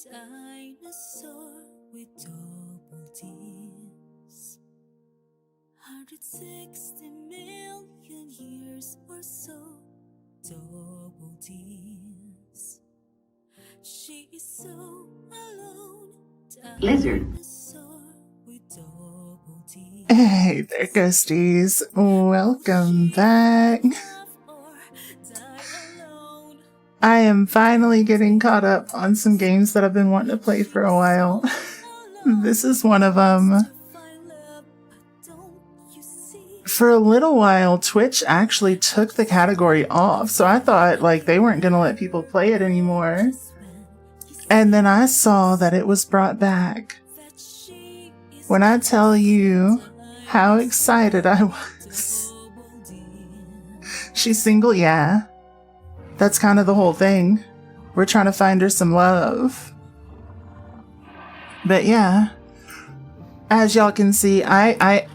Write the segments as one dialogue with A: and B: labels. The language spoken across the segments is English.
A: Dinosaur with double D's. 160 million years or so. Double D's. She is so alone.
B: Lizard.
A: Dinosaur with double D's.
C: Hey there, ghosties. Welcome back. I am finally getting caught up on some games that I've been wanting to play for a while. This is one of them. For a little while, Twitch actually took the category off, so I thought like they weren't going to let people play it anymore. And then I saw that it was brought back. When I tell you how excited I was. She's single, yeah. That's kind of the whole thing. We're trying to find her some love. But yeah, as y'all can see, they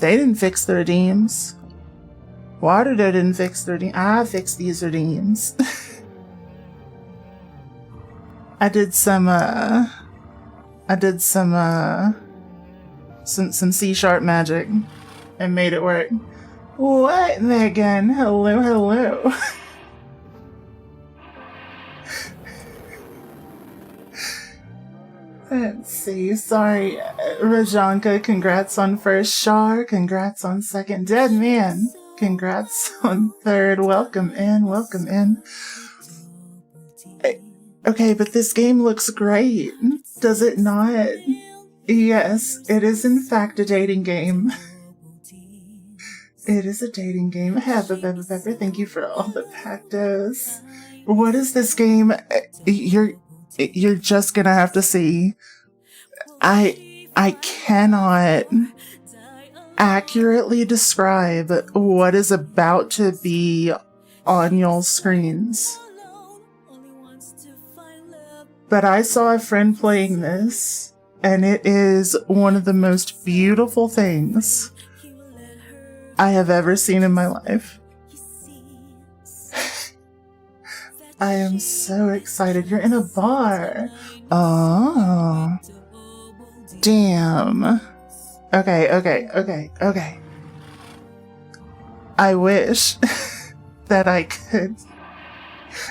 C: didn't fix the redeems. Waterdeep didn't fix the redeems. I fixed these redeems. I did some C# magic and made it work. What, Megan? Hello, hello. Let's see. Sorry, Rajanka. Congrats on first. Shar, congrats on second. Dead Man, congrats on third. Welcome in, welcome in. Okay, but this game looks great. Does it not? Yes, it is in fact a dating game. It is a dating game. Pepper, thank you for all the pactos. What is this game? You're just gonna have to see. I cannot accurately describe what is about to be on y'all's screens. But I saw a friend playing this, and it is one of the most beautiful things I have ever seen in my life. I am so excited. You're in a bar. Oh. Damn. Okay. I wish that I could.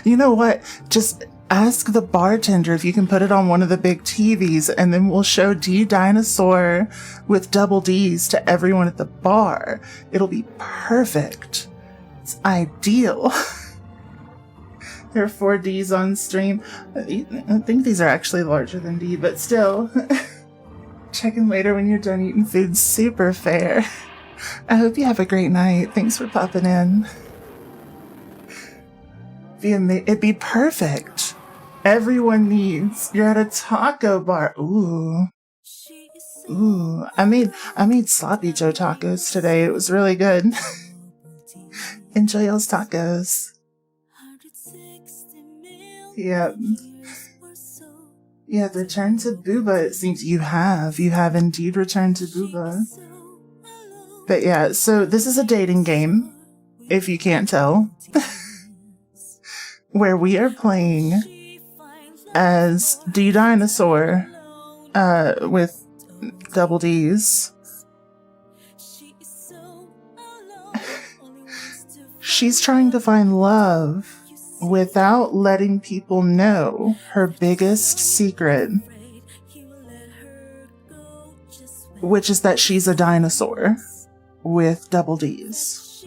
C: You know what? Just ask the bartender if you can put it on one of the big TVs, and then we'll show D Dinosaur with double D's to everyone at the bar. It'll be perfect. It's ideal. There are 4 D's on stream. I think these are actually larger than D, but still. Check in later when you're done eating food. Super fair. I hope you have a great night. Thanks for popping in. It'd be perfect. Everyone needs. You're at a taco bar. Ooh. I made sloppy Joe tacos today. It was really good. Enjoy y'all's tacos. Yep. Yeah, return to Booba. It seems you have indeed returned to Booba. But yeah, so this is a dating game, if you can't tell. Where we are playing as D Dinosaur with double D's. She's trying to find love without letting people know her biggest secret, which is that she's a dinosaur with double D's.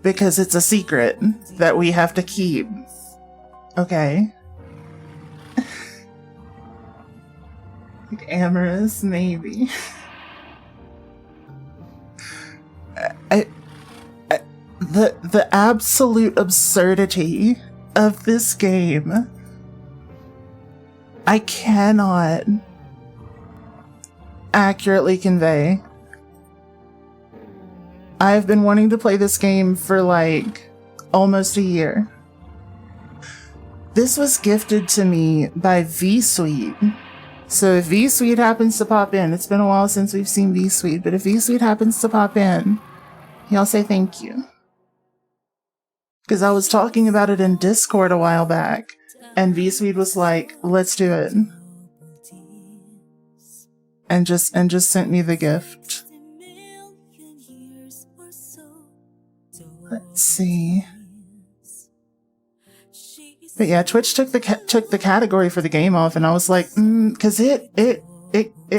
C: Because it's a secret that we have to keep. Okay. Like amorous, maybe. The absolute absurdity of this game, I cannot accurately convey. I've been wanting to play this game for like almost a year. This was gifted to me by V-Suite. So if V-Suite happens to pop in, it's been a while since we've seen V-Suite, but if V-Suite happens to pop in, y'all say thank you. Because I was talking about it in Discord a while back, and V-Sweet was like, let's do it. And just sent me the gift. Let's see. But yeah, Twitch took the category for the game off, and I was like, because it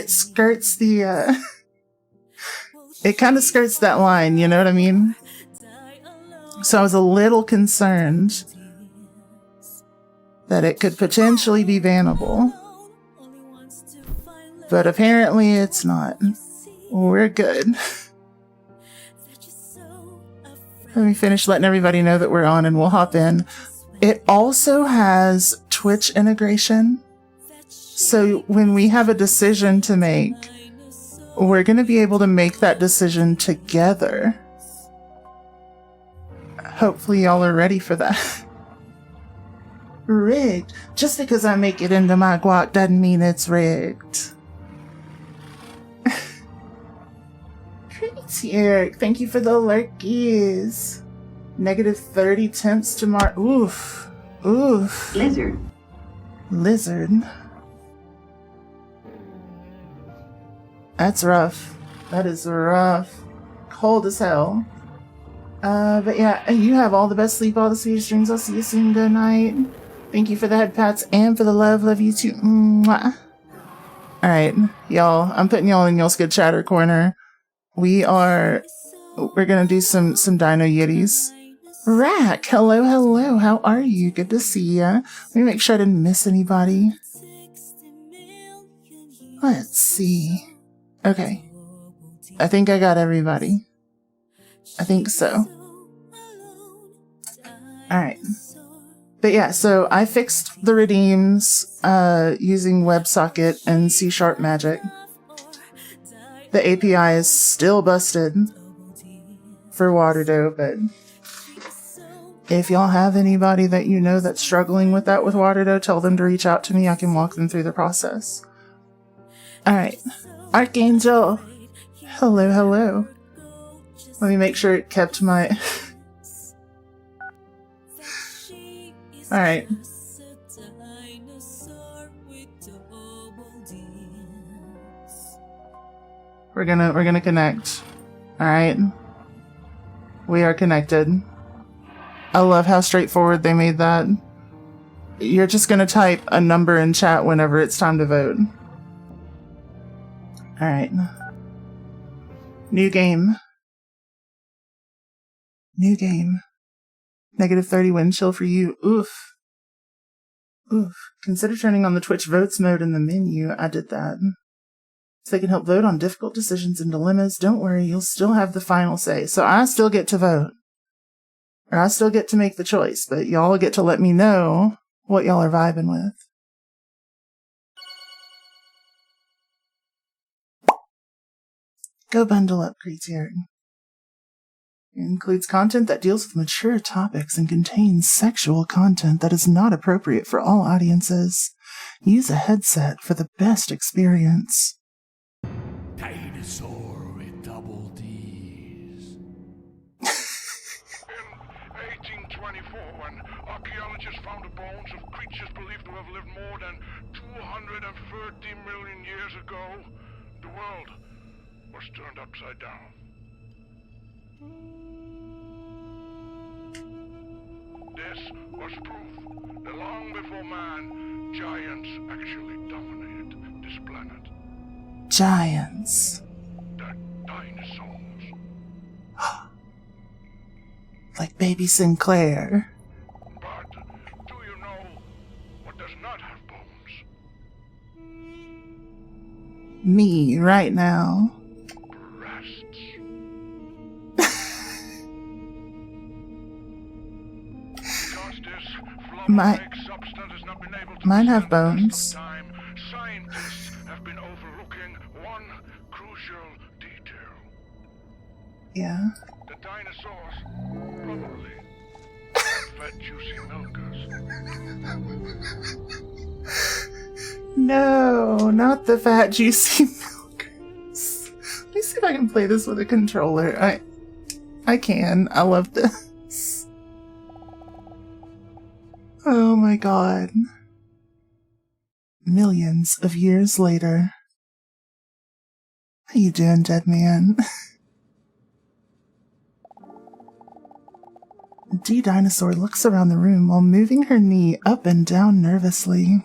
C: skirts the it kind of skirts that line, you know what I mean? So I was a little concerned that it could potentially be bannable. But apparently it's not. We're good. Let me finish letting everybody know that we're on and we'll hop in. It also has Twitch integration. So when we have a decision to make, we're going to be able to make that decision together. Hopefully y'all are ready for that. Rigged. Just because I make it into my guac doesn't mean it's rigged. Pretty Eric, thank you for the lurkies. Negative 30 temps tomorrow. Oof. Oof. Lizard. That's rough. That is rough. Cold as hell. But yeah, you have all the best sleep, all the sweetest dreams. I'll see you soon. Good night. Thank you for the head pats and for the love. Love you too. Mwah. Alright, y'all. I'm putting y'all in y'all's good chatter corner. We're gonna do some Dino Yitties. Rack, hello. How are you? Good to see ya. Let me make sure I didn't miss anybody. Let's see. Okay. I think I got everybody. I think so. Alright. But yeah, so I fixed the redeems using WebSocket and C# Magic. The API is still busted for Waterdough, but if y'all have anybody that you know that's struggling with that with Waterdough, tell them to reach out to me. I can walk them through the process. Alright. Archangel. Hello. Let me make sure it kept my... Alright. We're gonna connect. Alright. We are connected. I love how straightforward they made that. You're just gonna type a number in chat whenever it's time to vote. Alright. New game. Negative 30 wind chill for you. Oof. Consider turning on the Twitch votes mode in the menu. I did that. So they can help vote on difficult decisions and dilemmas. Don't worry, you'll still have the final say. So I still get to vote. Or I still get to make the choice, but y'all get to let me know what y'all are vibing with. Go bundle up, Creatier. It includes content that deals with mature topics and contains sexual content that is not appropriate for all audiences. Use a headset for the best experience.
B: Dinosaur with double D's. In 1824, when archaeologists found the bones of creatures believed to have lived more than 230 million years ago, the world was turned upside down. This was proof that long before man, giants actually dominated this planet.
C: Giants.
B: The dinosaurs.
C: Like baby Sinclair.
B: But do you know what does not have bones?
C: Me, right now.
B: Breasts. Because this flavonoic substance has not been able to
C: mine have
B: be synthesized
C: bones.
B: from time, scientists have been overlooking one crucial detail.
C: Yeah.
B: The dinosaurs probably fed juicy milkers.
C: No, not the fat juicy milkers. Let me see if I can play this with a controller. I can. I love this. Oh my god. Millions of years later. How you doing, dead man? D. Dinosaur looks around the room while moving her knee up and down nervously.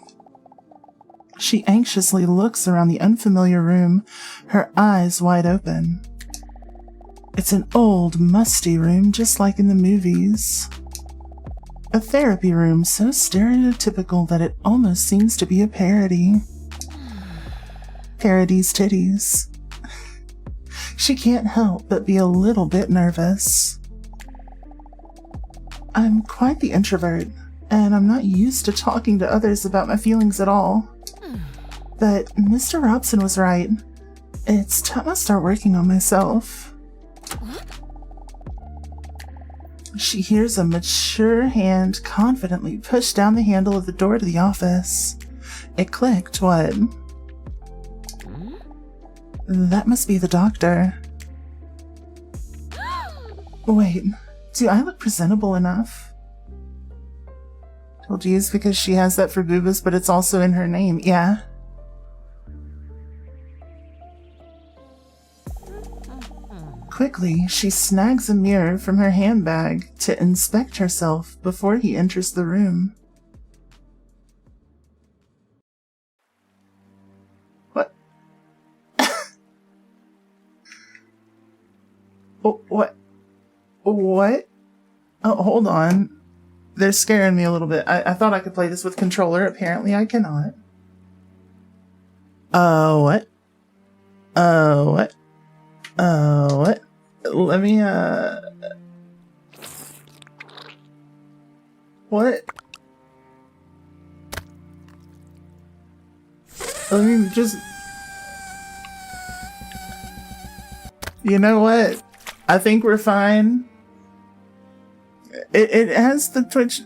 C: She anxiously looks around the unfamiliar room, her eyes wide open. It's an old, musty room just like in the movies. A therapy room so stereotypical that it almost seems to be a parody. Parody's titties. She can't help but be a little bit nervous. I'm quite the introvert, and I'm not used to talking to others about my feelings at all. But Mr. Robson was right. It's time I start working on myself. She hears a mature hand confidently push down the handle of the door to the office. It clicked, what? That must be the doctor. Wait, do I look presentable enough? Told you it's because she has that for boobas, but it's also in her name, yeah. Quickly, she snags a mirror from her handbag to inspect herself before he enters the room. What? What? What? Oh, hold on. They're scaring me a little bit. I thought I could play this with controller. Apparently I cannot. What? What? What? Let me, What? Let me just... You know what? I think we're fine. It has the Twitch...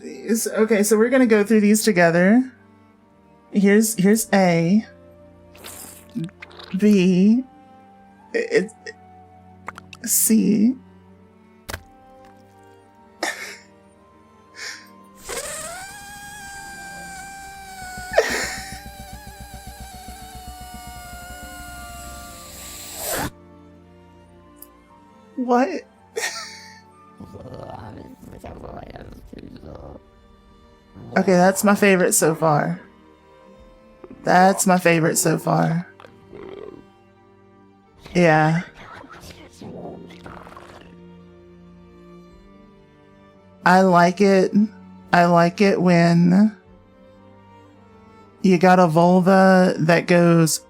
C: Okay, so we're gonna go through these together. Here's A. B. C. What? Okay, that's my favorite so far. That's my favorite so far. Yeah. I like it. I like it when you got a vulva that goes.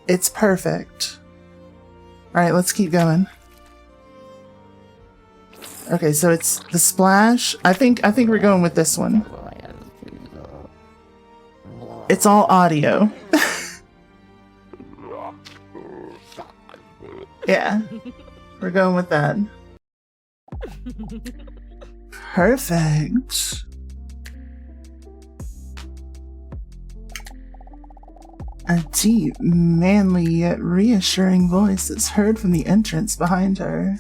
C: It's perfect. Alright, let's keep going. Okay, so it's the splash. I think we're going with this one. It's all audio. Yeah, we're going with that. Perfect. A deep, manly, yet reassuring voice is heard from the entrance behind her.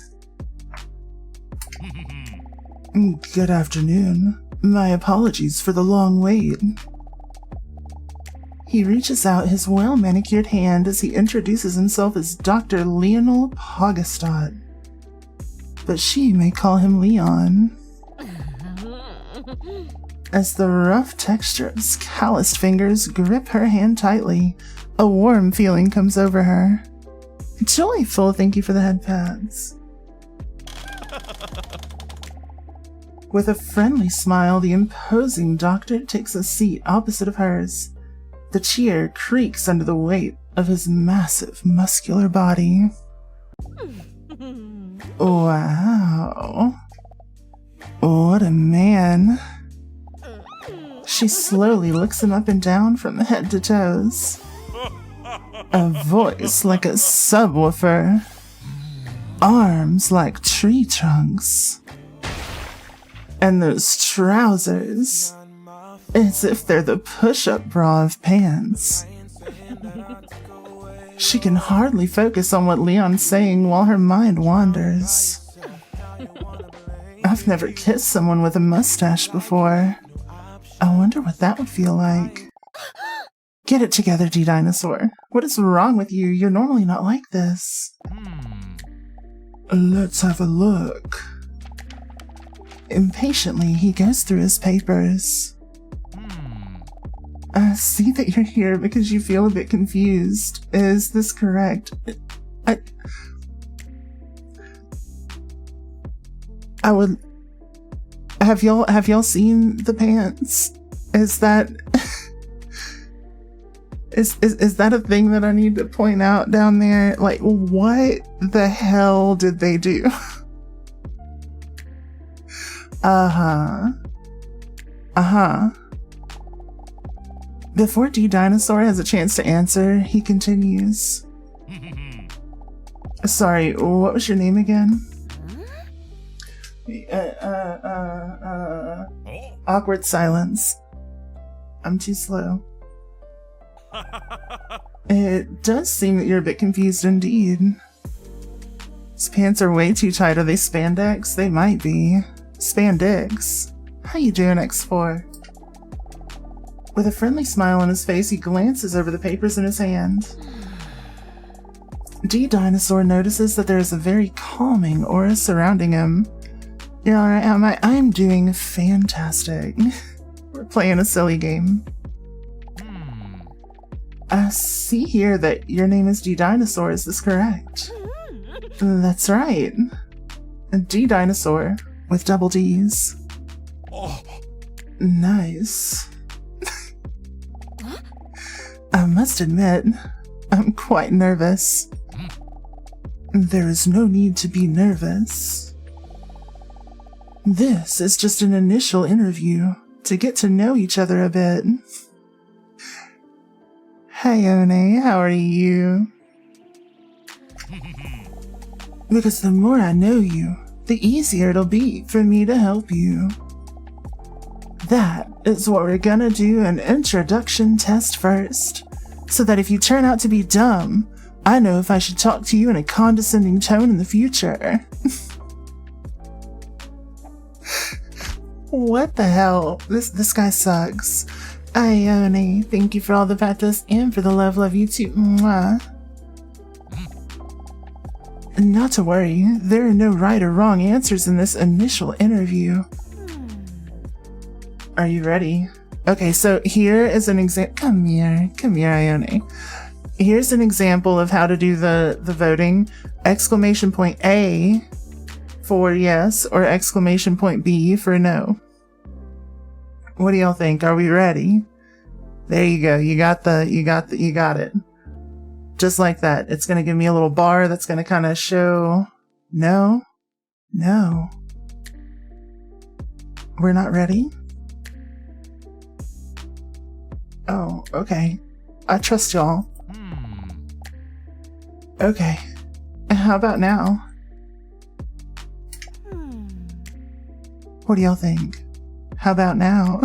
C: Good afternoon. My apologies for the long wait. He reaches out his well-manicured hand as he introduces himself as Dr. Lionel Pogastot. But she may call him Leon. As the rough texture of his calloused fingers grip her hand tightly, a warm feeling comes over her. Joyful, thank you for the head pads. With a friendly smile, the imposing doctor takes a seat opposite of hers. The chair creaks under the weight of his massive, muscular body. Wow. What a man. She slowly looks him up and down from head to toes. A voice like a subwoofer. Arms like tree trunks. And those trousers. As if they're the push-up bra of pants. She can hardly focus on what Leon's saying while her mind wanders. I've never kissed someone with a mustache before. I wonder what that would feel like. Get it together, D-Dinosaur. What is wrong with you? You're normally not like this. Let's have a look. Impatiently, he goes through his papers. I see that you're here because you feel a bit confused. Is this correct? I would... Have y'all seen the pants? Is that... Is that a thing that I need to point out down there? Like, what the hell did they do? Before D-Dinosaur has a chance to answer, he continues. Sorry, what was your name again? Awkward silence. I'm too slow. It does seem that you're a bit confused indeed. His pants are way too tight. Are they spandex? They might be. Spandex. How you doing, X4? With a friendly smile on his face, he glances over the papers in his hand. D-Dinosaur notices that there is a very calming aura surrounding him. You're alright, am I? I'm doing fantastic. We're playing a silly game. I see here that your name is D-Dinosaur, is this correct? That's right. D-Dinosaur, with double D's.
B: Oh.
C: Nice. I must admit, I'm quite nervous. There is no need to be nervous. This is just an initial interview to get to know each other a bit. Hi, One, how are you? Because the more I know you, the easier it'll be for me to help you. That is what we're gonna do, an introduction test first, so that if you turn out to be dumb, I know if I should talk to you in a condescending tone in the future. What the hell? This guy sucks. Ione, thank you for all the patos and for the love you too. Mwah. Not to worry, there are no right or wrong answers in this initial interview. Are you ready? Okay, so here is an example. Come here, Ione. Here's an example of how to do the voting. Exclamation point A for yes, or exclamation point B for no. What do y'all think? Are we ready? There you go. You got it. Just like that. It's going to give me a little bar that's going to kind of show no. We're not ready? Oh, okay. I trust y'all. Okay. How about now? What do y'all think? How about now?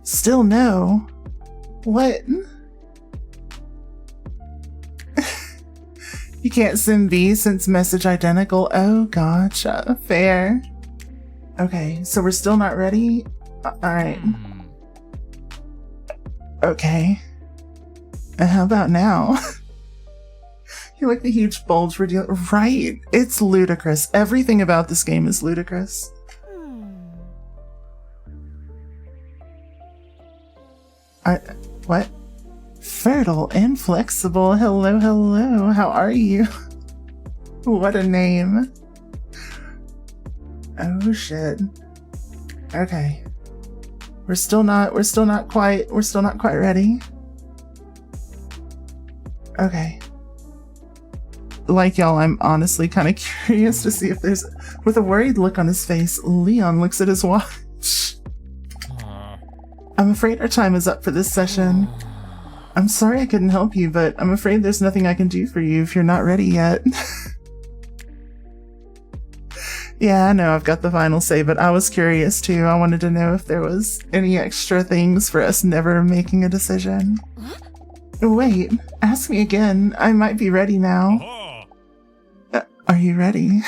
C: Still no. What? You can't send B since message identical. Oh, gotcha. Fair. Okay, so we're still not ready? Alright. Okay. How about now? You like the huge bulge reveal? Right. It's ludicrous. Everything about this game is ludicrous. What? Fertile and flexible. Hello. How are you? What a name. Oh shit. Okay. We're still not quite ready. Okay. Like y'all, I'm honestly kind of curious to see if there's... With a worried look on his face, Leon looks at his watch. I'm afraid our time is up for this session. I'm sorry I couldn't help you, but I'm afraid there's nothing I can do for you if you're not ready yet. Yeah, I know I've got the final say, but I was curious too. I wanted to know if there was any extra things for us never making a decision. Wait, ask me again. I might be ready now. Are you ready?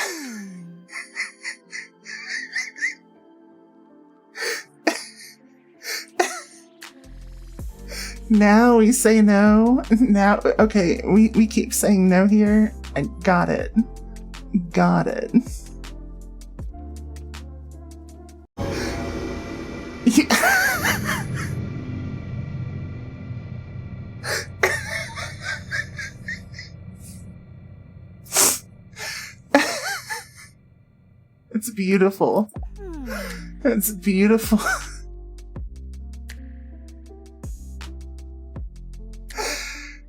C: Now we say no. Now, okay, we keep saying no here. I got it. Got it. It's beautiful. It's beautiful.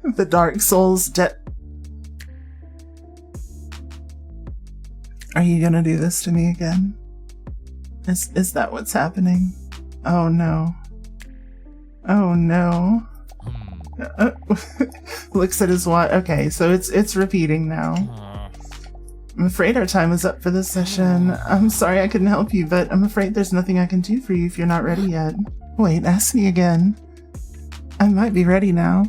C: The Dark Souls Are you gonna do this to me again? Is that what's happening? Oh no. Oh no. Looks at his watch. Okay, so it's repeating now. I'm afraid our time is up for this session. I'm sorry I couldn't help you, but I'm afraid there's nothing I can do for you if you're not ready yet. Wait, ask me again. I might be ready now.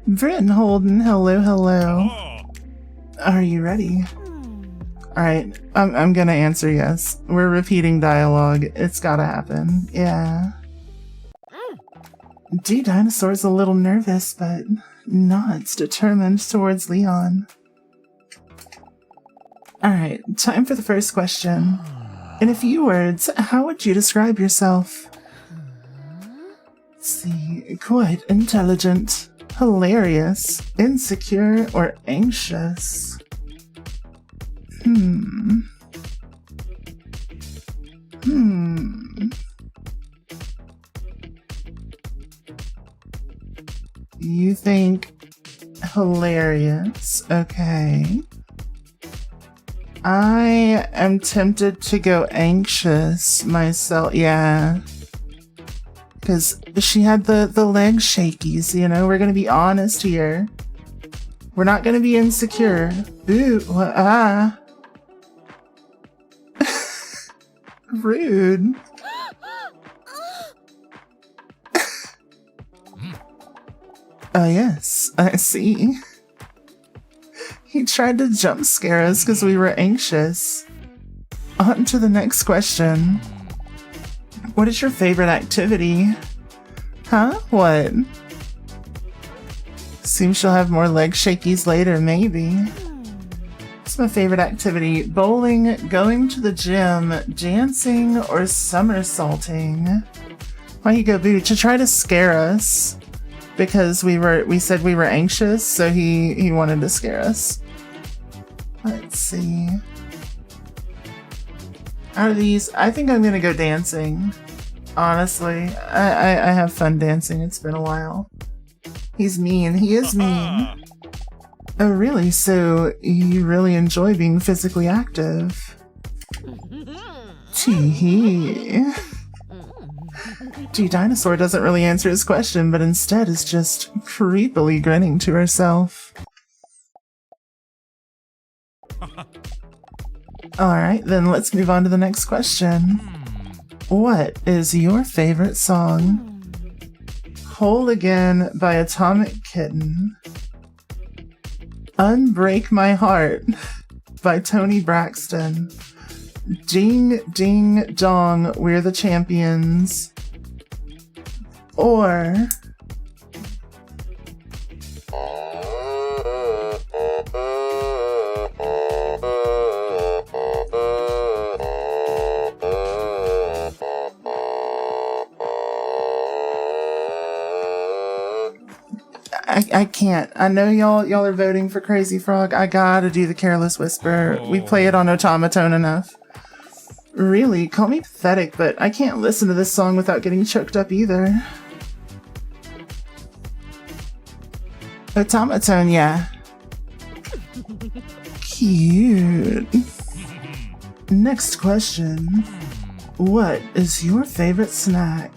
C: Britton Holden, hello. Are you ready? Alright, I'm gonna answer yes. We're repeating dialogue. It's gotta happen. Yeah. D Dinosaur's a little nervous, but nods determined towards Leon. Alright, time for the first question. In a few words, how would you describe yourself? Let's see, quite intelligent, hilarious, insecure, or anxious? You think hilarious? Okay. I am tempted to go anxious myself. Yeah. Because she had the leg shakies, you know? We're going to be honest here. We're not going to be insecure. Ooh, Rude. Oh, yes, I see. He tried to jump scare us because we were anxious. On to the next question. What is your favorite activity? Huh? What? Seems she'll have more leg shakies later, maybe. What's my favorite activity? Bowling, going to the gym, dancing, or somersaulting? Why you go, Boo? To try to scare us. Because we said we were anxious, so he wanted to scare us. Let's see. Out of these, I think I'm gonna go dancing. Honestly, I have fun dancing. It's been a while. He's mean. He is mean. Oh, really? So you really enjoy being physically active? Tee-hee. D Dinosaur doesn't really answer his question, but instead is just creepily grinning to herself. Alright, then let's move on to the next question. What is your favorite song? Whole Again by Atomic Kitten. Unbreak My Heart by Tony Braxton. Ding Ding Dong, We're the Champions. Or I can't. I know y'all are voting for Crazy Frog. I gotta do the Careless Whisper. We play it on Automaton enough. Really, call me pathetic, but I can't listen to this song without getting choked up either. Automaton, yeah. Cute. Next question. What is your favorite snack?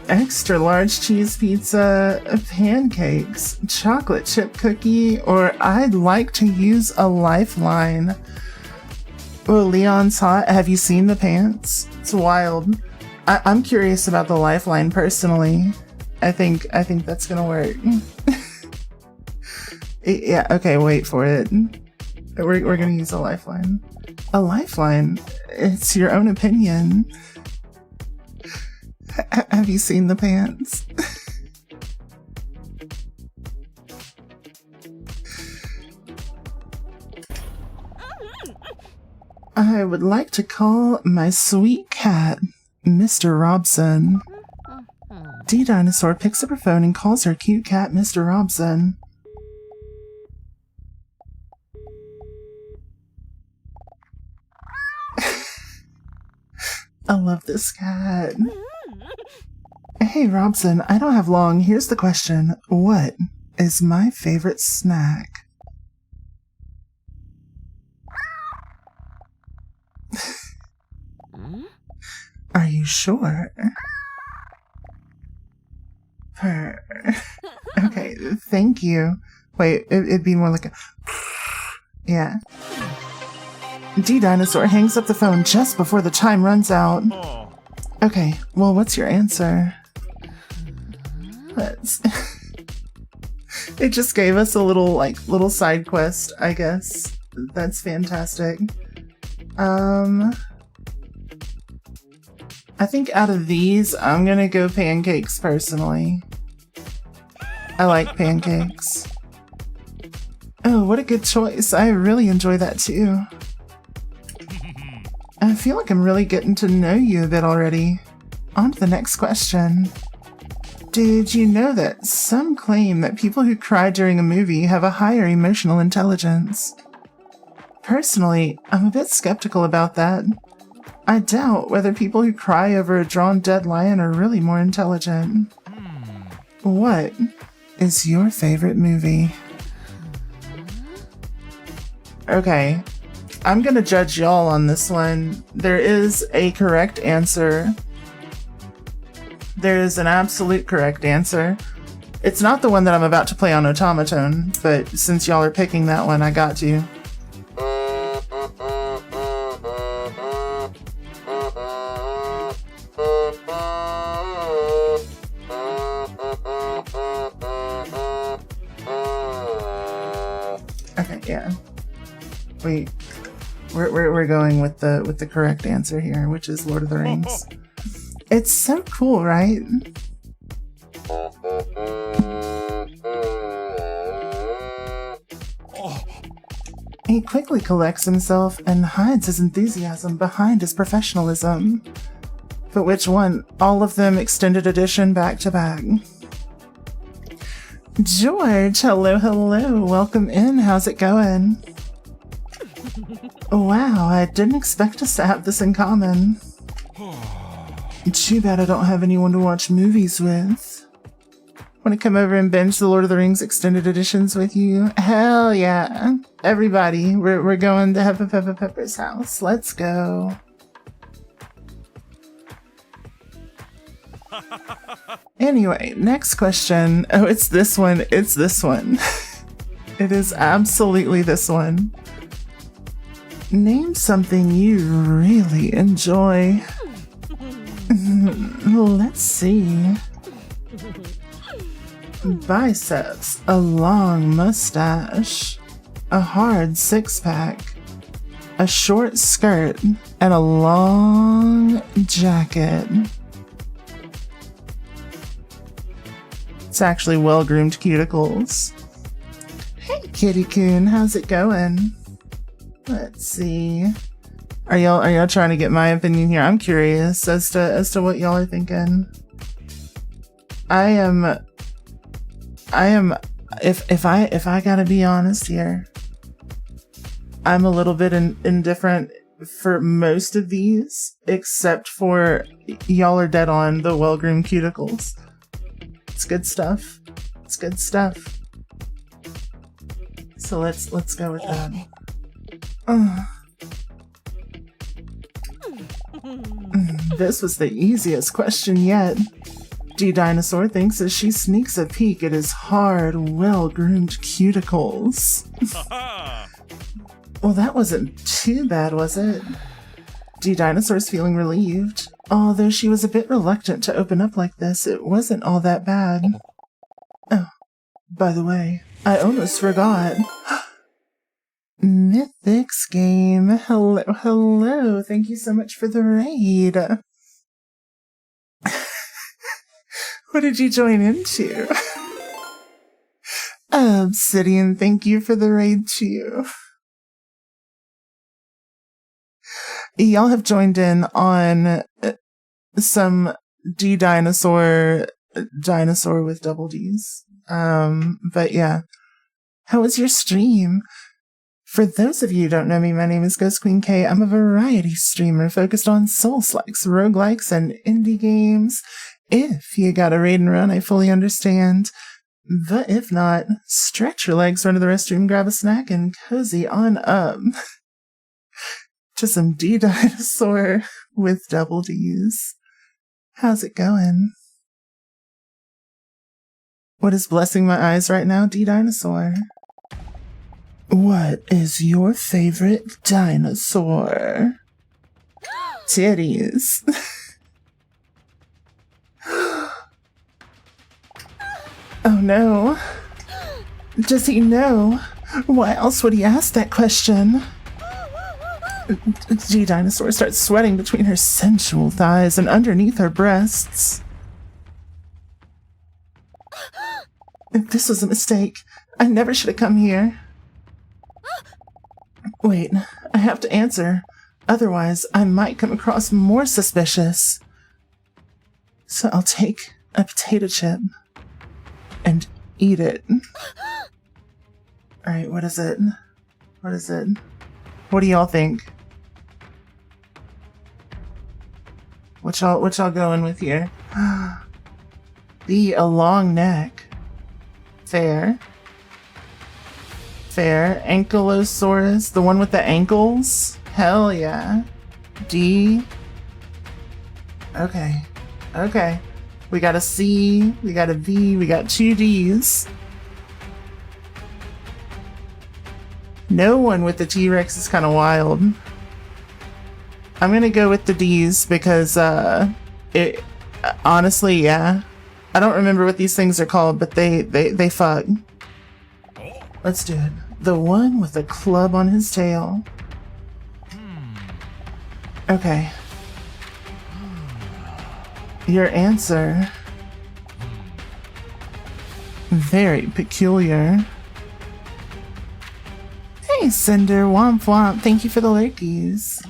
C: Extra large cheese pizza, pancakes, chocolate chip cookie, or I'd like to use a lifeline. Well, Leon's hot. Have you seen the pants? It's wild. I'm curious about the lifeline personally. I think that's gonna work. Yeah. Okay. Wait for it. We're gonna use a lifeline. A lifeline. It's your own opinion. Have you seen the pants? I would like to call my sweet cat, Mr. Robson. D Dinosaur picks up her phone and calls her cute cat, Mr. Robson. I love this cat. Hey Robson, I don't have long. Here's the question. What is my favorite snack? Are you sure? Okay, thank you. Wait, it'd be more like a... Yeah. D-Dinosaur hangs up the phone just before the chime runs out. Okay, well, what's your answer? Let's... It just gave us a little side quest, I guess. That's fantastic. I think out of these, I'm gonna go pancakes personally. I like pancakes. Oh, what a good choice. I really enjoy that too. I feel like I'm really getting to know you a bit already. On to the next question. Did you know that some claim that people who cry during a movie have a higher emotional intelligence? Personally, I'm a bit skeptical about that. I doubt whether people who cry over a drawn dead lion are really more intelligent. What is your favorite movie? Okay, I'm gonna judge y'all on this one. There is a correct answer. There is an absolute correct answer. It's not the one that I'm about to play on Automaton, but since y'all are picking that one, I got to. Okay, yeah. We're going with the correct answer here, which is Lord of the Rings. It's so cool, right? He quickly collects himself and hides his enthusiasm behind his professionalism. But which one? All of them extended edition back to back. George, hello, hello. Welcome in. How's it going? Wow, I didn't expect us to have this in common. Too bad I don't have anyone to watch movies with. Want to come over and binge the Lord of the Rings extended editions with you? Hell yeah. Everybody, we're going to Heffa Pepper's house. Let's go. Anyway, next question. Oh, it's this one. It's this one. It is absolutely this one. Name something you really enjoy. Let's see. Biceps, a long mustache, a hard six-pack, a short skirt, and a long jacket. It's actually well-groomed cuticles. Hey, Kitty Coon, how's it going? Let's see. Are y'all trying to get my opinion here? I'm curious as to what y'all are thinking. I am if I gotta be honest here, I'm a little bit indifferent for most of these, except for y'all are dead on the well-groomed cuticles. It's good stuff. It's good stuff. So let's go with that. This was the easiest question yet. D-Dinosaur thinks as she sneaks a peek at his hard, well-groomed cuticles. Well, that wasn't too bad, was it? D Dinosaur's feeling relieved. Although she was a bit reluctant to open up like this, it wasn't all that bad. Oh, by the way, I almost forgot. Mythics game. Hello. Thank you so much for the raid. What did you join into? Obsidian, thank you for the raid too. Y'all have joined in on some dinosaur with double D's. But yeah. How was your stream? For those of you who don't know me, my name is Ghost Queen K. I'm a variety streamer focused on Souls-likes, roguelikes, and indie games. If you got a raid and run, I fully understand. But if not, stretch your legs, run to the restroom, grab a snack, and cozy on up to some D-Dinosaur with double D's. How's it going? What is blessing my eyes right now? D-Dinosaur. What is your favorite dinosaur? Titties. Oh no. Does he know? Why else would he ask that question? D-Dinosaur starts sweating between her sensual thighs and underneath her breasts. This was a mistake. I never should have come here. Wait, I have to answer. Otherwise, I might come across more suspicious. So I'll take a potato chip and eat it. Alright, what is it? What is it? What do y'all think? What y'all going with here? B, a long neck. Fair. Fair. Ankylosaurus, the one with the ankles? Hell yeah. D. Okay. Okay. We got a C, we got a V, we got 2 Ds. No one with the T-Rex is kind of wild. I'm gonna go with the Ds because, honestly, yeah. I don't remember what these things are called, but they fuck. Let's do it. The one with a club on his tail. Okay. Your answer. Very peculiar. Hey, Cinder, womp womp, thank you for the lurkies.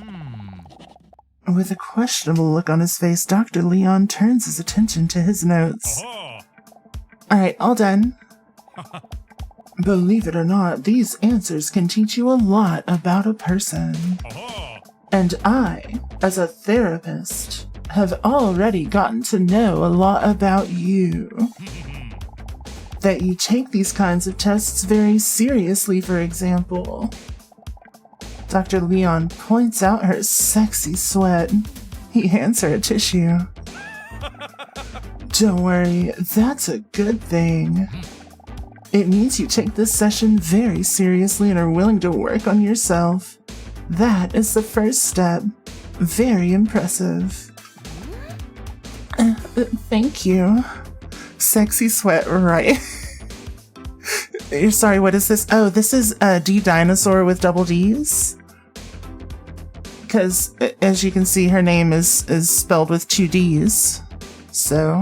C: With a questionable look on his face, Dr. Leon turns his attention to his notes. Alright, all done. Believe it or not, these answers can teach you a lot about a person. And I, as a therapist, have already gotten to know a lot about you. That you take these kinds of tests very seriously, for example. Dr. Leon points out her sexy sweat. He hands her a tissue. Don't worry, that's a good thing. It means you take this session very seriously and are willing to work on yourself. That is the first step. Very impressive. Thank you. Sexy sweat, right? You're sorry, what is this? Oh, this is a D-Dinosaur with double Ds? Because, as you can see, her name is spelled with 2 Ds. So,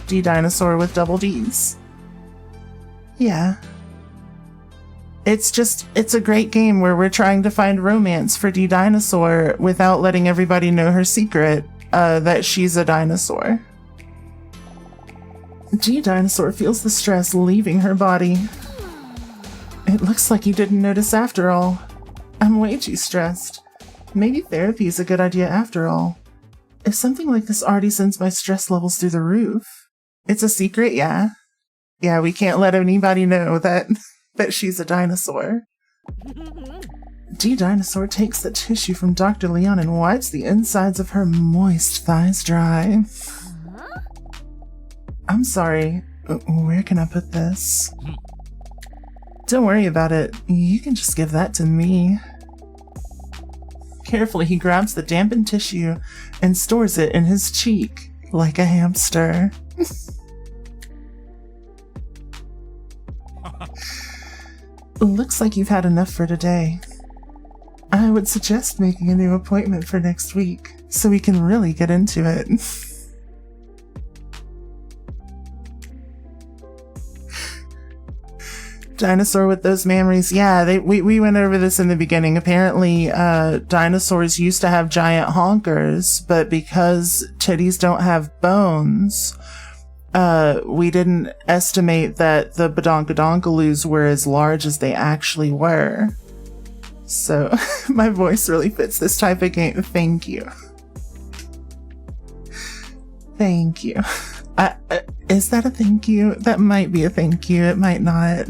C: D-Dinosaur with double Ds. Yeah. It's a great game where we're trying to find romance for D-Dinosaur without letting everybody know her secret, that she's a dinosaur. D-Dinosaur feels the stress leaving her body. It looks like you didn't notice after all. I'm way too stressed. Maybe therapy is a good idea after all. If something like this already sends my stress levels through the roof. It's a secret, yeah. Yeah, we can't let anybody know that she's a dinosaur. D-Dinosaur takes the tissue from Dr. Leon and wipes the insides of her moist thighs dry. I'm sorry, where can I put this? Don't worry about it, you can just give that to me. Carefully, he grabs the dampened tissue and stores it in his cheek like a hamster. Looks like you've had enough for today. I would suggest making a new appointment for next week so we can really get into it. Dinosaur with those memories. Yeah, we went over this in the beginning. Apparently, dinosaurs used to have giant honkers, but because titties don't have bones, we didn't estimate that the badonkadonkalus were as large as they actually were. So, my voice really fits this type of game. Thank you. Thank you. Is that a thank you? That might be a thank you. It might not.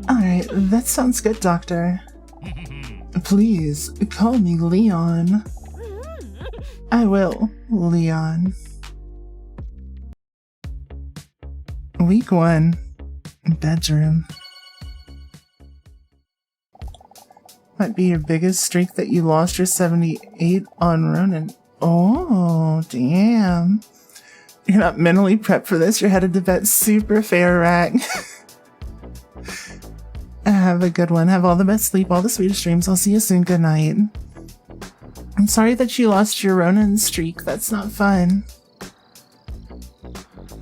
C: Alright, that sounds good, Doctor. Please, call me Leon. I will, Leon. Week 1. Bedroom. Might be your biggest streak that you lost your 78 on Ronan. Oh, damn. You're not mentally prepped for this. You're headed to bed super fair, rack. Have a good one. Have all the best sleep, all the sweetest dreams. I'll see you soon. Good night. I'm sorry that you lost your Ronan streak. That's not fun.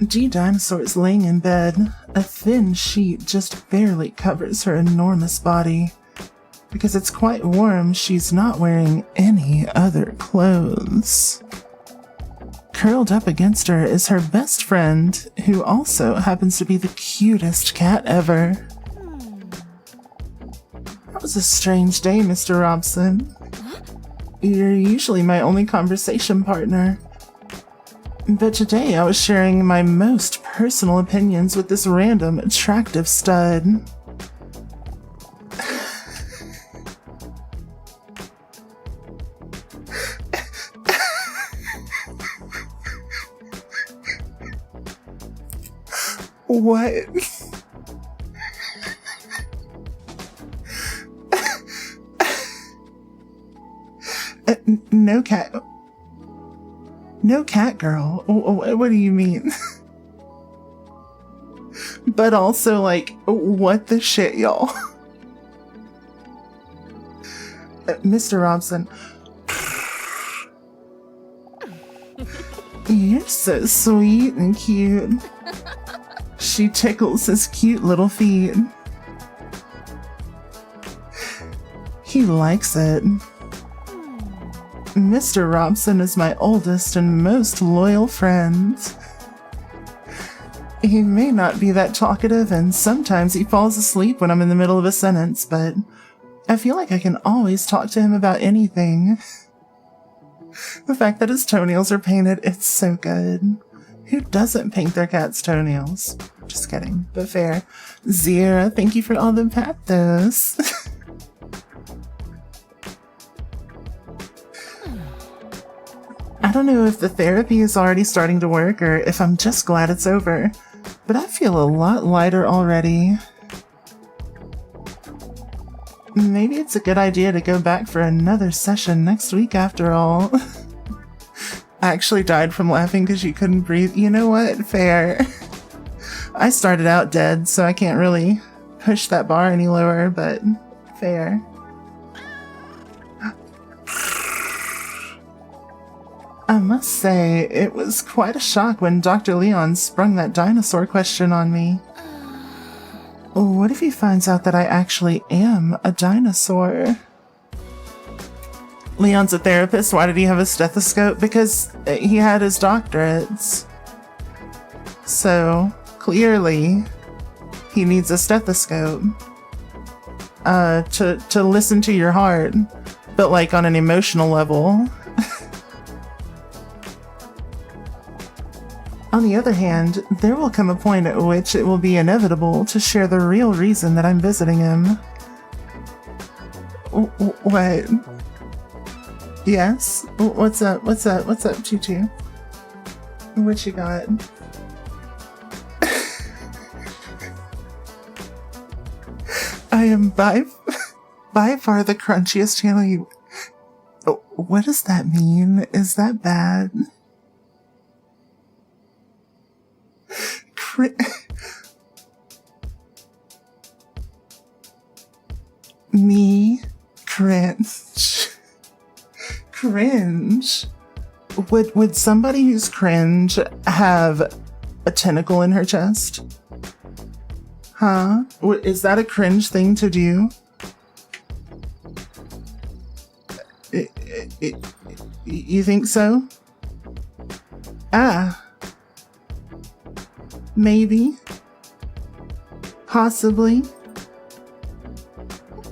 C: G Dinosaur is laying in bed. A thin sheet just barely covers her enormous body. Because it's quite warm, she's not wearing any other clothes. Curled up against her is her best friend, who also happens to be the cutest cat ever. That was a strange day, Mr. Robson. You're usually my only conversation partner. But today I was sharing my most personal opinions with this random, attractive stud. What? No cat. No cat girl. What do you mean? But also, like, what the shit, y'all? Mr. Robson. You're so sweet and cute. She tickles his cute little feet. He likes it. Mr. Robson is my oldest and most loyal friend. He may not be that talkative, and sometimes he falls asleep when I'm in the middle of a sentence, but I feel like I can always talk to him about anything. The fact that his toenails are painted, it's so good. Who doesn't paint their cat's toenails? Just kidding, but fair. Zira, thank you for all the pathos. I don't know if the therapy is already starting to work or if I'm just glad it's over, but I feel a lot lighter already. Maybe it's a good idea to go back for another session next week after all. I actually died from laughing because you couldn't breathe. You know what? Fair. I started out dead, so I can't really push that bar any lower, but fair. I must say, it was quite a shock when Dr. Leon sprung that dinosaur question on me. What if he finds out that I actually am a dinosaur? Leon's a therapist. Why did he have a stethoscope? Because he had his doctorates. So, clearly, he needs a stethoscope. To listen to your heart. But like on an emotional level. On the other hand, there will come a point at which it will be inevitable to share the real reason that I'm visiting him. What? Yes? What's up? What's up? What's up, Choo-Choo? What you got? I am by far the crunchiest channel you... Oh, what does that mean? Is that bad? Me? Cringe. Cringe? Would somebody who's cringe have a tentacle in her chest? Huh? Is that a cringe thing to do? You think so? Ah. Maybe. Possibly.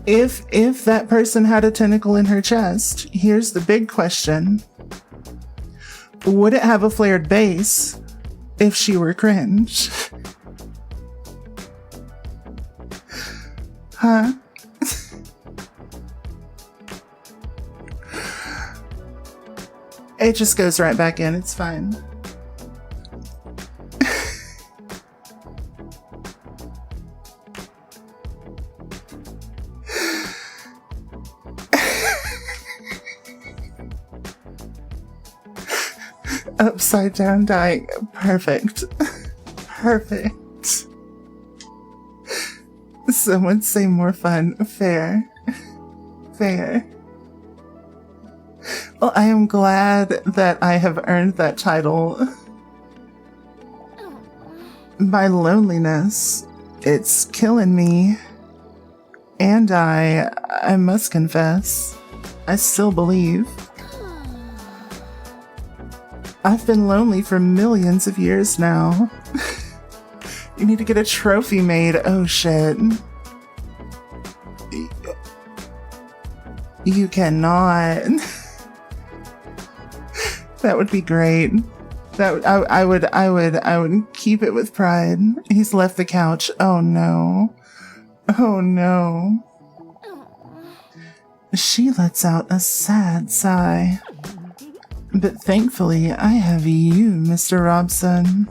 C: If that person had a tentacle in her chest, here's the big question. Would it have a flared base if she were cringe? Huh? It just goes right back in. It's fine. Upside down dying. Perfect. Perfect. Some would say more fun. Fair. Fair. Well, I am glad that I have earned that title. My loneliness, it's killing me. And I must confess, I still believe. I've been lonely for millions of years now. You need to get a trophy made. Oh shit. You cannot. That would be great. I would keep it with pride. He's left the couch. Oh no. Oh no. She lets out a sad sigh. But thankfully, I have you, Mr. Robson.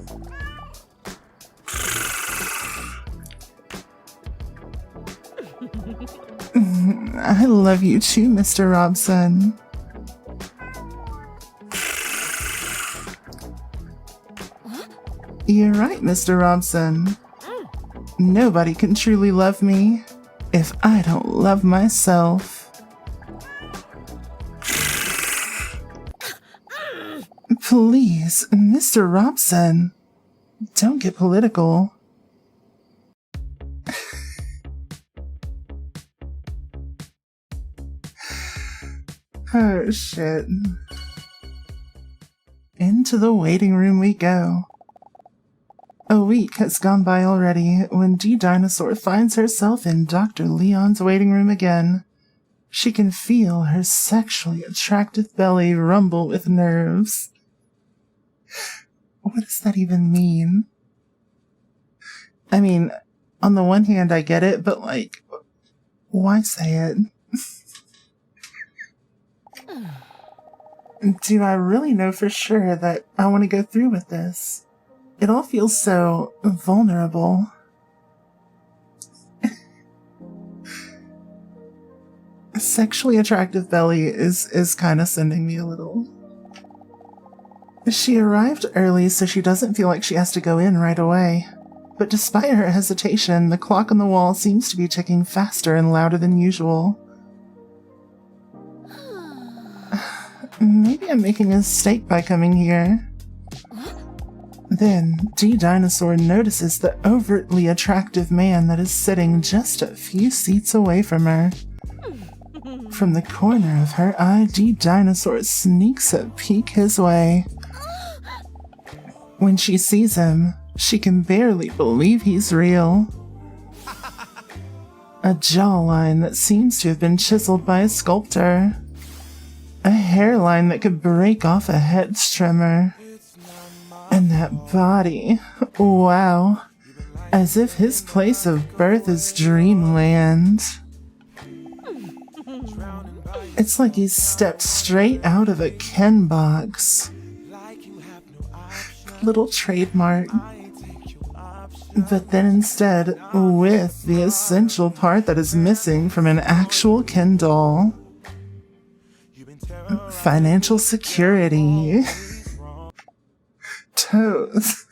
C: I love you too, Mr. Robson. You're right, Mr. Robson. Nobody can truly love me if I don't love myself. Please, Mr. Robson, don't get political. Oh, shit. Into the waiting room we go. A week has gone by already when D-Dinosaur finds herself in Dr. Leon's waiting room again. She can feel her sexually attractive belly rumble with nerves. What does that even mean? I mean, on the one hand, I get it, but like, why say it? Do I really know for sure that I want to go through with this? It all feels so vulnerable. A sexually attractive belly is kind of sending me a little. She arrived early so she doesn't feel like she has to go in right away. But despite her hesitation, the clock on the wall seems to be ticking faster and louder than usual. Maybe I'm making a mistake by coming here. Then, D-Dinosaur notices the overtly attractive man that is sitting just a few seats away from her. From the corner of her eye, D-Dinosaur sneaks a peek his way. When she sees him, she can barely believe he's real. A jawline that seems to have been chiseled by a sculptor. A hairline that could break off a head trimmer. And that body, wow, as if his place of birth is dreamland. It's like he's stepped straight out of a Ken box. Little trademark. But then instead, with the essential part that is missing from an actual Ken doll, financial security. Toes.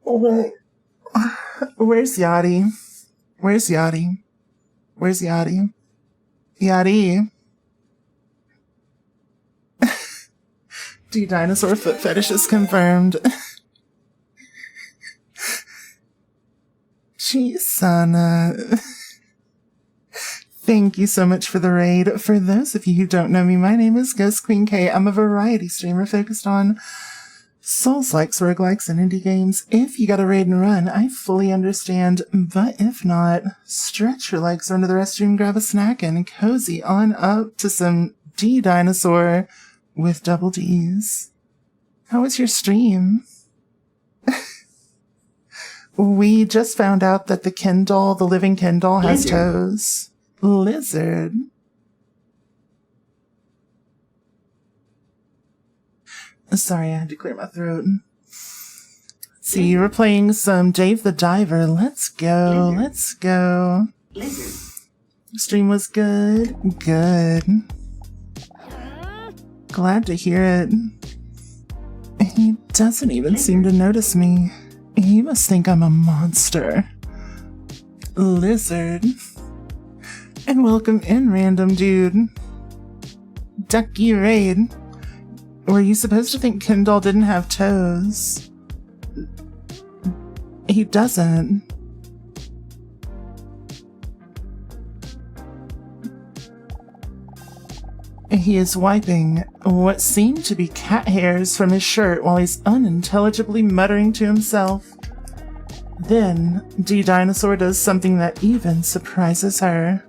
C: Wait. Where's Yachty? Where's Yachty? Where's Yachty? Yachty. D-dinosaur foot fetish is confirmed. Jeez, Sana. Thank you so much for the raid. For those of you who don't know me, my name is Ghost Queen K. I'm a variety streamer focused on Souls-likes, roguelikes, and indie games. If you got a raid and run, I fully understand. But if not, stretch your legs under the restroom, grab a snack, and cozy on up to some D-dinosaur with double D's. How was your stream? We just found out that the Ken doll, the living Ken doll, has toes. Lizard. Sorry, I had to clear my throat. See, you were playing some Dave the Diver. Let's go. Let's go. Stream was good. Good. Glad to hear it. He doesn't even seem to notice me. He must think I'm a monster. Lizard. And welcome in, random dude. Ducky Raid. Were you supposed to think Ken doll didn't have toes? He doesn't. He is wiping what seem to be cat hairs from his shirt while he's unintelligibly muttering to himself. Then, D-Dinosaur does something that even surprises her.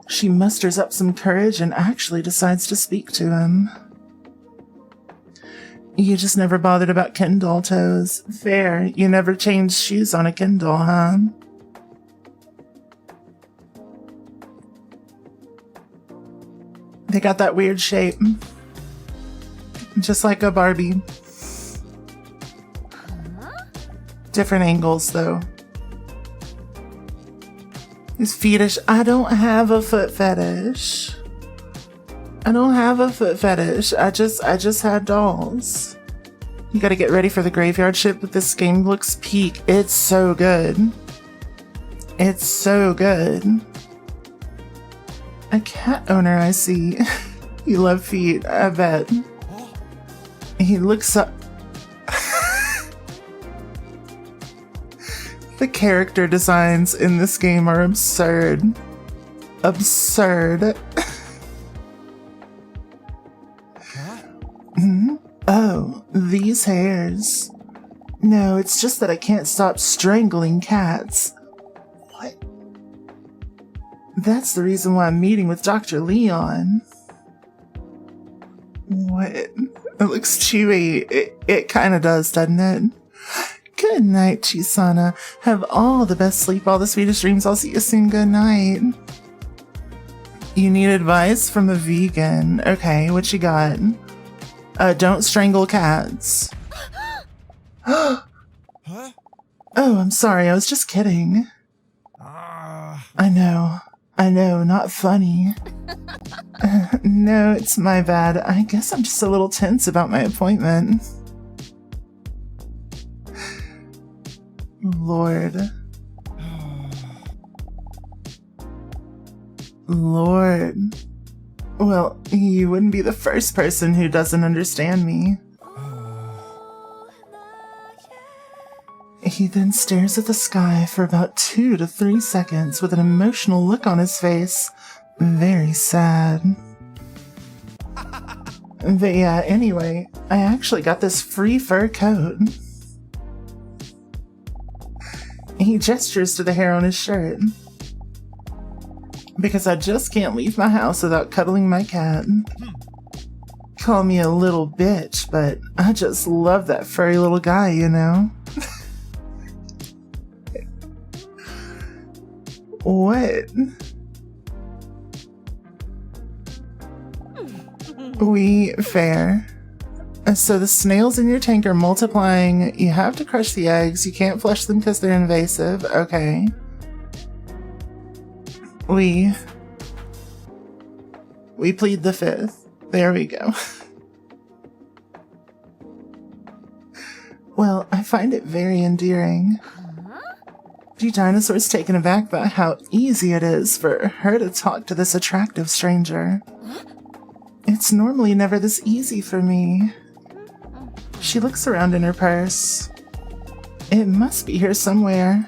C: She musters up some courage and actually decides to speak to him. You just never bothered about Ken doll toes. Fair, you never changed shoes on a Ken doll, huh? They got that weird shape. Just like a Barbie. Different angles, though. His fetish. I don't have a foot fetish. I don't have a foot fetish. I just had dolls. You gotta get ready for the graveyard ship, but this game looks peak. It's so good. It's so good. A cat owner, I see. You love feet, I bet. He looks up. The character designs in this game are absurd. Absurd. Oh, these hairs. No, it's just that I can't stop strangling cats. What? That's the reason why I'm meeting with Dr. Leon. What? It looks chewy. It kind of does, doesn't it? Good night, Chisana. Have all the best sleep, all the sweetest dreams. I'll see you soon. Good night. You need advice from a vegan. Okay, what you got? Don't strangle cats. Oh, I'm sorry. I was just kidding. I know, not funny. No, it's my bad. I guess I'm just a little tense about my appointment. Lord. Lord. Well, you wouldn't be the first person who doesn't understand me. He then stares at the sky for about 2 to 3 seconds with an emotional look on his face. Very sad. But yeah, anyway, I actually got this free fur coat. He gestures to the hair on his shirt. Because I just can't leave my house without cuddling my cat. Call me a little bitch, but I just love that furry little guy, you know? What? We fair. So the snails in your tank are multiplying. You have to crush the eggs. You can't flush them because they're invasive. Okay. We plead the fifth. There we go. Well, I find it very endearing. The dinosaur's taken aback by how easy it is for her to talk to this attractive stranger. It's normally never this easy for me. She looks around in her purse. It must be here somewhere.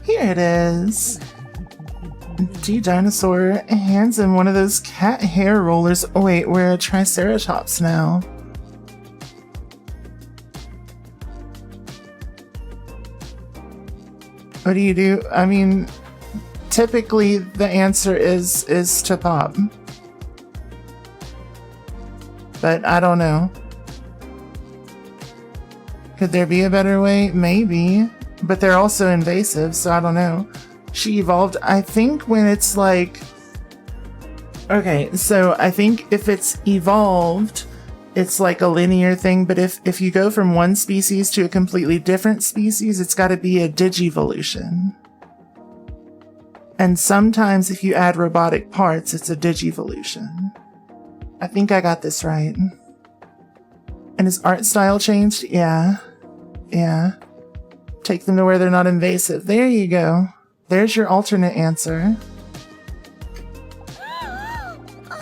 C: Here it is. D Dinosaur hands him one of those cat hair rollers. Oh wait, we're a Triceratops now. What do you do? I mean, typically the answer is to pop. But I don't know. Could there be a better way? Maybe. But they're also invasive, so I don't know. She evolved, I think, when it's like... Okay, so I think if it's evolved, it's like a linear thing, but if you go from one species to a completely different species, it's got to be a digivolution. And sometimes if you add robotic parts, it's a digivolution. I think I got this right. And his art style changed? Yeah. Yeah. Take them to where they're not invasive. There you go. There's your alternate answer.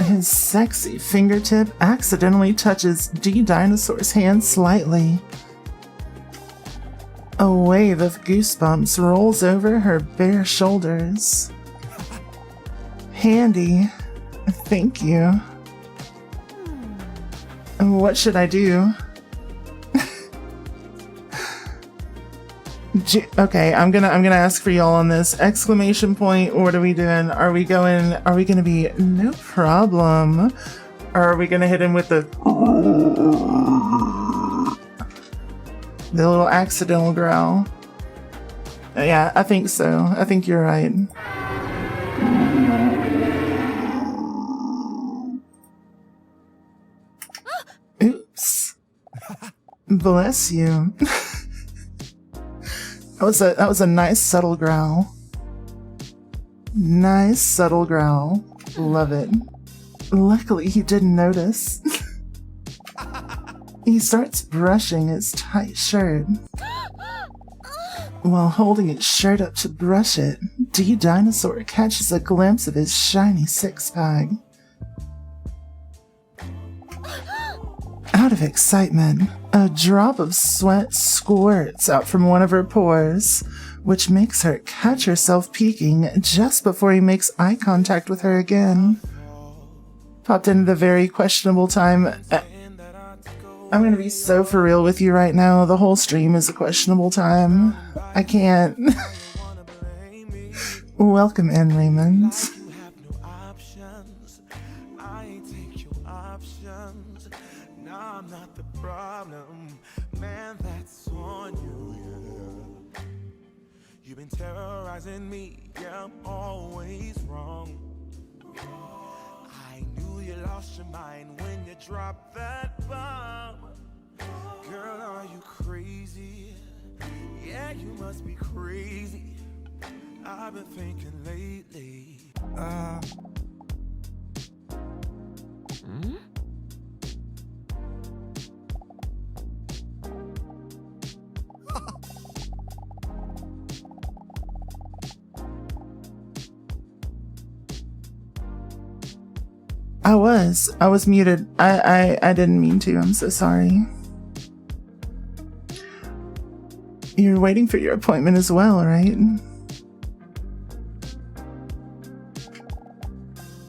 C: His sexy fingertip accidentally touches D Dinosaur's hand slightly. A wave of goosebumps rolls over her bare shoulders. Handy. Thank you. What should I do? Okay, I'm gonna ask for y'all on this. Exclamation point, what are we doing? Are we gonna be no problem? Or are we gonna hit him with the little accidental growl? Yeah, I think so. I think you're right. Oops. Bless you. That was a nice subtle growl. Nice subtle growl. Love it. Luckily he didn't notice. He starts brushing his tight shirt. While holding his shirt up to brush it, D Dinosaur catches a glimpse of his shiny six-pack. Out of excitement, a drop of sweat squirts out from one of her pores, which makes her catch herself peeking just before he makes eye contact with her again. Popped into the very questionable time. I'm gonna be so for real with you right now. The whole stream is a questionable time. I can't. Welcome in, Raymond.
D: You've been terrorizing me, yeah, I'm always wrong. I knew you lost your mind when you dropped that bomb. Girl, are you crazy? Yeah, you must be crazy. I've been thinking lately.
C: I was muted. I didn't mean to. I'm so sorry. You're waiting for your appointment as well, right?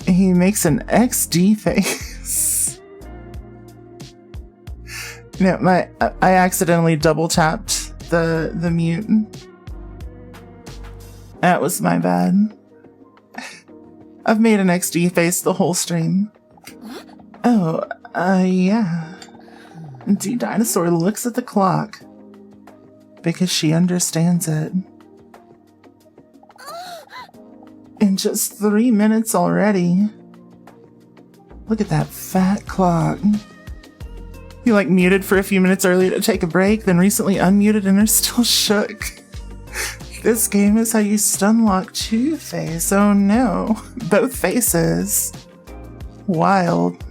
C: He makes an XD face. No, I accidentally double tapped the mute. That was my bad. I've made an XD face the whole stream. Oh, yeah. D Dinosaur looks at the clock because she understands it. In just 3 minutes already. Look at that fat clock. You like muted for a few minutes earlier to take a break, then recently unmuted and are still shook. This game is how you stunlock Two-Face. Oh no. Both faces. Wild.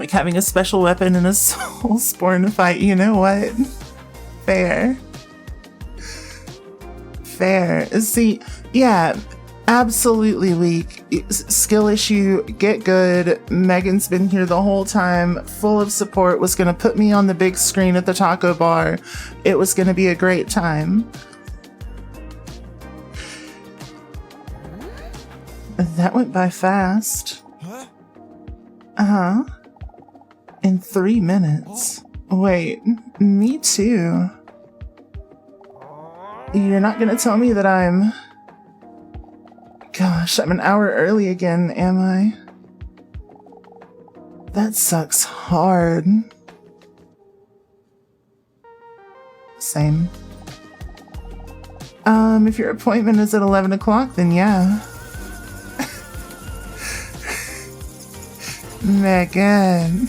C: Like having a special weapon in a Soulsborne fight. You know what? Fair. Fair. See, yeah, absolutely weak. Skill issue, get good. Megan's been here the whole time, full of support, was going to put me on the big screen at the taco bar. It was going to be a great time. That went by fast. Uh-huh. In 3 minutes. Wait, me too. You're not gonna tell me that I'm... Gosh, I'm an hour early again, am I? That sucks hard. Same. If your appointment is at 11 o'clock, then yeah. Megan.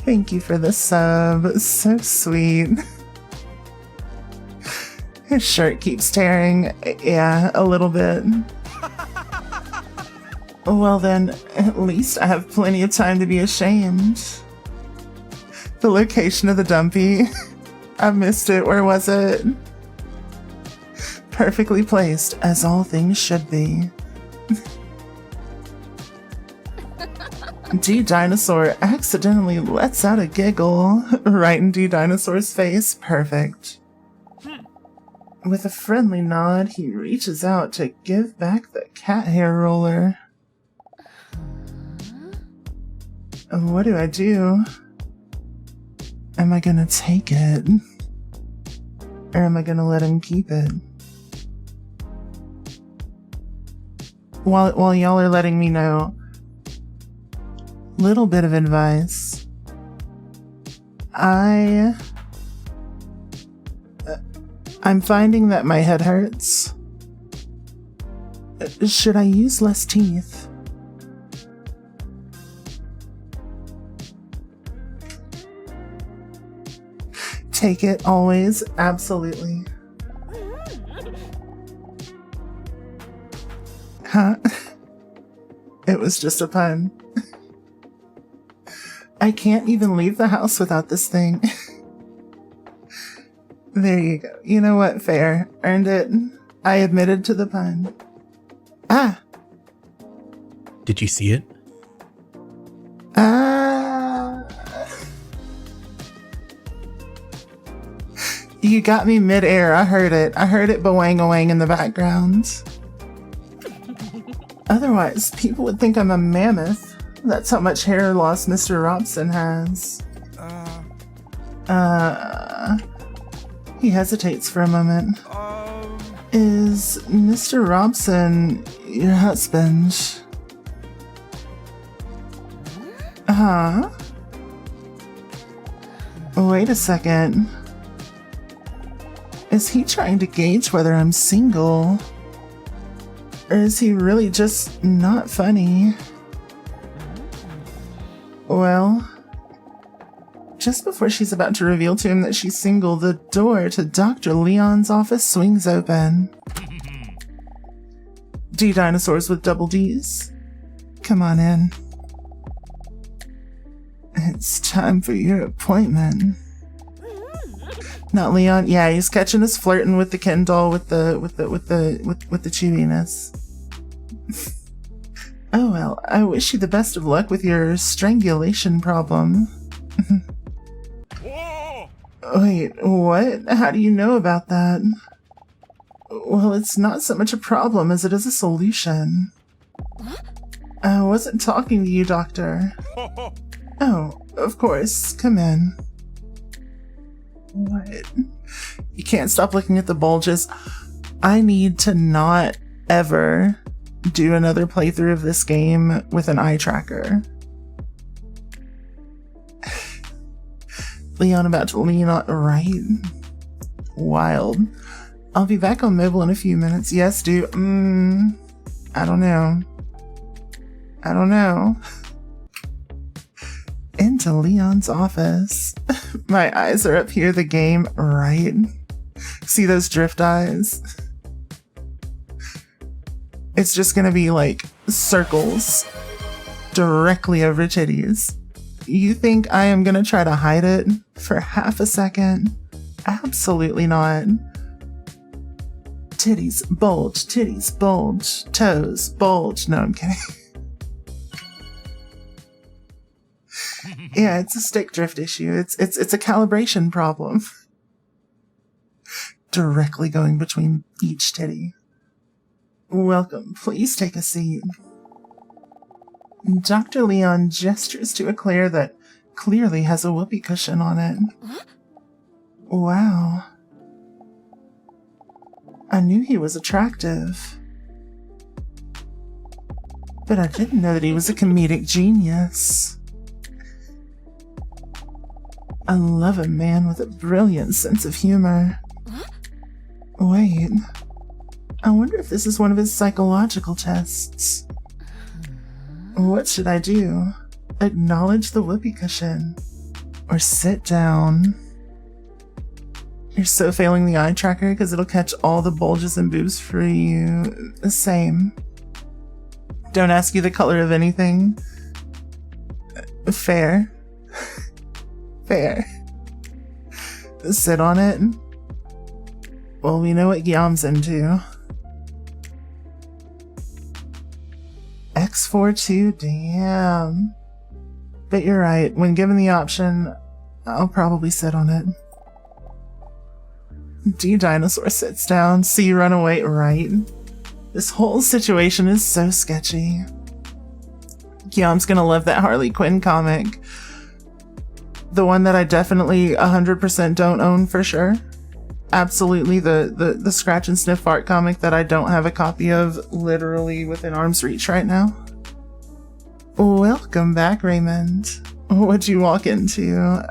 C: Thank you for the sub. So sweet. His shirt keeps tearing. Yeah, a little bit. Well then, at least I have plenty of time to be ashamed. The location of the dumpy. I missed it. Where was it? Perfectly placed, as all things should be. D Dinosaur accidentally lets out a giggle right in D Dinosaur's face. Perfect. With a friendly nod, he reaches out to give back the cat hair roller. What do I do? Am I gonna take it? Or am I gonna let him keep it? While y'all are letting me know, little bit of advice. I'm finding that my head hurts. Should I use less teeth? Take it always, absolutely. Huh? It was just a pun. I can't even leave the house without this thing. There you go. You know what? Fair. Earned it. I admitted to the pun. Ah!
E: Did you see it?
C: You got me mid-air. I heard it. I heard it bawang-a-wang in the background. Otherwise, people would think I'm a mammoth. That's how much hair loss Mr. Robson has. He hesitates for a moment. Is Mr. Robson your husband? Huh? Wait a second. Is he trying to gauge whether I'm single? Or is he really just not funny? Well, just before she's about to reveal to him that she's single, the door to Dr. Leon's office swings open. D dinosaurs with double D's. Come on in. It's time for your appointment. Not Leon. Yeah, he's catching us flirting with the Ken doll with the chewiness. Oh well, I wish you the best of luck with your strangulation problem. Wait, what? How do you know about that? Well, it's not so much a problem as it is a solution. I wasn't talking to you, Doctor. Oh, of course. Come in. What? You can't stop looking at the bulges. I need to not ever do another playthrough of this game with an eye tracker. Leon about to lean on right. Wild. I'll be back on mobile in a few minutes. Yes, dude. I don't know. into Leon's office. My eyes are up here, the game, right? See those drift eyes? It's just gonna be like circles directly over titties. You think I am gonna try to hide it for half a second? Absolutely not. Titties bulge, toes bulge. No, I'm kidding. Yeah, it's a stick drift issue. It's a calibration problem. Directly going between each titty. Welcome. Please take a seat. Dr. Leon gestures to a Claire that clearly has a whoopee cushion on it. Wow. I knew he was attractive, but I didn't know that he was a comedic genius. I love a man with a brilliant sense of humor. Wait, I wonder if this is one of his psychological tests. What should I do? Acknowledge the whoopee cushion? Or sit down? You're so failing the eye tracker because it'll catch all the bulges and boobs for you. The same. Don't ask you the color of anything. Fair. Fair. Sit on it. Well, we know what Guillaume's into. X42, damn. But you're right, when given the option, I'll probably sit on it. D Dinosaur sits down, C run away, right? This whole situation is so sketchy. Guillaume's gonna love that Harley Quinn comic. The one that I definitely 100% don't own for sure. Absolutely the scratch and sniff art comic that I don't have a copy of literally within arm's reach right now. Welcome back, Raymond. What'd you walk into?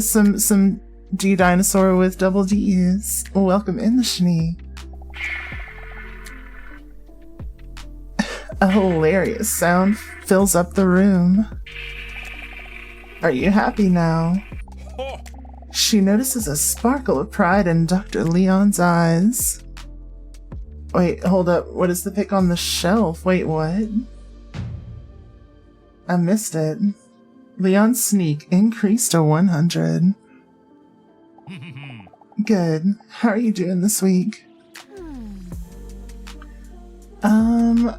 C: Some D Dinosaur with double D's. Welcome in the Schnee. A hilarious sound fills up the room. Are you happy now? She notices a sparkle of pride in Dr. Leon's eyes. Wait, hold up. What is the pic on the shelf? Wait, what? I missed it. Leon's sneak increased to 100. Good. How are you doing this week? A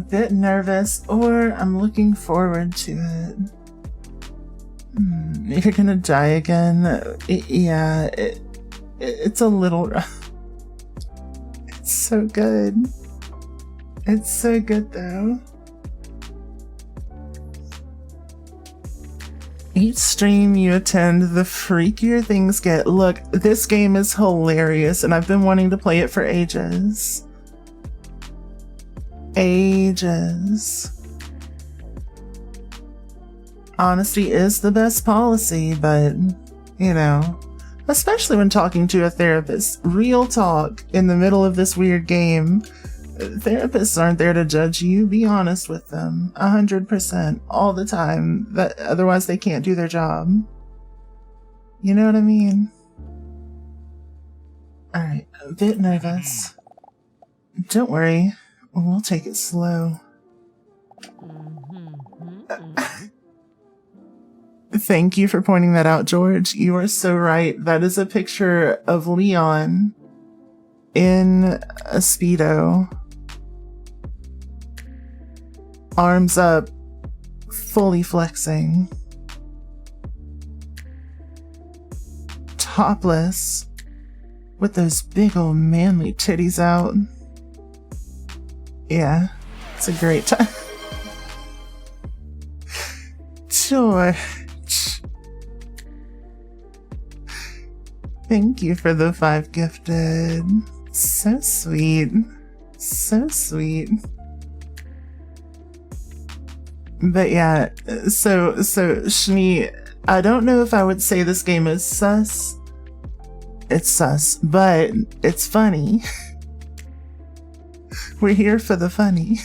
C: bit nervous, or I'm looking forward to it. You're gonna die again. Yeah, it's a little rough. It's so good. It's so good though. Each stream you attend, the freakier things get. Look, this game is hilarious and I've been wanting to play it for ages. Ages. Honesty is the best policy, but, you know, especially when talking to a therapist. Real talk in the middle of this weird game. Therapists aren't there to judge you. Be honest with them. 100%. All the time. Otherwise they can't do their job. You know what I mean? Alright, a bit nervous. Don't worry. We'll take it slow. Thank you for pointing that out, George. You are so right. That is a picture of Leon in a Speedo. Arms up, fully flexing. Topless, with those big old manly titties out. Yeah, it's a great time. George. Thank you for the 5 gifted. So sweet. So sweet. But yeah, so Shmi, I don't know if I would say this game is sus. It's sus, but it's funny. We're here for the funny.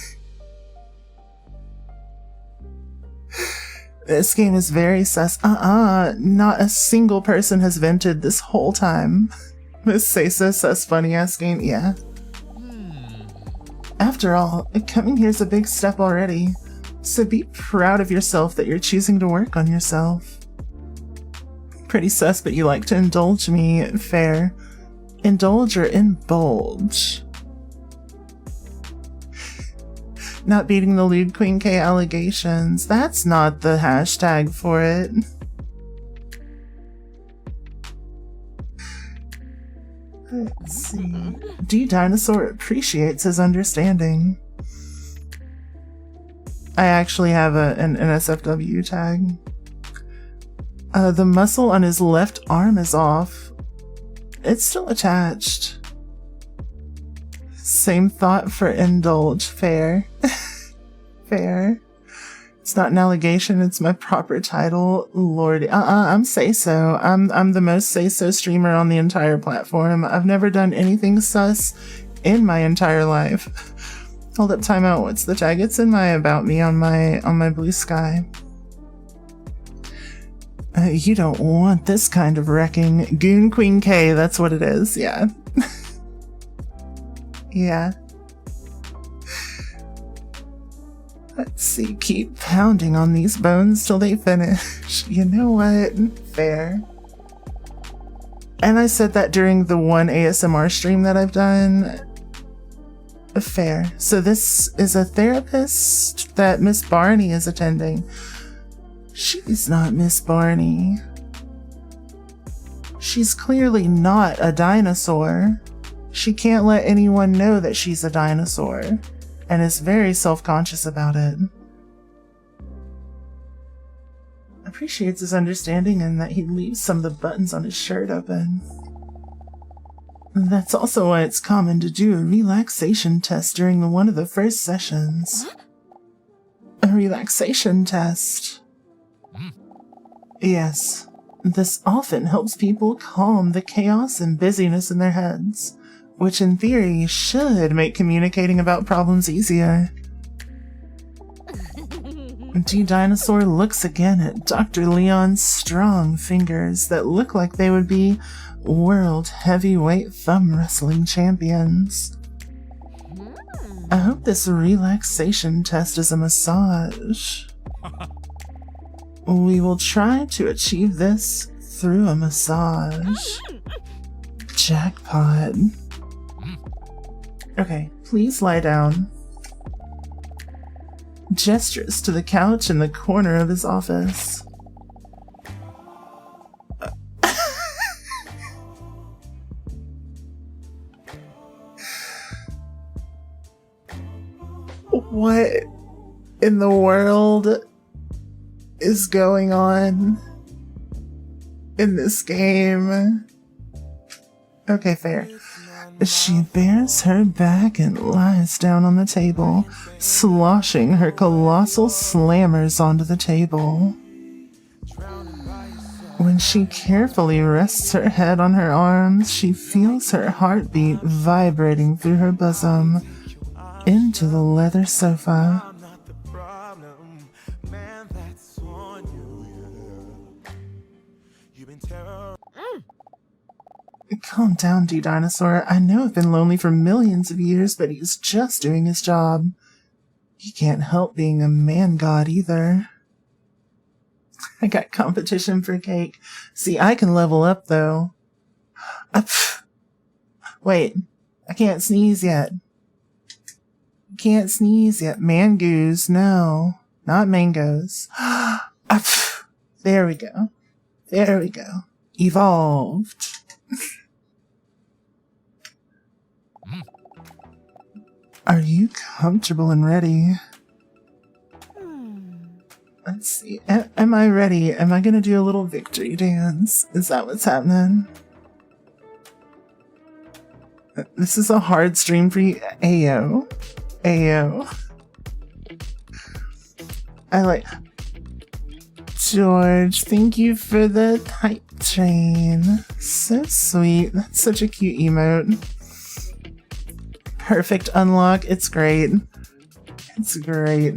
C: This game is very sus. Not a single person has vented this whole time. Miss Say So sus funny ass game, yeah. After all, coming here's a big step already. So be proud of yourself that you're choosing to work on yourself. Pretty sus, but you like to indulge me. Fair. Indulge or indulge? Not beating the lewd Queen K allegations. That's not the hashtag for it. Let's see. D Dinosaur appreciates his understanding. I actually have an NSFW tag. The muscle on his left arm is off. It's still attached. Same thought for indulge. Fair. Fair. It's not an allegation, it's my proper title. Lordy. I'm Say So. I'm the most Say So streamer on the entire platform. I've never done anything sus in my entire life. Hold up, time out. What's the tag? It's in my about me on my blue sky. You don't want this kind of wrecking. Goon Queen K, that's what it is, yeah. Yeah. Let's see, keep pounding on these bones till they finish. You know what? Fair. And I said that during the one ASMR stream that I've done. Fair. So this is a therapist that Miss Barney is attending. She's not Miss Barney. She's clearly not a dinosaur. She can't let anyone know that she's a dinosaur, and is very self-conscious about it. Appreciates his understanding and that he leaves some of the buttons on his shirt open. That's also why it's common to do a relaxation test during one of the first sessions. A relaxation test. Yes, this often helps people calm the chaos and busyness in their heads, which in theory should make communicating about problems easier. D Dinosaur looks again at Dr. Leon's strong fingers that look like they would be world heavyweight thumb wrestling champions. I hope this relaxation test is a massage. We will try to achieve this through a massage. Jackpot. Okay, please lie down. Gestures to the couch in the corner of his office. What in the world is going on in this game? Okay, fair. She bares her back and lies down on the table, sloshing her colossal slammers onto the table. When she carefully rests her head on her arms, she feels her heartbeat vibrating through her bosom into the leather sofa. Calm down, D Dinosaur. I know I've been lonely for millions of years, but he's just doing his job. He can't help being a man god either. I got competition for cake. See, I can level up though. Wait, I can't sneeze yet. Can't sneeze yet. Mangoes, no. Not mangoes. There we go. There we go. Evolved. Are you comfortable and ready? Let's see. Am I ready? Am I gonna do a little victory dance? Is that what's happening? This is a hard stream for you. Ayo. Ayo. I like... George, thank you for the hype train. So sweet. That's such a cute emote. Perfect unlock. It's great. It's great.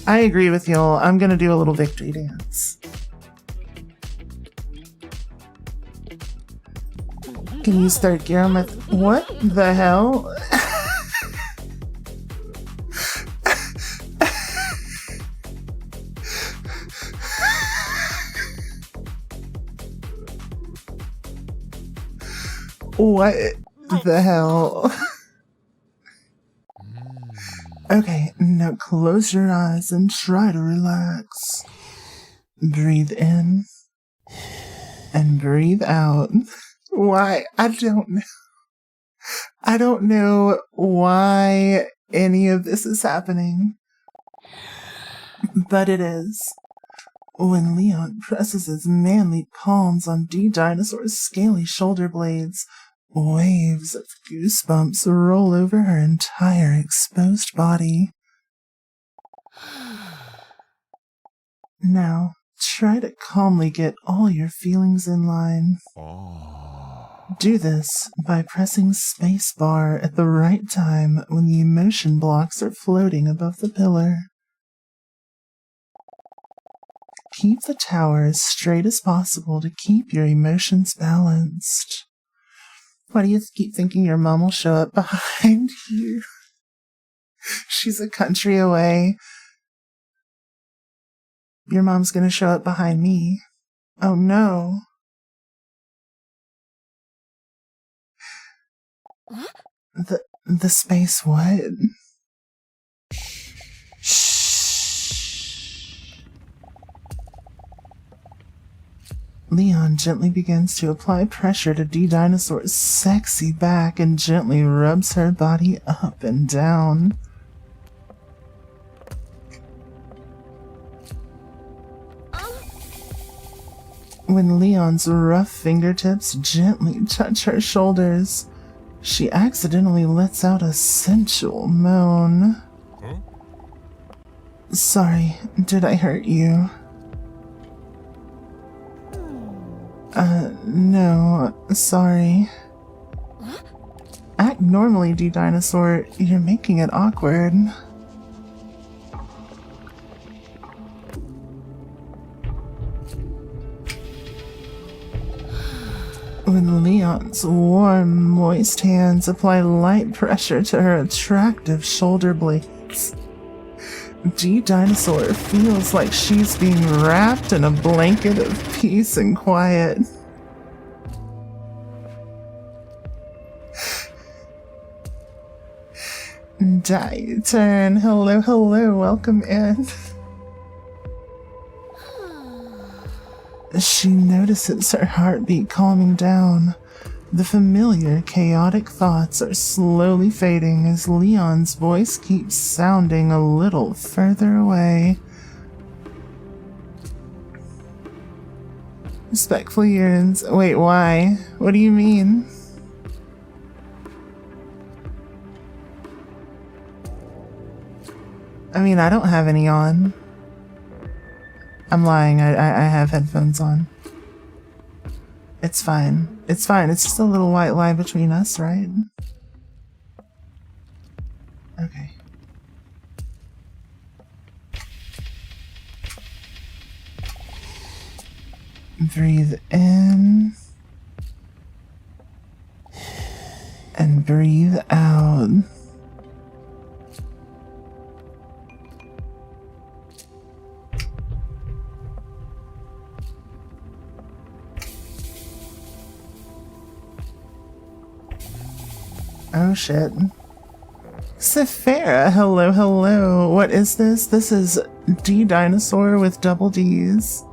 C: I agree with y'all. I'm gonna do a little victory dance. Can you start gear on my... What the hell? What the hell? Okay, now close your eyes and try to relax. Breathe in and breathe out. Why? I don't know. I don't know why any of this is happening, but it is. When Leon presses his manly palms on D Dinosaur's scaly shoulder blades, waves of goosebumps roll over her entire exposed body. Now, try to calmly get all your feelings in line. Do this by pressing spacebar at the right time when the emotion blocks are floating above the pillar. Keep the tower as straight as possible to keep your emotions balanced. Why do you keep thinking your mom will show up behind you? She's a country away. Your mom's gonna show up behind me. Oh no. The space what? Shh. Leon gently begins to apply pressure to D Dinosaur's sexy back and gently rubs her body up and down. When Leon's rough fingertips gently touch her shoulders, she accidentally lets out a sensual moan. Huh? Sorry, did I hurt you? No, sorry. Act normally, D Dinosaur. You're making it awkward. When Leon's warm, moist hands apply light pressure to her attractive shoulder blades, D Dinosaur feels like she's being wrapped in a blanket of peace and quiet. Turn. Hello, hello, welcome in. She notices her heartbeat calming down. The familiar, chaotic thoughts are slowly fading as Leon's voice keeps sounding a little further away. Respectful yearns. Wait, why? What do you mean? I mean, I don't have any on. I'm lying. I have headphones on. It's fine. It's fine. It's just a little white lie between us, right? Okay. Breathe in. And breathe out. Oh shit. Sephara, hello, hello. What is this? This is D Dinosaur with double D's.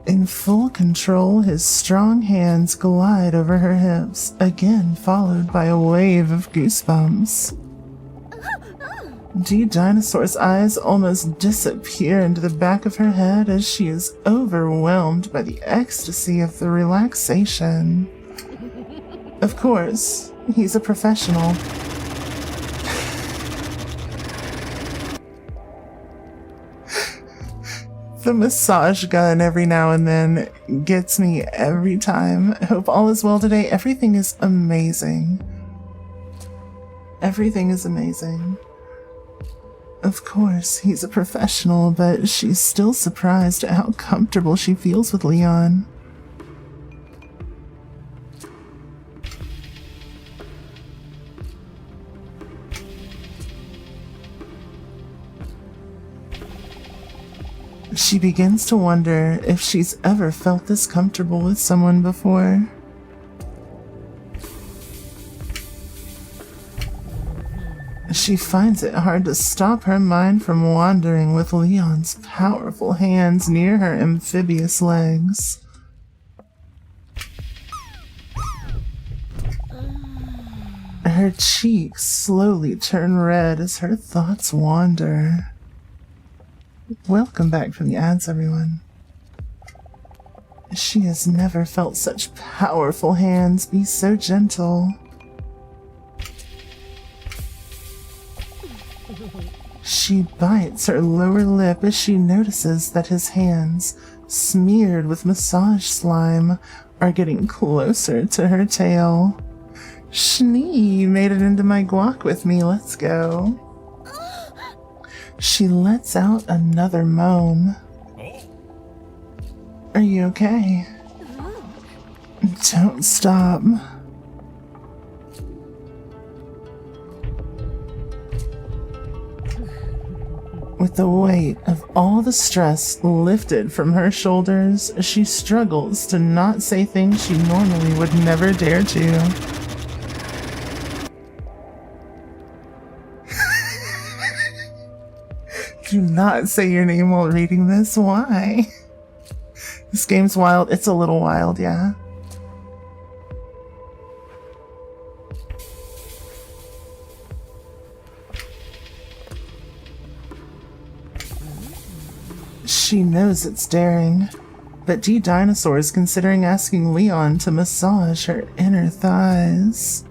C: In full control, his strong hands glide over her hips, again followed by a wave of goosebumps. D Dinosaur's eyes almost disappear into the back of her head as she is overwhelmed by the ecstasy of the relaxation. Of course, he's a professional. The massage gun every now and then gets me every time. I hope all is well today. Everything is amazing. Everything is amazing. Of course, he's a professional, but she's still surprised at how comfortable she feels with Leon. She begins to wonder if she's ever felt this comfortable with someone before. She finds it hard to stop her mind from wandering with Leon's powerful hands near her amphibious legs. Her cheeks slowly turn red as her thoughts wander. Welcome back from the ads, everyone. She has never felt such powerful hands be so gentle. She bites her lower lip as she notices that his hands, smeared with massage slime, are getting closer to her tail. Schnee, you made it into my guac with me, let's go. She lets out another moan. Are you okay? Don't stop. With the weight of all the stress lifted from her shoulders, she struggles to not say things she normally would never dare to. Do not say your name while reading this. Why? This game's wild. It's a little wild, yeah. She knows it's daring, but D Dinosaur is considering asking Leon to massage her inner thighs.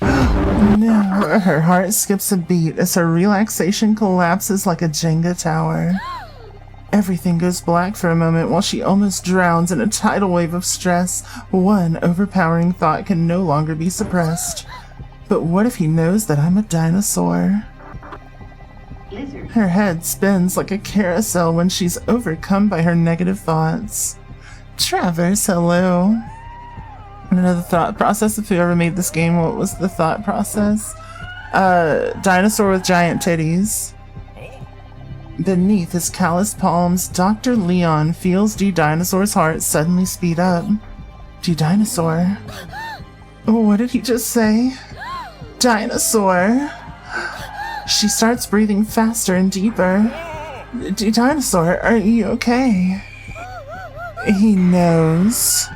C: No, her heart skips a beat as her relaxation collapses like a Jenga tower. Everything goes black for a moment while she almost drowns in a tidal wave of stress. One overpowering thought can no longer be suppressed. But what if he knows that I'm a dinosaur? Her head spins like a carousel when she's overcome by her negative thoughts. Travers, hello. Another thought process. If you ever made this game, what was the thought process? Dinosaur with giant titties. Beneath his calloused palms, Dr. Leon feels D Dinosaur's heart suddenly speed up. D Dinosaur? What did he just say? Dinosaur? She starts breathing faster and deeper. D Dinosaur, are you okay? He knows.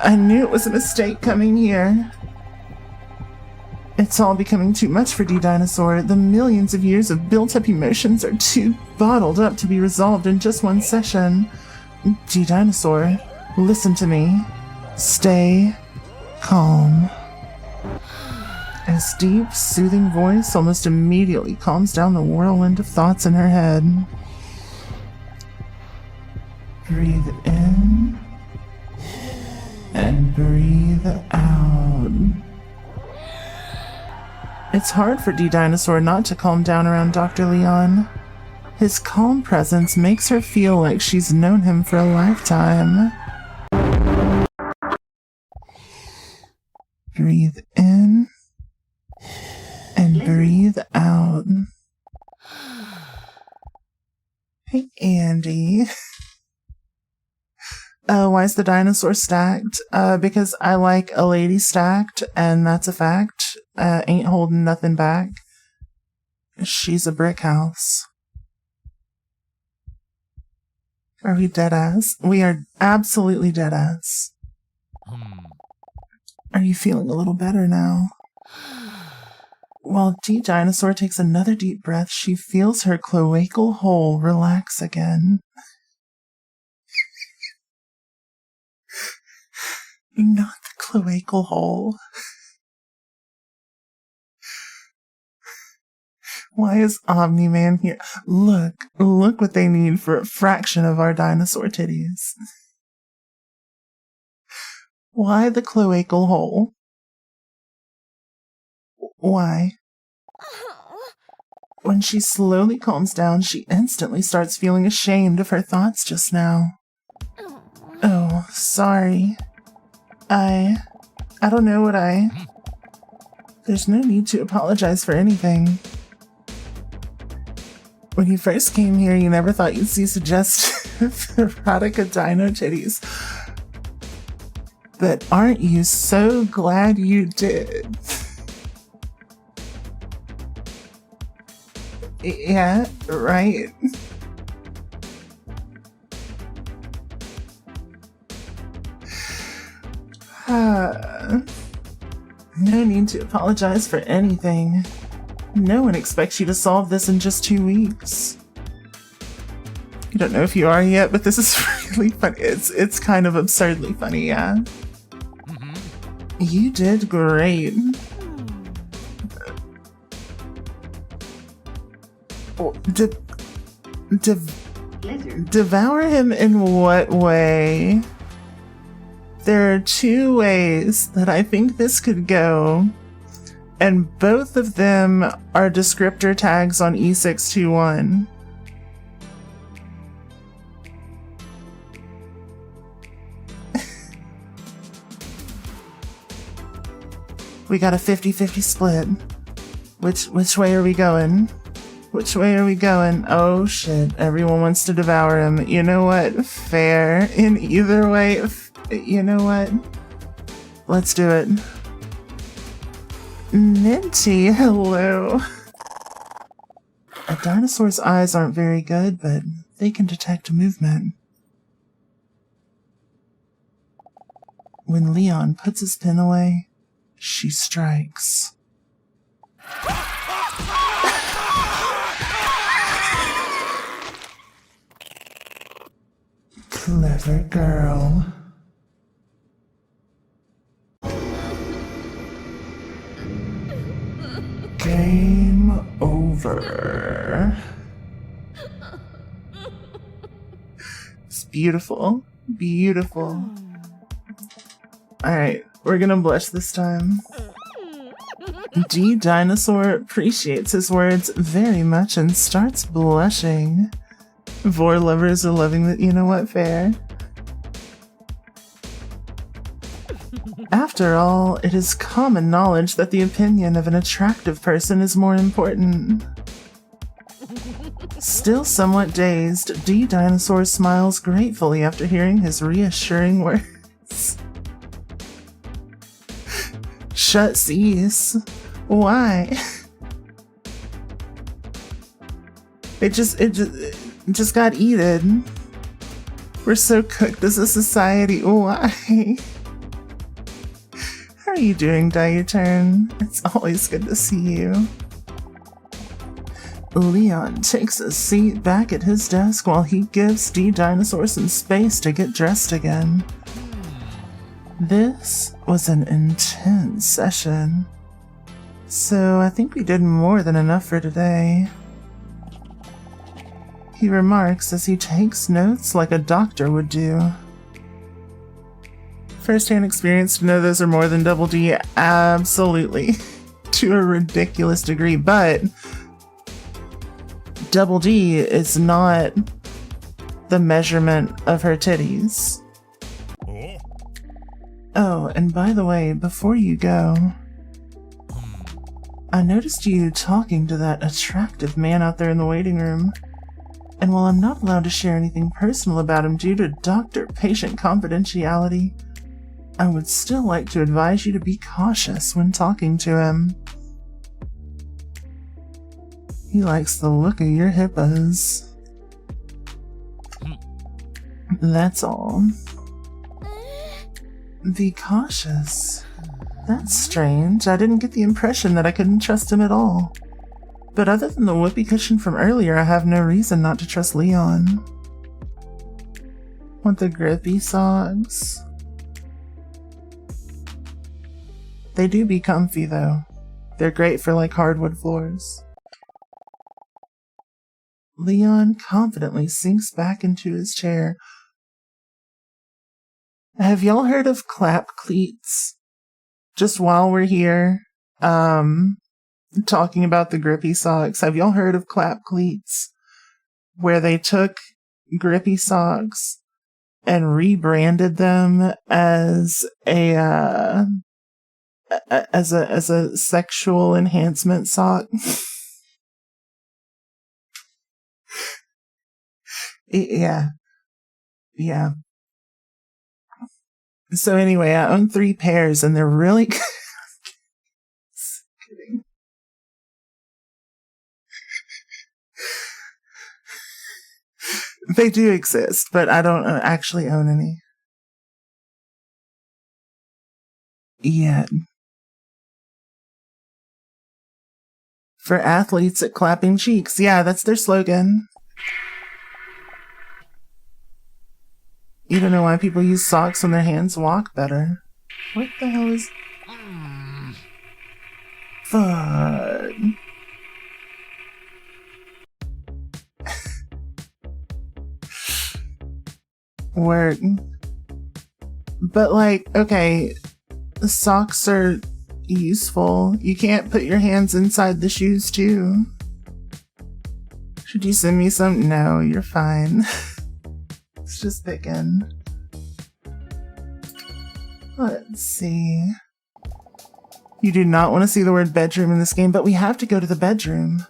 C: I knew it was a mistake coming here. It's all becoming too much for D Dinosaur. The millions of years of built-up emotions are too bottled up to be resolved in just one session. D Dinosaur, listen to me. Stay calm. His deep, soothing voice almost immediately calms down the whirlwind of thoughts in her head. Breathe in and breathe out. It's hard for D Dinosaur not to calm down around Dr. Leon. His calm presence makes her feel like she's known him for a lifetime. Breathe in and breathe out. Hey, Andy. Why is the dinosaur stacked? Because I like a lady stacked, and that's a fact. Ain't holding nothing back. She's a brick house. Are we dead ass? We are absolutely dead ass. Are you feeling a little better now? While D Dinosaur takes another deep breath, she feels her cloacal hole relax again. Not the cloacal hole. Why is Omni-Man here? Look what they need for a fraction of our dinosaur titties. Why the cloacal hole? Why? When she slowly calms down, she instantly starts feeling ashamed of her thoughts just now. Oh, sorry. I don't know what There's no need to apologize for anything. When you first came here, you never thought you'd see suggestive erotica dino titties. But aren't you so glad you did? Yeah, right. No need to apologize for anything. No one expects you to solve this in just 2 weeks. You don't know if you are yet, but this is really funny. It's kind of absurdly funny, yeah. You did great. Devour him in what way? There are 2 ways that I think this could go, and both of them are descriptor tags on E621. We got a 50-50 split. Which way are we going? Which way are we going? Oh shit, everyone wants to devour him. You know what? Fair. In either way, you know what? Let's do it. Minty, hello. A dinosaur's eyes aren't very good, but they can detect movement. When Leon puts his pen away, she strikes. Clever girl. Game over. It's beautiful. Beautiful. Alright, we're gonna blush this time. D Dinosaur appreciates his words very much and starts blushing. Vor lovers are loving that. You know what? Fair. After all, it is common knowledge that the opinion of an attractive person is more important. Still somewhat dazed, D Dinosaur smiles gratefully after hearing his reassuring words. Shut cease. Why? It just got eaten. We're so cooked as a society. Why? How are you doing, Diuterne? It's always good to see you. Leon takes a seat back at his desk while he gives D Dinosaur some space to get dressed again. This was an intense session, so I think we did more than enough for today. He remarks as he takes notes like a doctor would do. First-hand experience to know those are more than double D, absolutely, to a ridiculous degree, but double D is not the measurement of her titties. Oh, and by the way, before you go, I noticed you talking to that attractive man out there in the waiting room. And while I'm not allowed to share anything personal about him due to doctor-patient confidentiality, I would still like to advise you to be cautious when talking to him. He likes the look of your hippos. That's all. Be cautious. That's strange. I didn't get the impression that I couldn't trust him at all. But other than the whoopee cushion from earlier, I have no reason not to trust Leon. Want the grippy socks? They do be comfy though. They're great for like hardwood floors. Leon confidently sinks back into his chair Have y'all heard of clap cleats? Just while we're here, talking about the grippy socks, have y'all heard of clap cleats? Where they took grippy socks and rebranded them as a sexual enhancement sock. Yeah. So anyway, I own 3 pairs and they're really good. Kidding. They do exist, but I don't actually own any yet. For athletes at Clapping Cheeks. Yeah, that's their slogan. You don't know why people use socks when their hands walk better. What the hell is... Fuck. Word. But like, okay, socks are useful. You can't put your hands inside the shoes too. Should you send me some? No, you're fine. It's just picking. Let's see. You do not want to see the word bedroom in this game, but we have to go to the bedroom.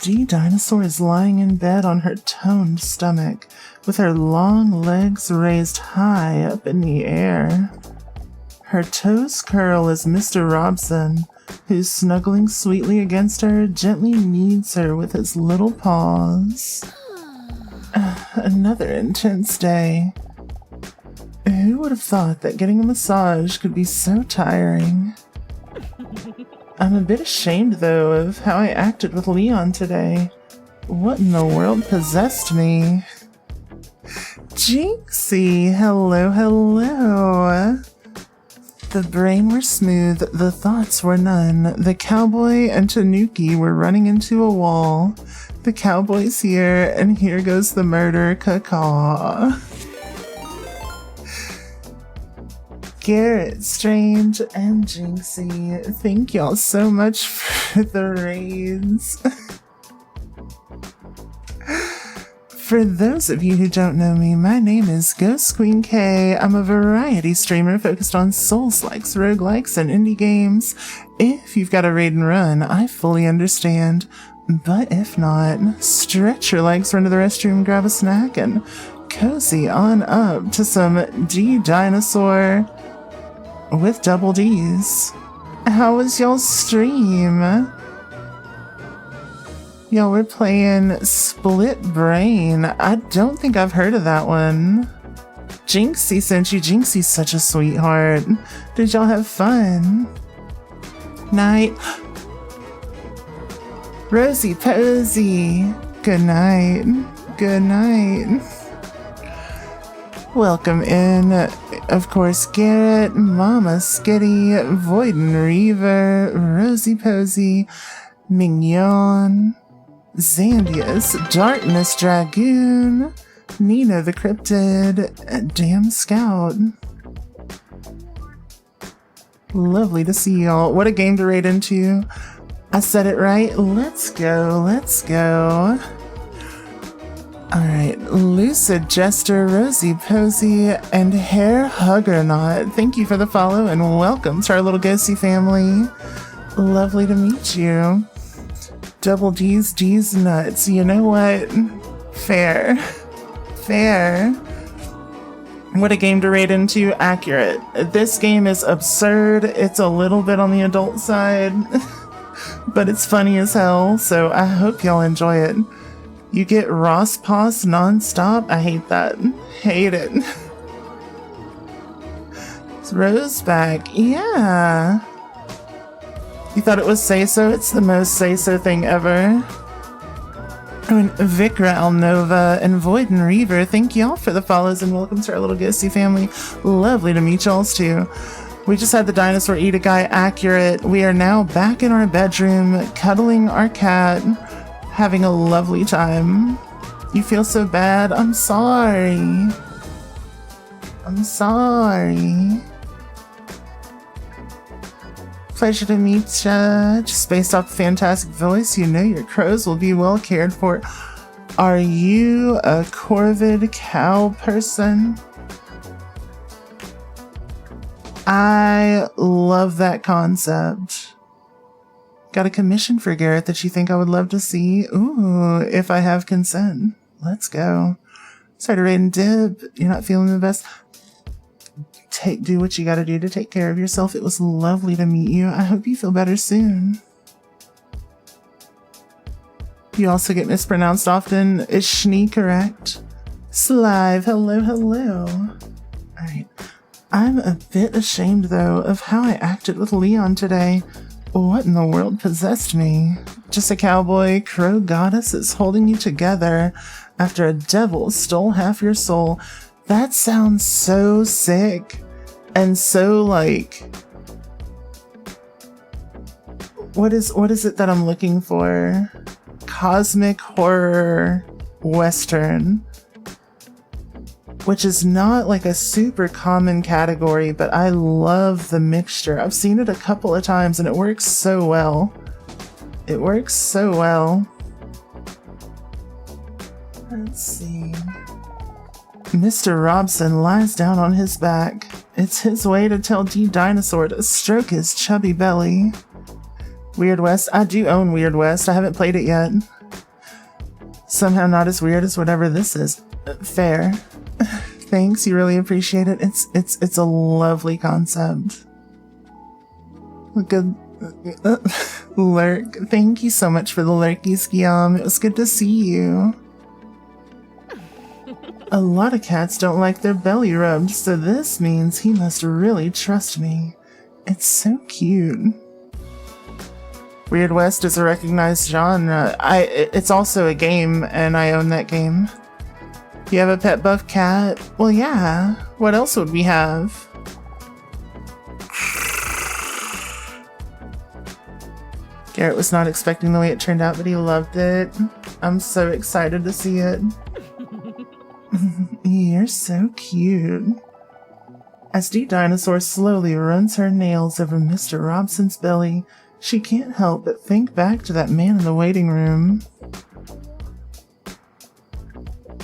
C: D Dinosaur is lying in bed on her toned stomach, with her long legs raised high up in the air. Her toes curl as Mr. Robson, who's snuggling sweetly against her, gently kneads her with his little paws. Another intense day. Who would have thought that getting a massage could be so tiring? I'm a bit ashamed, though, of how I acted with Leon today. What in the world possessed me? Jinxie, hello, hello. The brain were smooth, the thoughts were none. The cowboy and Tanuki were running into a wall. The cowboy's here, and here goes the murder cacaw. Garrett, Strange, and Jinxie, thank y'all so much for the raids. For those of you who don't know me, my name is Ghost Queen K. I'm a variety streamer focused on Souls-likes, roguelikes, and indie games. If you've got a raid and run, I fully understand. But if not, stretch your legs, run to the restroom, grab a snack, and cozy on up to some D-Dinosaur with double D's. How was y'all's stream? Y'all were playing Split Brain. I don't think I've heard of that one. Jinxie sent you. Jinxie's such a sweetheart. Did y'all have fun? Night. Rosie Posey. Good night. Good night. Welcome in, of course, Garrett, Mama Skitty, Voiden Reaver, Rosie Posey, Mignon, Zandius, Darkness Dragoon, Nina the Cryptid, Damn Scout. Lovely to see y'all. What a game to raid into. I said it right. Let's go, let's go. Alright, Lucid Jester, Rosie Posey, and Hair Huggernaut. Thank you for the follow and welcome to our little ghosty family. Lovely to meet you. Double D's, D's nuts. You know what? Fair. Fair. What a game to raid into. Accurate. This game is absurd. It's a little bit on the adult side, but it's funny as hell, so I hope y'all enjoy it. You get Ross Poss nonstop. I hate that. Hate it. It's Rose back. Yeah. You thought it was say-so? It's the most say-so thing ever. I mean, Vikra Alnova and Voiden Reaver, thank y'all for the follows and welcome to our little ghosty family. Lovely to meet y'all too. We just had the dinosaur eat a guy. Accurate. We are now back in our bedroom, cuddling our cat, having a lovely time. You feel so bad? I'm sorry. I'm sorry. Pleasure to meet ya. Just based off the fantastic voice, you know your crows will be well cared for. Are you a corvid cow person? I love that concept. Got a commission for Garrett that you think I would love to see? Ooh, if I have consent. Let's go. Sorry to raid and dip. You're not feeling the best. Do what you gotta do to take care of yourself. It was lovely to meet you. I hope you feel better soon. You also get mispronounced often. Is Schnee correct? Slive, hello, hello. Alright. I'm a bit ashamed, though, of how I acted with Leon today. What in the world possessed me? Just a cowboy crow goddess is holding you together after a devil stole half your soul. That sounds so sick. And so, like... What is it that I'm looking for? Cosmic horror western. Which is not like a super common category, but I love the mixture. I've seen it a couple of times and it works so well. It works so well. Let's see. Mr. Robson lies down on his back. It's his way to tell D Dinosaur to stroke his chubby belly. Weird West. I do own Weird West. I haven't played it yet. Somehow not as weird as whatever this is. Fair. Thanks, you really appreciate it. It's a lovely concept. Good lurk. Thank you so much for the lurkies, Guillaume. It was good to see you. A lot of cats don't like their belly rubbed, so this means he must really trust me. It's so cute. Weird West is a recognized genre. It's also a game, and I own that game. You have a pet buff cat? Well, yeah. What else would we have? Garrett was not expecting the way it turned out, but he loved it. I'm so excited to see it. You're so cute. As D Dinosaur slowly runs her nails over Mr. Robson's belly, she can't help but think back to that man in the waiting room.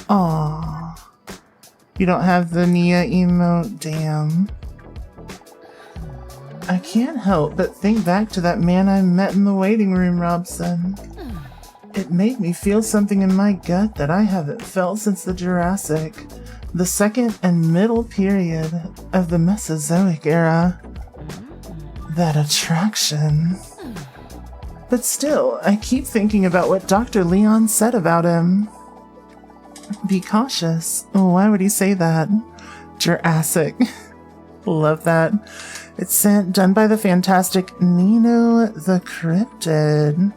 C: Aww. You don't have the Nia emote? Damn. I can't help but think back to that man I met in the waiting room, Robson. It made me feel something in my gut that I haven't felt since the Jurassic, the second and middle period of the Mesozoic era. That attraction. But still, I keep thinking about what Dr. Leon said about him. Be cautious. Why would he say that? Jurassic. Love that. It's done by the fantastic Nino the Cryptid.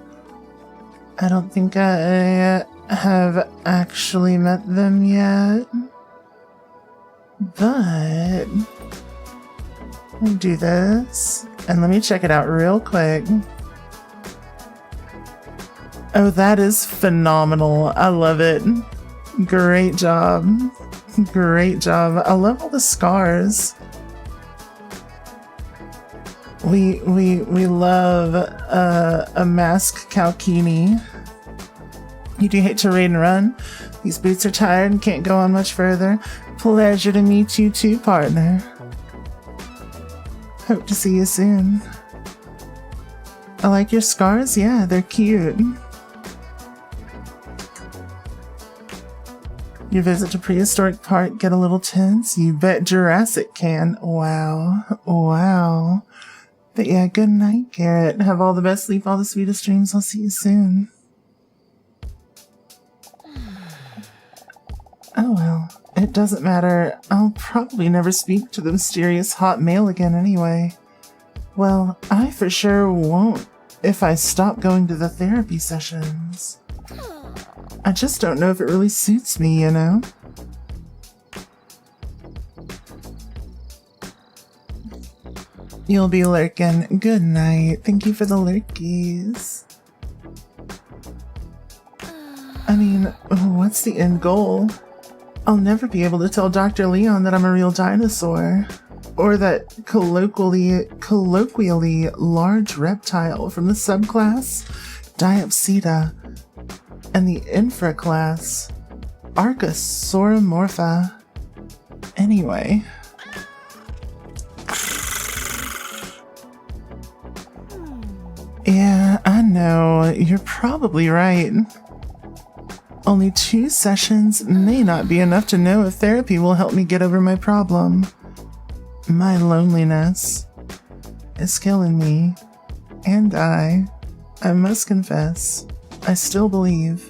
C: I don't think I have actually met them yet. But I'll do this. And let me check it out real quick. Oh, that is phenomenal. I love it. Great job. Great job. I love all the scars. We love a mask Kalkini. You do hate to raid and run. These boots are tired and can't go on much further. Pleasure to meet you too, partner. Hope to see you soon. I like your scars. Yeah, they're cute. Your visit to Prehistoric Park get a little tense? You bet Jurassic can. Wow. Wow. But yeah, good night, Garrett. Have all the best sleep, all the sweetest dreams. I'll see you soon. Oh well, it doesn't matter. I'll probably never speak to the mysterious hot male again anyway. Well, I for sure won't if I stop going to the therapy sessions. I just don't know if it really suits me, you know? You'll be lurking. Good night. Thank you for the lurkies. I mean, what's the end goal? I'll never be able to tell Dr. Leon that I'm a real dinosaur, or that colloquially large reptile from the subclass Diapsida and the infraclass Archosauromorpha. Anyway. Yeah, I know, you're probably right. Only 2 sessions may not be enough to know if therapy will help me get over my problem. My loneliness is killing me, and I must confess, I still believe.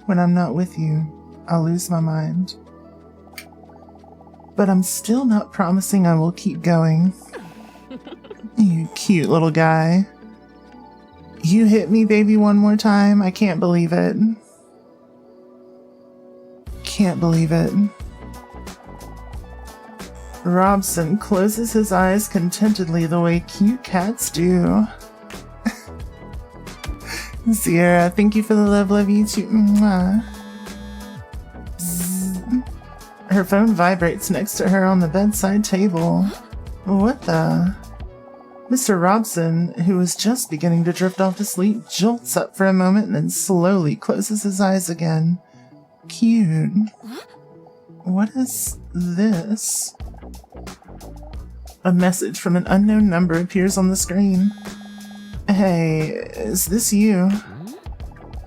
C: When I'm not with you, I'll lose my mind. But I'm still not promising I will keep going. You cute little guy. You hit me, baby, one more time. I can't believe it. Can't believe it. Robson closes his eyes contentedly the way cute cats do. Sierra, thank you for the love you too. Mwah. Bzz. Her phone vibrates next to her on the bedside table. What the? Mr. Robson, who was just beginning to drift off to sleep, jolts up for a moment and then slowly closes his eyes again. Cute. What is this? A message from an unknown number appears on the screen. Hey, is this you?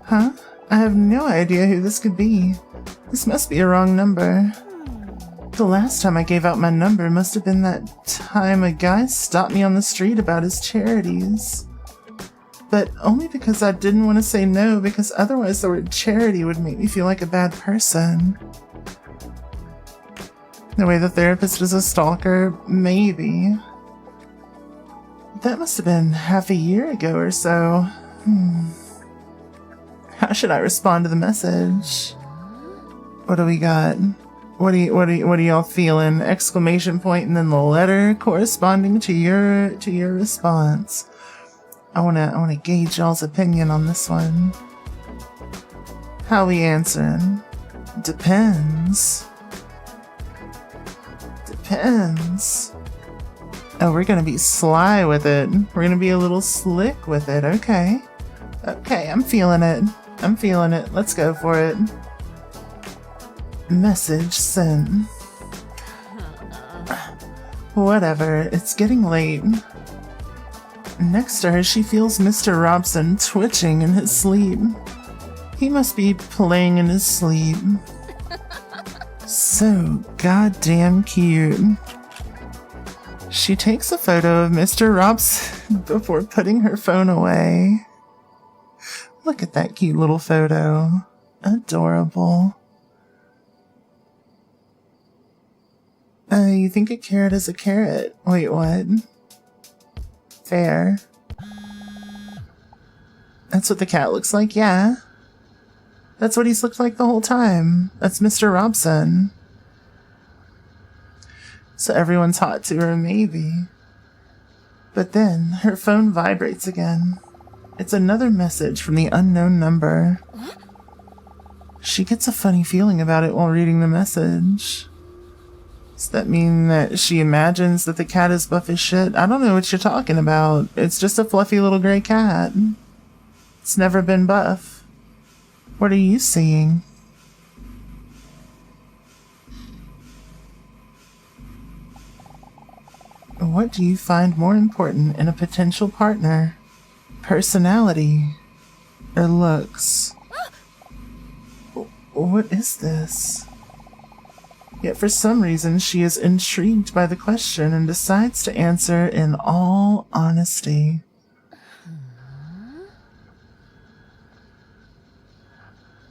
C: Huh? I have no idea who this could be. This must be a wrong number. The last time I gave out my number must have been that time a guy stopped me on the street about his charities. But only because I didn't want to say no, because otherwise the word charity would make me feel like a bad person. The way the therapist is a stalker, maybe. That must have been half a year ago or so. How should I respond to the message? What do we got? What are y'all feeling? Exclamation point and then the letter corresponding to your response. I wanna gauge y'all's opinion on this one. How we answering? Depends. Oh, we're gonna be sly with it. We're gonna be a little slick with it. Okay, I'm feeling it. Let's go for it. Message sent. Whatever, it's getting late. Next to her, she feels Mr. Robson twitching in his sleep. He must be playing in his sleep. So goddamn cute. She takes a photo of Mr. Robson before putting her phone away. Look at that cute little photo. Adorable. You think a carrot is a carrot? Wait, what? Fair. That's what the cat looks like, yeah. That's what he's looked like the whole time. That's Mr. Robson. So everyone's hot to her, maybe. But then, her phone vibrates again. It's another message from the unknown number. She gets a funny feeling about it while reading the message. Does that mean that she imagines that the cat is buff as shit? I don't know what you're talking about. It's just a fluffy little gray cat. It's never been buff. What are you seeing? What do you find more important in a potential partner? Personality or looks? What is this? Yet for some reason she is intrigued by the question and decides to answer in all honesty.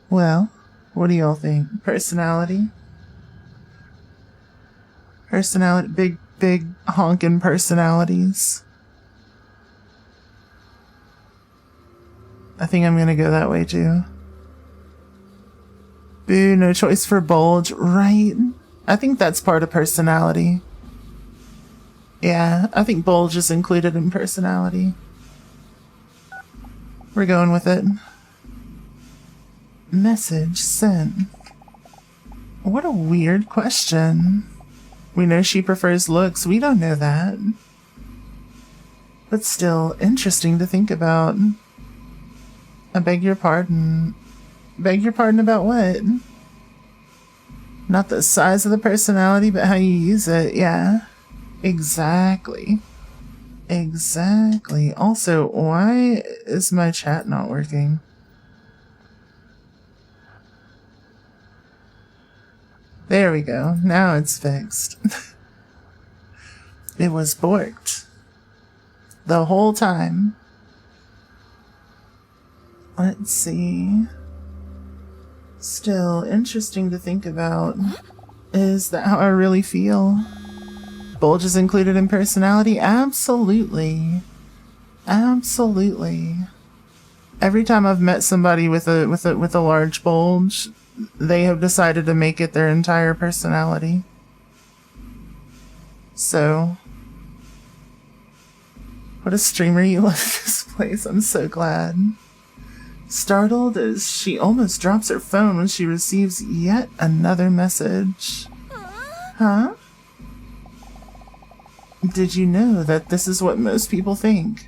C: Well, what do y'all think? Personality? Personality, big honkin' personalities. I think I'm gonna go that way too. Boo, no choice for bulge, right? I think that's part of personality. Yeah, I think bulge is included in personality. We're going with it. Message sent. What a weird question. We know she prefers looks. We don't know that. But still, interesting to think about. I beg your pardon. Beg your pardon about what? Not the size of the personality, but how you use it. Yeah. Exactly. Exactly. Also, why is my chat not working? There we go. Now it's fixed. It was borked. The whole time. Let's see. Still interesting to think about. Is that how I really feel? Bulges included in personality? Absolutely. Absolutely. Every time I've met somebody with a large bulge, they have decided to make it their entire personality. So, what a streamer you love this place. I'm so glad. Startled as she almost drops her phone when she receives yet another message. Huh? Did you know that this is what most people think?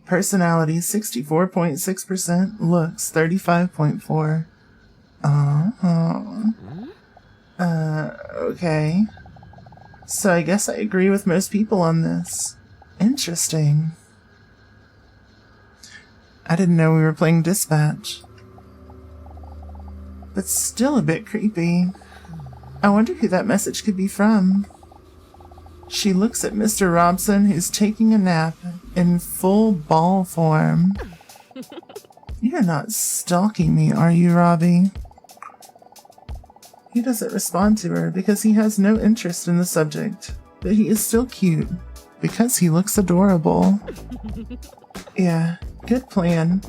C: Personality 64.6%, looks 35.4%. Okay. So I guess I agree with most people on this. Interesting. I didn't know we were playing Dispatch. But still a bit creepy. I wonder who that message could be from. She looks at Mr. Robson, who's taking a nap in full ball form. You're not stalking me, are you, Robbie? He doesn't respond to her because he has no interest in the subject, but he is still cute because he looks adorable. Yeah, good plan.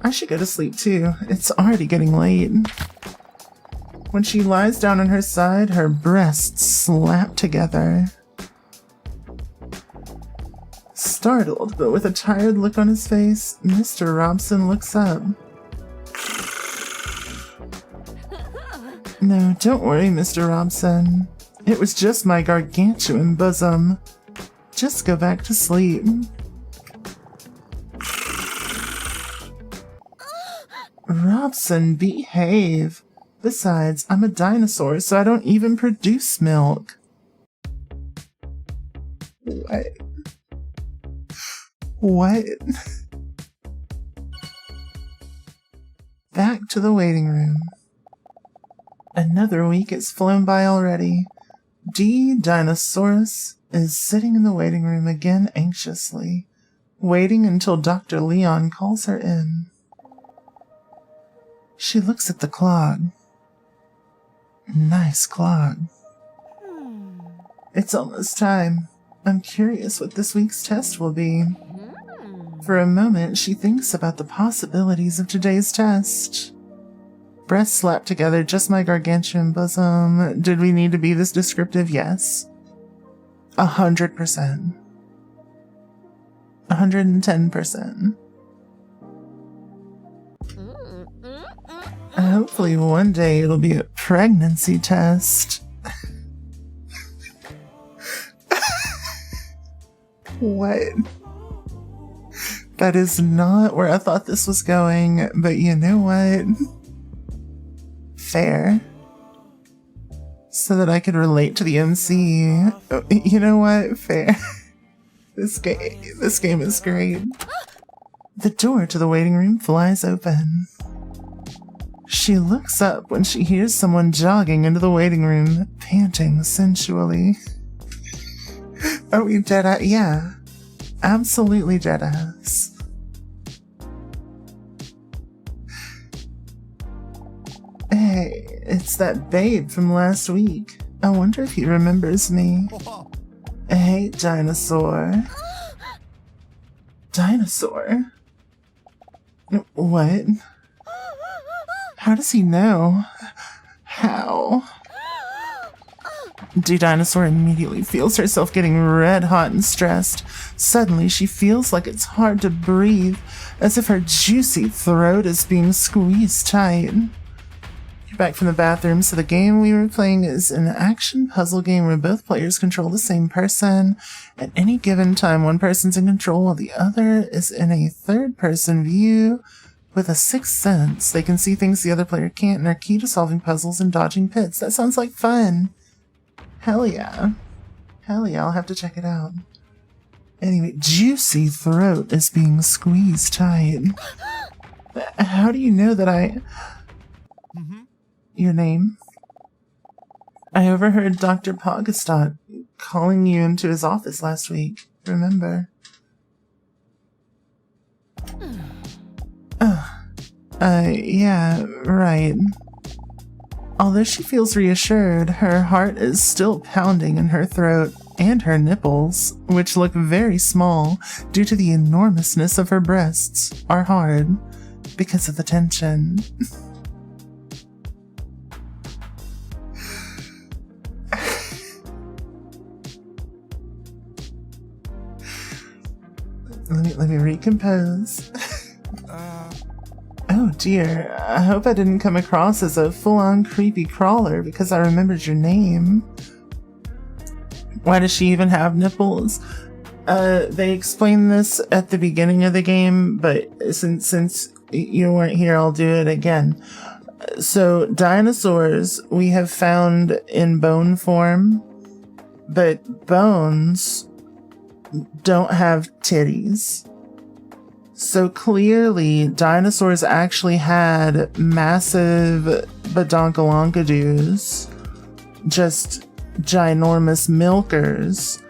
C: I should go to sleep too. It's already getting late. When she lies down on her side, her breasts slap together. Startled, but with a tired look on his face, Mr. Robson looks up. No, don't worry, Mr. Robson. It was just my gargantuan bosom. Just go back to sleep. Robson, behave. Besides, I'm a dinosaur, so I don't even produce milk. What? Back to the waiting room. Another week has flown by already. D. Dinosaurus is sitting in the waiting room again anxiously, waiting until Dr. Leon calls her in. She looks at the clock. Nice clock. It's almost time. I'm curious what this week's test will be. For a moment, she thinks about the possibilities of today's test. Breasts slapped together, just my gargantuan bosom. Did we need to be this descriptive? Yes. 100%. 110%. Hopefully one day it'll be a pregnancy test. What? That is not where I thought this was going, but you know what? Fair. So that I could relate to the MC. Oh, you know what? Fair. This game is great. The door to the waiting room flies open. She looks up when she hears someone jogging into the waiting room, panting sensually. Are we dead-ass? Yeah. Absolutely dead-ass. Hey, it's that babe from last week. I wonder if he remembers me. Hey, dinosaur. Dinosaur? What? How does he know? How? D Dinosaur immediately feels herself getting red hot and stressed. Suddenly, she feels like it's hard to breathe, as if her juicy throat is being squeezed tight. You're back from the bathroom, so the game we were playing is an action puzzle game where both players control the same person. At any given time, one person's in control while the other is in a third-person view. With a sixth sense, they can see things the other player can't and are key to solving puzzles and dodging pits. That sounds like fun. Hell yeah. Hell yeah, I'll have to check it out. Anyway, juicy throat is being squeezed tight. How do you know that Your name? I overheard Dr. Pogastot calling you into his office last week. Remember? Yeah, right. Although she feels reassured, her heart is still pounding in her throat, and her nipples, which look very small due to the enormousness of her breasts, are hard because of the tension. Let me recompose. Oh dear, I hope I didn't come across as a full-on creepy crawler because I remembered your name. Why does she even have nipples? They explained this at the beginning of the game, but since you weren't here, I'll do it again. So, dinosaurs we have found in bone form, but bones don't have titties. So clearly, dinosaurs actually had massive badonkaloonkadoos, just ginormous milkers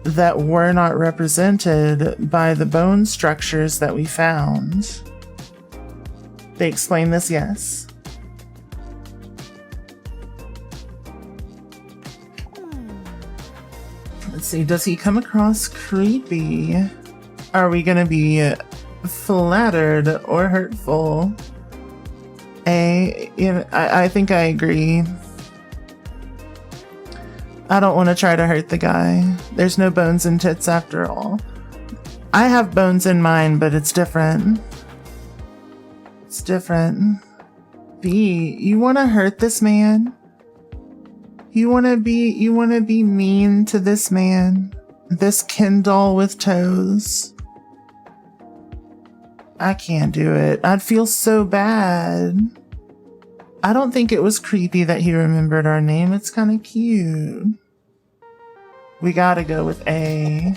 C: that were not represented by the bone structures that we found. They explain this, yes? Let's see, does he come across creepy? Are we gonna be flattered or hurtful? I think I agree. I don't want to try to hurt the guy. There's no bones and tits after all. I have bones in mine, but it's different. It's different. B, you want to hurt this man? You want to be mean to this man? This Ken doll with toes? I can't do it. I'd feel so bad. I don't think it was creepy that he remembered our name. It's kind of cute. We gotta go with A.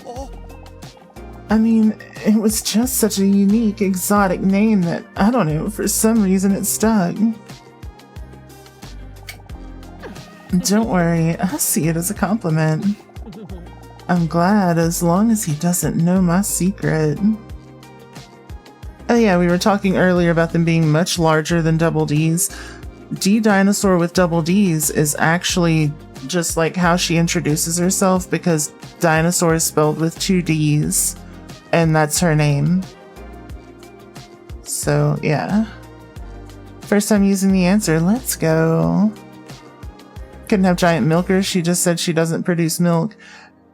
C: I mean, it was just such a unique, exotic name that, I don't know, for some reason it stuck. Don't worry, I see it as a compliment. I'm glad, as long as he doesn't know my secret. Oh yeah, we were talking earlier about them being much larger than double D's. D Dinosaur with double D's is actually just like how she introduces herself, because dinosaur is spelled with two D's, and that's her name. So yeah. First time using the answer, let's go. Couldn't have giant milkers, she just said she doesn't produce milk.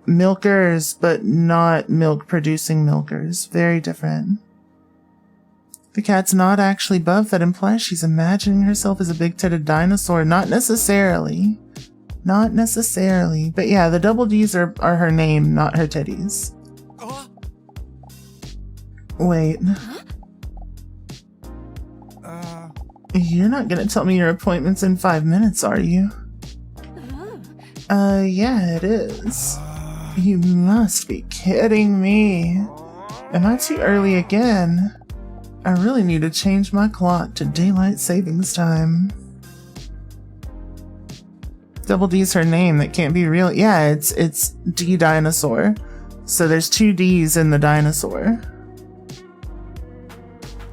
C: Milkers, but not milk producing milkers. Very different. The cat's not actually buff. That implies she's imagining herself as a big-titted dinosaur. Not necessarily. Not necessarily. But yeah, the double D's are her name, not her titties. Wait. You're not gonna tell me your appointment's in 5 minutes, are you? Yeah, it is. You must be kidding me. Am I too early again? I really need to change my clock to daylight savings time. Double D's her name. That can't be real. Yeah, it's D Dinosaur. So there's two D's in the dinosaur.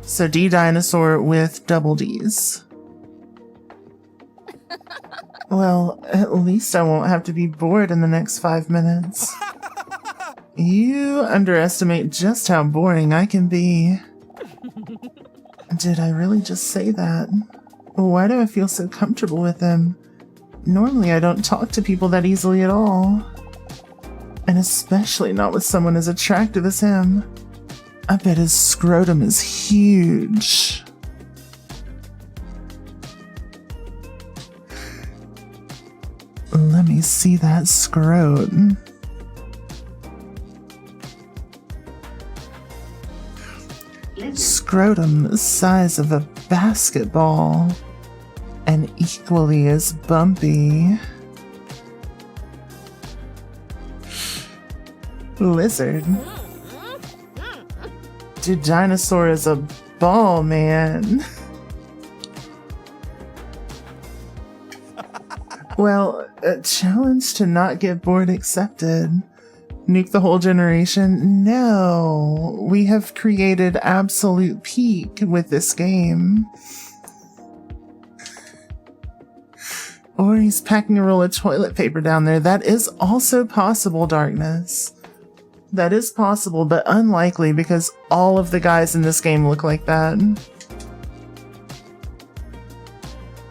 C: So D Dinosaur with double D's. Well, at least I won't have to be bored in the next 5 minutes. You underestimate just how boring I can be. Did I really just say that? Why do I feel so comfortable with him? Normally I don't talk to people that easily at all. And especially not with someone as attractive as him. I bet his scrotum is huge. Let me see that scrotum. Scrotum the size of a basketball and equally as bumpy. Lizard. Dude, dinosaur is a ball, man. Well, a challenge to not get bored accepted. Nuke the whole generation? No. We have created absolute peak with this game. Or he's packing a roll of toilet paper down there. That is also possible, Darkness. That is possible, but unlikely because all of the guys in this game look like that.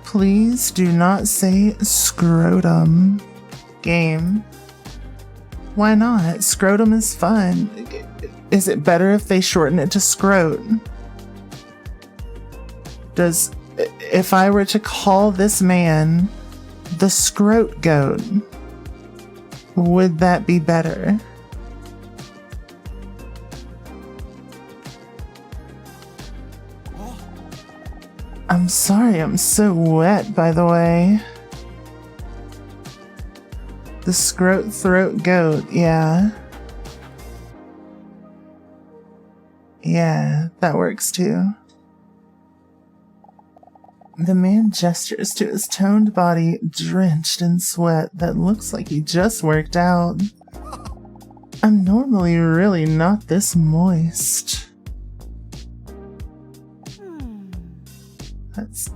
C: Please do not say scrotum. Game. Why not? Scrotum is fun. Is it better if they shorten it to scrot? If I were to call this man the Scrote Goat, would that be better? I'm sorry, I'm so wet, by the way. The Scrote Throat Goat, yeah. Yeah, that works too. The man gestures to his toned body, drenched in sweat that looks like he just worked out. I'm normally really not this moist. That's...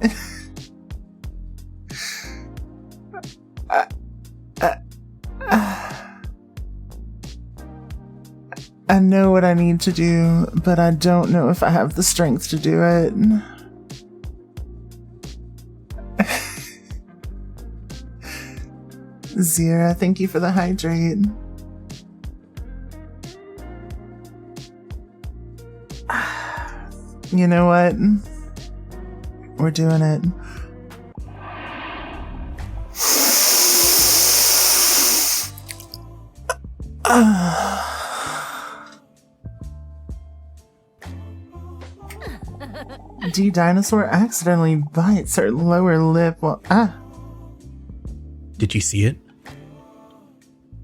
C: I know what I need to do, but I don't know if I have the strength to do it. Zira, thank you for the hydrate. You know what? We're doing it. D dinosaur accidentally bites her lower lip while
E: Did you see it?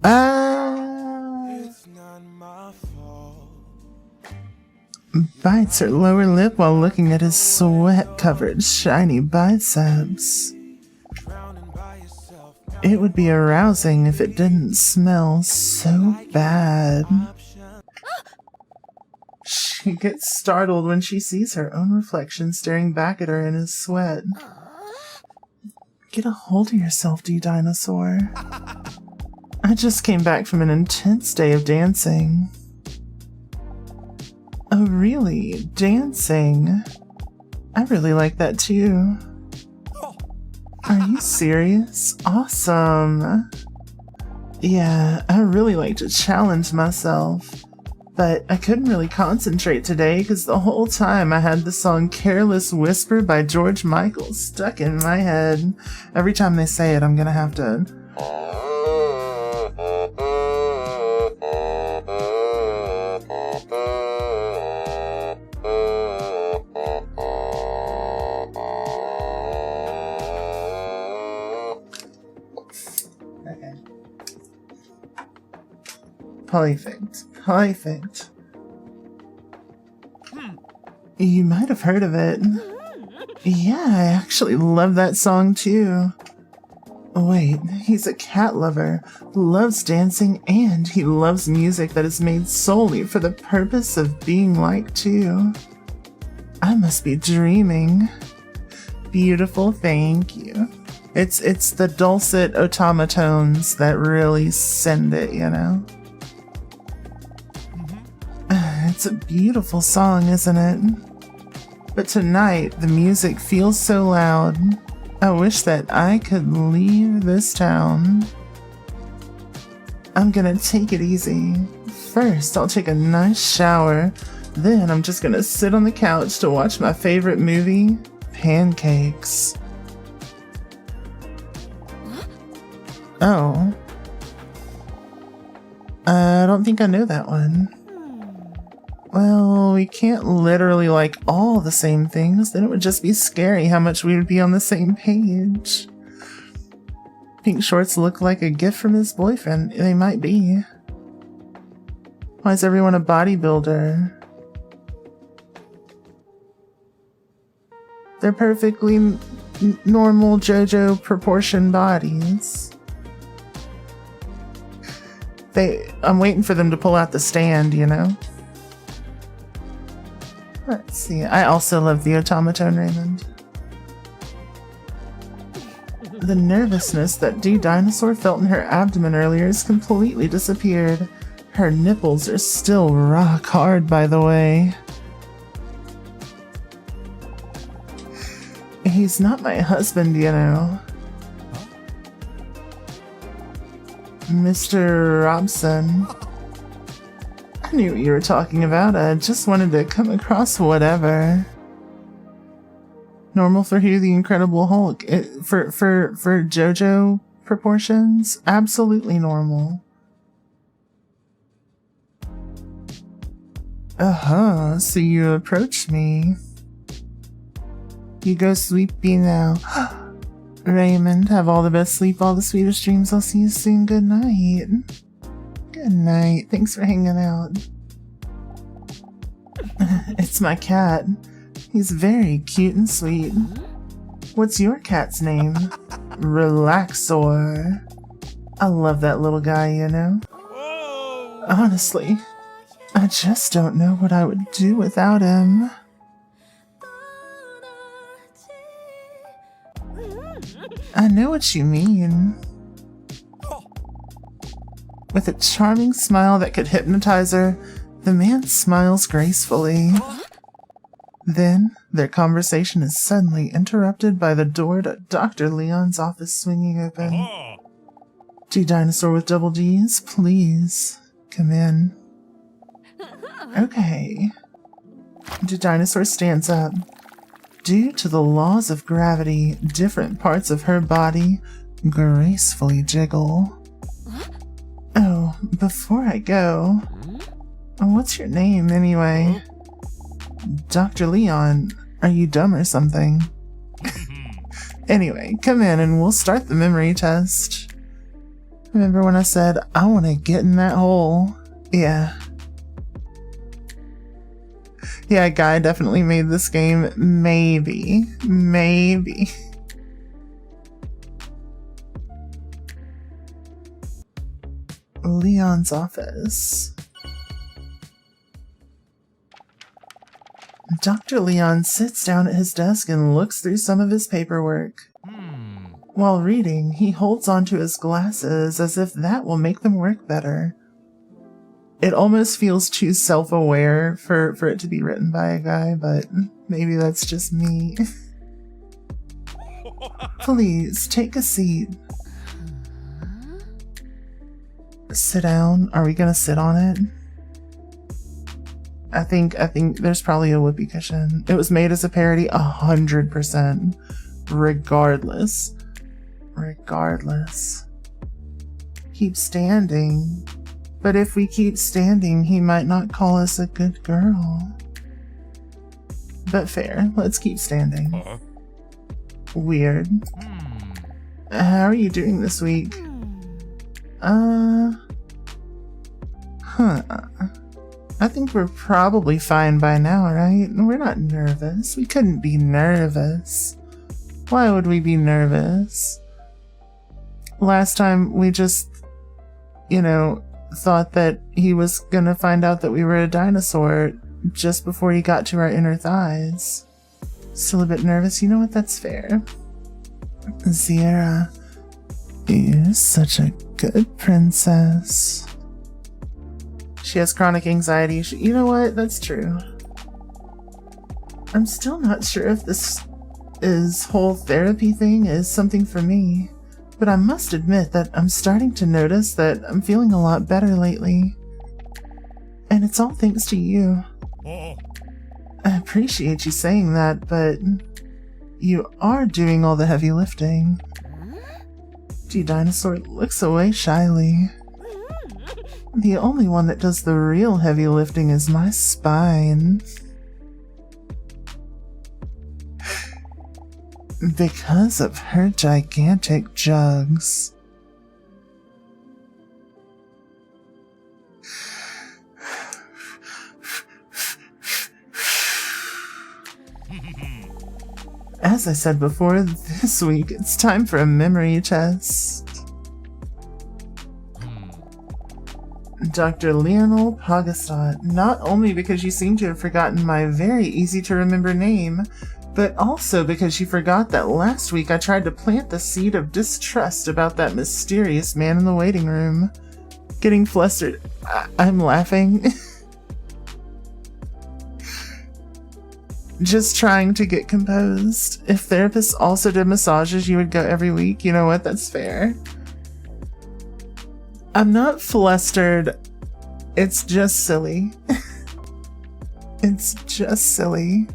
D: It's not my fault.
C: Bites her lower lip while looking at his sweat-covered, shiny biceps.
D: Drowning by yourself.
C: It would be arousing if it didn't smell so bad. She gets startled when she sees her own reflection staring back at her in his sweat. Get a hold of yourself, D-Dinosaur. I just came back from an intense day of dancing. Oh, really? Dancing? I really like that too. Are you serious? Awesome. Yeah, I really like to challenge myself. But I couldn't really concentrate today because the whole time I had the song Careless Whisper by George Michael stuck in my head. Every time they say it, I'm gonna have to... Okay. Perfect. Perfect. You might have heard of it. Yeah, I actually love that song too. Wait, he's a cat lover, loves dancing, and he loves music that is made solely for the purpose of being liked too. I must be dreaming. Beautiful, thank you. It's the dulcet automatones that really send it, you know? It's a beautiful song, isn't it? But tonight, the music feels so loud. I wish that I could leave this town. I'm gonna take it easy. First, I'll take a nice shower. Then I'm just gonna sit on the couch to watch my favorite movie, Pancakes. Oh. I don't think I know that one. Well, we can't literally like all the same things. Then it would just be scary how much we would be on the same page. Pink shorts look like a gift from his boyfriend. They might be. Why is everyone a bodybuilder? They're perfectly normal JoJo proportion bodies. I'm waiting for them to pull out the stand, you know? Let's see. I also love the automaton Raymond. The nervousness that D Dinosaur felt in her abdomen earlier has completely disappeared. Her nipples are still rock hard, by the way. He's not my husband, you know. Mr. Robson. I knew what you were talking about. I just wanted to come across whatever. Normal for Hugh the Incredible Hulk. For JoJo proportions, absolutely normal. So you approached me. You go sleepy now. Raymond, have all the best sleep, all the sweetest dreams. I'll see you soon. Good night. Good night. Thanks for hanging out. It's my cat. He's very cute and sweet. What's your cat's name? Relaxor. I love that little guy, you know? Honestly, I just don't know what I would do without him. I know what you mean. With a charming smile that could hypnotize her, the man smiles gracefully. Then, their conversation is suddenly interrupted by the door to Dr. Leon's office swinging open. D Dinosaur with double D's, please come in. Okay. D Dinosaur stands up. Due to the laws of gravity, different parts of her body gracefully jiggle. Oh, before I go, what's your name anyway? Dr. Leon, are you dumb or something? Anyway, come in and we'll start the memory test. Remember when I said, I want to get in that hole? Yeah. Yeah, Guy definitely made this game. Maybe. Leon's office. Dr. Leon sits down at his desk and looks through some of his paperwork. While reading, he holds onto his glasses as if that will make them work better. It almost feels too self-aware for it to be written by a guy, but maybe that's just me. Please, take a seat. Sit down? Are we gonna sit on it? I think there's probably a whoopee cushion. It was made as a parody 100%. Regardless. Keep standing. But if we keep standing, he might not call us a good girl. But fair, let's keep standing. Weird. How are you doing this week? I think we're probably fine by now, right? We're not nervous. We couldn't be nervous. Why would we be nervous? Last time we just, thought that he was gonna find out that we were a dinosaur just before he got to our inner thighs. Still a bit nervous? You know what? That's fair. Sierra, you're such a good princess. She has chronic anxiety. You know what? That's true. I'm still not sure if this His whole therapy thing is something for me, but I must admit that I'm starting to notice that I'm feeling a lot better lately. And it's all thanks to you. I appreciate you saying that, but you are doing all the heavy lifting. Dinosaur looks away shyly. The only one that does the real heavy lifting is my spine. Because of her gigantic jugs. As I said before, this week it's time for a memory test. Dr. Leonel Pagasot, not only because you seem to have forgotten my very easy to remember name, but also because you forgot that last week I tried to plant the seed of distrust about that mysterious man in the waiting room. Getting flustered. I'm laughing. Just trying to get composed. If therapists also did massages, you would go every week. You know what? That's fair. I'm not flustered. It's just silly. It's just silly.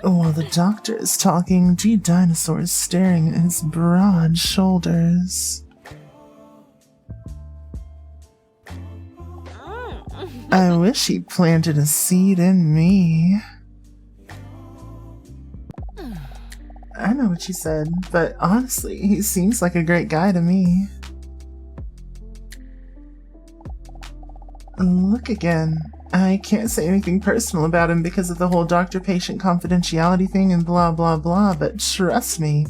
C: While the doctor is talking, Dinosaur is staring at his broad shoulders. I wish he planted a seed in me. I know what you said, but honestly, he seems like a great guy to me. Look again. I can't say anything personal about him because of the whole doctor-patient confidentiality thing and blah blah blah, but trust me,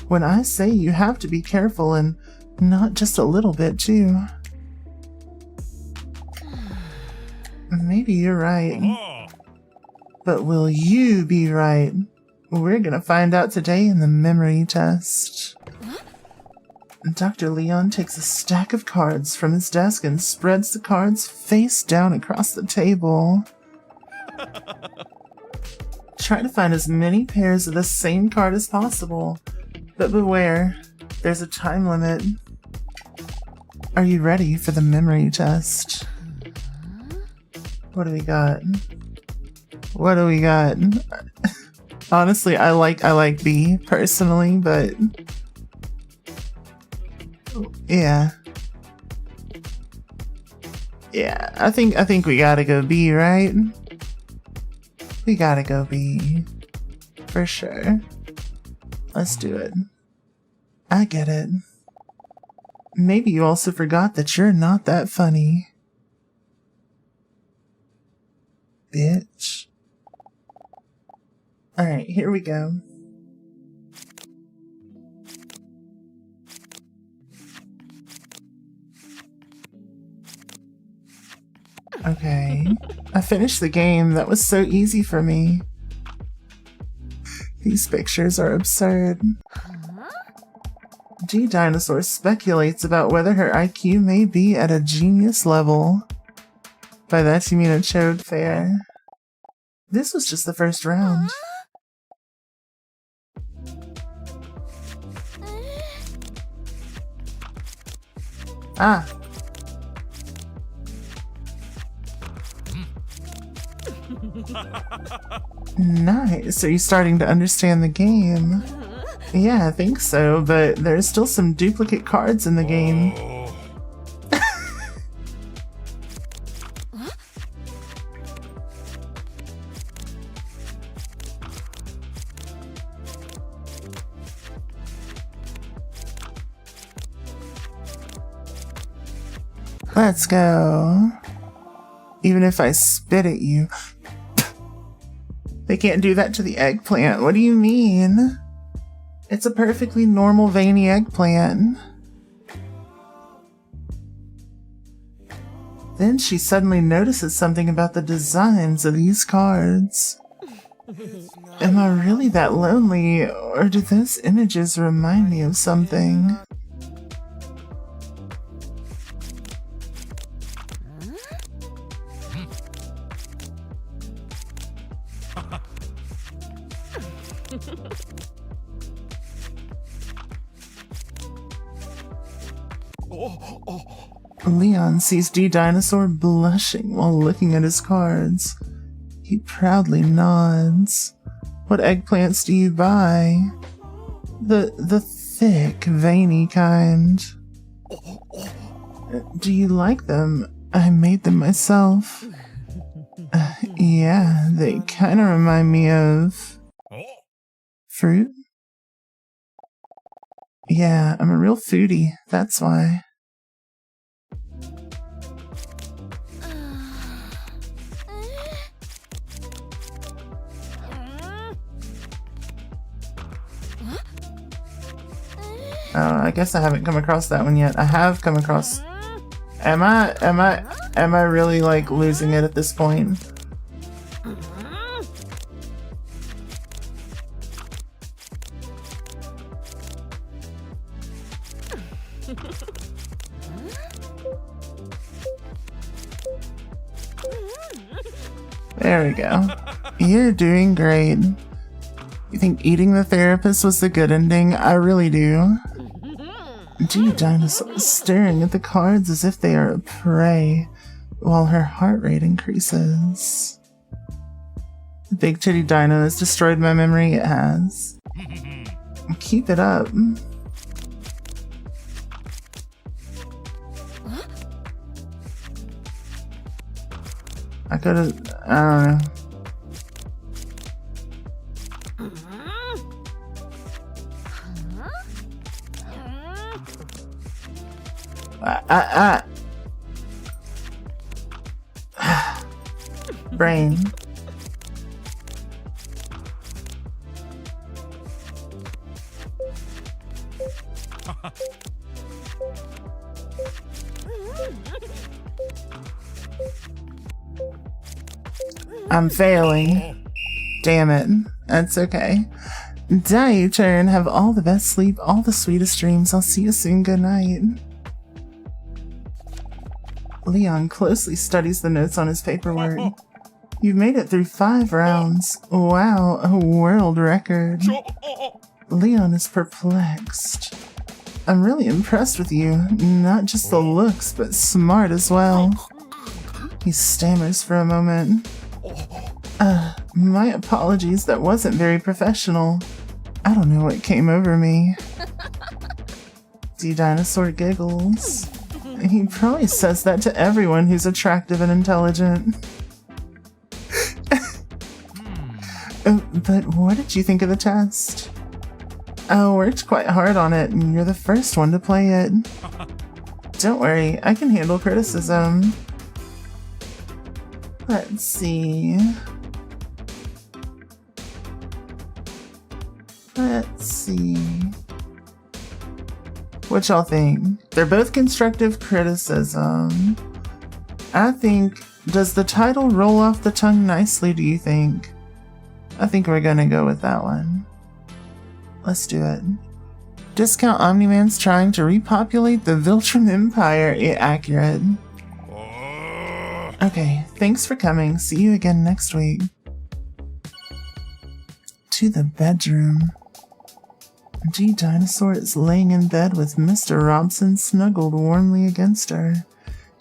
C: when I say you have to be careful, and not just a little bit too. Maybe you're right. But will you be right? We're gonna find out today in the memory test. Dr. Leon takes a stack of cards from his desk and spreads the cards face down across the table. Try to find as many pairs of the same card as possible, but beware, there's a time limit. Are you ready for the memory test? What do we got? What do we got? Honestly, I like B personally, but yeah, I think we gotta go B, right? We gotta go B for sure. Let's do it. I get it. Maybe you also forgot that you're not that funny. Bitch. Alright, here we go. Okay. I finished the game. That was so easy for me. These pictures are absurd. Dinosaur speculates about whether her IQ may be at a genius level. By that you mean a chode fair. This was just the first round. Ah. Nice. Are you starting to understand the game? Yeah, I think so, but there's still some duplicate cards in the game. Let's go. Even if I spit at you. They can't do that to the eggplant. What do you mean? It's a perfectly normal veiny eggplant. Then she suddenly notices something about the designs of these cards. Am I really that lonely, or do those images remind me of something? Leon sees D Dinosaur blushing while looking at his cards. He proudly nods. What eggplants do you buy? The thick, veiny kind. Do you like them? I made them myself. Yeah, they kind of remind me of... fruit? Yeah, I'm a real foodie, that's why. I guess I haven't come across that one yet. I have come across... Am I really, like, losing it at this point? There we go. You're doing great. You think eating the therapist was the good ending? I really do. D Dinosaur is staring at the cards as if they are a prey, while her heart rate increases. The big titty dino has destroyed my memory. It has. Keep it up. I could've... I don't know. Brain. I'm failing. Damn it. That's okay. Die, you turn. Have all the best sleep, all the sweetest dreams. I'll see you soon. Good night. Leon closely studies the notes on his paperwork. You've made it through 5 rounds. Wow, a world record. Leon is perplexed. I'm really impressed with you. Not just the looks, but smart as well. He stammers for a moment. My apologies, that wasn't very professional. I don't know what came over me. D Dinosaur giggles. He probably says that to everyone who's attractive and intelligent. But what did you think of the test? I worked quite hard on it, and you're the first one to play it. Don't worry, I can handle criticism. Let's see. What y'all think? They're both constructive criticism. I think, does the title roll off the tongue nicely, do you think? I think we're gonna go with that one. Let's do it. Discount Omni-Man's trying to repopulate the Viltrum Empire. Accurate. Okay, thanks for coming. See you again next week. To the bedroom. D Dinosaur is laying in bed with Mr. Robson snuggled warmly against her.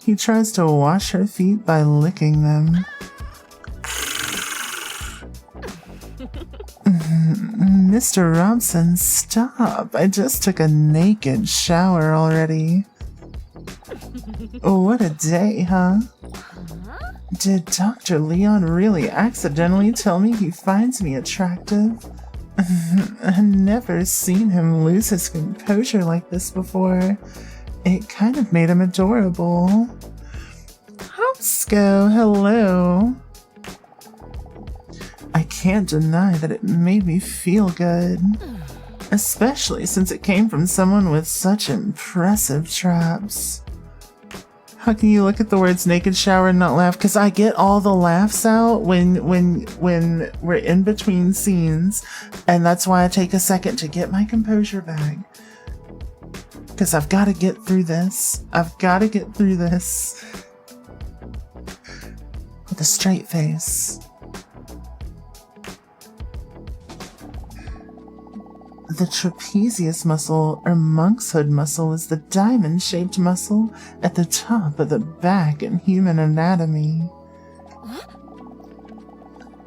C: He tries to wash her feet by licking them. Mr. Robson, stop. I just took a naked shower already. What a day, huh? Did Dr. Leon really accidentally tell me he finds me attractive? I've never seen him lose his composure like this before. It kind of made him adorable. Hopsco, hello. I can't deny that it made me feel good. Especially since it came from someone with such impressive traps. How can you look at the words naked shower and not laugh? Because I get all the laughs out when we're in between scenes. And that's why I take a second to get my composure back. Because I've got to get through this. I've got to get through this. With a straight face. The trapezius muscle, or monk's hood muscle, is the diamond-shaped muscle at the top of the back in human anatomy.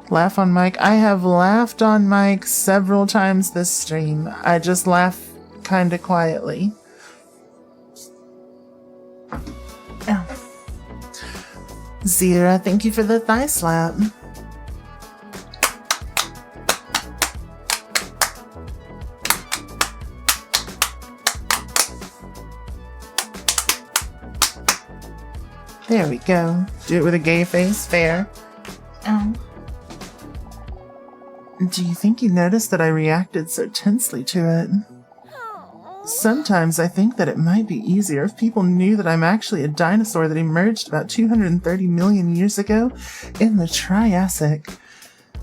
C: Laugh on mic. I have laughed on mic several times this stream. I just laugh kinda quietly. Oh. Zira, thank you for the thigh slap. There we go. Do it with a gay face. Fair. Oh. Do you think you noticed that I reacted so tensely to it? Sometimes I think that it might be easier if people knew that I'm actually a dinosaur that emerged about 230 million years ago in the Triassic,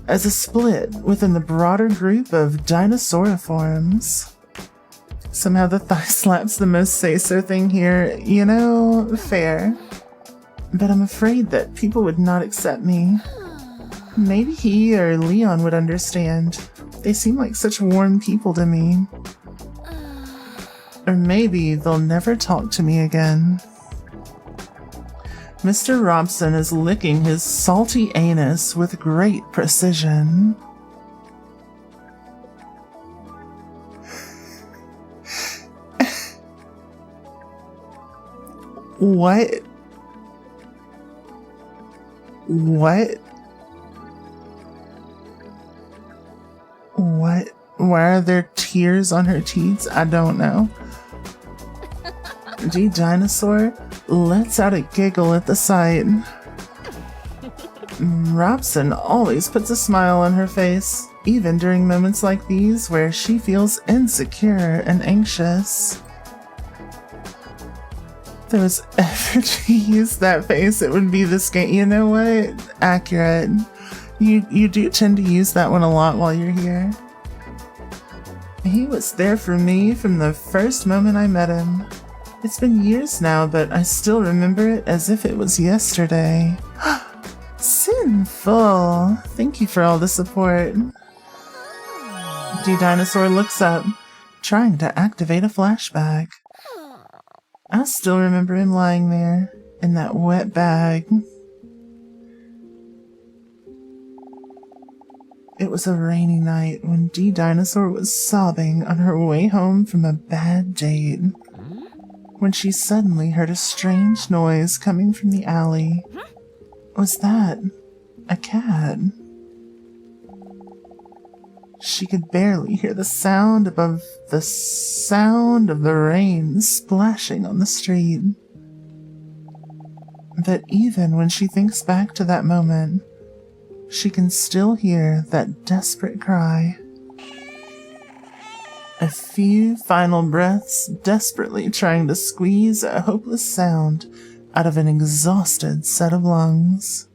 C: as a split within the broader group of dinosauriforms. Somehow the thigh slap's the most say-so thing here. You know, fair. But I'm afraid that people would not accept me. Maybe he or Leon would understand. They seem like such warm people to me. Or maybe they'll never talk to me again. Mr. Robson is licking his salty anus with great precision. What? What? What? Why are there tears on her teeth? I don't know. G Dinosaur lets out a giggle at the sight. Robson always puts a smile on her face, even during moments like these where she feels insecure and anxious. If there was ever to use that face, it would be this game. You know what? Accurate. You do tend to use that one a lot while you're here. He was there for me from the first moment I met him. It's been years now, but I still remember it as if it was yesterday. Sinful. Thank you for all the support. D-Dinosaur looks up, trying to activate a flashback. I still remember him lying there, in that wet bag. It was a rainy night when D-Dinosaur was sobbing on her way home from a bad date, when she suddenly heard a strange noise coming from the alley. Was that a cat? She could barely hear the sound above the sound of the rain splashing on the street. But even when she thinks back to that moment, she can still hear that desperate cry. A few final breaths, desperately trying to squeeze a hopeless sound out of an exhausted set of lungs.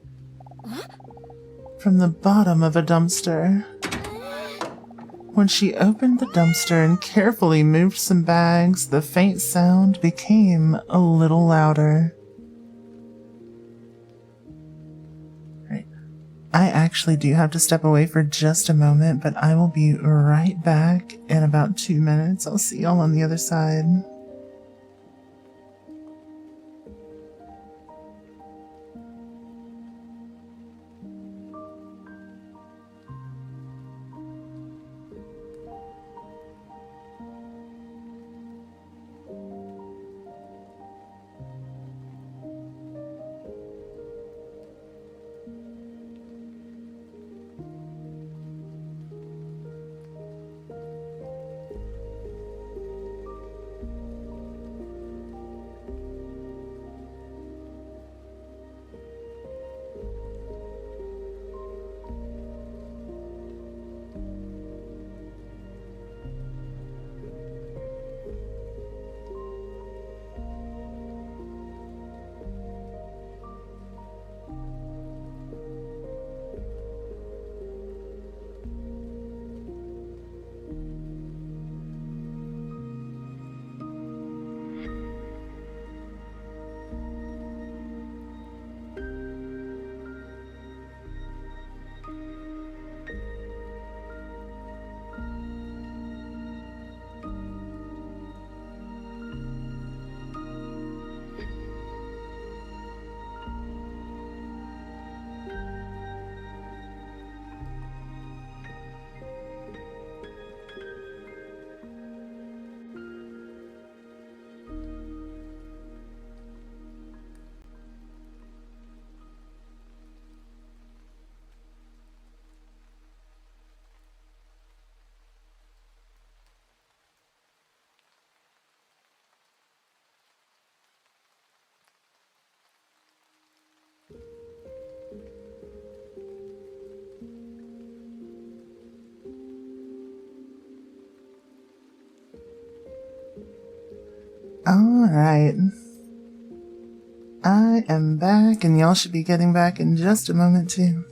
C: From the bottom of a dumpster. When she opened the dumpster and carefully moved some bags, the faint sound became a little louder. I actually do have to step away for just a moment, but I will be right back in about 2 minutes. I'll see y'all on the other side. Alright. I am back, and y'all should be getting back in just a moment, too.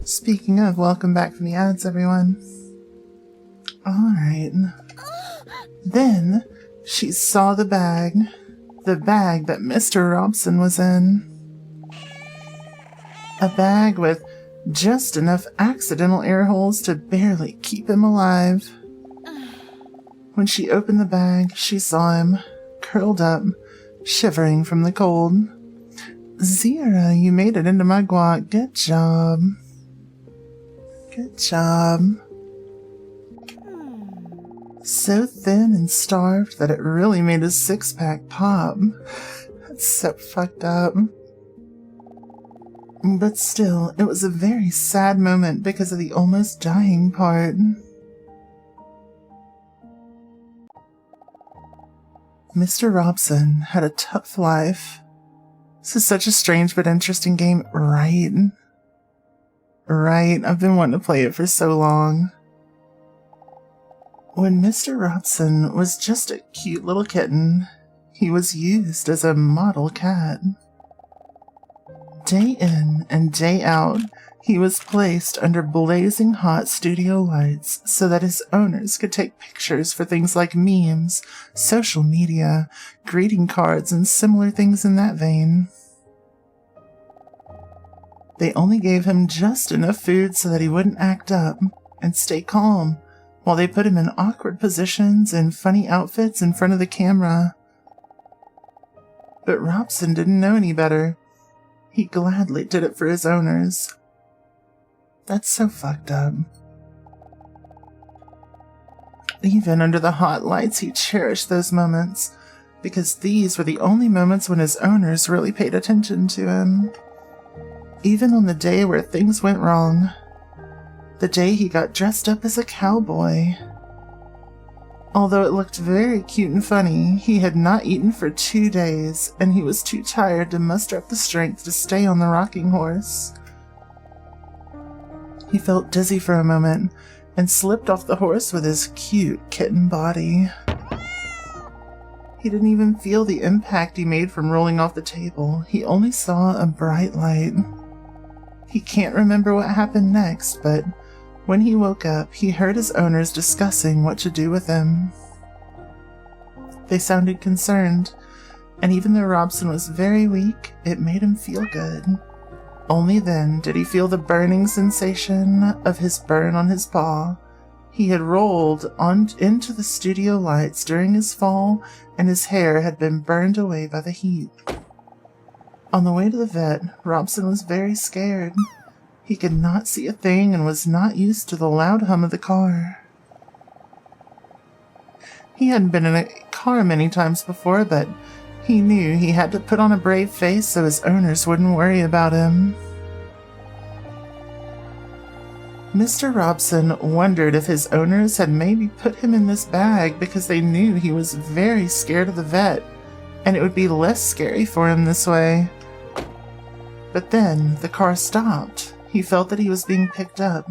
C: Speaking of, welcome back from the ads, everyone. Alright. Then, she saw the bag that Mr. Robson was in. A bag with just enough accidental air holes to barely keep him alive. When she opened the bag, she saw him, curled up, shivering from the cold. Zira, you made it into my guac. Good job. Good job. So thin and starved that it really made his six-pack pop. That's so fucked up. But still, it was a very sad moment because of the almost dying part. Mr. Robson had a tough life. This is such a strange but interesting game, right? Right, I've been wanting to play it for so long. When Mr. Robson was just a cute little kitten, he was used as a model cat. Day in and day out, he was placed under blazing hot studio lights so that his owners could take pictures for things like memes, social media, greeting cards, and similar things in that vein. They only gave him just enough food so that he wouldn't act up and stay calm, while they put him in awkward positions and funny outfits in front of the camera. But Robson didn't know any better. He gladly did it for his owners. That's so fucked up. Even under the hot lights, he cherished those moments, because these were the only moments when his owners really paid attention to him. Even on the day where things went wrong. The day he got dressed up as a cowboy. Although it looked very cute and funny, he had not eaten for 2 days, and he was too tired to muster up the strength to stay on the rocking horse. He felt dizzy for a moment, and slipped off the horse with his cute kitten body. He didn't even feel the impact he made from rolling off the table. He only saw a bright light. He can't remember what happened next, but when he woke up, he heard his owners discussing what to do with him. They sounded concerned, and even though Robson was very weak, it made him feel good. Only then did he feel the burning sensation of his burn on his paw. He had rolled into the studio lights during his fall, and his hair had been burned away by the heat. On the way to the vet, Robson was very scared. He could not see a thing and was not used to the loud hum of the car. He hadn't been in a car many times before, but he knew he had to put on a brave face so his owners wouldn't worry about him. Mr. Robson wondered if his owners had maybe put him in this bag because they knew he was very scared of the vet, and it would be less scary for him this way. But then the car stopped. He felt that he was being picked up,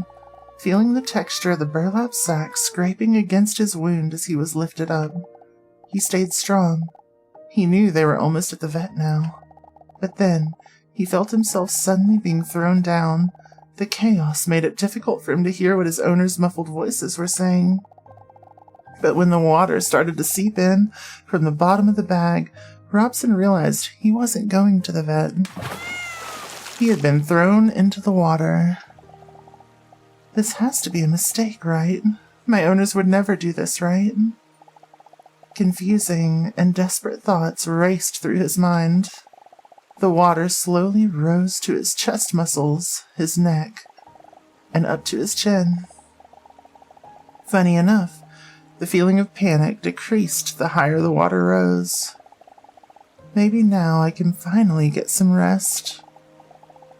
C: feeling the texture of the burlap sack scraping against his wound as he was lifted up. He stayed strong. He knew they were almost at the vet now. But then he felt himself suddenly being thrown down. The chaos made it difficult for him to hear what his owners' muffled voices were saying. But when the water started to seep in from the bottom of the bag, Robson realized he wasn't going to the vet. He had been thrown into the water. This has to be a mistake, right? My owners would never do this, right? Confusing and desperate thoughts raced through his mind. The water slowly rose to his chest muscles, his neck, and up to his chin. Funny enough, the feeling of panic decreased the higher the water rose. Maybe now I can finally get some rest.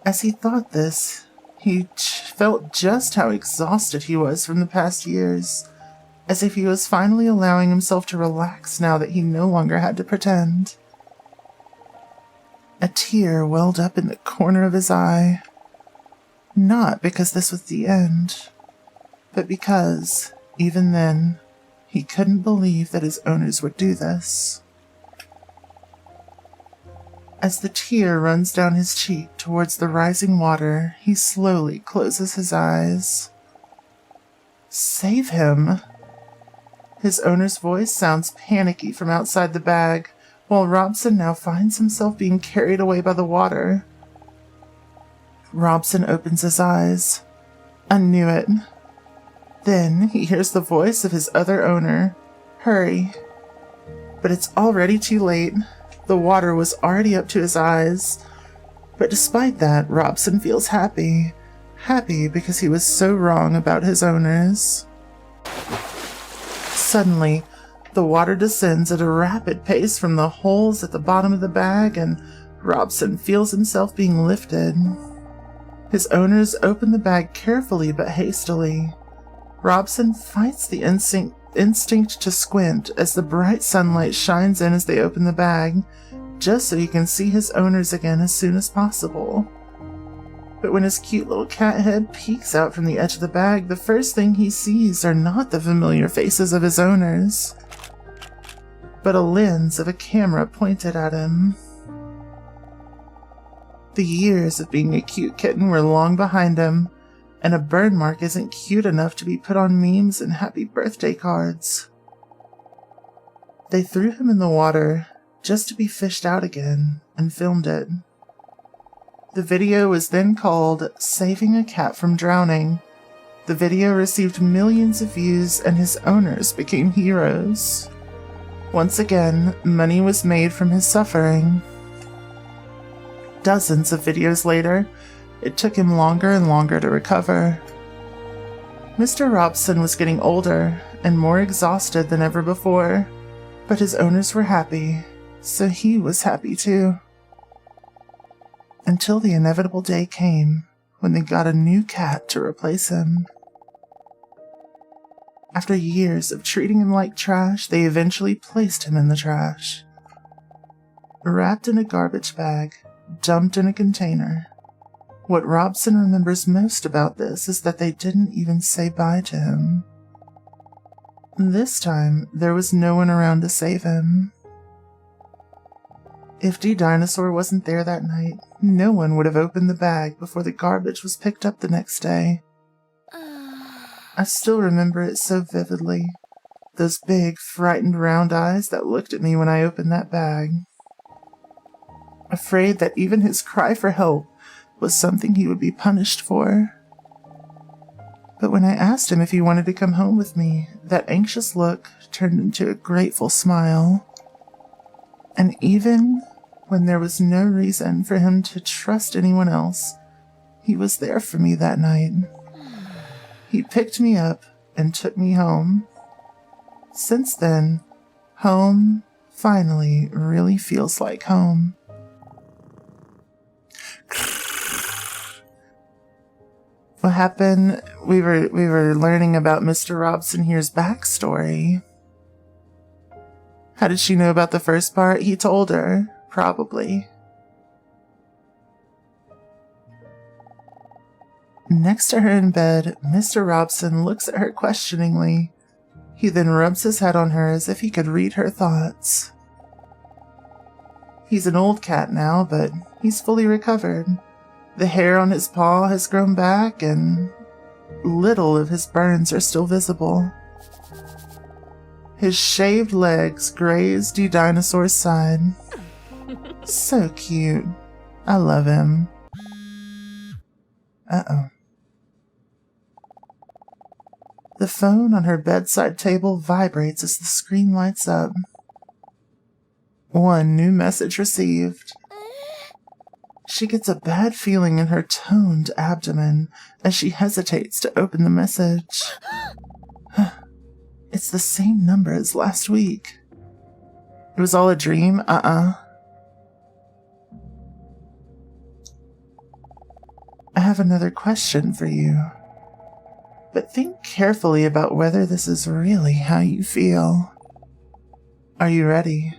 C: As he thought this, he felt just how exhausted he was from the past years, as if he was finally allowing himself to relax now that he no longer had to pretend. A tear welled up in the corner of his eye. Not because this was the end, but because, even then, He couldn't believe that his owners would do this. As the tear runs down his cheek towards the rising water, he slowly closes his eyes. Save him! His owner's voice sounds panicky from outside the bag, while Robson now finds himself being carried away by the water. Robson opens his eyes. I knew it. Then he hears the voice of his other owner. Hurry. But it's already too late. The water was already up to his eyes. But despite that, Robson feels happy. Happy because he was so wrong about his owners. Suddenly, the water descends at a rapid pace from the holes at the bottom of the bag, and Robson feels himself being lifted. His owners open the bag carefully but hastily. Robson fights the instinct to squint as the bright sunlight shines in as they open the bag, just so he can see his owners again as soon as possible. But when his cute little cat head peeks out from the edge of the bag, the first thing he sees are not the familiar faces of his owners, but a lens of a camera pointed at him. The years of being a cute kitten were long behind him, and a burn mark isn't cute enough to be put on memes and happy birthday cards. They threw him in the water just to be fished out again and filmed it. The video was then called Saving a Cat from Drowning. The video received millions of views and his owners became heroes. Once again, money was made from his suffering. Dozens of videos later, it took him longer and longer to recover. Mr. Robson was getting older and more exhausted than ever before, but his owners were happy, so he was happy too. Until the inevitable day came when they got a new cat to replace him. After years of treating him like trash, they eventually placed him in the trash. Wrapped in a garbage bag, dumped in a container. What Robson remembers most about this is that they didn't even say bye to him. This time, there was no one around to save him. If D. Dinosaur wasn't there that night, no one would have opened the bag before the garbage was picked up the next day. I still remember it so vividly. Those big, frightened round eyes that looked at me when I opened that bag. Afraid that even his cry for help was something he would be punished for. But when I asked him if he wanted to come home with me, that anxious look turned into a grateful smile. And even when there was no reason for him to trust anyone else, he was there for me that night. He picked me up and took me home. Since then, home finally really feels like home. What happened? We were learning about Mr. Robson here's backstory. How did she know about the first part? He told her, probably. Next to her in bed, Mr. Robson looks at her questioningly. He then rubs his head on her as if he could read her thoughts. He's an old cat now, but he's fully recovered. The hair on his paw has grown back, and little of his burns are still visible. His shaved legs graze D. Dinosaur's side. So cute. I love him. Uh-oh. The phone on her bedside table vibrates as the screen lights up. One new message received. She gets a bad feeling in her toned abdomen as she hesitates to open the message. It's the same number as last week. It was all a dream? I have another question for you. But think carefully about whether this is really how you feel. Are you ready?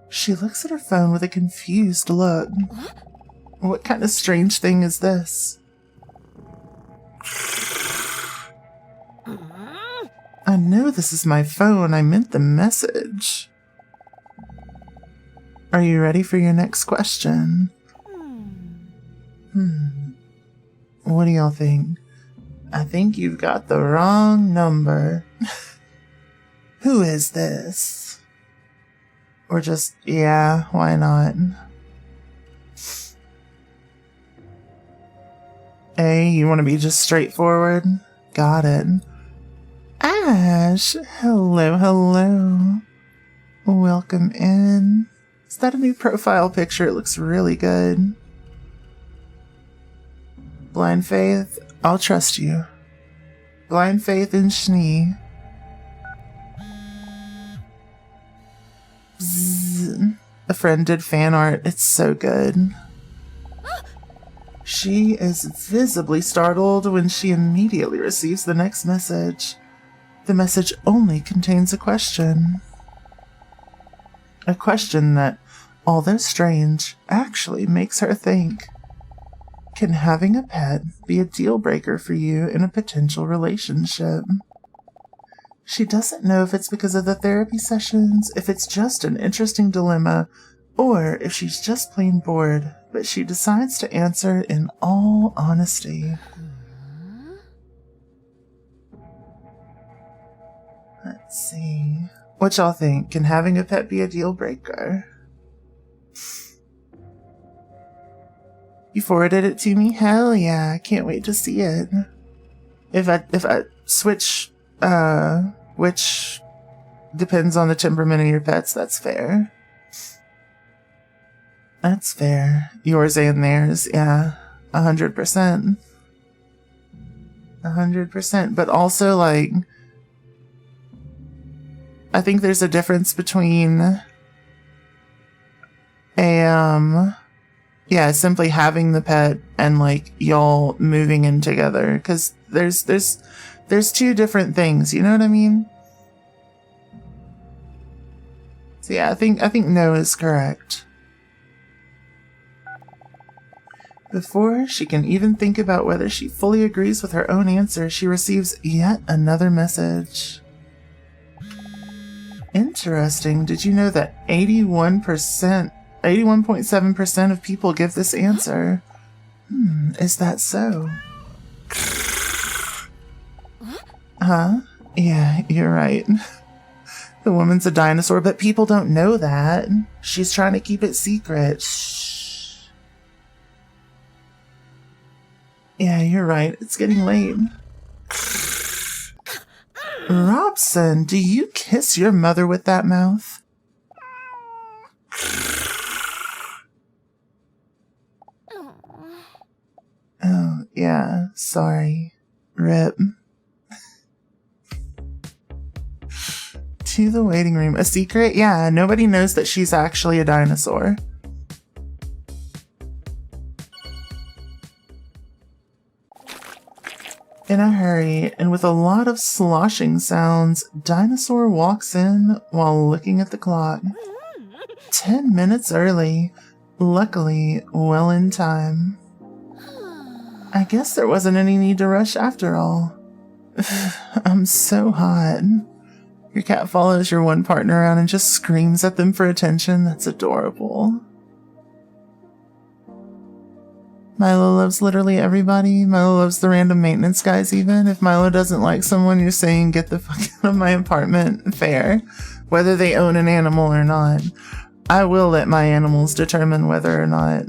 C: She looks at her phone with a confused look. What kind of strange thing is this? I know this is my phone. I meant the message. Are you ready for your next question? What do y'all think? I think you've got the wrong number. Who is this? Or just, yeah, why not? A, you want to be just straightforward? Got it. Ash, hello, hello. Welcome in. Is that a new profile picture? It looks really good. Blind Faith, I'll trust you. Blind Faith and Schnee. Bzz. A friend did fan art. It's so good. She is visibly startled when she immediately receives the next message. The message only contains a question. A question that, although strange, actually makes her think. Can having a pet be a deal breaker for you in a potential relationship? She doesn't know if it's because of the therapy sessions, if it's just an interesting dilemma, or if she's just plain bored, but she decides to answer in all honesty. Let's see. What y'all think? Can having a pet be a deal breaker? You forwarded it to me? Hell yeah, I can't wait to see it. If I switch, which depends on the temperament of your pets, that's fair. That's fair. Yours and theirs, yeah. 100%. 100%. But also, like, I think there's a difference between simply having the pet and, like, y'all moving in together. Because there's two different things, you know what I mean? So yeah, I think no is correct. Before she can even think about whether she fully agrees with her own answer, she receives yet another message. Interesting. Did you know that 81.7% of people give this answer? Is that so? Huh? Yeah, you're right. The woman's a dinosaur, but people don't know that. She's trying to keep it secret. Shh. Yeah, you're right. It's getting late. Robson, do you kiss your mother with that mouth? Oh, yeah, sorry. Rip. To the waiting room. A secret? Yeah, nobody knows that she's actually a dinosaur. In a hurry, and with a lot of sloshing sounds, Dinosaur walks in while looking at the clock. 10 minutes early. Luckily, well in time. I guess there wasn't any need to rush after all. I'm so hot. Your cat follows your one partner around and just screams at them for attention. That's adorable. Milo loves literally everybody. Milo loves the random maintenance guys even. If Milo doesn't like someone, you're saying, get the fuck out of my apartment. Fair. Whether they own an animal or not. I will let my animals determine whether or not,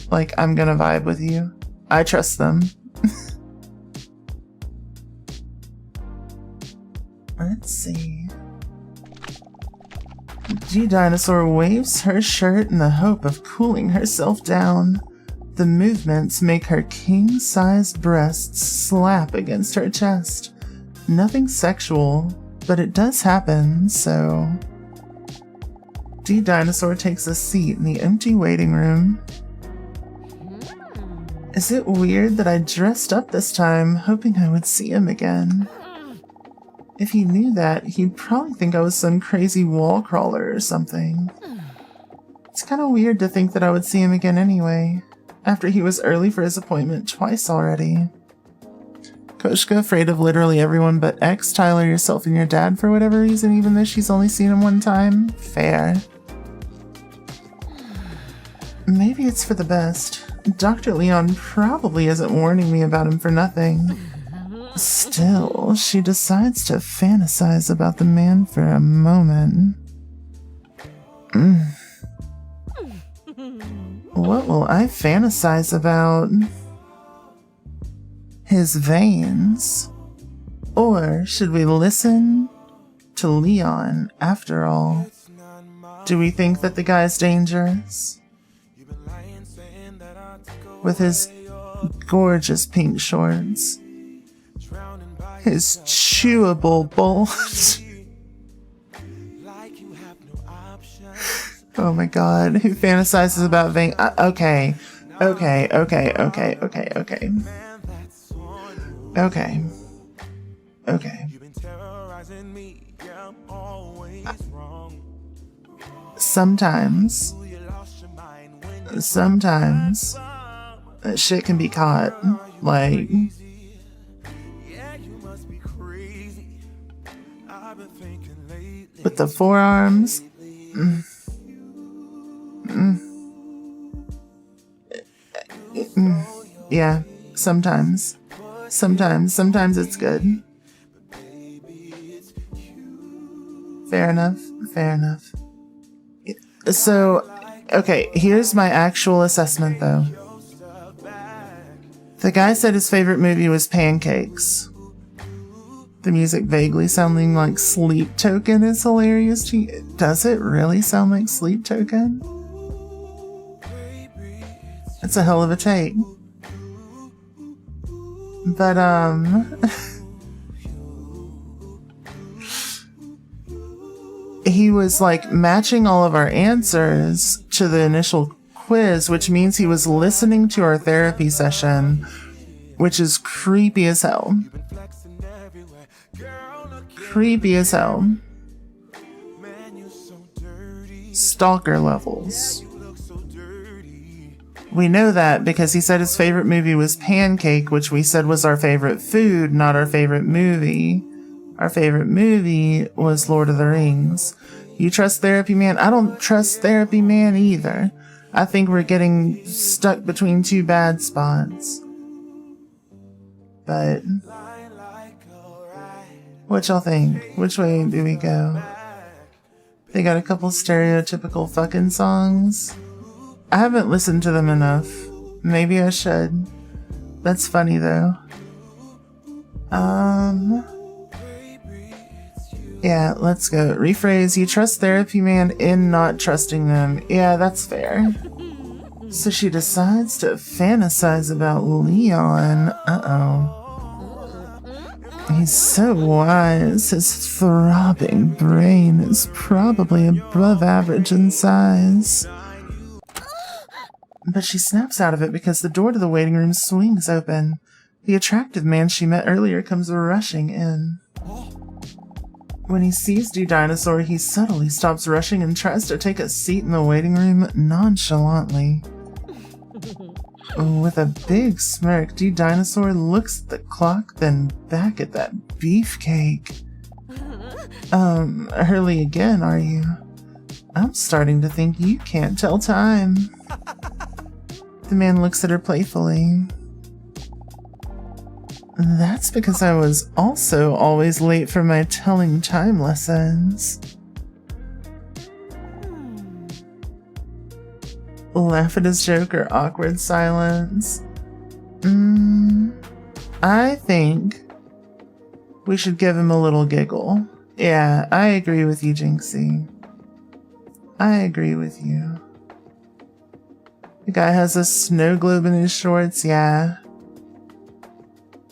C: like, I'm gonna vibe with you. I trust them. Let's see. G-Dinosaur waves her shirt in the hope of cooling herself down. The movements make her king-sized breasts slap against her chest. Nothing sexual, but it does happen, so... D-Dinosaur takes a seat in the empty waiting room. Is it weird that I dressed up this time, hoping I would see him again? If he knew that, he'd probably think I was some crazy wall crawler or something. It's kind of weird to think that I would see him again anyway. After he was early for his appointment twice already. Koshka afraid of literally everyone but X, Tyler, yourself, and your dad for whatever reason, even though she's only seen him one time. Fair. Maybe it's for the best. Dr. Leon probably isn't warning me about him for nothing. Still, she decides to fantasize about the man for a moment. What will I fantasize about? His veins? Or should we listen to Leon after all? Do we think that the guy's dangerous? With his gorgeous pink shorts, his chewable bulge. Oh my god, who fantasizes about vein? Okay. Sometimes that shit can be caught. Like, with the forearms. Yeah, sometimes it's good. Fair enough. So, okay, here's my actual assessment though. The guy said his favorite movie was Pancakes. The music vaguely sounding like Sleep Token is hilarious to you. Does it really sound like Sleep Token? It's a hell of a take. But, he was like matching all of our answers to the initial quiz, which means he was listening to our therapy session, which is creepy as hell. Creepy as hell. Stalker levels. We know that because he said his favorite movie was Pancake, which we said was our favorite food, not our favorite movie. Our favorite movie was Lord of the Rings. You trust Therapy Man? I don't trust Therapy Man either. I think we're getting stuck between two bad spots. But what y'all think? Which way do we go? They got a couple stereotypical fucking songs. I haven't listened to them enough. Maybe I should. That's funny though. Yeah, let's go. Rephrase, you trust Therapy Man in not trusting them. Yeah, that's fair. So she decides to fantasize about Leon. Uh-oh. He's so wise. His throbbing brain is probably above average in size. But she snaps out of it because the door to the waiting room swings open. The attractive man she met earlier comes rushing in. When he sees D Dinosaur, he subtly stops rushing and tries to take a seat in the waiting room nonchalantly. With a big smirk, D Dinosaur looks at the clock, then back at that beefcake. Early again, are you? I'm starting to think you can't tell time. The man looks at her playfully. That's because I was also always late for my telling time lessons. Laugh at his joke or awkward silence. I think we should give him a little giggle. Yeah, I agree with you, Jinxie. I agree with you. The guy has a snow globe in his shorts, yeah.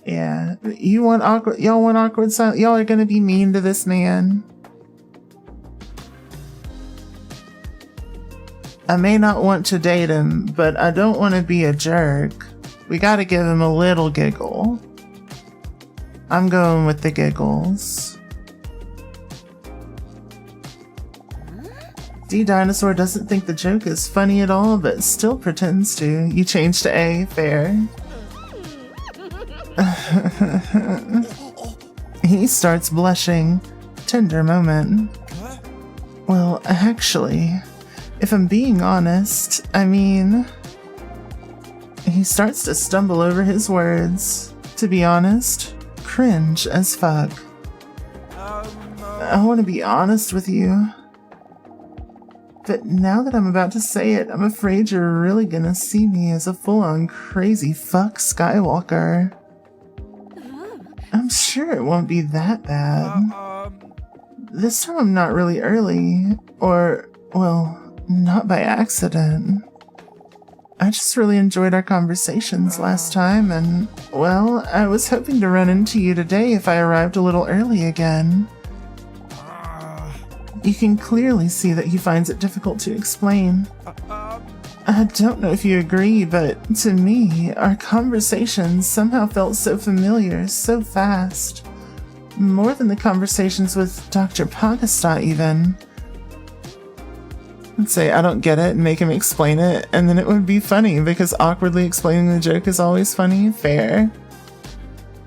C: Yeah. Y'all want awkward silence? Y'all are gonna be mean to this man. I may not want to date him, but I don't want to be a jerk. We gotta give him a little giggle. I'm going with the giggles. D Dinosaur doesn't think the joke is funny at all, but still pretends to. You changed to A, fair. He starts blushing. Tender moment. Well, actually, if I'm being honest, I mean... He starts to stumble over his words. To be honest, cringe as fuck. I want to be honest with you. But now that I'm about to say it, I'm afraid you're really gonna see me as a full-on crazy fuck Skywalker. I'm sure it won't be that bad. This time I'm not really early, or, well, not by accident. I just really enjoyed our conversations last time, and, well, I was hoping to run into you today if I arrived a little early again. You can clearly see that he finds it difficult to explain. I don't know if you agree, but to me, our conversations somehow felt so familiar, so fast. More than the conversations with Dr. Pagasta, even. I'd say I don't get it and make him explain it, and then it would be funny, because awkwardly explaining the joke is always funny. Fair.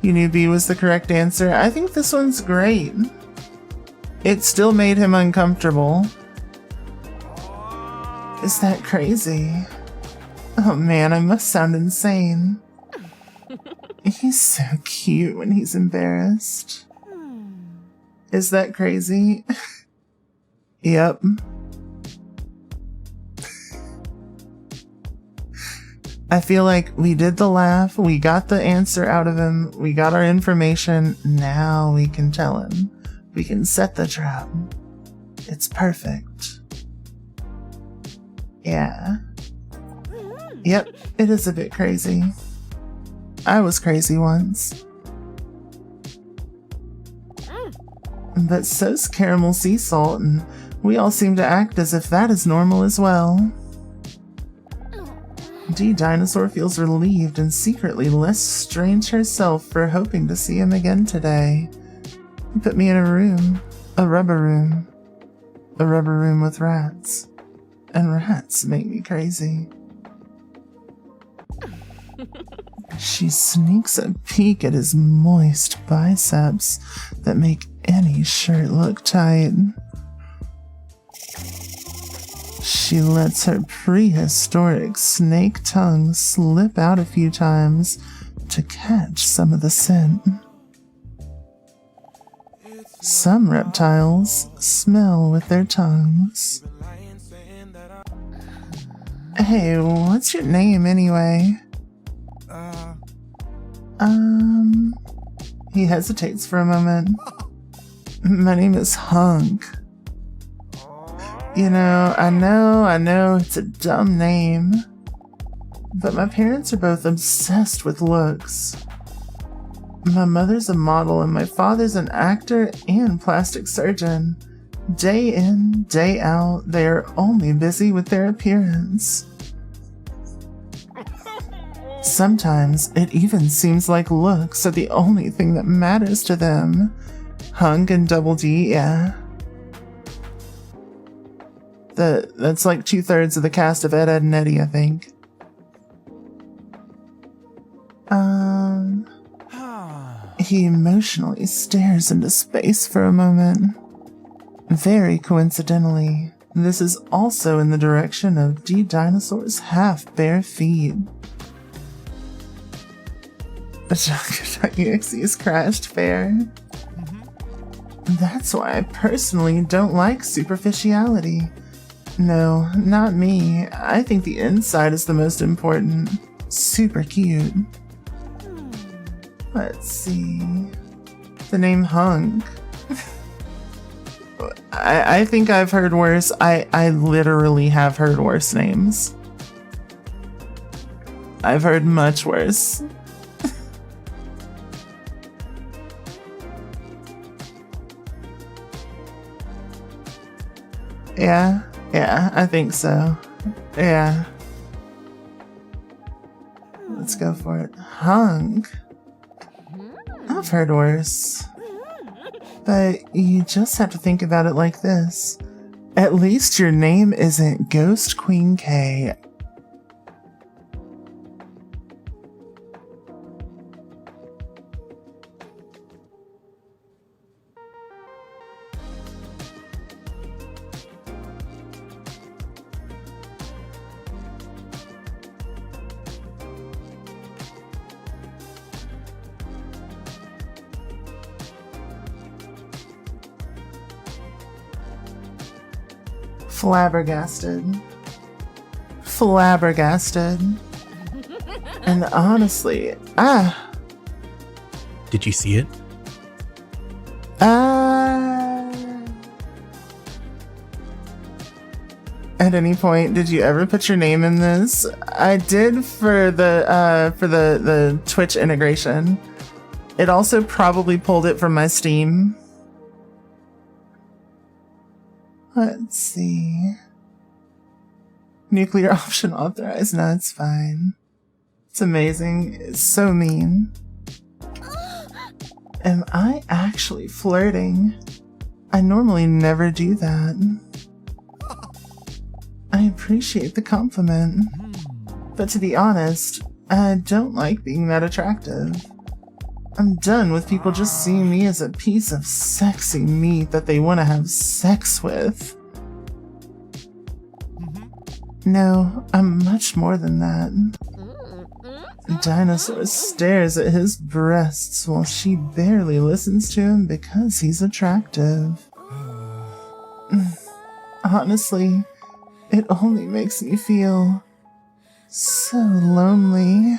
C: You knew B was the correct answer. I think this one's great. It still made him uncomfortable. Is that crazy? Oh man, I must sound insane. He's so cute when he's embarrassed. Is that crazy? Yep. I feel like we did the laugh, we got the answer out of him, we got our information, now we can tell him. We can set the trap. It's perfect. Yeah. Yep, it is a bit crazy. I was crazy once. But so's caramel sea salt, and we all seem to act as if that is normal as well. D Dinosaur feels relieved and secretly less strange herself for hoping to see him again today. He put me in a room. A rubber room. A rubber room with rats. And rats make me crazy. She sneaks a peek at his moist biceps that make any shirt look tight. She lets her prehistoric snake tongue slip out a few times to catch some of the scent. Some reptiles smell with their tongues. Hey, what's your name anyway? He hesitates for a moment. My name is Hunk. You know, I know it's a dumb name, but my parents are both obsessed with looks. My mother's a model and my father's an actor and plastic surgeon. Day in, day out, they are only busy with their appearance. Sometimes it even seems like looks are the only thing that matters to them. Hunk and Double D, yeah. That's like 2/3 of the cast of Ed, Edd and Eddy, I think. He emotionally stares into space for a moment. Very coincidentally, this is also in the direction of D Dinosaur's half-bare feet. X's crashed fair. That's why I personally don't like superficiality. No, not me. I think the inside is the most important. Super cute. Let's see. The name Hunk. I think I've heard worse. I literally have heard worse names. I've heard much worse. Yeah, I think so. Yeah. Let's go for it. Hunk. I've heard worse. But you just have to think about it like this. At least your name isn't Ghost Queen K. flabbergasted. Flabbergasted. And honestly,
E: Did you see it?
C: At any point, did you ever put your name in this? I did for the Twitch integration. It also probably pulled it from my Steam. Let's see. Nuclear option authorized. No, it's fine. It's amazing. It's so mean. Am I actually flirting? I normally never do that. I appreciate the compliment. But to be honest, I don't like being that attractive. I'm done with people just seeing me as a piece of sexy meat that they want to have sex with. No, I'm much more than that. Dinosaur stares at his breasts while she barely listens to him because he's attractive. Honestly, it only makes me feel so lonely.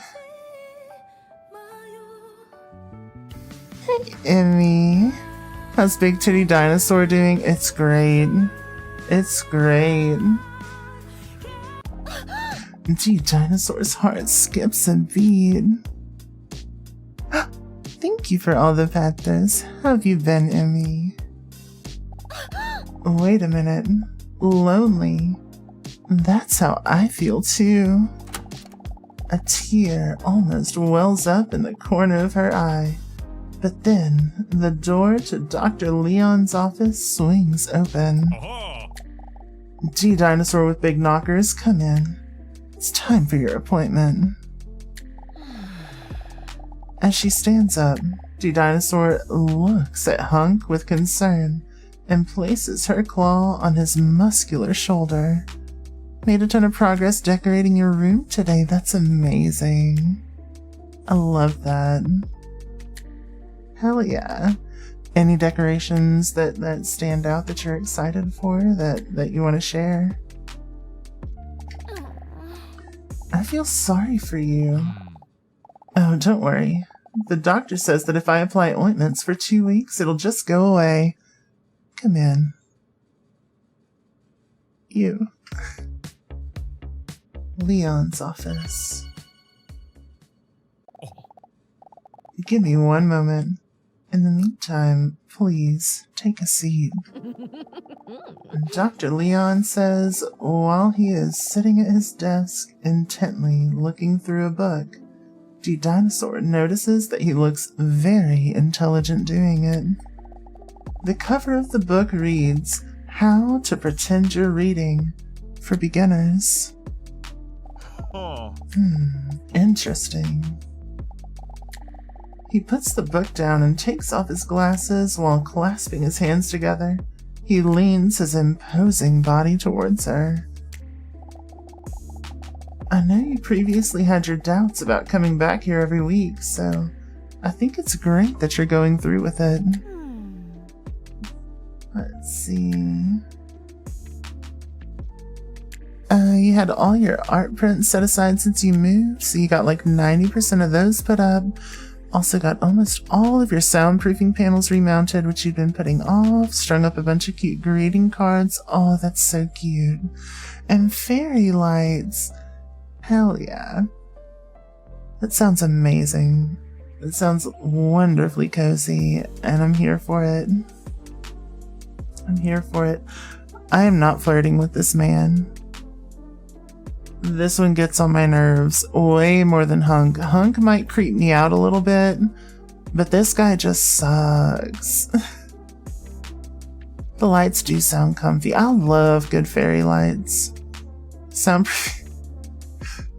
C: Hey, Emmy. How's Big Titty Dinosaur doing? It's great. It's great. Gee, Dinosaur's heart skips a beat. Thank you for all the factors. How have you been, Emmy? Wait a minute. Lonely. That's how I feel too. A tear almost wells up in the corner of her eye. But then, the door to Dr. Leon's office swings open. Gee, Dinosaur with big knockers, come in. It's time for your appointment. As she stands up, G Dinosaur looks at Hunk with concern and places her claw on his muscular shoulder. Made a ton of progress decorating your room today. That's amazing. I love that. Hell yeah. Any decorations that stand out that you're excited for that you want to share? I feel sorry for you. Oh, don't worry. The doctor says that if I apply ointments for 2 weeks, it'll just go away. Come in. You. Leon's office. Give me one moment. In the meantime, please take a seat. Dr. Leon says while he is sitting at his desk, intently looking through a book, G Dinosaur notices that he looks very intelligent doing it. The cover of the book reads, How to Pretend You're Reading for Beginners. Interesting. He puts the book down and takes off his glasses while clasping his hands together. He leans his imposing body towards her. I know you previously had your doubts about coming back here every week, so I think it's great that you're going through with it. Let's see. You had all your art prints set aside since you moved, so you got like 90% of those put up. Also got almost all of your soundproofing panels remounted, which you'd been putting off. Strung up a bunch of cute greeting cards. Oh, that's so cute. And fairy lights. Hell yeah. That sounds amazing. It sounds wonderfully cozy, and I'm here for it. I'm here for it. I am not flirting with this man. This one gets on my nerves way more than Hunk. Hunk might creep me out a little bit, but this guy just sucks. The lights do sound comfy. I love good fairy lights.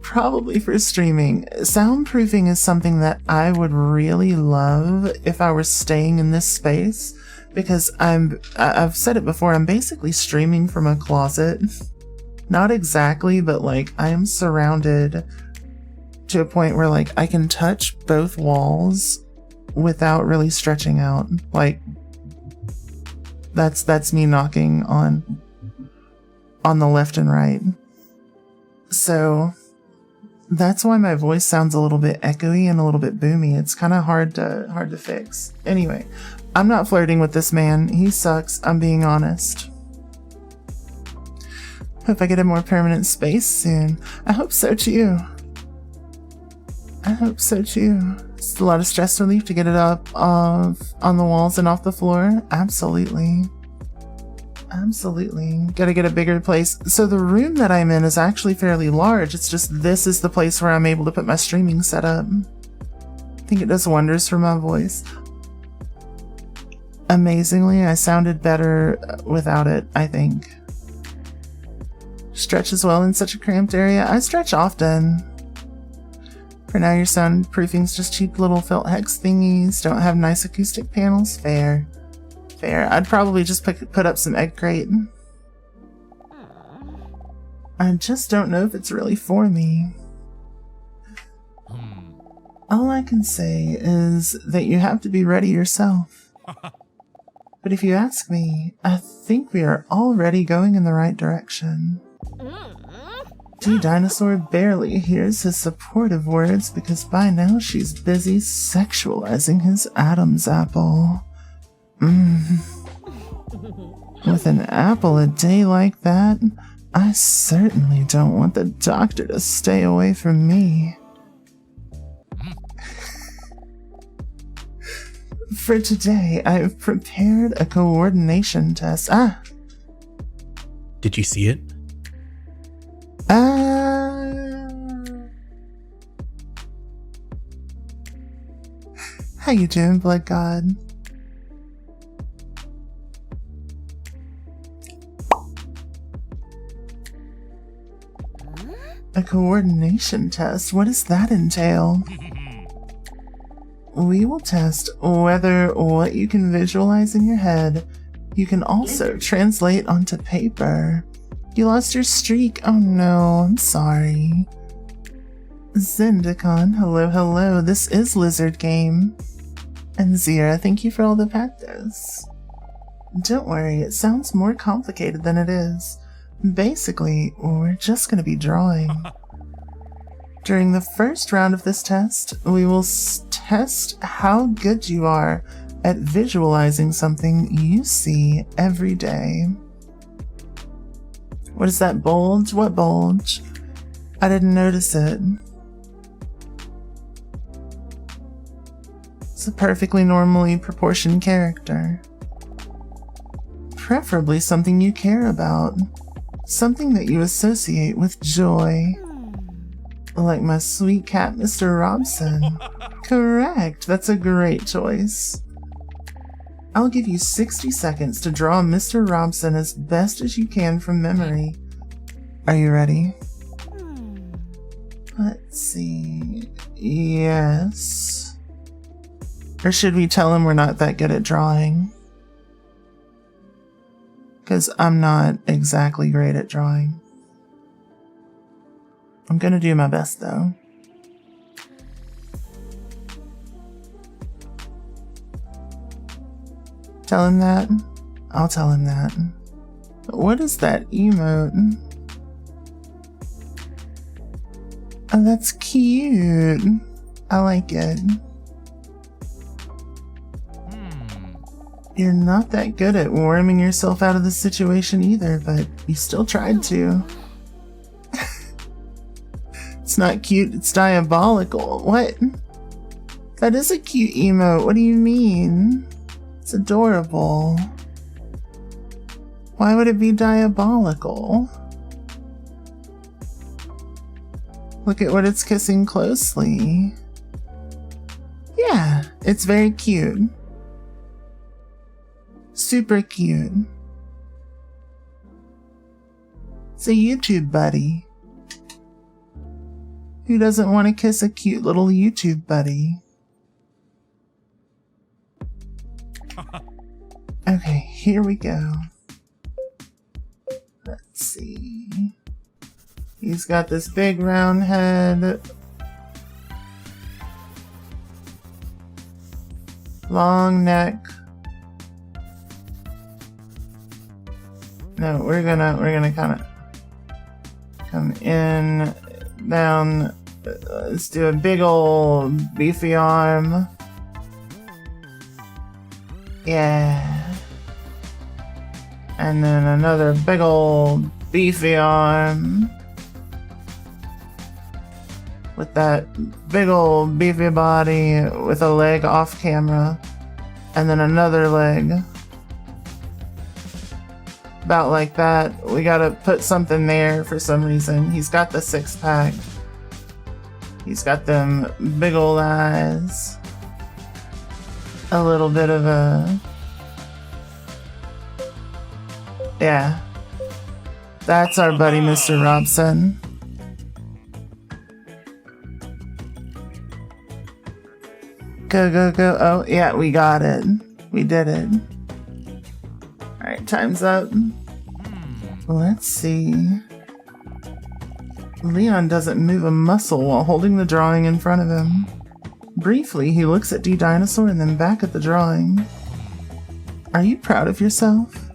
C: Probably for streaming. Soundproofing is something that I would really love if I were staying in this space, because I've said it before, I'm basically streaming from a closet. Not exactly, but like I am surrounded to a point where like I can touch both walls without really stretching out. Like that's me knocking on on the left and right. So that's why my voice sounds a little bit echoey and a little bit boomy. It's kind of hard to fix. Anyway, I'm not flirting with this man. He sucks. I'm being honest. Hope I get a more permanent space soon. I hope so too. I hope so too. It's a lot of stress relief to get it up on the walls and off the floor. Absolutely. Absolutely. Gotta get a bigger place. So the room that I'm in is actually fairly large. It's just this is the place where I'm able to put my streaming setup. I think it does wonders for my voice. Amazingly, I sounded better without it, I think. Stretch as well in such a cramped area. I stretch often. For now, your soundproofing's just cheap little felt hex thingies. Don't have nice acoustic panels. Fair. Fair. I'd probably just put up some egg crate. I just don't know if it's really for me. All I can say is that you have to be ready yourself. But if you ask me, I think we are already going in the right direction. D-Dinosaur barely hears his supportive words because by now she's busy sexualizing his Adam's apple. With an apple a day like that, I certainly don't want the doctor to stay away from me. For today, I've prepared a coordination test.
E: Did you see it?
C: How you doing, Blood God? A coordination test? What does that entail? We will test whether what you can visualize in your head, you can also translate onto paper. You lost your streak. Oh no, I'm sorry. Zendikon, hello, hello. This is Lizard Game. And Zira, thank you for all the practice. Don't worry, it sounds more complicated than it is. Basically, we're just going to be drawing. During the first round of this test, we will test how good you are at visualizing something you see every day. What is that bulge? What bulge? I didn't notice it. It's a perfectly normally proportioned character. Preferably something you care about. Something that you associate with joy. Like my sweet cat, Mr. Robson. Correct, that's a great choice. I'll give you 60 seconds to draw Mr. Robson as best as you can from memory. Are you ready? Let's see. Yes. Or should we tell him we're not that good at drawing? Because I'm not exactly great at drawing. I'm gonna do my best though. Tell him that? I'll tell him that. What is that emote? Oh, that's cute. I like it. You're not that good at worming yourself out of the situation either, but you still tried to. It's not cute, it's diabolical. What? That is a cute emote. What do you mean? It's adorable. Why would it be diabolical? Look at what it's kissing closely. Yeah, it's very cute. Super cute. It's a YouTube buddy. Who doesn't want to kiss a cute little YouTube buddy? Okay, here we go. Let's see. He's got this big round head. Long neck. No, we're gonna kind of Come in, down. Let's do a big old beefy arm. Yeah. And then another big old beefy arm. With that big old beefy body with a leg off camera. And then another leg. About like that. We gotta put something there for some reason. He's got the 6-pack. He's got them big old eyes. A little bit of a... Yeah. That's our buddy, Mr. Robson. Go, go, go. Oh, yeah, we got it. We did it. Alright, time's up. Let's see. Leon doesn't move a muscle while holding the drawing in front of him. Briefly, he looks at D Dinosaur and then back at the drawing. Are you proud of yourself?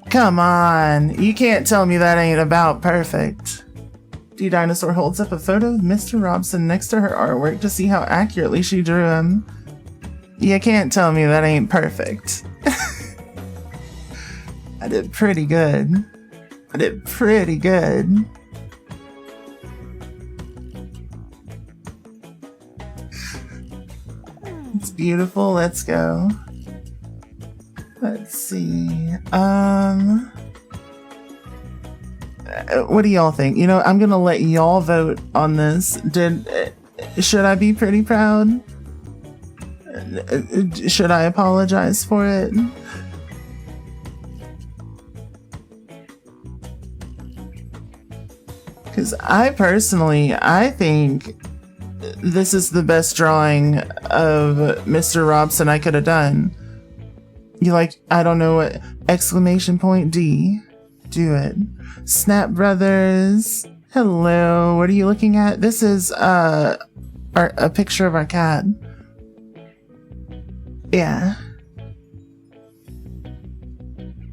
C: Come on, you can't tell me that ain't about perfect. D Dinosaur holds up a photo of Mr. Robson next to her artwork to see how accurately she drew him. You can't tell me that ain't perfect. I did pretty good. I did pretty good. It's beautiful. Let's go. Let's see. What do y'all think? You know, I'm gonna let y'all vote on this. Should I be pretty proud? Should I apologize for it? Because I think this is the best drawing of Mr. Robson I could have done. You like, I don't know what, exclamation point D. Do it. Snap Brothers. Hello, what are you looking at? This is a picture of our cat. Yeah.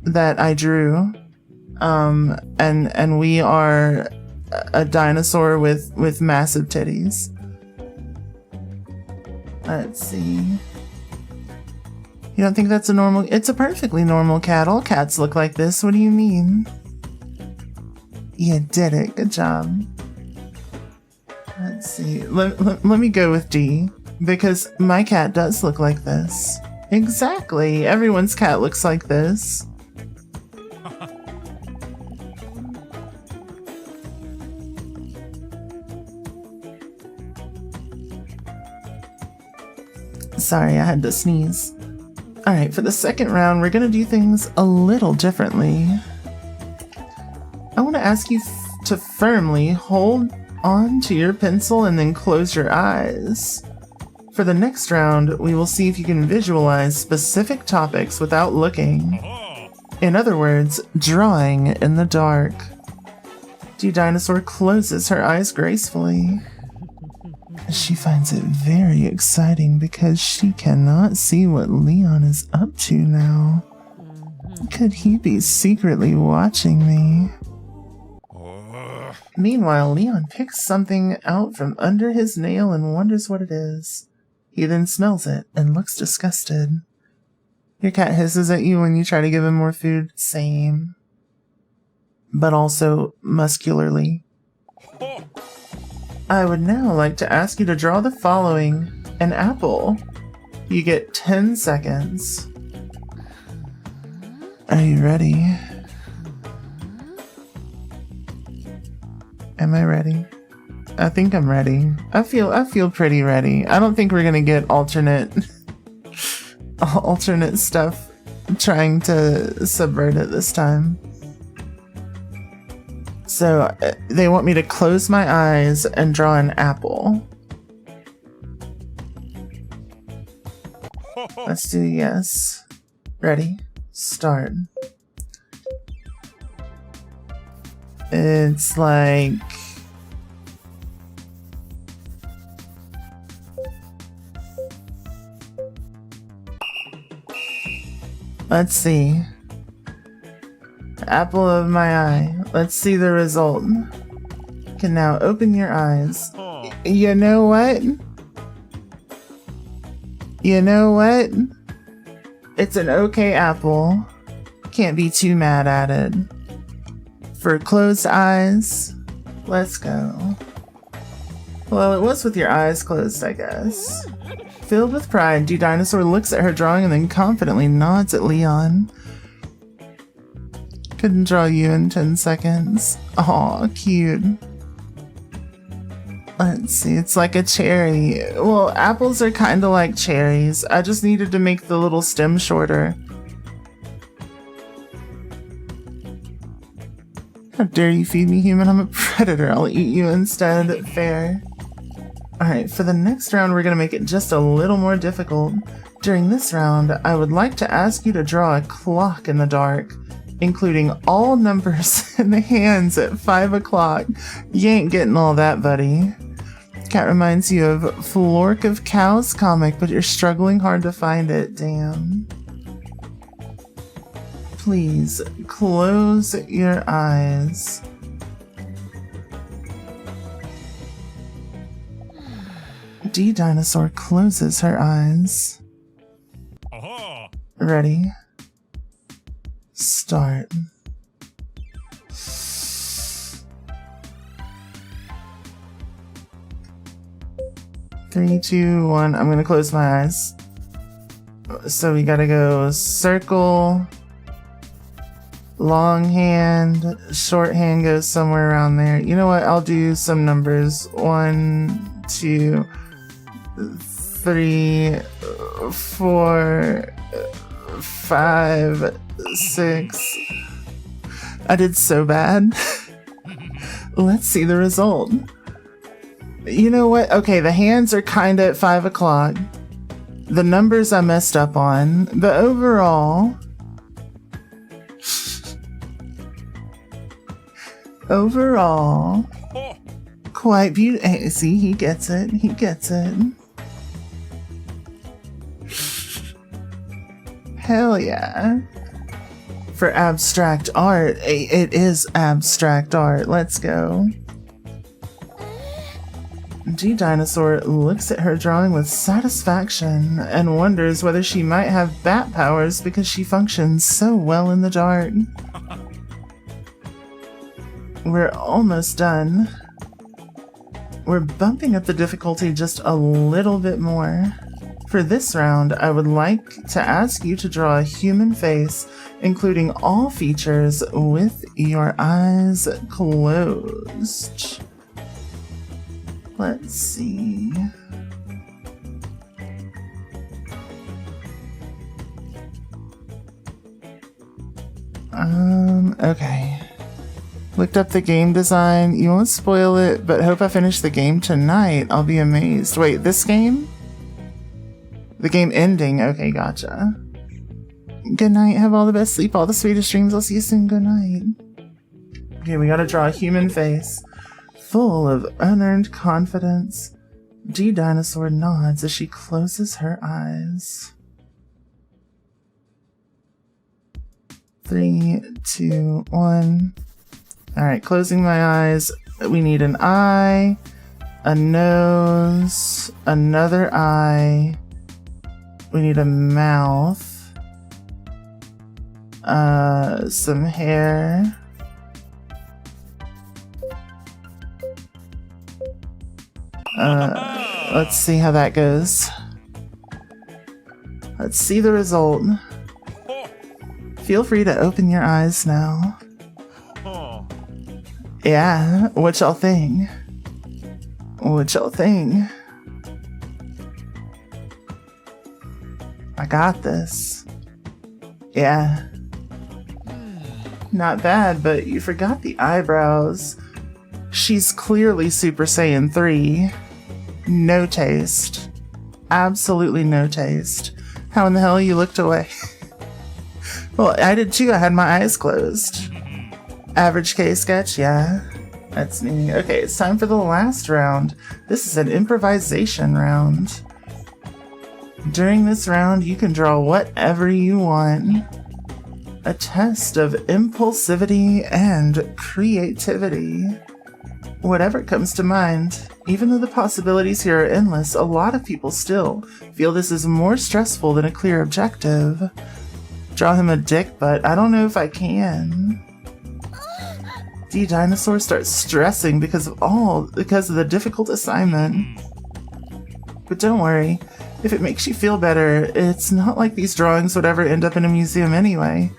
C: That I drew. And we are a dinosaur with massive titties. Let's see. You don't think that's a normal... It's a perfectly normal cat. All cats look like this. What do you mean? You did it. Good job. Let's see. Let me go with D. Because my cat does look like this. Exactly. Everyone's cat looks like this. Sorry, I had to sneeze. Alright, for the second round, we're gonna do things a little differently. I want to ask you to firmly hold on to your pencil and then close your eyes. For the next round, we will see if you can visualize specific topics without looking. In other words, drawing in the dark. D Dinosaur closes her eyes gracefully. She finds it very exciting because she cannot see what Leon is up to now. Could he be secretly watching me? Meanwhile, Leon picks something out from under his nail and wonders what it is. He then smells it and looks disgusted. Your cat hisses at you when you try to give him more food. Same. But also muscularly. I would now like to ask you to draw the following. An apple. You get 10 seconds. Are you ready? Am I ready? I think I'm ready. I feel pretty ready. I don't think we're gonna get alternate stuff trying to subvert it this time. So they want me to close my eyes and draw an apple. Let's do yes. Ready? Start. It's like... Let's see. Apple of my eye. Let's see the result. You can now open your eyes. You know what? You know what? It's an okay apple. Can't be too mad at it. For closed eyes, let's go. Well, it was with your eyes closed, I guess. Filled with pride, D Dinosaur looks at her drawing and then confidently nods at Leon. Couldn't draw you in 10 seconds. Aw, cute. Let's see, it's like a cherry. Well, apples are kind of like cherries. I just needed to make the little stem shorter. How dare you feed me, human? I'm a predator. I'll eat you instead. Fair. Alright, for the next round, we're going to make it just a little more difficult. During this round, I would like to ask you to draw a clock in the dark, including all numbers in the hands at 5 o'clock. You ain't getting all that, buddy. Cat reminds you of Flork of Cows comic, but you're struggling hard to find it. Damn. Please, close your eyes. D Dinosaur closes her eyes. Ready? Start. Three, two, one. I'm gonna close my eyes. So we gotta go circle, long hand, short hand goes somewhere around there. You know what? I'll do some numbers. 1, 2, 3, 4, 5, 6. I did so bad. Let's see the result. You know what? Okay, the hands are kinda at 5 o'clock. The numbers I messed up on. The overall... Overall... Quite beautiful. Hey, see, he gets it. He gets it. Hell yeah. For abstract art, it is abstract art. Let's go. D Dinosaur looks at her drawing with satisfaction and wonders whether she might have bat powers because she functions so well in the dark. We're almost done. We're bumping up the difficulty just a little bit more. For this round, I would like to ask you to draw a human face, including all features with your eyes closed. Let's see. Okay. Looked up the game design. You won't spoil it, but hope I finish the game tonight. I'll be amazed. Wait, this game? The game ending. Okay, gotcha. Good night. Have all the best sleep, all the sweetest dreams. I'll see you soon. Good night. Okay, we gotta draw a human face. Full of unearned confidence, D Dinosaur nods as she closes her eyes. 3, 2, 1. Alright, closing my eyes. We need an eye, a nose, another eye. We need a mouth, some hair. Let's see how that goes. Let's see the result. Feel free to open your eyes now. Yeah, what y'all think? What y'all think? I got this. Yeah. Not bad, but you forgot the eyebrows. She's clearly Super Saiyan 3. No taste. Absolutely no taste. How in the hell you looked away? Well, I did too. I had my eyes closed. Average K sketch, yeah. That's me. Okay, it's time for the last round. This is an improvisation round. During this round, you can draw whatever you want. A test of impulsivity and creativity. Whatever comes to mind. Even though the possibilities here are endless, a lot of people still feel this is more stressful than a clear objective. Draw him a dick, but I don't know if I can. D Dinosaur starts stressing because of the difficult assignment. But don't worry, if it makes you feel better, it's not like these drawings would ever end up in a museum anyway.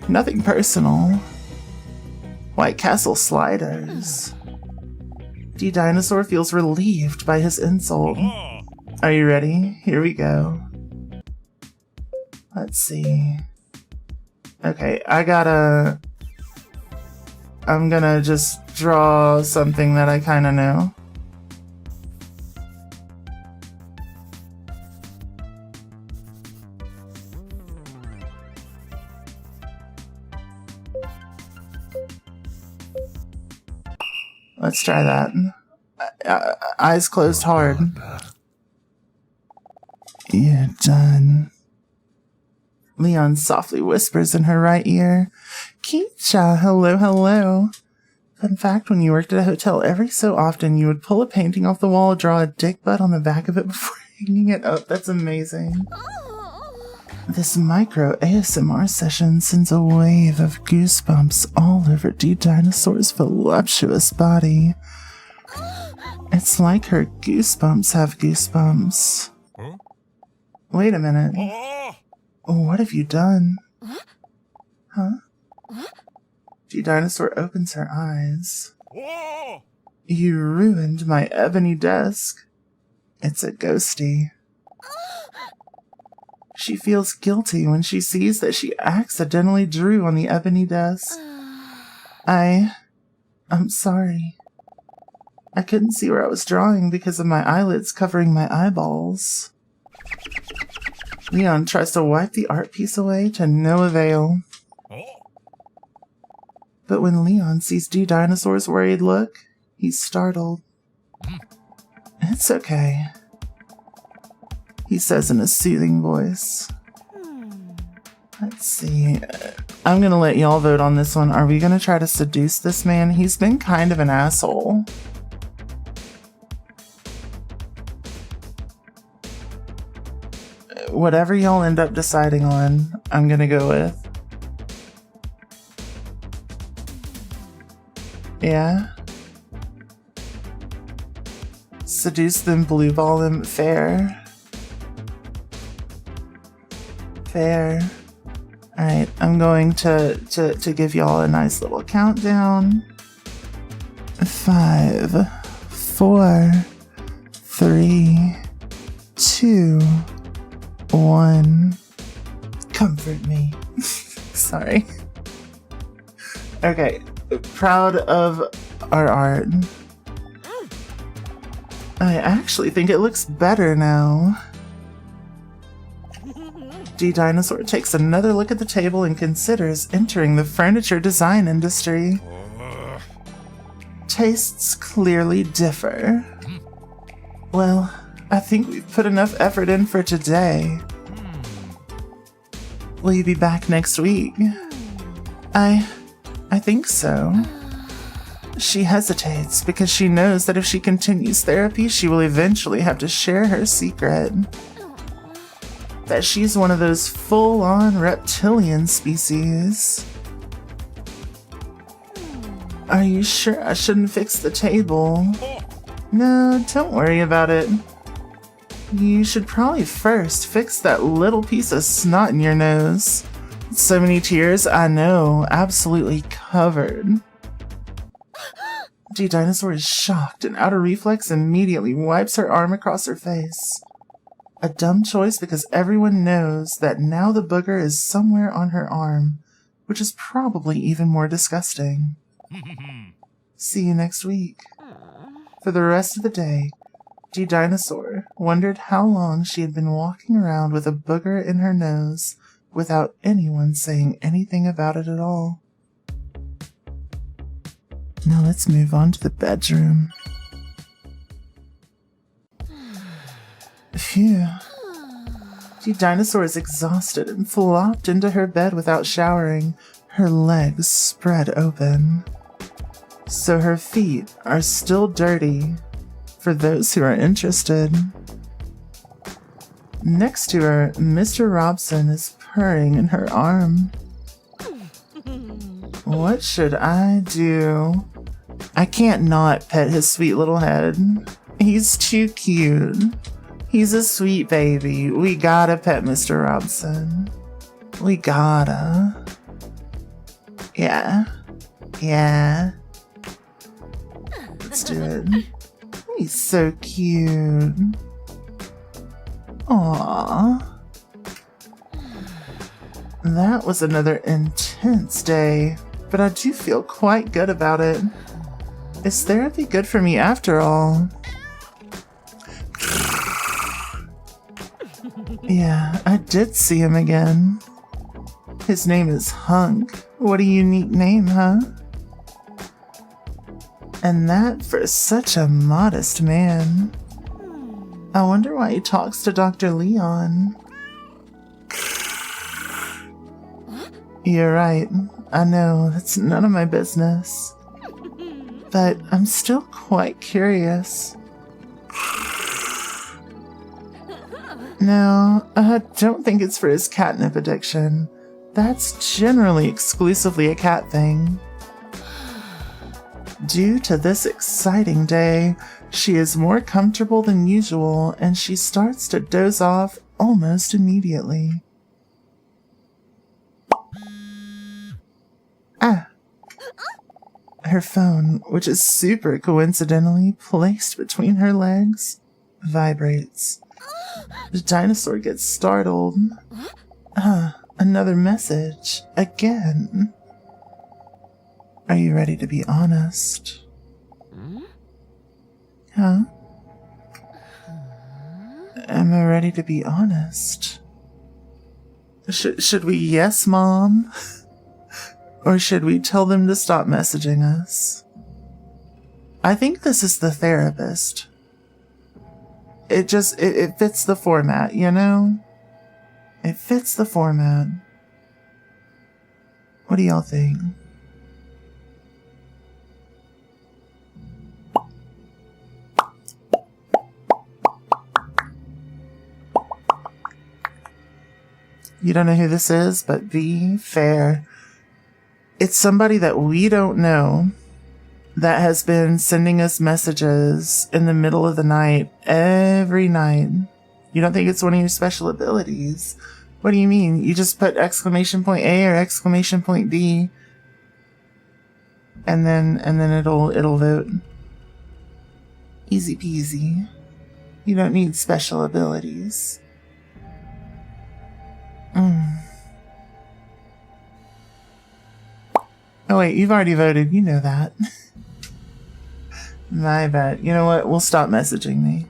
C: Nothing personal. White Castle sliders. D Dinosaur feels relieved by his insult. Are you ready? Here we go. Let's see. Okay, I'm gonna just draw something that I kinda know. Let's try that. Eyes closed hard. You're done. Leon softly whispers in her right ear. Keisha, hello, hello. Fun fact, when you worked at a hotel, every so often you would pull a painting off the wall, draw a dick butt on the back of it before hanging it up. That's amazing. This micro ASMR session sends a wave of goosebumps all over D Dinosaur's voluptuous body. It's like her goosebumps have goosebumps.
B: Huh?
C: Wait a minute. What have you done? Huh? D Dinosaur opens her eyes. You ruined my ebony desk. It's a ghosty. She feels guilty when she sees that she accidentally drew on the ebony desk. I'm sorry. I couldn't see where I was drawing because of my eyelids covering my eyeballs. Leon tries to wipe the art piece away to no avail. But when Leon sees D Dinosaur's worried look, he's startled. It's okay, he says in a soothing voice. Let's see. I'm gonna let y'all vote on this one. Are we gonna try to seduce this man? He's been kind of an asshole. Whatever y'all end up deciding on, I'm gonna go with. Yeah? Seduce them, blue ball them, fair. Fair. Alright, I'm going to give y'all a nice little countdown. 5, 4, 3, 2, 1. Comfort me. Sorry. Okay, proud of our art. I actually think it looks better now. D Dinosaur takes another look at the table and considers entering the furniture design industry. Tastes clearly differ. Well, I think we've put enough effort in for today. Will you be back next week? I think so. She hesitates because she knows that if she continues therapy, she will eventually have to share her secret. That she's one of those full-on reptilian species. Are you sure I shouldn't fix the table? No, don't worry about it. You should probably first fix that little piece of snot in your nose. So many tears, I know, absolutely covered. D Dinosaur is shocked and out of reflex immediately wipes her arm across her face. A dumb choice because everyone knows that now the booger is somewhere on her arm, which is probably even more disgusting. See you next week. For the rest of the day, D Dinosaur wondered how long she had been walking around with a booger in her nose without anyone saying anything about it at all. Now let's move on to the bedroom. Phew. The dinosaur is exhausted and flopped into her bed without showering, her legs spread open. So her feet are still dirty, for those who are interested. Next to her, Mr. Robson is purring in her arm. What should I do? I can't not pet his sweet little head. He's too cute. He's a sweet baby. We gotta pet Mr. Robson. We gotta. Yeah. Yeah. Let's do it. He's so cute. Aww. That was another intense day, but I do feel quite good about it. Is therapy good for me after all? Yeah, I did see him again. His name is Hunk. What a unique name, huh? And that for such a modest man. I wonder why he talks to Dr. Leon. You're right. I know, that's none of my business. But I'm still quite curious. No, I don't think it's for his catnip addiction. That's generally exclusively a cat thing. Due to this exciting day, she is more comfortable than usual and she starts to doze off almost immediately. Ah! Her phone, which is super coincidentally placed between her legs, vibrates. The dinosaur gets startled. Another message. Again. Are you ready to be honest? Huh? Am I ready to be honest? Should we yes, Mom? Or should we tell them to stop messaging us? I think this is the therapist. It fits the format, you know? It fits the format. What do y'all think? You don't know who this is, but be fair. It's somebody that we don't know that has been sending us messages in the middle of the night every night. You don't think it's one of your special abilities? What do you mean? You just put exclamation point A or exclamation point B, and then it'll vote. Easy peasy. You don't need special abilities. Oh wait, you've already voted. You know that. My bad. You know what? We'll stop messaging me.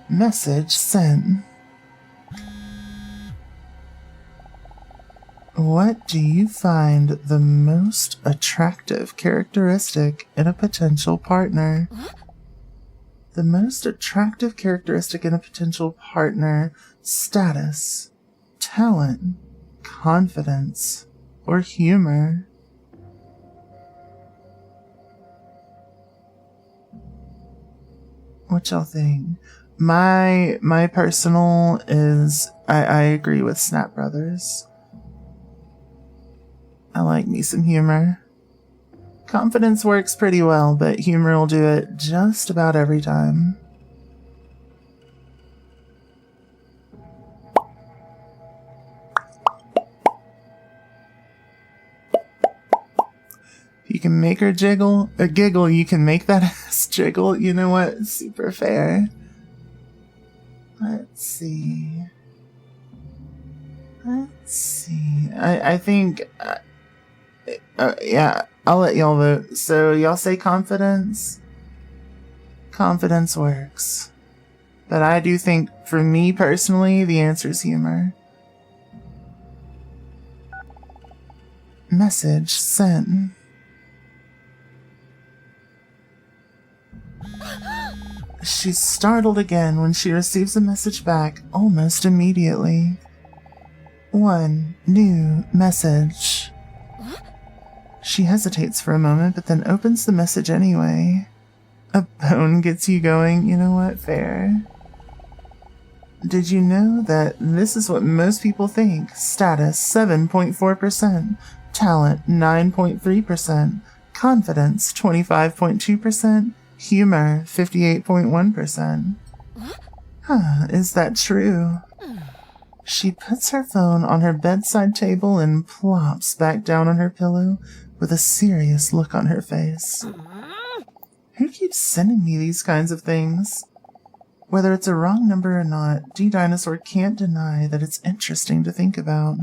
C: Message sent. What do you find the most attractive characteristic in a potential partner? The most attractive characteristic in a potential partner: status, talent, confidence, or humor. What y'all think? My personal is I agree with Snap Brothers. I like me some humor. Confidence works pretty well, but humor will do it just about every time. You can make her jiggle or giggle. You can make that ass jiggle. You know what? Super fair. Let's see. I think... yeah, I'll let y'all vote. So y'all say confidence? Confidence works. But I do think, for me personally, the answer is humor. Message sent. She's startled again when she receives a message back almost immediately. One new message. She hesitates for a moment, but then opens the message anyway. A bone gets you going. You know what? Fair. Did you know that this is what most people think? Status 7.4%, talent 9.3%, confidence 25.2%, humor 58.1%. Huh, is that true? She puts her phone on her bedside table and plops back down on her pillow with a serious look on her face. Who keeps sending me these kinds of things? Whether it's a wrong number or not, D-Dinosaur can't deny that it's interesting to think about.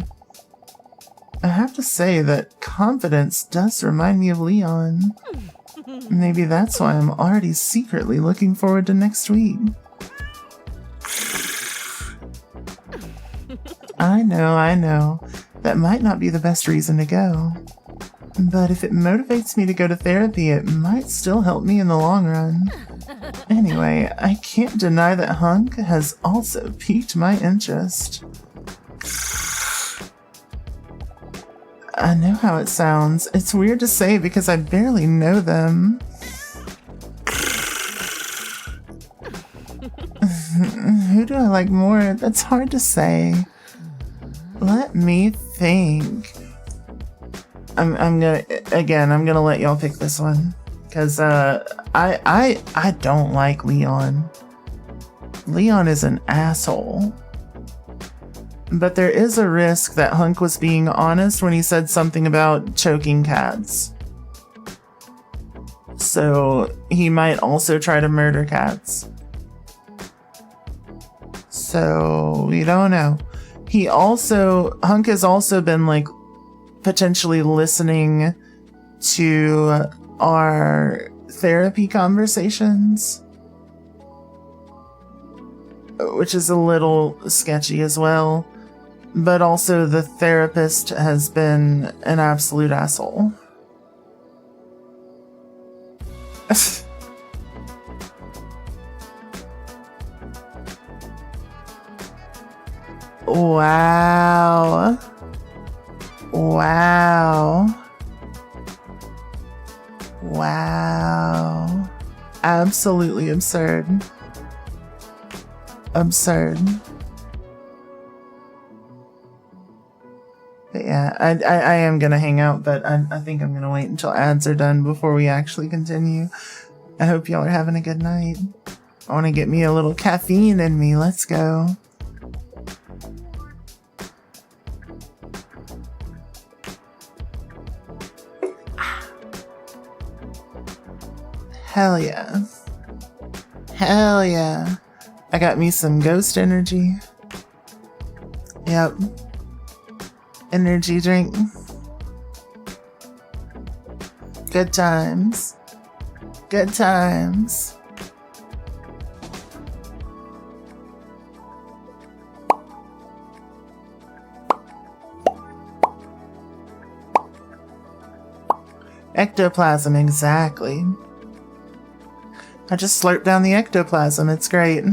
C: I have to say that confidence does remind me of Leon. Maybe that's why I'm already secretly looking forward to next week. I know. That might not be the best reason to go. But if it motivates me to go to therapy, it might still help me in the long run. Anyway, I can't deny that Hunk has also piqued my interest. I know how it sounds. It's weird to say because I barely know them. Who do I like more? That's hard to say. Let me think. I'm gonna let y'all pick this one. Because I don't like Leon. Leon is an asshole. But there is a risk that Hunk was being honest when he said something about choking cats. So he might also try to murder cats. So we don't know. Hunk has also been like potentially listening to our therapy conversations, which is a little sketcy as well. But also the therapist has been an absolute asshole. Wow. Absolutely absurd. But yeah, I am gonna hang out, but I think I'm gonna wait until ads are done before we actually continue. I hope y'all are having a good night. I want to get me a little caffeine in me. Let's go. Hell yeah. I got me some ghost energy. Yep. Energy drink. Good times. Ectoplasm, exactly. I just slurped down the ectoplasm. It's great.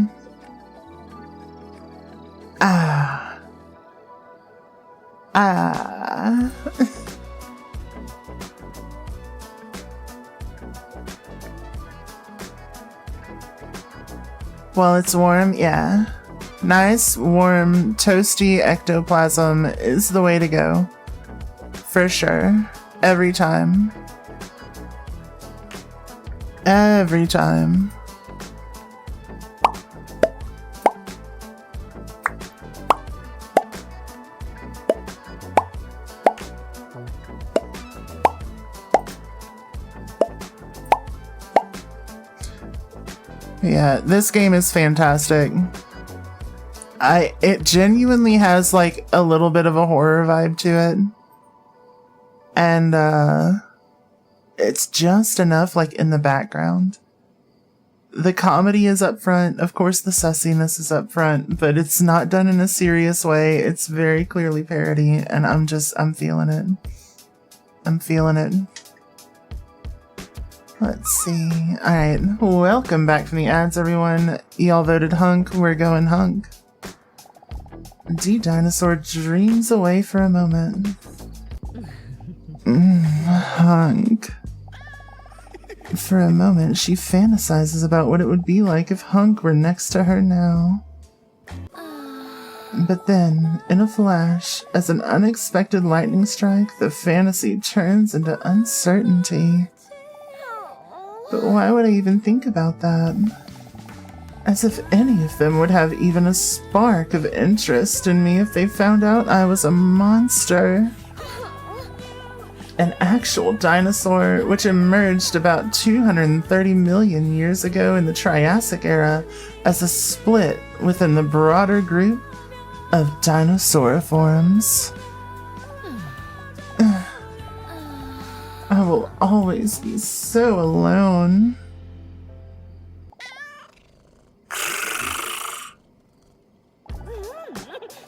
C: While it's warm, yeah. Nice, warm, toasty ectoplasm is the way to go. For sure. Every time. Yeah, this game is fantastic. It genuinely has like a little bit of a horror vibe to it. And it's just enough like in the background. The comedy is up front. Of course the sussiness is up front, but it's not done in a serious way. It's very clearly parody, and I'm feeling it. Let's see. Alright, welcome back from the ads, everyone. Y'all voted hunk, we're going hunk. D-Dinosaur dreams away for a moment. Hunk. For a moment, she fantasizes about what it would be like if Hunk were next to her now. But then, in a flash, as an unexpected lightning strike, the fantasy turns into uncertainty. But why would I even think about that? As if any of them would have even a spark of interest in me if they found out I was a monster. An actual dinosaur which emerged about 230 million years ago in the Triassic era as a split within the broader group of dinosauriforms. I will always be so alone.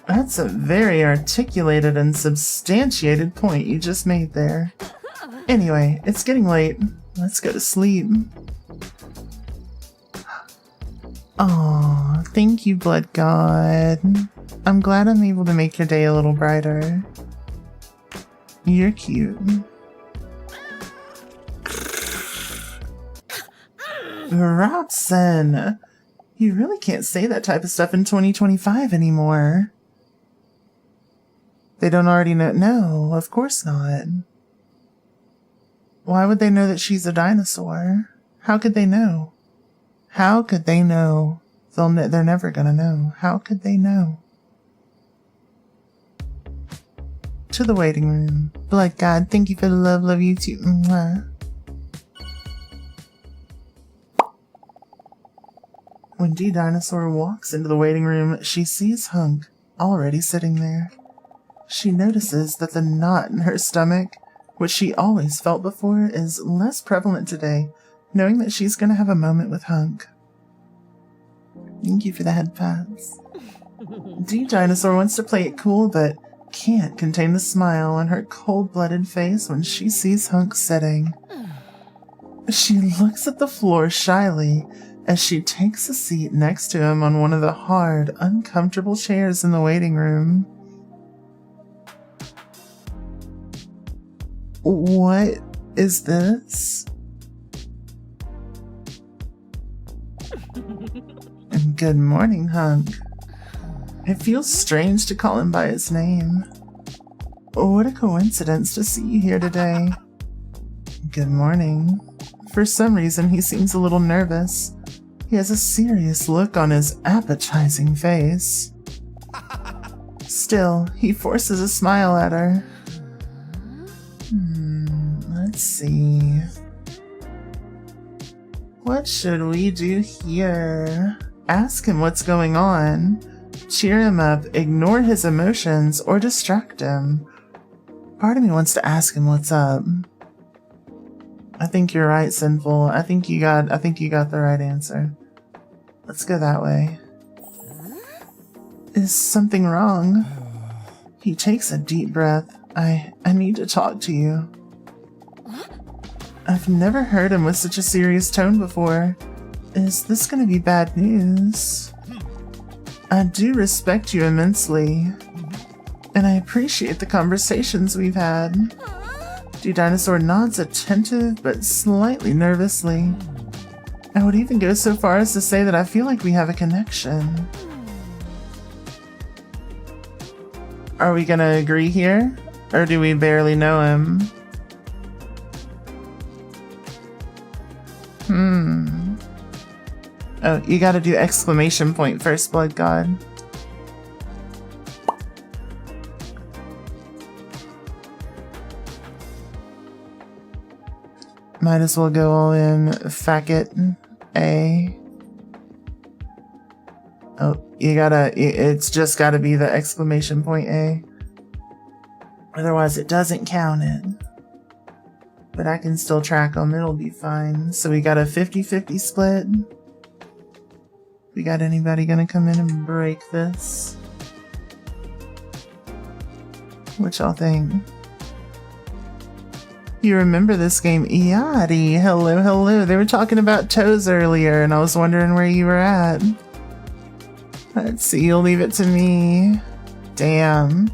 C: That's a very articulated and substantiated point you just made there. Anyway, it's getting late. Let's go to sleep. Aw, thank you, Blood God. I'm glad I'm able to make your day a little brighter. You're cute. Robson! You really can't say that type of stuff in 2025 anymore. They don't already know? No, of course not. Why would they know that she's a dinosaur? How could they know? How could they know? They're never gonna know. How could they know? To the waiting room. Blood God, thank you for the love. Love you too. Mwah. When D-Dinosaur walks into the waiting room, she sees Hunk already sitting there. She notices that the knot in her stomach, which she always felt before, is less prevalent today, knowing that she's going to have a moment with Hunk. Thank you for the head pats. D-Dinosaur wants to play it cool, but can't contain the smile on her cold-blooded face when she sees Hunk sitting. She looks at the floor shyly as she takes a seat next to him on one of the hard, uncomfortable chairs in the waiting room. What is this? Good morning, Hunk. It feels strange to call him by his name. What a coincidence to see you here today. Good morning. For some reason, he seems a little nervous. He has a serious look on his appetizing face. Still, he forces a smile at her. Let's see. What should we do here? Ask him what's going on. Cheer him up, ignore his emotions, or distract him. Part of me wants to ask him what's up. I think you're right, Sinful. I think you got the right answer. Let's go that way. Is something wrong? He takes a deep breath. I need to talk to you. I've never heard him with such a serious tone before. Is this gonna be bad news? I do respect you immensely, and I appreciate the conversations we've had. D-Dinosaur nods attentive but slightly nervously. I would even go so far as to say that I feel like we have a connection. Are we gonna agree here? Or do we barely know him? Oh, you gotta do exclamation point first, Blood God. Might as well go all in. Facket. A. Oh, it's just gotta be the exclamation point A. Otherwise it doesn't count it. But I can still track them, it'll be fine. So we got a 50-50 split. We got anybody gonna come in and break this? What y'all think? You remember this game? Yadi, hello, hello. They were talking about toes earlier, and I was wondering where you were at. Let's see, you'll leave it to me. Damn.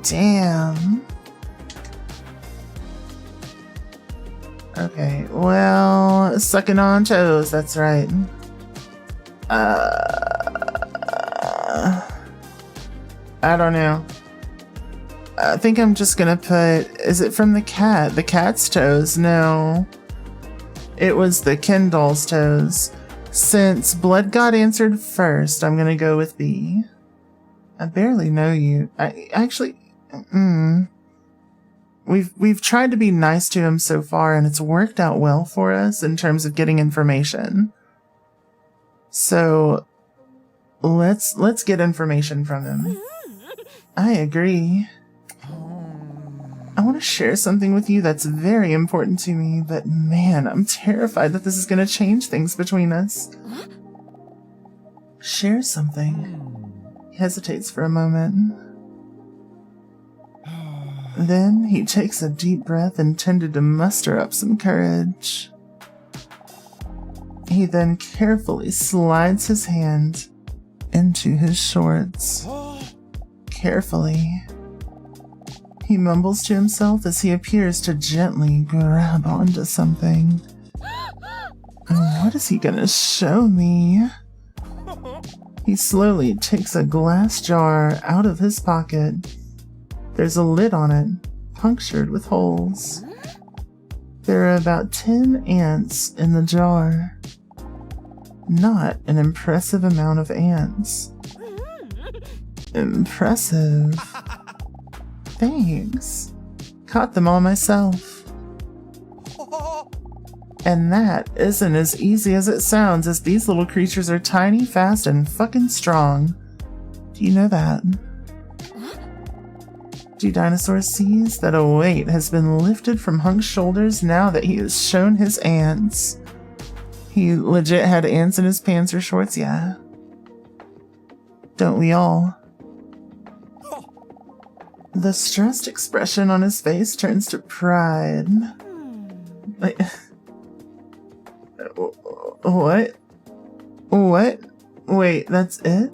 C: Damn. Okay, well, sucking on toes, that's right. I don't know. I think I'm just gonna put, is it from the cat? The cat's toes? No. It was the Ken doll's toes. Since Blood God answered first, I'm gonna go with B. I barely know you. I actually, We've tried to be nice to him so far, and it's worked out well for us in terms of getting information. So let's get information from him. I agree. I want to share something with you that's very important to me, but man, I'm terrified that this is going to change things between us. Share something. He hesitates for a moment. Then he takes a deep breath intended to muster up some courage. He then carefully slides his hand into his shorts. Carefully. He mumbles to himself as he appears to gently grab onto something. What is he gonna show me? He slowly takes a glass jar out of his pocket. There's a lid on it, punctured with holes. There are about 10 ants in the jar. Not an impressive amount of ants. Impressive. Thanks. Caught them all myself. And that isn't as easy as it sounds, as these little creatures are tiny, fast, and fucking strong. Do you know that? Dinosaur sees that a weight has been lifted from Hunk's shoulders now that he has shown his ants. He legit had ants in his pants or shorts, yeah. Don't we all? The stressed expression on his face turns to pride. Like, what? What? Wait, that's it?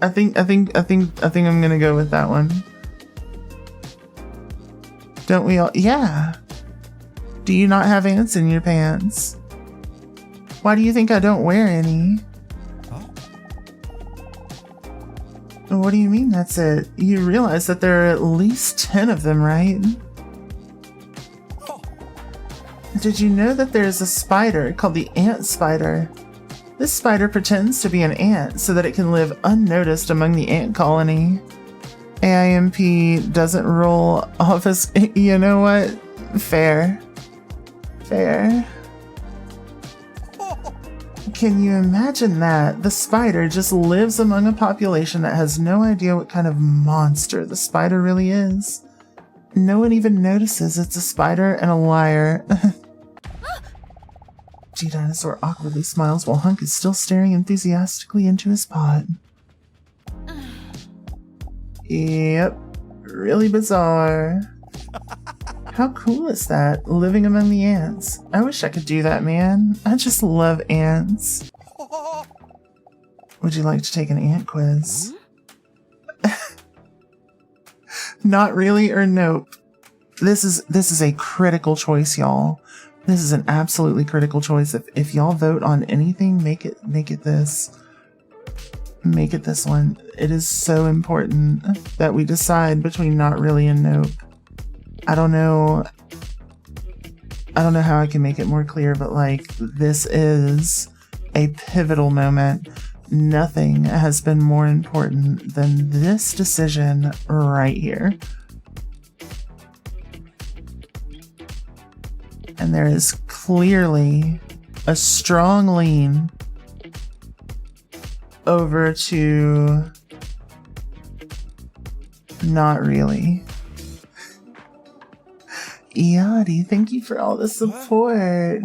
C: I think I'm gonna go with that one. Don't we all? Yeah. Do you not have ants in your pants? Why do you think I don't wear any? What do you mean that's it? You realize that there are at least 10 of them, right? Did you know that there's a spider called the ant spider? This spider pretends to be an ant so that it can live unnoticed among the ant colony. AIMP doesn't roll off as, you know what? Fair. Fair. Can you imagine that? The spider just lives among a population that has no idea what kind of monster the spider really is. No one even notices it's a spider and a liar. G-Dinosaur awkwardly smiles while Hunk is still staring enthusiastically into his pot. Yep, really bizarre. How cool is that, living among the ants? I wish I could do that, man. I just love ants. Would you like to take an ant quiz? Not really or nope. This is a critical choice, y'all. This is an absolutely critical choice. If y'all vote on anything, make it this. Make it this one. It is so important that we decide between not really and nope. I don't know how I can make it more clear, but like, this is a pivotal moment. Nothing has been more important than this decision right here. And there is clearly a strong lean over to not really. Yadi, thank you for all the support.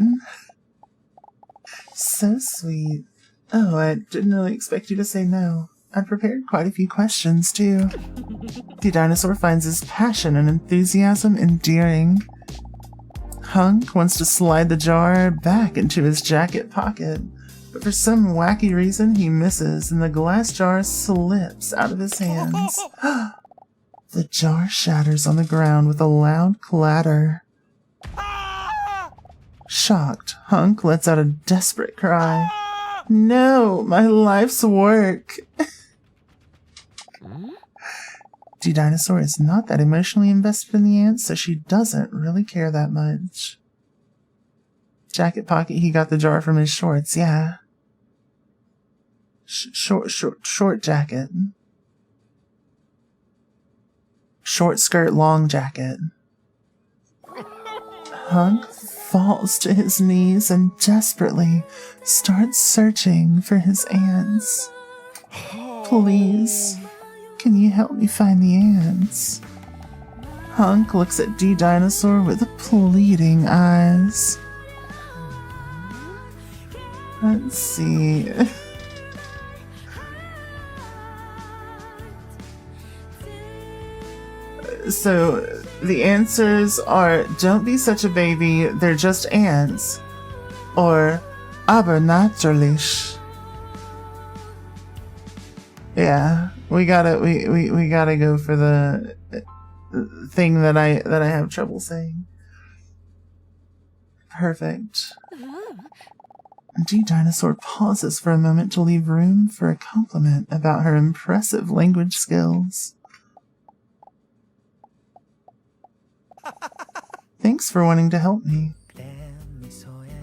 C: So sweet. Oh, I didn't really expect you to say no. I prepared quite a few questions, too. The dinosaur finds his passion and enthusiasm endearing. Hunk wants to slide the jar back into his jacket pocket, but for some wacky reason he misses and the glass jar slips out of his hands. The jar shatters on the ground with a loud clatter. Shocked, Hunk lets out a desperate cry. No, my life's work. D-Dinosaur is not that emotionally invested in the ants, so she doesn't really care that much. Jacket pocket, he got the jar from his shorts, yeah. Short jacket. Short skirt, long jacket. Hunk falls to his knees and desperately starts searching for his ants. Please, can you help me find the ants? Hunk looks at D-Dinosaur with pleading eyes. Let's see. So, the answers are, don't be such a baby, they're just ants. Or, aber natürlich. Yeah, we gotta go for the thing that I have trouble saying. Perfect. D-Dinosaur pauses for a moment to leave room for a compliment about her impressive language skills. Thanks for wanting to help me.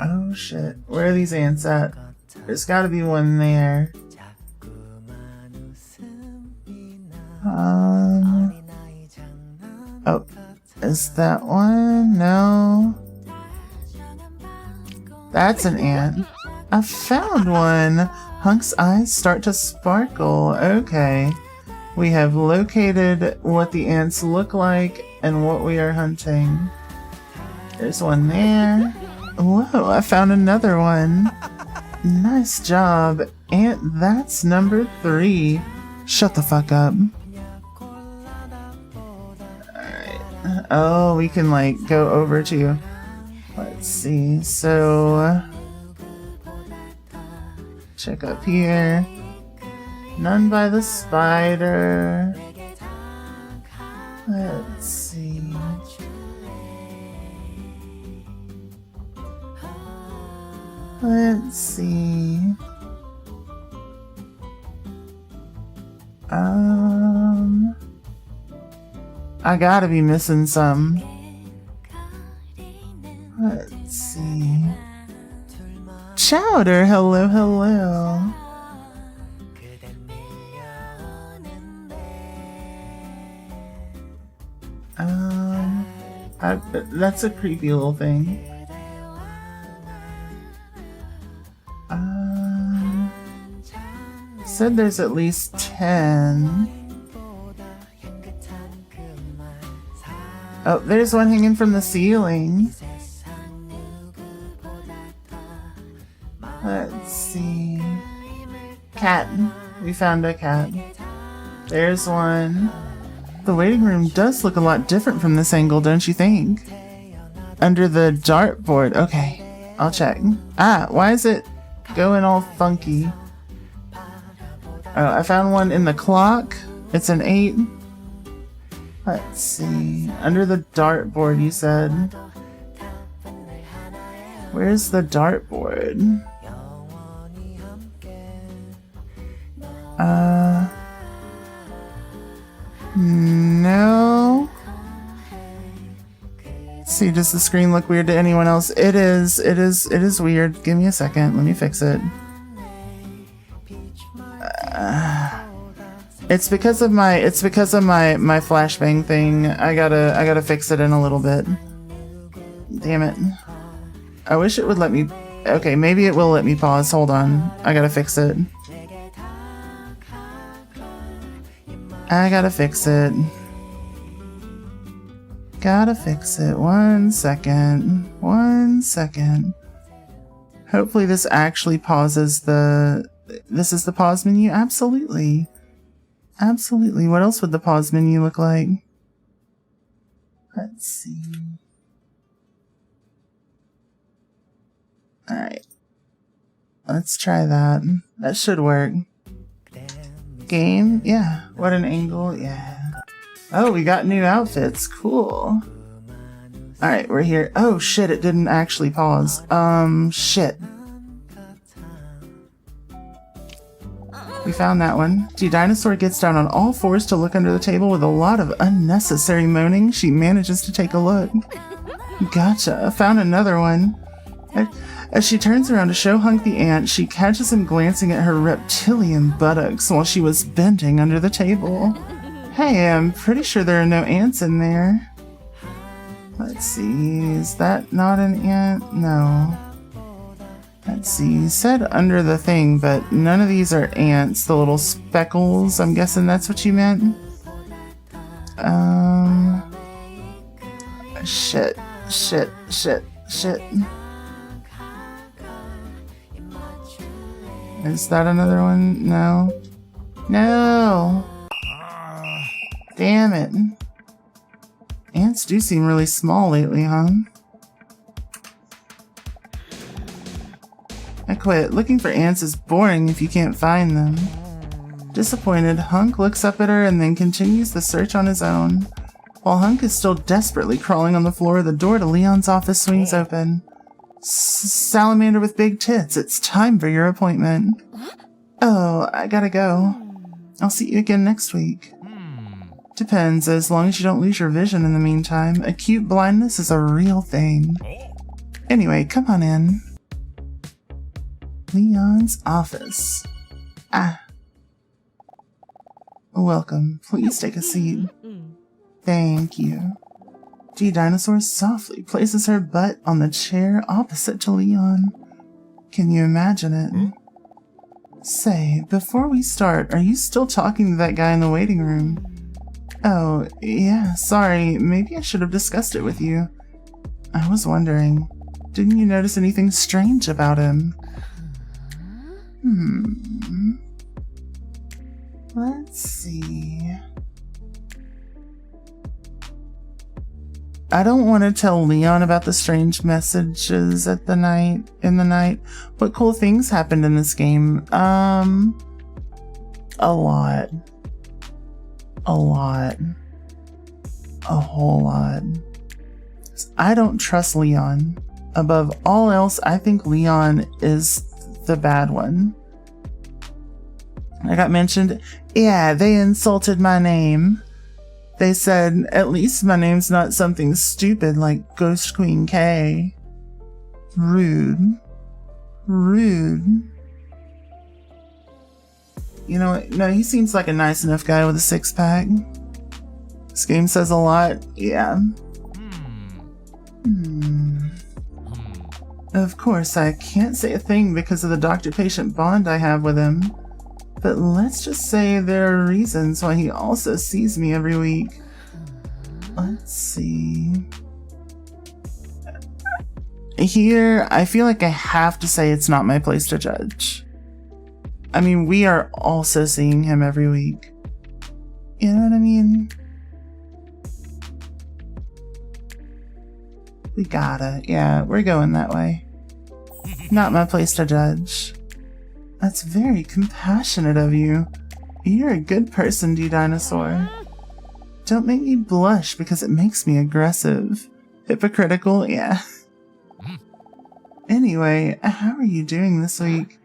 C: Oh shit, where are these ants at? There's gotta be one there. Oh, is that one? No. That's an ant. I found one! Hunk's eyes start to sparkle. Okay. We have located what the ants look like and what we are hunting. There's one there. Whoa, I found another one. Nice job. Ant, that's number 3. Shut the fuck up. Alright. Oh, we can like go over to... Let's see. So... check up here. None by the spider. Let's see. Let's see. I gotta be missing some. Let's see. Chowder, hello, hello. That's a creepy little thing. Said there's at least 10. Oh, there's one hanging from the ceiling. Let's see. Cat. We found a cat. There's one. The waiting room does look a lot different from this angle, don't you think? Under the dartboard. Okay, I'll check. Ah, why is it going all funky? Oh, I found one in the clock. It's an 8. Let's see. Under the dartboard, you said. Where's the dartboard? No. Let's see, does the screen look weird to anyone else? It is weird. Give me a second. Let me fix it. It's because of my flashbang thing. I gotta fix it in a little bit. Damn it. I wish it would let me. Okay, maybe it will let me pause. Hold on. I gotta fix it. Gotta fix it. 1 second. 1 second. Hopefully this actually pauses the... This is the pause menu? Absolutely. Absolutely. What else would the pause menu look like? Let's see. Alright. Let's try that. That should work. Game? Yeah. What an angle? Yeah. Oh, we got new outfits. Cool. Alright, we're here. Oh shit, it didn't actually pause. Shit. We found that one. D-Dinosaur gets down on all fours to look under the table with a lot of unnecessary moaning. She manages to take a look. Gotcha. Found another one. As she turns around to show Hunk the ant, she catches him glancing at her reptilian buttocks while she was bending under the table. Hey, I'm pretty sure there are no ants in there. Let's see, is that not an ant? No. Let's see, you said under the thing, but none of these are ants, the little speckles. I'm guessing that's what you meant? Shit. Is that another one? No. No! Damn it. Ants do seem really small lately, huh? I quit. Looking for ants is boring if you can't find them. Disappointed, Hunk looks up at her and then continues the search on his own. While Hunk is still desperately crawling on the floor, the door to Leon's office swings open. Salamander with big tits, it's time for your appointment. Oh, I gotta go. I'll see you again next week. Depends, as long as you don't lose your vision in the meantime. Acute blindness is a real thing. Anyway, come on in. Leon's office. Welcome. Please take a seat. Thank you. D-Dinosaur softly places her butt on the chair opposite to Leon. Can you imagine it? Say, before we start, are you still talking to that guy in the waiting room? Oh, yeah, sorry. Maybe I should have discussed it with you. I was wondering, didn't you notice anything strange about him? Let's see. I don't want to tell Leon about the strange messages in the night. What cool things happened in this game? A lot. A whole lot. I don't trust Leon. Above all else, I think Leon is the bad one. I got mentioned. Yeah, they insulted my name. They said, at least my name's not something stupid like Ghost Queen K. Rude. You know what? No, he seems like a nice enough guy with a six-pack. This game says a lot. Yeah. Of course, I can't say a thing because of the doctor-patient bond I have with him. But let's just say there are reasons why he also sees me every week. Let's see. Here, I feel like I have to say it's not my place to judge. I mean, we are also seeing him every week. You know what I mean? We gotta. Yeah, we're going that way. Not my place to judge. That's very compassionate of you. You're a good person, D-Dinosaur. Don't make me blush because it makes me aggressive. Hypocritical, yeah. Anyway, how are you doing this week?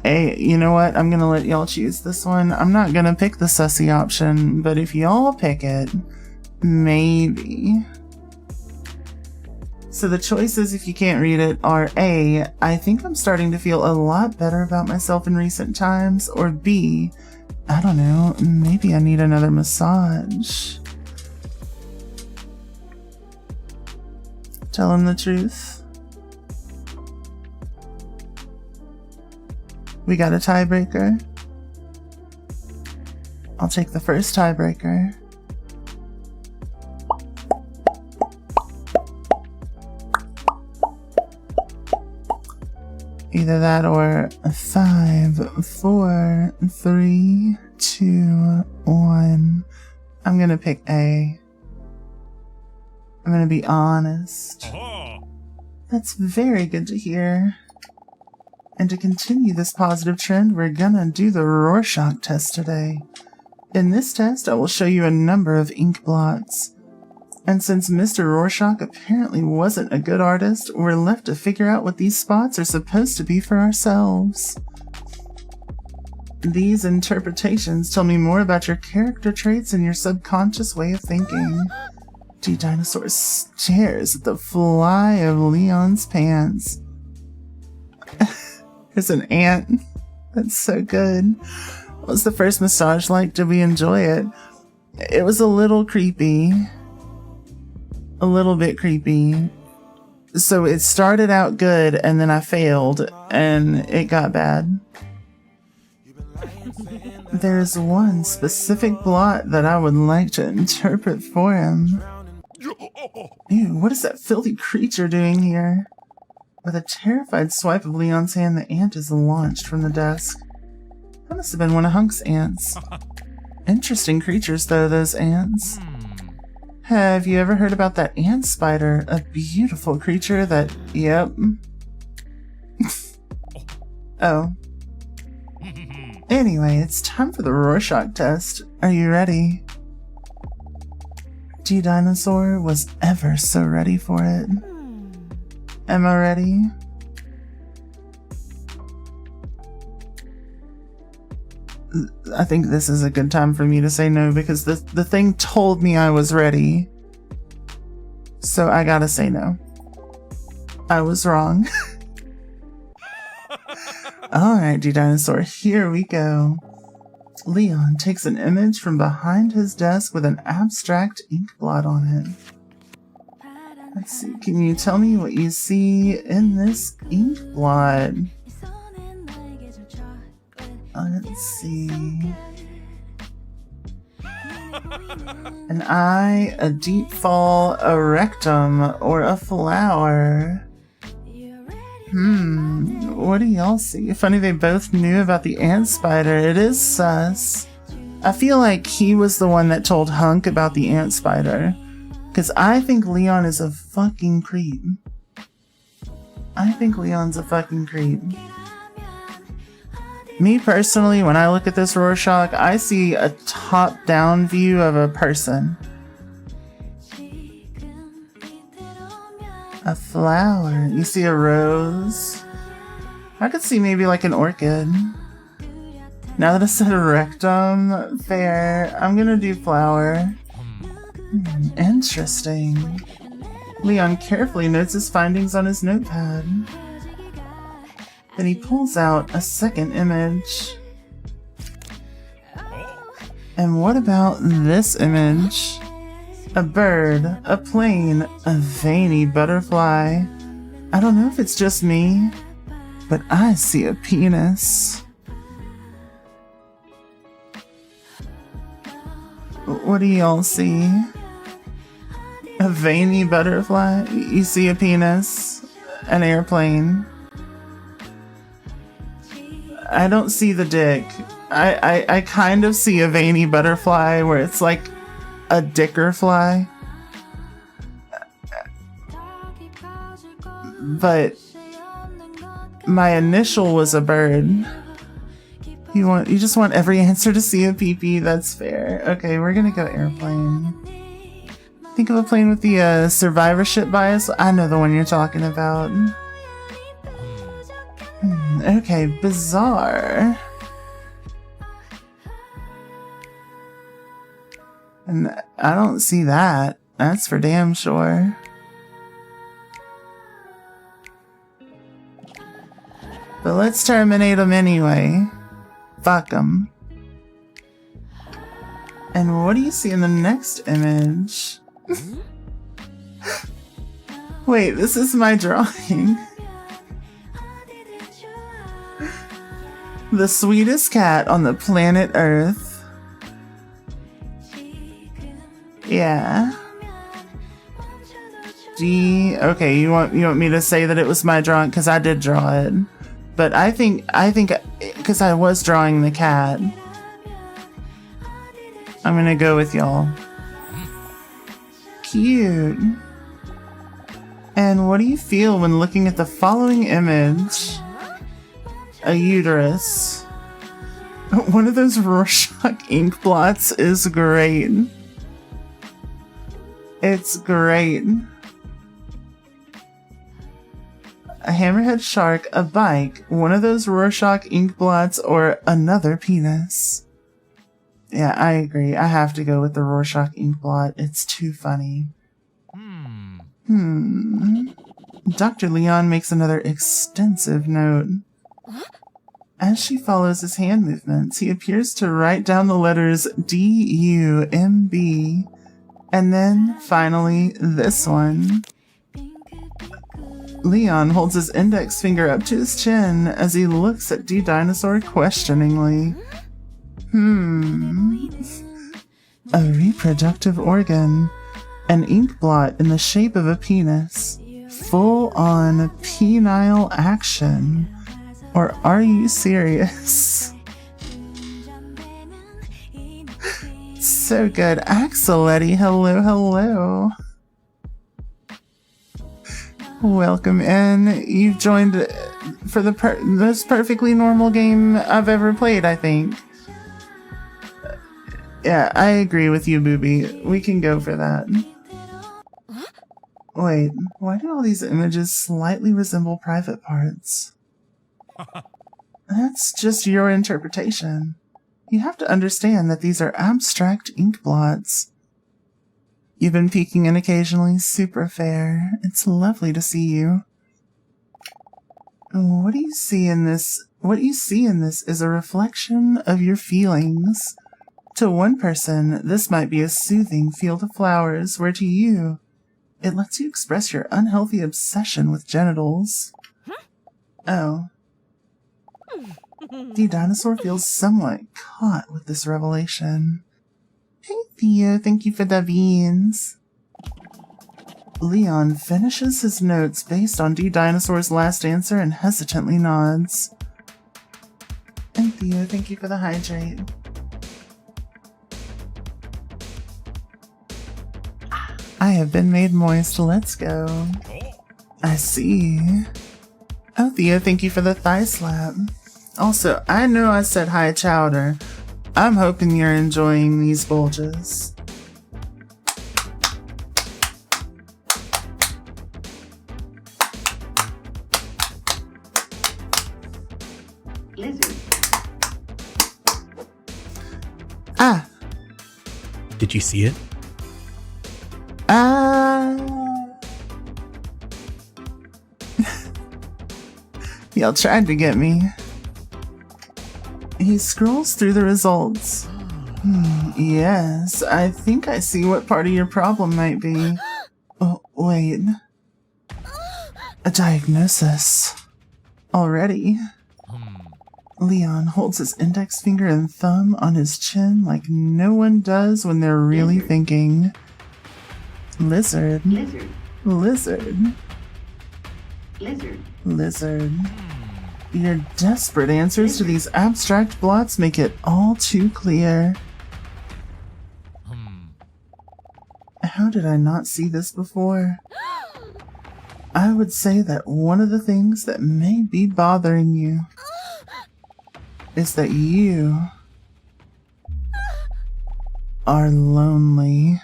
C: Hey, you know what? I'm gonna let y'all choose this one. I'm not gonna pick the sussy option, but if y'all pick it, maybe. So the choices, if you can't read it, are A, I think I'm starting to feel a lot better about myself in recent times, or B, I don't know, maybe I need another massage. Tell him the truth. We got a tiebreaker. I'll take the first tiebreaker. Either that or 5, 4, 3, 2, 1. I'm gonna pick A. I'm gonna be honest. That's very good to hear. And to continue this positive trend, we're gonna do the Rorschach test today. In this test, I will show you a number of ink blots. And since Mr. Rorschach apparently wasn't a good artist, we're left to figure out what these spots are supposed to be for ourselves. These interpretations tell me more about your character traits and your subconscious way of thinking. D. Dinosaur stares at the fly of Leon's pants. There's an ant. That's so good. What was the first massage like? Did we enjoy it? It was a little creepy. A little bit creepy. So it started out good and then I failed and it got bad. There's one specific blot that I would like to interpret for him. Ew, what is that filthy creature doing here? With a terrified swipe of Leon's hand, the ant is launched from the desk. That must have been one of Hunk's ants. Interesting creatures, though, those ants. Have you ever heard about that ant spider? A beautiful creature that... Yep. Oh. Anyway, it's time for the Rorschach test. Are you ready? D. Dinosaur was ever so ready for it. Am I ready? I think this is a good time for me to say no because the thing told me I was ready. So I gotta say no. I was wrong. Alright, D. Dinosaur, here we go. Leon takes an image from behind his desk with an abstract ink blot on it. Let's see, can you tell me what you see in this ink blot? Let's see. An eye, a deep fall, a rectum, or a flower. What do y'all see? Funny they both knew about the ant spider. It is sus. I feel like he was the one that told Hunk about the ant spider. Because I think Leon is a fucking creep. I think Leon's a fucking creep. Me personally, when I look at this Rorschach, I see a top-down view of a person. A flower. You see a rose? I could see maybe like an orchid. Now that I said rectum, fair. I'm gonna do flower. Interesting. Leon carefully notes his findings on his notepad. Then he pulls out a second image. And what about this image? A bird, a plane, a veiny butterfly. I don't know if it's just me, but I see a penis. What do y'all see? A veiny butterfly? You see a penis? An airplane? I don't see the dick. I kind of see a veiny butterfly where it's like a dicker fly. But my initial was a bird. You just want every answer to see a pee-pee? That's fair. Okay, we're gonna go airplane. Think of a plane with the survivorship bias. I know the one you're talking about. Okay, bizarre. And I don't see that. That's for damn sure. But let's terminate them anyway. Fuck them. And what do you see in the next image? Wait, this is my drawing. The sweetest cat on the planet Earth. Yeah. G. Okay, you want me to say that it was my drawing because I did draw it, but I think because I was drawing the cat, I'm gonna go with y'all. Cute. And what do you feel when looking at the following image? A uterus. One of those Rorschach ink blots is great. It's great. A hammerhead shark, a bike, one of those Rorschach ink blots, or another penis. Yeah, I agree. I have to go with the Rorschach ink blot. It's too funny. Dr. Leon makes another extensive note. As she follows his hand movements, he appears to write down the letters D-U-M-B, and then, finally, this one. Leon holds his index finger up to his chin as he looks at D. Dinosaur questioningly. A reproductive organ. An ink blot in the shape of a penis. Full-on penile action. Or are you serious? So good. Axeletti, hello. Welcome in. You've joined for the most perfectly normal game I've ever played, I think. Yeah, I agree with you, Booby. We can go for that. Wait, why do all these images slightly resemble private parts? That's just your interpretation. You have to understand that these are abstract ink blots. You've been peeking in occasionally, super fair. It's lovely to see you. What do you see in this? What you see in this is a reflection of your feelings. To one person, this might be a soothing field of flowers, where to you, it lets you express your unhealthy obsession with genitals. Oh. The dinosaur feels somewhat caught with this revelation. Hey Theo, thank you for the beans. Leon finishes his notes based on D. Dinosaur's last answer and hesitantly nods. And Theo, thank you for the hydrate. I have been made moist, let's go. I see. Oh Theo, thank you for the thigh slap. Also, I know I said hi chowder. I'm hoping you're enjoying these bulges.
F: Lizard.
C: Ah.
E: Did you see it?
C: Y'all tried to get me. He scrolls through the results. Yes, I think I see what part of your problem might be. Oh, wait. A diagnosis. Already. Leon holds his index finger and thumb on his chin like no one does when they're really thinking. Lizard.
F: Lizard.
C: Lizard.
F: Lizard.
C: Lizard. Your desperate answers to these abstract blots make it all too clear. How did I not see this before? I would say that one of the things that may be bothering you is that you are lonely.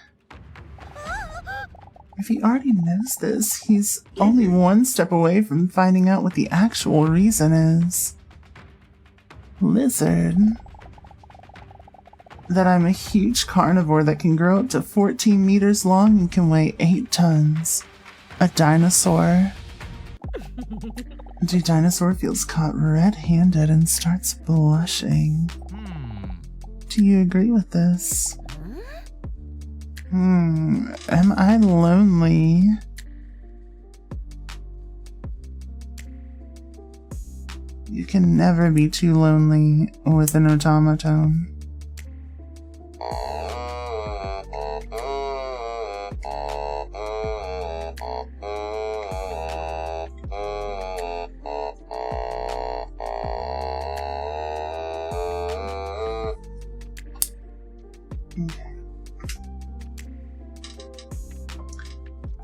C: If he already knows this, he's only one step away from finding out what the actual reason is. Lizard. That I'm a huge carnivore that can grow up to 14 meters long and can weigh 8 tons. A dinosaur. The dinosaur feels caught red-handed and starts blushing. Do you agree with this? Am I lonely? You can never be too lonely with an automaton.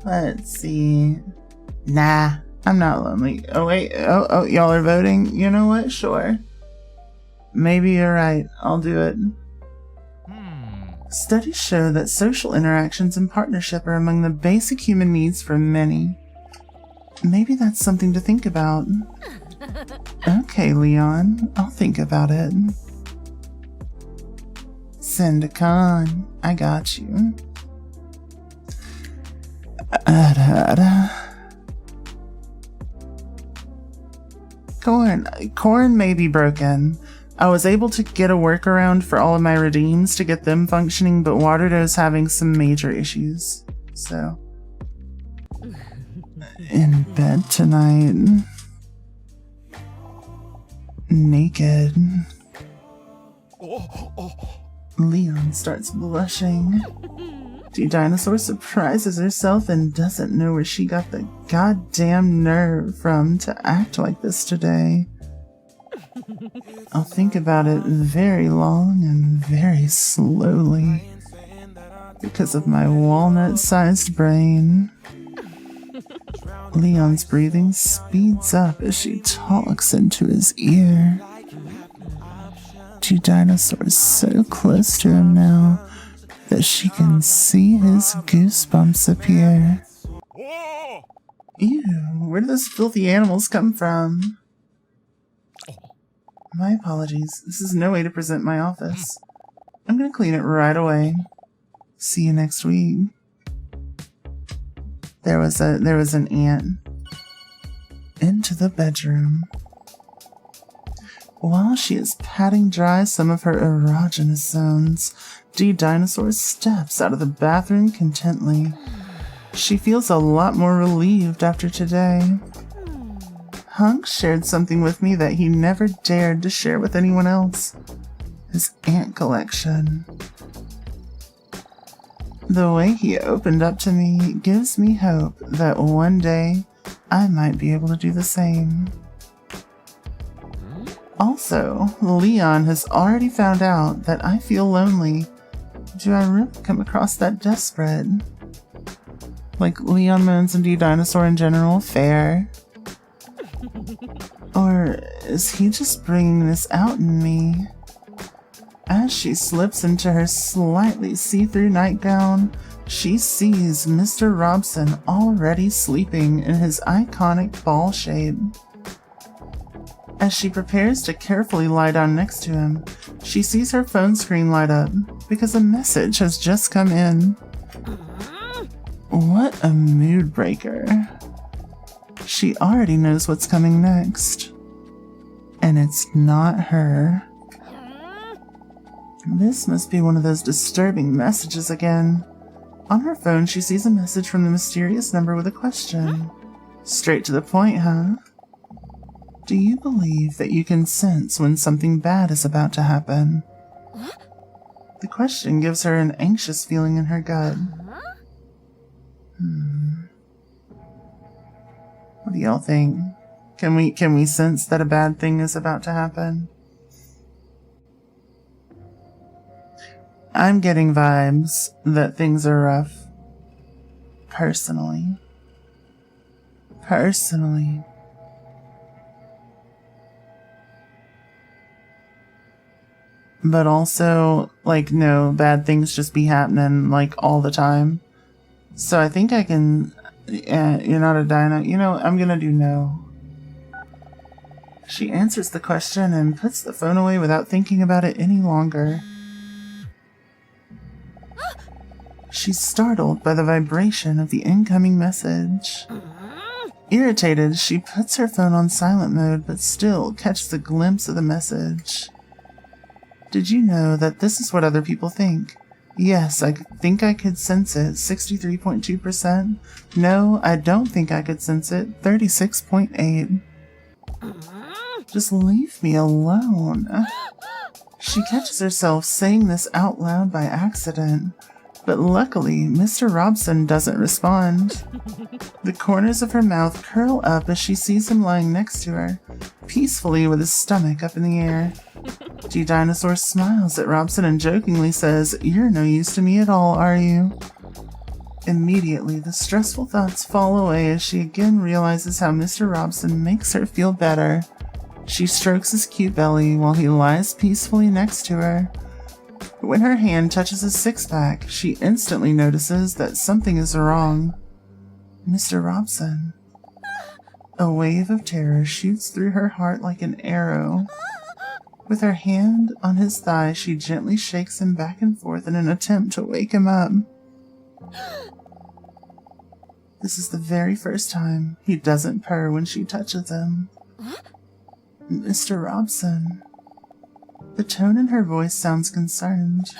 C: Let's see. Nah, I'm not lonely. Oh, wait. Oh, y'all are voting? You know what? Sure. Maybe you're right. I'll do it. Studies show that social interactions and partnership are among the basic human needs for many. Maybe that's something to think about. Okay, Leon. I'll think about it. Send a con. I got you. Corn may be broken. I was able to get a workaround for all of my redeems to get them functioning, but Waterdo's having some major issues. So, in bed tonight. Naked. Leon starts blushing. D-Dinosaur surprises herself and doesn't know where she got the goddamn nerve from to act like this today. I'll think about it very long and very slowly because of my walnut-sized brain. Leon's breathing speeds up as she talks into his ear. D-Dinosaur is so close to him now that she can see his goosebumps appear. Ew, where do those filthy animals come from? My apologies. This is no way to present my office. I'm gonna clean it right away. See you next week. There was an ant. Into the bedroom. While she is patting dry some of her erogenous zones, D-Dinosaur steps out of the bathroom contently. She feels a lot more relieved after today. Hunk shared something with me that he never dared to share with anyone else. His ant collection. The way he opened up to me gives me hope that one day I might be able to do the same. Also, Leon has already found out that I feel lonely. Do I really come across that desperate? Like Leon Moons and D-Dinosaur in general, fair? Or is he just bringing this out in me? As she slips into her slightly see-through nightgown, she sees Mr. Robson already sleeping in his iconic ball shape. As she prepares to carefully lie down next to him, she sees her phone screen light up because a message has just come in. What a mood breaker. She already knows what's coming next. And it's not her. This must be one of those disturbing messages again. On her phone, she sees a message from the mysterious number with a question. Straight to the point, huh? Do you believe that you can sense when something bad is about to happen? The question gives her an anxious feeling in her gut. What do y'all think? Can we sense that a bad thing is about to happen? I'm getting vibes that things are rough. Personally. But also, like, no, bad things just be happening, like, all the time. So I think I can... you're not a dino. You know, I'm gonna do no. She answers the question and puts the phone away without thinking about it any longer. She's startled by the vibration of the incoming message. Irritated, she puts her phone on silent mode, but still catches a glimpse of the message. Did you know that this is what other people think? Yes, I think I could sense it, 63.2%. No, I don't think I could sense it, 36.8%. Just leave me alone. She catches herself saying this out loud by accident, but luckily, Mr. Robson doesn't respond. The corners of her mouth curl up as she sees him lying next to her, peacefully with his stomach up in the air. D-Dinosaur smiles at Robson and jokingly says, "You're no use to me at all, are you?" Immediately, the stressful thoughts fall away as she again realizes how Mr. Robson makes her feel better. She strokes his cute belly while he lies peacefully next to her. When her hand touches his six-pack, she instantly notices that something is wrong. Mr. Robson. A wave of terror shoots through her heart like an arrow. With her hand on his thigh, she gently shakes him back and forth in an attempt to wake him up. This is the very first time he doesn't purr when she touches him. Mr. Robson. The tone in her voice sounds concerned.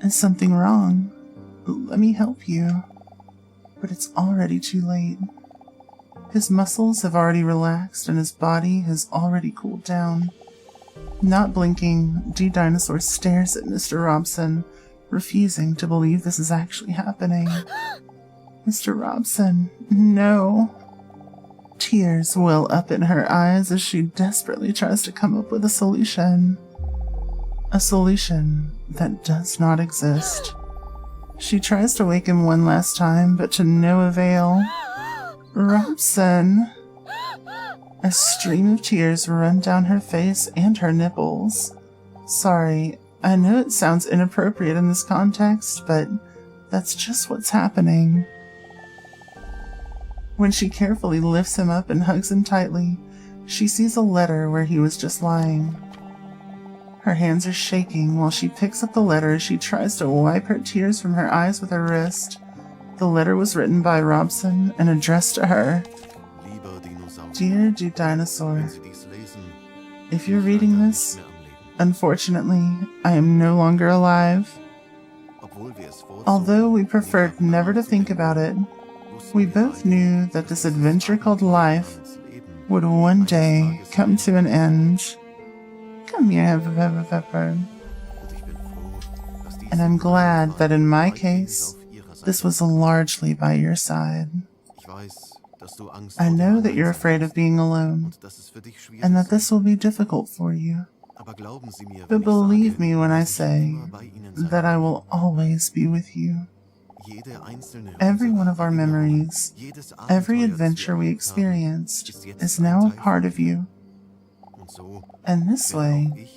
C: Is something wrong? Let me help you. But it's already too late. His muscles have already relaxed and his body has already cooled down. Not blinking, D. Dinosaur stares at Mr. Robson, refusing to believe this is actually happening. Mr. Robson, no. Tears well up in her eyes as she desperately tries to come up with a solution. A solution that does not exist. She tries to wake him one last time, but to no avail. Robson! A stream of tears run down her face and her nipples. Sorry, I know it sounds inappropriate in this context, but that's just what's happening. When she carefully lifts him up and hugs him tightly, she sees a letter where he was just lying. Her hands are shaking while she picks up the letter as she tries to wipe her tears from her eyes with her wrist. The letter was written by Robson and addressed to her. Dear D. Dinosaur, if you're reading this, unfortunately, I am no longer alive. Although we preferred never to think about it, we both knew that this adventure called life would one day come to an end. Come here, Pepper. And I'm glad that in my case, this was largely by your side. I know that you're afraid of being alone, and that this will be difficult for you. But believe me when I say that I will always be with you. Every one of our memories, every adventure we experienced, is now a part of you. And this way,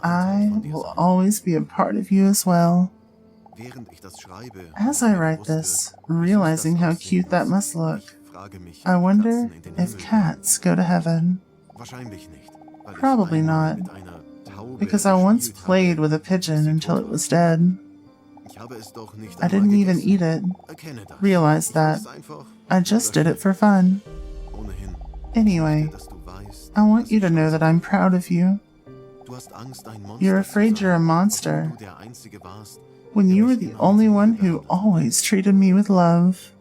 C: I will always be a part of you as well. As I write this, realizing how cute that must look, I wonder if cats go to heaven. Probably not, because I once played with a pigeon until it was dead. I didn't even eat it. Realized that. I just did it for fun. Anyway, I want you to know that I'm proud of you. You're afraid you're a monster, when you were the only one who always treated me with love.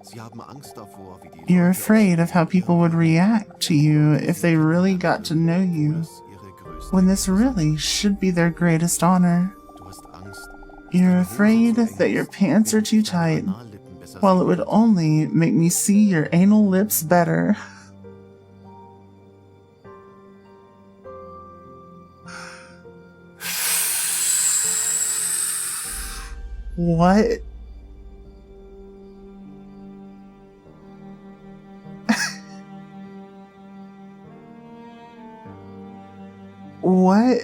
C: You're afraid of how people would react to you if they really got to know you, when this really should be their greatest honor. You're afraid that your pants are too tight, while it would only make me see your anal lips better. What? What?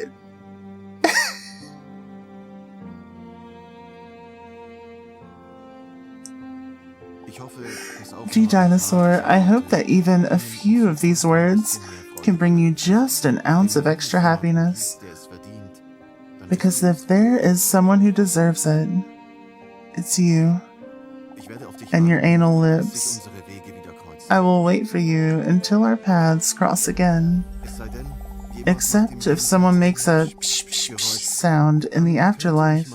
C: D. Dinosaur, I hope that even a few of these words can bring you just an ounce of extra happiness. Because if there is someone who deserves it, it's you and your anal lips. I will wait for you until our paths cross again. Except if someone makes a psh psh psh sound in the afterlife,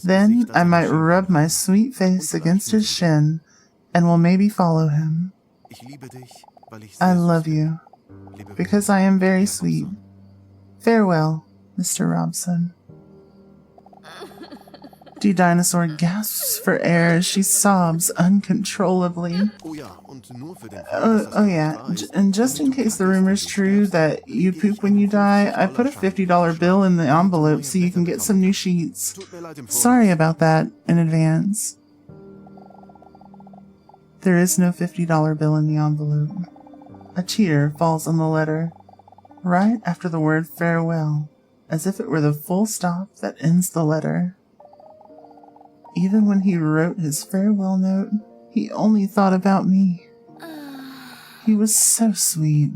C: then I might rub my sweet face against his shin and will maybe follow him. I love you, because I am very sweet. Farewell, Mr. Robson. D. Dinosaur gasps for air as she sobs uncontrollably. Oh yeah, and just in case the rumor's true that you poop when you die, I put a $50 bill in the envelope so you can get some new sheets. Sorry about that in advance. There is no $50 bill in the envelope. A tear falls on the letter, right after the word farewell, as if it were the full stop that ends the letter. Even when he wrote his farewell note, he only thought about me. He was so sweet.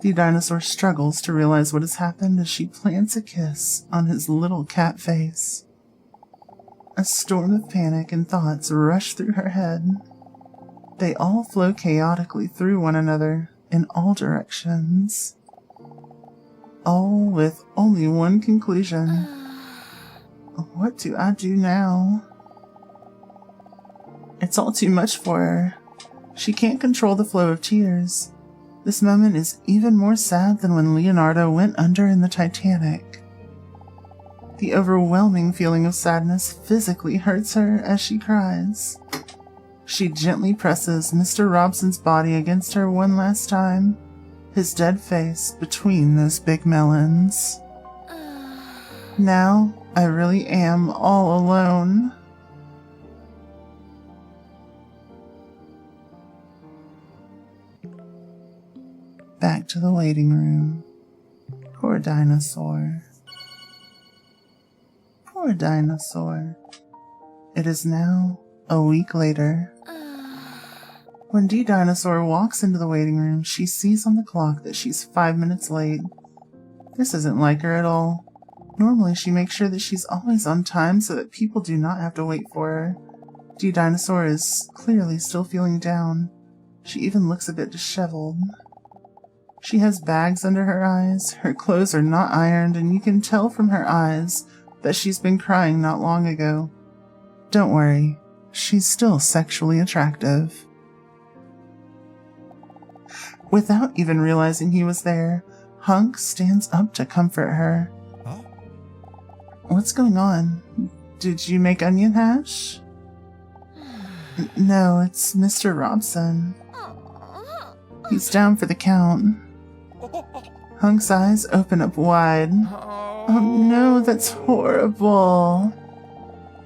C: The dinosaur struggles to realize what has happened as she plants a kiss on his little cat face. A storm of panic and thoughts rush through her head. They all flow chaotically through one another in all directions. All with only one conclusion. What do I do now? It's all too much for her. She can't control the flow of tears. This moment is even more sad than when Leonardo went under in the Titanic. The overwhelming feeling of sadness physically hurts her as she cries. She gently presses Mr. Robson's body against her one last time, his dead face between those big melons. Now, I really am all alone. Back to the waiting room. Poor dinosaur. Poor dinosaur. It is now a week later. When D-Dinosaur walks into the waiting room, she sees on the clock that she's 5 minutes late. This isn't like her at all. Normally, she makes sure that she's always on time so that people do not have to wait for her. D-Dinosaur is clearly still feeling down. She even looks a bit disheveled. She has bags under her eyes, her clothes are not ironed, and you can tell from her eyes that she's been crying not long ago. Don't worry, she's still sexually attractive. Without even realizing he was there, Hunk stands up to comfort her.
E: Huh?
C: What's going on? Did you make onion hash? No, it's Mr. Robson. He's down for the count. Hunk's eyes open up wide. Oh no, that's horrible.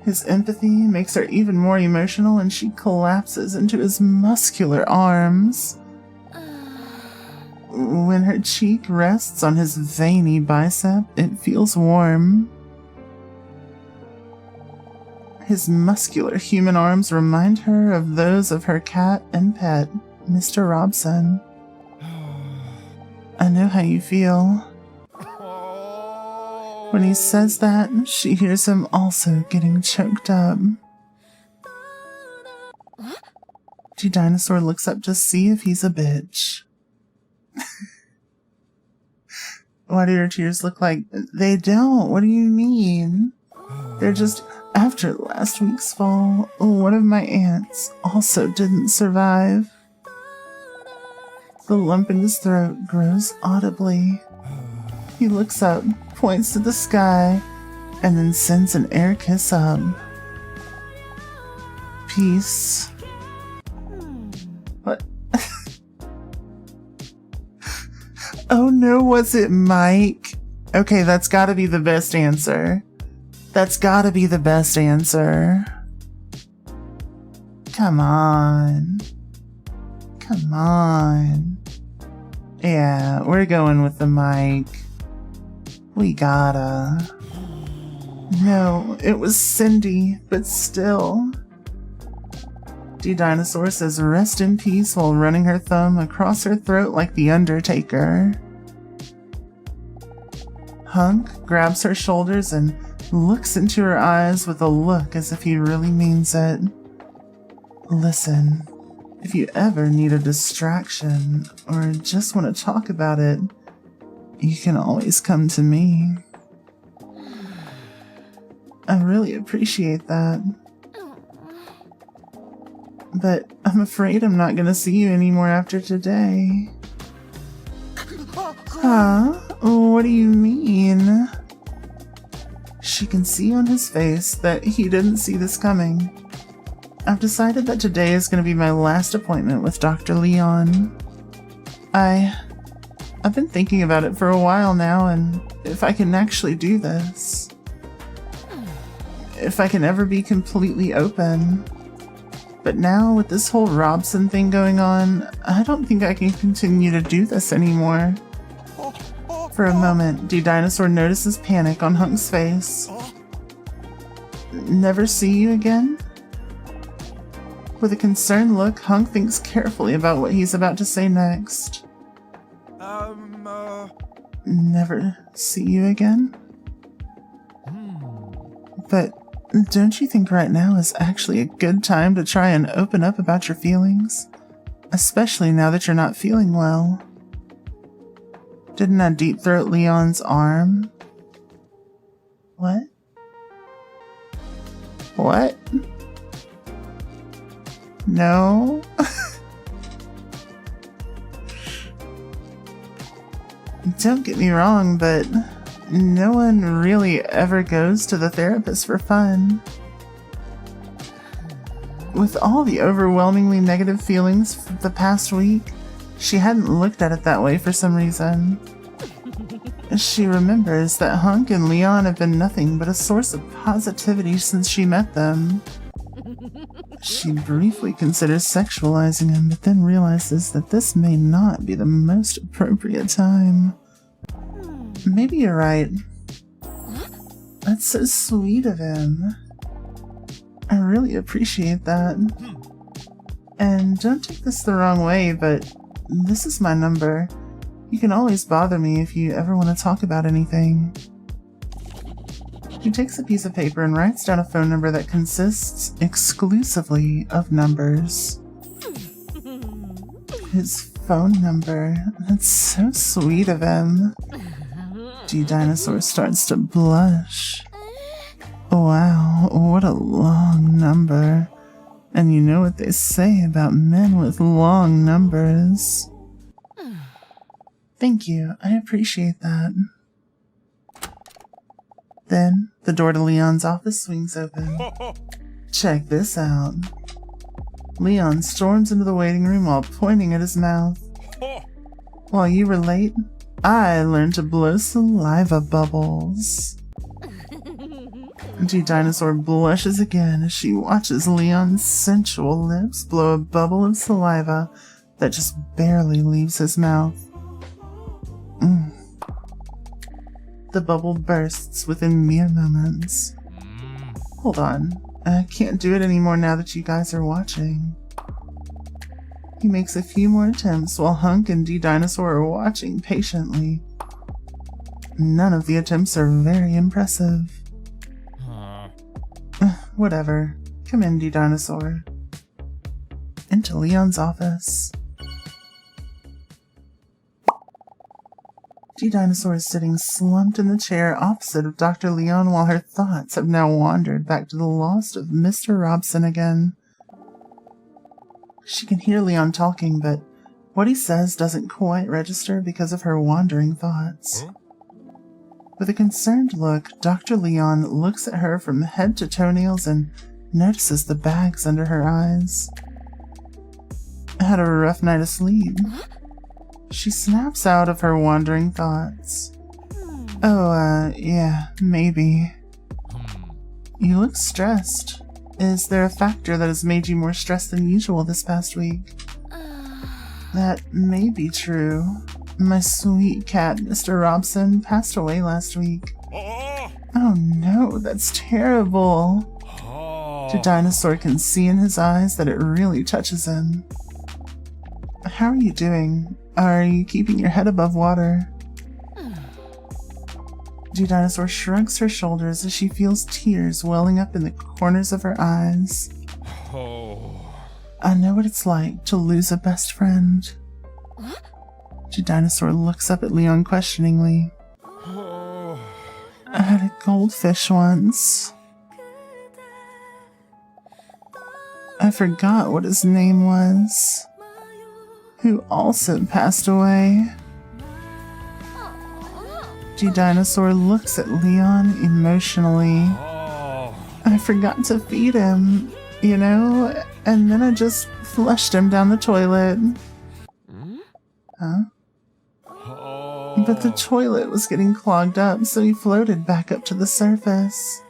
C: His empathy makes her even more emotional and she collapses into his muscular arms. When her cheek rests on his veiny bicep, it feels warm. His muscular human arms remind her of those of her cat and pet, Mr. Robson. I know how you feel. When he says that, she hears him also getting choked up. D-Dinosaur looks up to see if he's a bitch. Why do your tears look like... They don't. What do you mean? They're just... After last week's fall, one of my aunts also didn't survive. The lump in his throat grows audibly. He looks up, points to the sky, and then sends an air kiss up. Peace. What? Oh no, was it Mike? Okay, that's gotta be the best answer. That's gotta be the best answer. Come on. Come on. Yeah, we're going with the mic. We gotta. No, it was Cindy, but still. D-Dinosaur says rest in peace while running her thumb across her throat like the Undertaker. Hunk grabs her shoulders and looks into her eyes with a look as if he really means it. Listen, if you ever need a distraction or just want to talk about it, you can always come to me. I really appreciate that. But I'm afraid I'm not gonna see you anymore after today. Huh? What do you mean? She can see on his face that he didn't see this coming. I've decided that today is going to be my last appointment with Dr. Leon. I've been thinking about it for a while now, and if I can actually do this, if I can ever be completely open. But now, with this whole Robson thing going on, I don't think I can continue to do this anymore. For a moment, D-Dinosaur notices panic on Hunk's face. Never see you again? With a concerned look, Hunk thinks carefully about what he's about to say next. Never see you again? But don't you think right now is actually a good time to try and open up about your feelings? Especially now that you're not feeling well. Didn't I deep throat Leon's arm? What? What? No? Don't get me wrong, but no one really ever goes to the therapist for fun. With all the overwhelmingly negative feelings for the past week, she hadn't looked at it that way for some reason. She remembers that Hunk and Leon have been nothing but a source of positivity since she met them. She briefly considers sexualizing him, but then realizes that this may not be the most appropriate time. Maybe you're right. That's so sweet of him. I really appreciate that. And don't take this the wrong way, but this is my number. You can always bother me if you ever want to talk about anything. He takes a piece of paper and writes down a phone number that consists exclusively of numbers. His phone number. That's so sweet of him. D-Dinosaur starts to blush. Wow, what a long number. And you know what they say about men with long numbers. Thank you, I appreciate that. Then, the door to Leon's office swings open. Check this out. Leon storms into the waiting room while pointing at his mouth. While you were late, I learned to blow saliva bubbles. D-Dinosaur blushes again as she watches Leon's sensual lips blow a bubble of saliva that just barely leaves his mouth. The bubble bursts within mere moments. Hold on, I can't do it anymore now that you guys are watching. He makes a few more attempts while Hunk and D-Dinosaur are watching patiently. None of the attempts are very impressive. Whatever. Come in, D-Dinosaur. Into Leon's office. D-Dinosaur is sitting slumped in the chair opposite of Dr. Leon while her thoughts have now wandered back to the loss of Mr. Robson again. She can hear Leon talking, but what he says doesn't quite register because of her wandering thoughts. With a concerned look, Dr. Leon looks at her from head to toenails and notices the bags under her eyes. I had a rough night of sleep. She snaps out of her wandering thoughts. Oh, yeah, maybe. You look stressed. Is there a factor that has made you more stressed than usual this past week? That may be true. My sweet cat, Mr. Robson, passed away last week. Oh no, that's terrible. The dinosaur can see in his eyes that it really touches him. How are you doing? Are you keeping your head above water? D-Dinosaur shrugs her shoulders as she feels tears welling up in the corners of her eyes. I know what it's like to lose a best friend. D-Dinosaur looks up at Leon questioningly. I had a goldfish once. I forgot what his name was. Who also passed away. D-Dinosaur looks at Leon emotionally. I forgot to feed him, you know, and then I just flushed him down the toilet. Huh? But the toilet was getting clogged up, so he floated back up to the surface.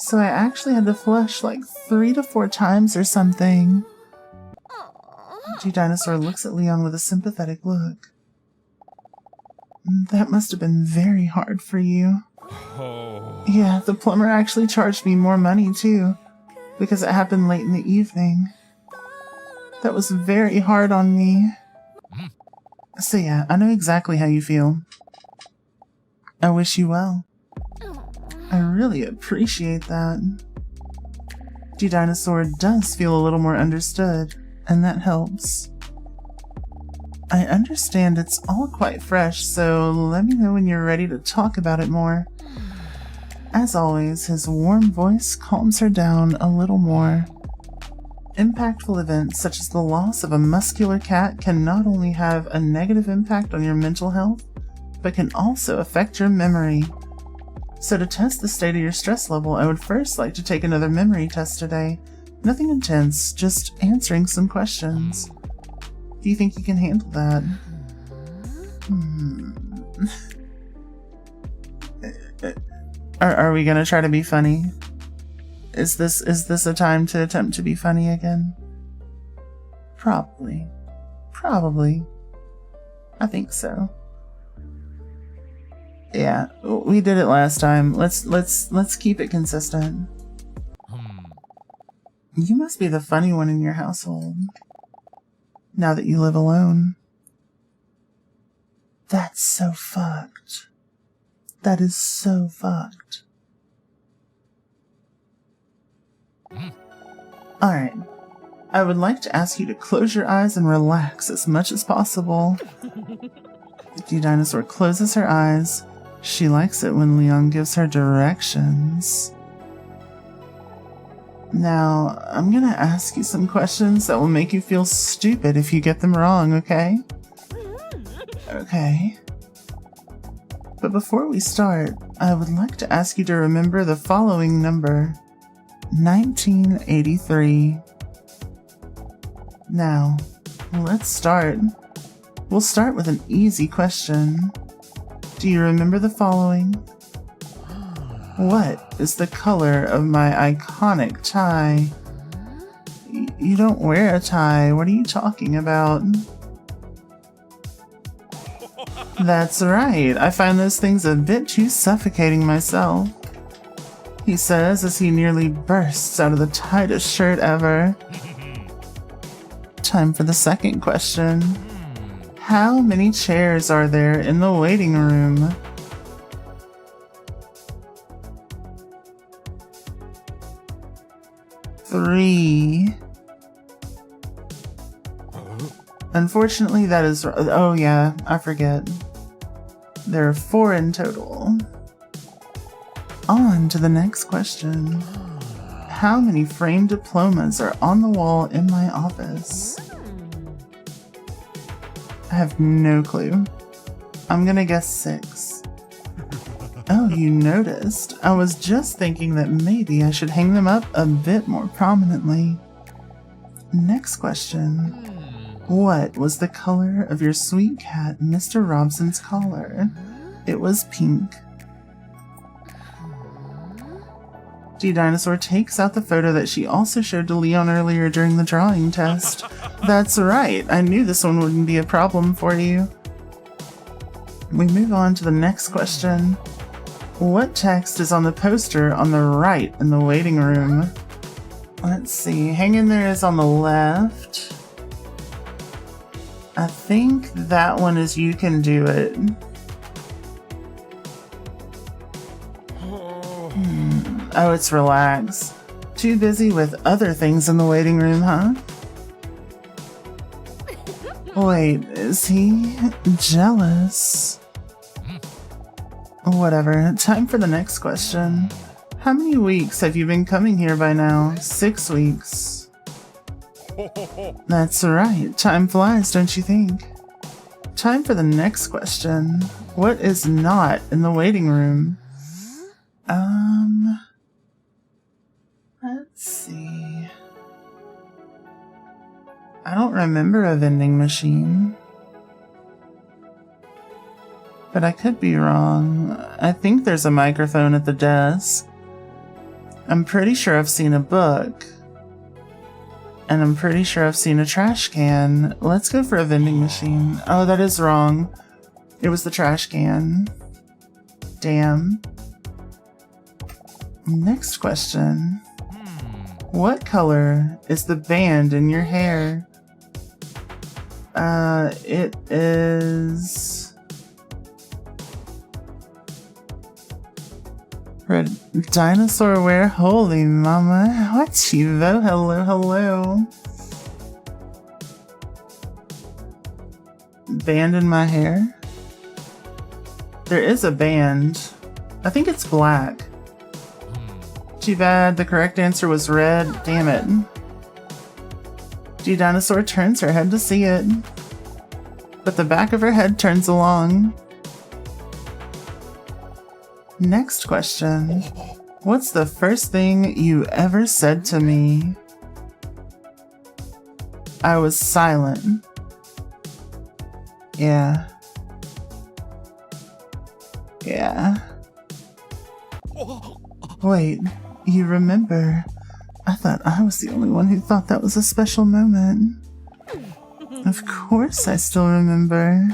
C: So I actually had to flush like 3 to 4 times or something. G-Dinosaur looks at Leon with a sympathetic look. That must have been very hard for you.
D: Oh.
C: Yeah, the plumber actually charged me more money too, because it happened late in the evening. That was very hard on me. So yeah, I know exactly how you feel. I wish you well. I really appreciate that. G-Dinosaur does feel a little more understood, and that helps. I understand it's all quite fresh, so let me know when you're ready to talk about it more. As always, his warm voice calms her down a little more. Impactful events such as the loss of a muscular cat can not only have a negative impact on your mental health, but can also affect your memory. So to test the state of your stress level, I would first like to take another memory test today. Nothing intense, just answering some questions. Do you think you can handle that? Are we gonna try to be funny? Is this a time to attempt to be funny again? Probably. I think so. Yeah, we did it last time. Let's keep it consistent. You must be the funny one in your household. Now that you live alone. That's so fucked. That is so fucked. Alright. I would like to ask you to close your eyes and relax as much as possible. D-Dinosaur closes her eyes. She likes it when Leon gives her directions. Now, I'm gonna ask you some questions that will make you feel stupid if you get them wrong, okay? Okay. But before we start, I would like to ask you to remember the following number. 1983. Now, let's start. We'll start with an easy question. Do you remember the following? What is the color of my iconic tie? You don't wear a tie. What are you talking about? That's right. I find those things a bit too suffocating myself. He says as he nearly bursts out of the tightest shirt ever. Time for the second question. How many chairs are there in the waiting room? Three. Unfortunately, that is... Oh yeah, I forget. There are 4 in total. On to the next question. How many framed diplomas are on the wall in my office? I have no clue. I'm gonna guess 6. Oh, you noticed. I was just thinking that maybe I should hang them up a bit more prominently. Next question. What was the color of your sweet cat, Mr. Robson's collar? It was pink. G-Dinosaur takes out the photo that she also showed to Leon earlier during the drawing test. That's right, I knew this one wouldn't be a problem for you. We move on to the next question. What text is on the poster on the right in the waiting room? Let's see, Hang in There is on the left. I think that one is You Can Do It. Oh, it's Relax. Too busy with other things in the waiting room, huh? Wait, is he jealous? Whatever, time for the next question. How many weeks have you been coming here by now? 6 weeks. That's right, time flies, don't you think? Time for the next question. What is not in the waiting room? Let's see. I don't remember a vending machine. But I could be wrong. I think there's a microphone at the desk. I'm pretty sure I've seen a book. And I'm pretty sure I've seen a trash can. Let's go for a vending machine. Oh, that is wrong. It was the trash can. Damn. Next question. What color is the band in your hair? It is... red. Dinosaur wear? Holy mama. What, Chivo? Hello, hello. Band in my hair? There is a band. I think it's black. Too bad. The correct answer was red. Damn it. Dinosaur turns her head to see it, but the back of her head turns along. Next question. What's the first thing you ever said to me? I was silent. Yeah. Yeah. Wait, you remember? I thought I was the only one who thought that was a special moment. Of course I still remember.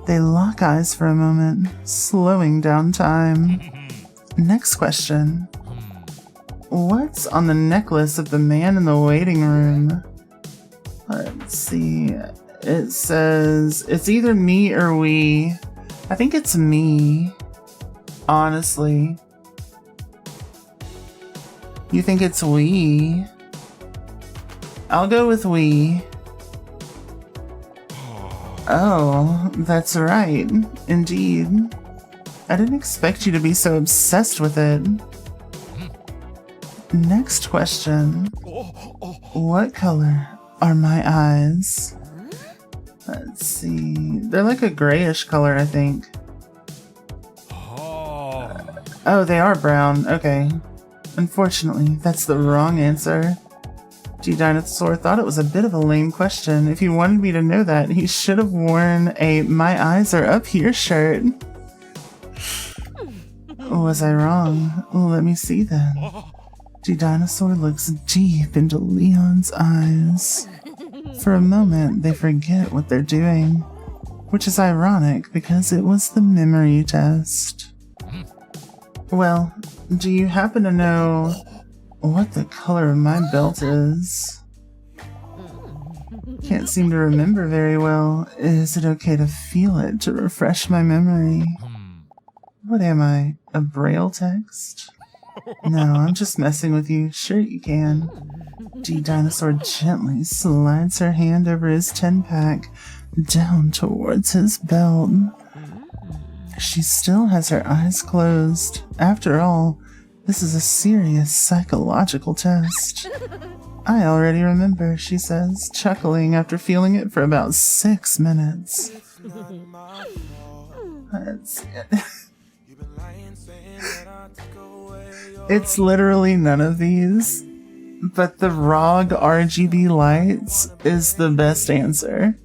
C: They lock eyes for a moment, slowing down time. Next question. What's on the necklace of the man in the waiting room? Let's see. It says it's either me or we. I think it's me. Honestly. You think it's we? I'll go with we. Oh, that's right. Indeed. I didn't expect you to be so obsessed with it. Next question. What color are my eyes? Let's see. They're like a grayish color, I think. Oh, they are brown. Okay. Unfortunately, that's the wrong answer. Dinosaur thought it was a bit of a lame question. If he wanted me to know that, he should have worn a "My eyes are up here" shirt. Was I wrong? Let me see then. Dinosaur looks deep into Leon's eyes. For a moment, they forget what they're doing, which is ironic because it was the memory test. Well, do you happen to know what the color of my belt is? Can't seem to remember very well. Is it okay to feel it to refresh my memory? What am I, a braille text? No, I'm just messing with you. Sure you can. Dinosaur gently slides her hand over his 10-pack down towards his belt. She still has her eyes closed. After all, this is a serious psychological test. I already remember, she says, chuckling after feeling it for about 6 minutes. That's it. It's literally none of these, but the ROG RGB lights is the best answer.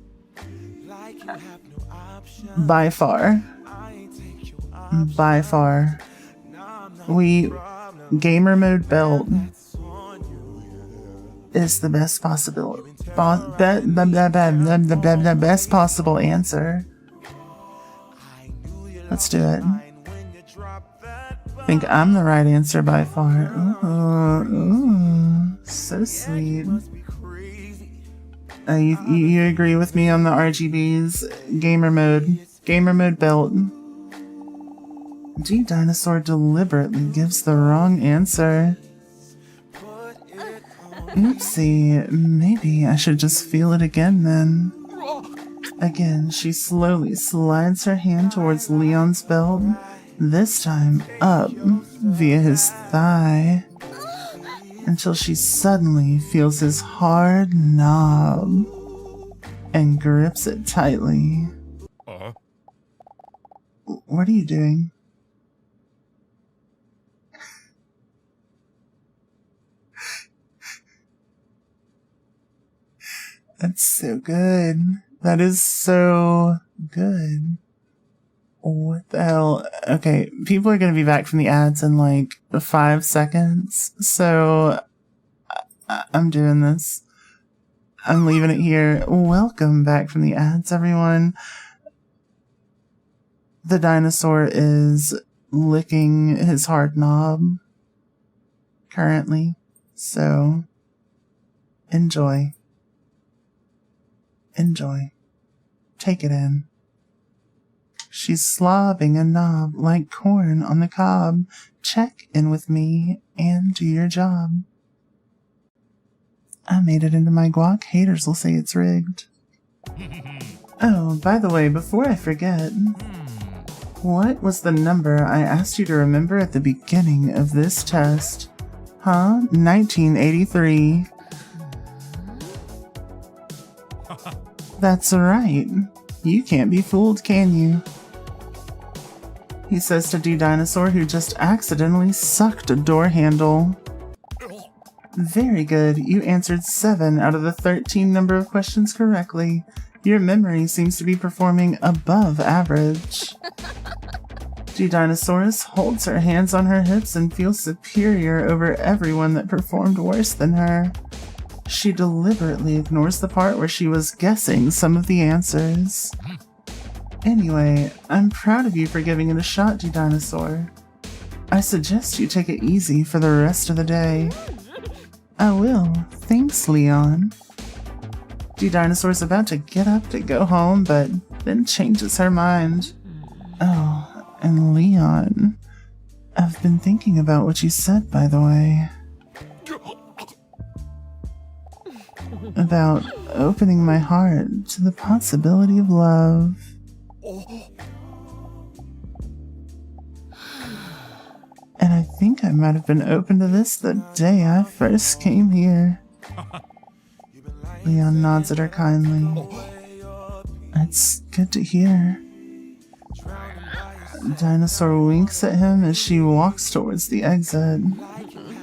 C: By far. By far. Gamer mode belt is the best possible best possible answer. Let's do it. I think I'm the right answer by far. Ooh, so sweet. You agree with me on the RGBs? Gamer mode belt. Dinosaur deliberately gives the wrong answer. Oopsie, maybe I should just feel it again then. Again, she slowly slides her hand towards Leon's belt, this time up via his thigh, until she suddenly feels his hard knob and grips it tightly. What are you doing? That's so good. That is so good. What the hell? Okay, people are going to be back from the ads in like 5 seconds. So I'm doing this. I'm leaving it here. Welcome back from the ads, everyone. The dinosaur is licking his hard knob currently. So enjoy. Enjoy. Take it in. She's slobbing a knob like corn on the cob. Check in with me and do your job. I made it into my guac. Haters will say it's rigged. Oh, by the way, before I forget, what was the number I asked you to remember at the beginning of this test? Huh? 1983. That's right. You can't be fooled, can you? He says to D Dinosaur, who just accidentally sucked a door handle. Very good. You answered 7 out of the 13 number of questions correctly. Your memory seems to be performing above average. D Dinosaurus holds her hands on her hips and feels superior over everyone that performed worse than her. She deliberately ignores the part where she was guessing some of the answers. Anyway, I'm proud of you for giving it a shot, D Dinosaur. I suggest you take it easy for the rest of the day. I will. Thanks, Leon. D Dinosaur's about to get up to go home, but then changes her mind. Oh, and Leon, I've been thinking about what you said, by the way. About opening my heart to the possibility of love. And I think I might have been open to this the day I first came here. Leon nods at her kindly. It's good to hear. Dinosaur winks at him as she walks towards the exit.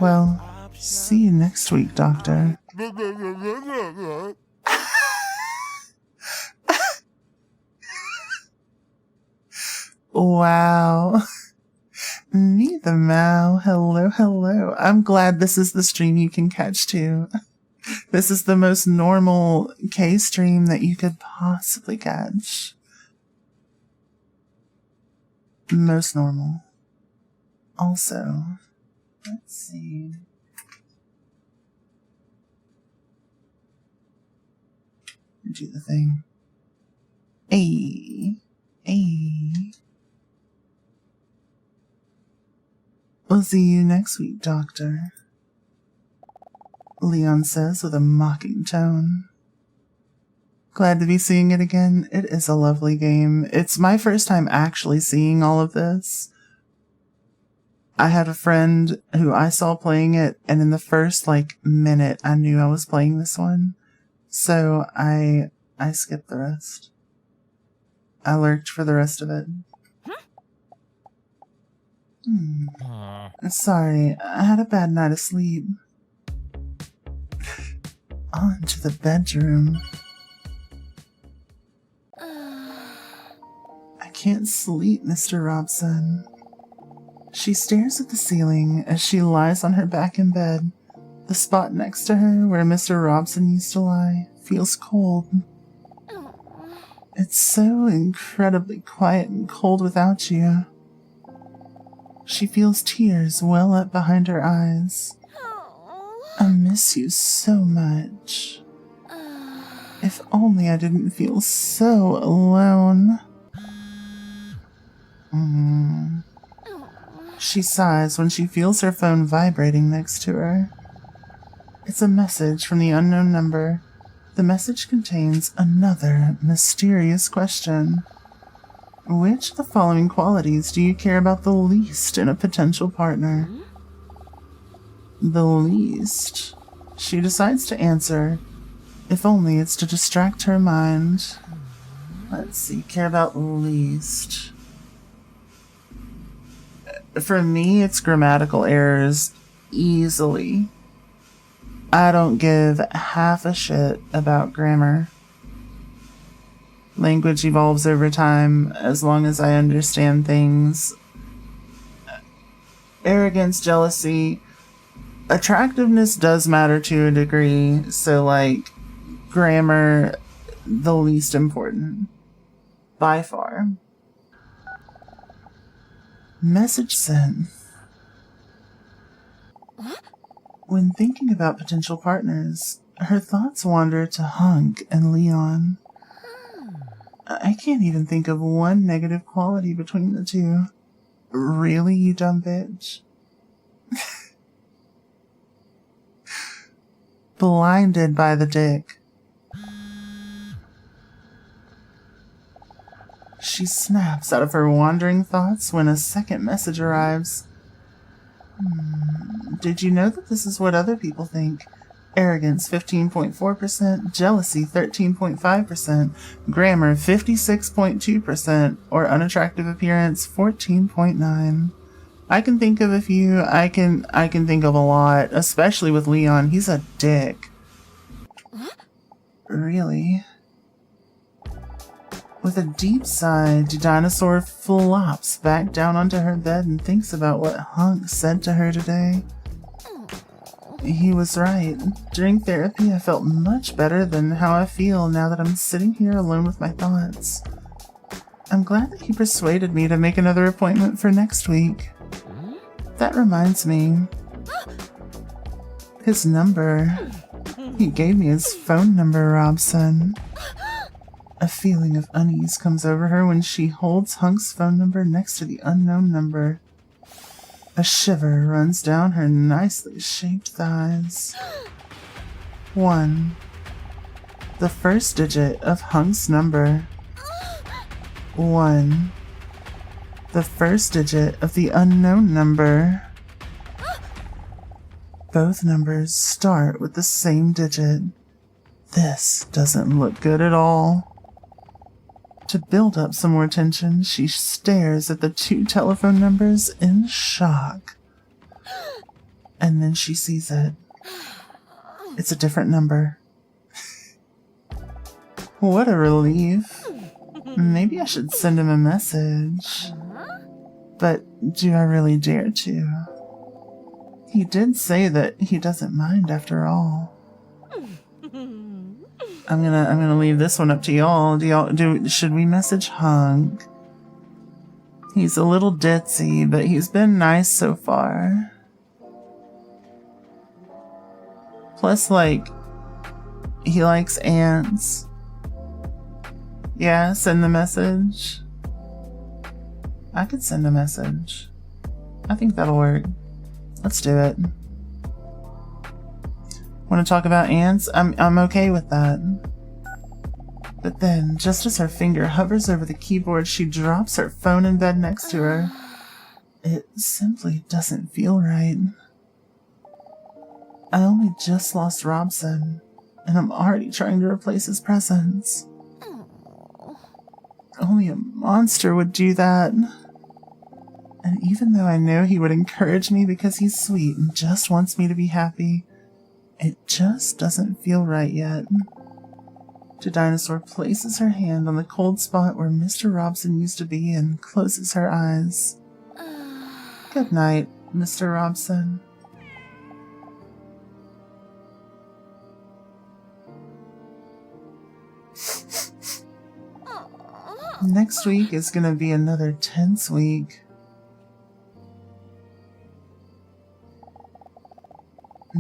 C: Well, see you next week, Doctor. Wow. Me the Mao. Hello, hello. I'm glad this is the stream you can catch too. This is the most normal K stream that you could possibly catch. Most normal. Also, let's see. Do the thing. Hey. We'll see you next week, Doctor. Leon says with a mocking tone. Glad to be seeing it again. It is a lovely game. It's my first time actually seeing all of this. I had a friend who I saw playing it, and in the first, minute, I knew I was playing this one. So I skipped the rest. I lurked for the rest of it. Sorry, I had a bad night of sleep. On to the bedroom. I can't sleep, Mr. Robson. She stares at the ceiling as she lies on her back in bed. The spot next to her, where Mr. Robson used to lie, feels cold. It's so incredibly quiet and cold without you. She feels tears well up behind her eyes. I miss you so much. If only I didn't feel so alone. She sighs when she feels her phone vibrating next to her. It's a message from the unknown number. The message contains another mysterious question. Which of the following qualities do you care about the least in a potential partner? The least. She decides to answer, if only it's to distract her mind. Let's see, care about the least. For me, it's grammatical errors, easily. I don't give half a shit about grammar. Language evolves over time as long as I understand things. Arrogance, jealousy, attractiveness does matter to a degree, so like grammar, the least important by far. Message sent. When thinking about potential partners, her thoughts wander to Hunk and Leon. I can't even think of one negative quality between the two. Really, you dumb bitch? Blinded by the dick. She snaps out of her wandering thoughts when a second message arrives. Did you know that this is what other people think? Arrogance 15.4%, jealousy 13.5%, grammar 56.2%, or unattractive appearance 14.9%. I can think of a few. I can think of a lot, especially with Leon. He's a dick. Really? With a deep sigh, Dinosaur flops back down onto her bed and thinks about what Hunk said to her today. He was right. During therapy, I felt much better than how I feel now that I'm sitting here alone with my thoughts. I'm glad that he persuaded me to make another appointment for next week. That reminds me. His number. He gave me his phone number, Robson. A feeling of unease comes over her when she holds Hunk's phone number next to the unknown number. A shiver runs down her nicely shaped thighs. 1. The first digit of Hunk's number. 1. The first digit of the unknown number. Both numbers start with the same digit. This doesn't look good at all. To build up some more tension, she stares at the two telephone numbers in shock. And then she sees it. It's a different number. What a relief. Maybe I should send him a message. But do I really dare to? He did say that he doesn't mind after all. I'm gonna leave this one up to y'all. Should we message Hunk? He's a little ditzy, but he's been nice so far. Plus, like, he likes ants. Yeah, send the message. I could send a message. I think that'll work. Let's do it. Want to talk about ants? I'm okay with that. But then, just as her finger hovers over the keyboard, she drops her phone in bed next to her. It simply doesn't feel right. I only just lost Robson, and I'm already trying to replace his presence. Only a monster would do that. And even though I know he would encourage me because he's sweet and just wants me to be happy, it just doesn't feel right yet. The dinosaur places her hand on the cold spot where Mr. Robson used to be and closes her eyes. Good night, Mr. Robson. Next week is gonna be another tense week.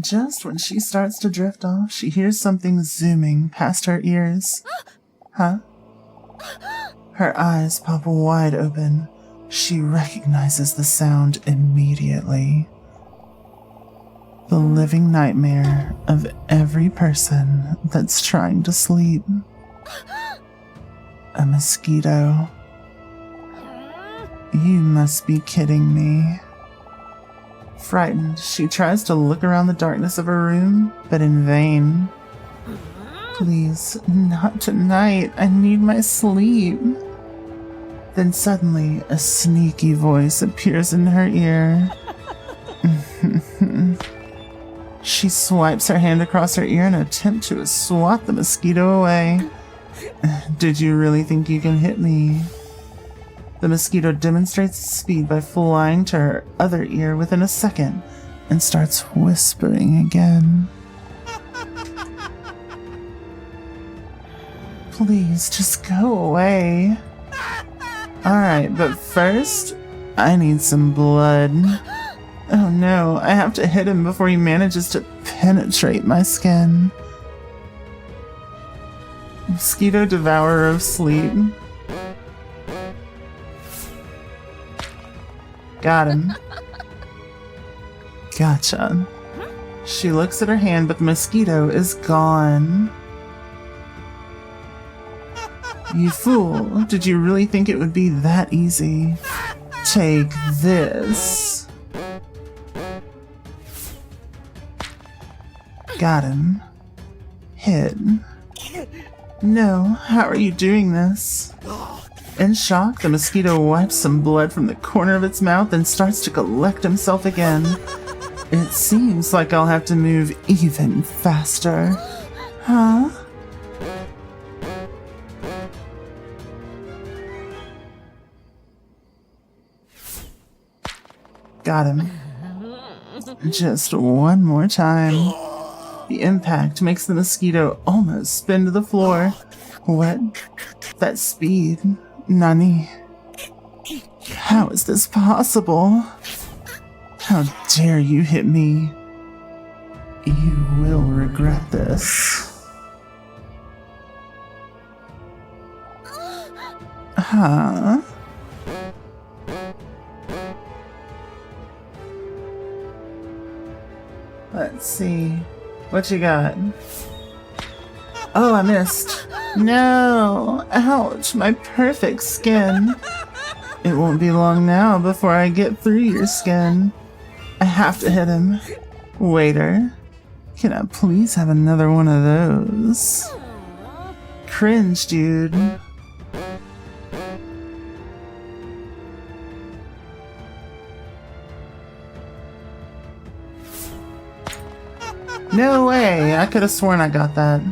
C: Just when she starts to drift off, she hears something zooming past her ears. Huh? Her eyes pop wide open. She recognizes the sound immediately. The living nightmare of every person that's trying to sleep. A mosquito. You must be kidding me. Frightened, she tries to look around the darkness of her room, but in vain. Please, not tonight. I need my sleep. Then suddenly, a sneaky voice appears in her ear. She swipes her hand across her ear in an attempt to swat the mosquito away. Did you really think you can hit me? The mosquito demonstrates its speed by flying to her other ear within a second and starts whispering again. Please, just go away. Alright, but first, I need some blood. Oh no, I have to hit him before he manages to penetrate my skin. Mosquito devourer of sleep. Got him. Gotcha. She looks at her hand, but the mosquito is gone. You fool, did you really think it would be that easy? Take this. Got him. Hit. No, how are you doing this? In shock, the mosquito wipes some blood from the corner of its mouth and starts to collect himself again. It seems like I'll have to move even faster. Huh? Got him. Just one more time. The impact makes the mosquito almost spin to the floor. What? That speed? Nani? How is this possible? How dare you hit me? You will regret this. Huh? Let's see. What you got? Oh, I missed. No! Ouch, my perfect skin. It won't be long now before I get through your skin. I have to hit him. Waiter, can I please have another one of those? Cringe, dude. No way! I could have sworn I got that.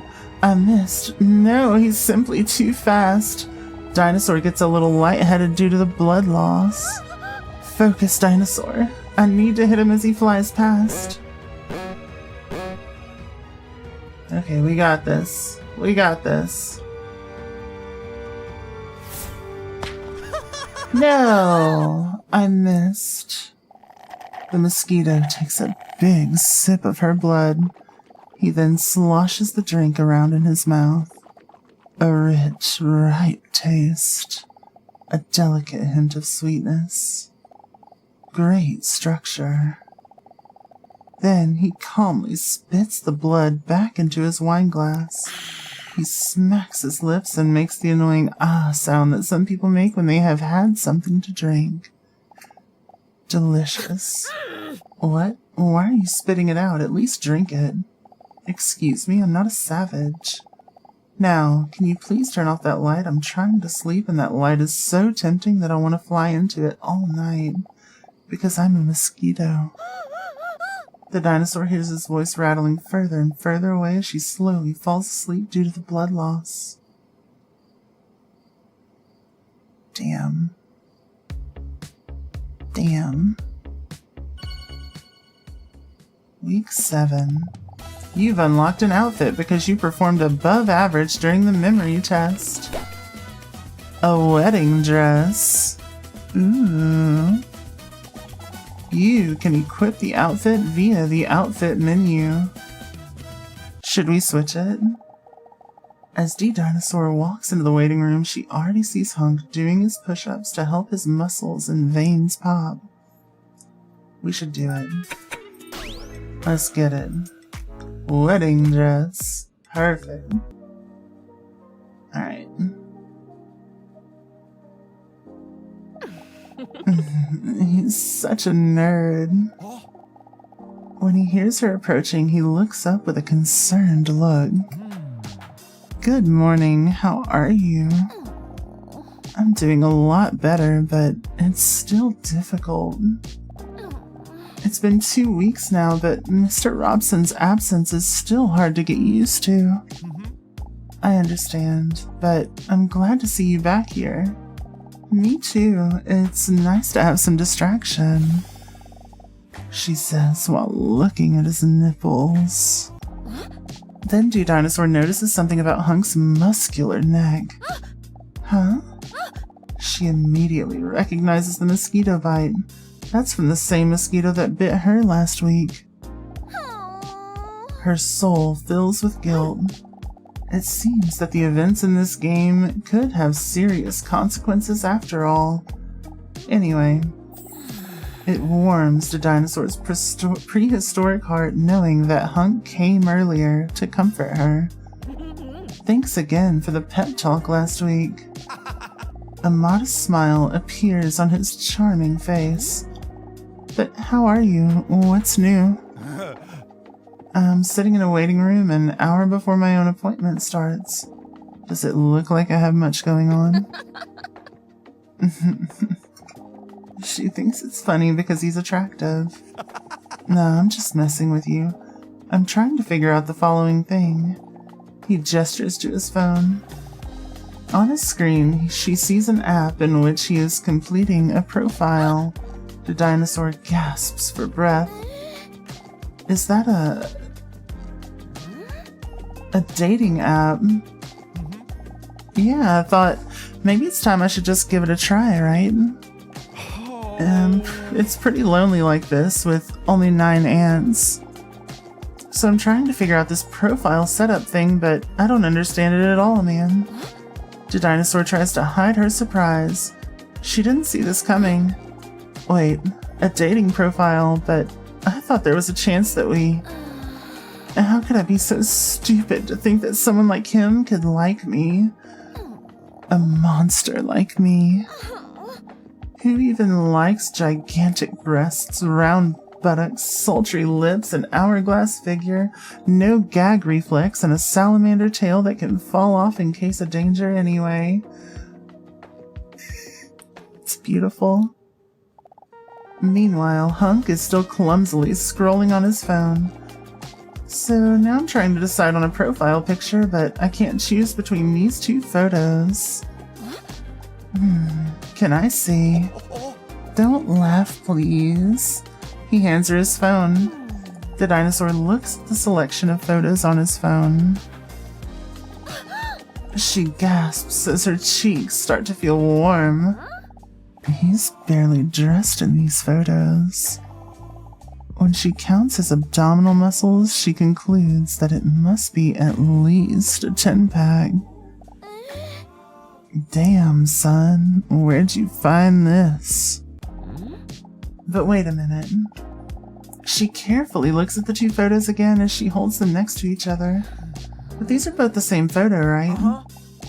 C: I missed. No, he's simply too fast. Dinosaur gets a little lightheaded due to the blood loss. Focus, Dinosaur. I need to hit him as he flies past. Okay, we got this. We got this. No! I missed. The mosquito takes a big sip of her blood. He then sloshes the drink around in his mouth. A rich, ripe taste. A delicate hint of sweetness. Great structure. Then he calmly spits the blood back into his wine glass. He smacks his lips and makes the annoying ah sound that some people make when they have had something to drink. Delicious. What? Why are you spitting it out? At least drink it. Excuse me, I'm not a savage. Now, can you please turn off that light? I'm trying to sleep and that light is so tempting that I want to fly into it all night. Because I'm a mosquito. The dinosaur hears his voice rattling further and further away as she slowly falls asleep due to the blood loss. Damn. Damn. Week 7. You've unlocked an outfit because you performed above average during the memory test. A wedding dress. Ooh. You can equip the outfit via the outfit menu. Should we switch it? As D-Dinosaur walks into the waiting room, she already sees Hunk doing his push-ups to help his muscles and veins pop. We should do it. Let's get it. Wedding dress. Perfect. Alright. He's such a nerd. When he hears her approaching, he looks up with a concerned look. Good morning, how are you? I'm doing a lot better, but it's still difficult. It's been 2 weeks now, but Mr. Robson's absence is still hard to get used to. I understand, but I'm glad to see you back here. Me too. It's nice to have some distraction, she says while looking at his nipples. Then Do Dinosaur notices something about Hunk's muscular neck. Huh? She immediately recognizes the mosquito bite. That's from the same mosquito that bit her last week. Her soul fills with guilt. It seems that the events in this game could have serious consequences after all. Anyway, it warms the dinosaur's prehistoric heart knowing that Hunk came earlier to comfort her. Thanks again for the pep talk last week. A modest smile appears on his charming face. But how are you? What's new? I'm sitting in a waiting room an hour before my own appointment starts. Does it look like I have much going on? She thinks it's funny because he's attractive. No, I'm just messing with you. I'm trying to figure out the following thing. He gestures to his phone. On his screen, she sees an app in which he is completing a profile. The dinosaur gasps for breath. Is that a dating app? Yeah, I thought maybe it's time I should just give it a try, right? It's pretty lonely like this with only 9 ants. So I'm trying to figure out this profile setup thing, but I don't understand it at all, man. The dinosaur tries to hide her surprise. She didn't see this coming. Wait, a dating profile, but I thought there was a chance that we... How could I be so stupid to think that someone like him could like me? A monster like me. Who even likes gigantic breasts, round buttocks, sultry lips, an hourglass figure, no gag reflex, and a salamander tail that can fall off in case of danger anyway? It's beautiful. Meanwhile, Hunk is still clumsily scrolling on his phone. So now I'm trying to decide on a profile picture, but I can't choose between these 2 photos. Can I see? Don't laugh, please. He hands her his phone. The dinosaur looks at the selection of photos on his phone. She gasps as her cheeks start to feel warm. He's barely dressed in these photos. When she counts his abdominal muscles, she concludes that it must be at least a 10-pack. Damn, son, where'd you find this? But wait a minute. She carefully looks at the 2 photos again as she holds them next to each other. But these are both the same photo, right?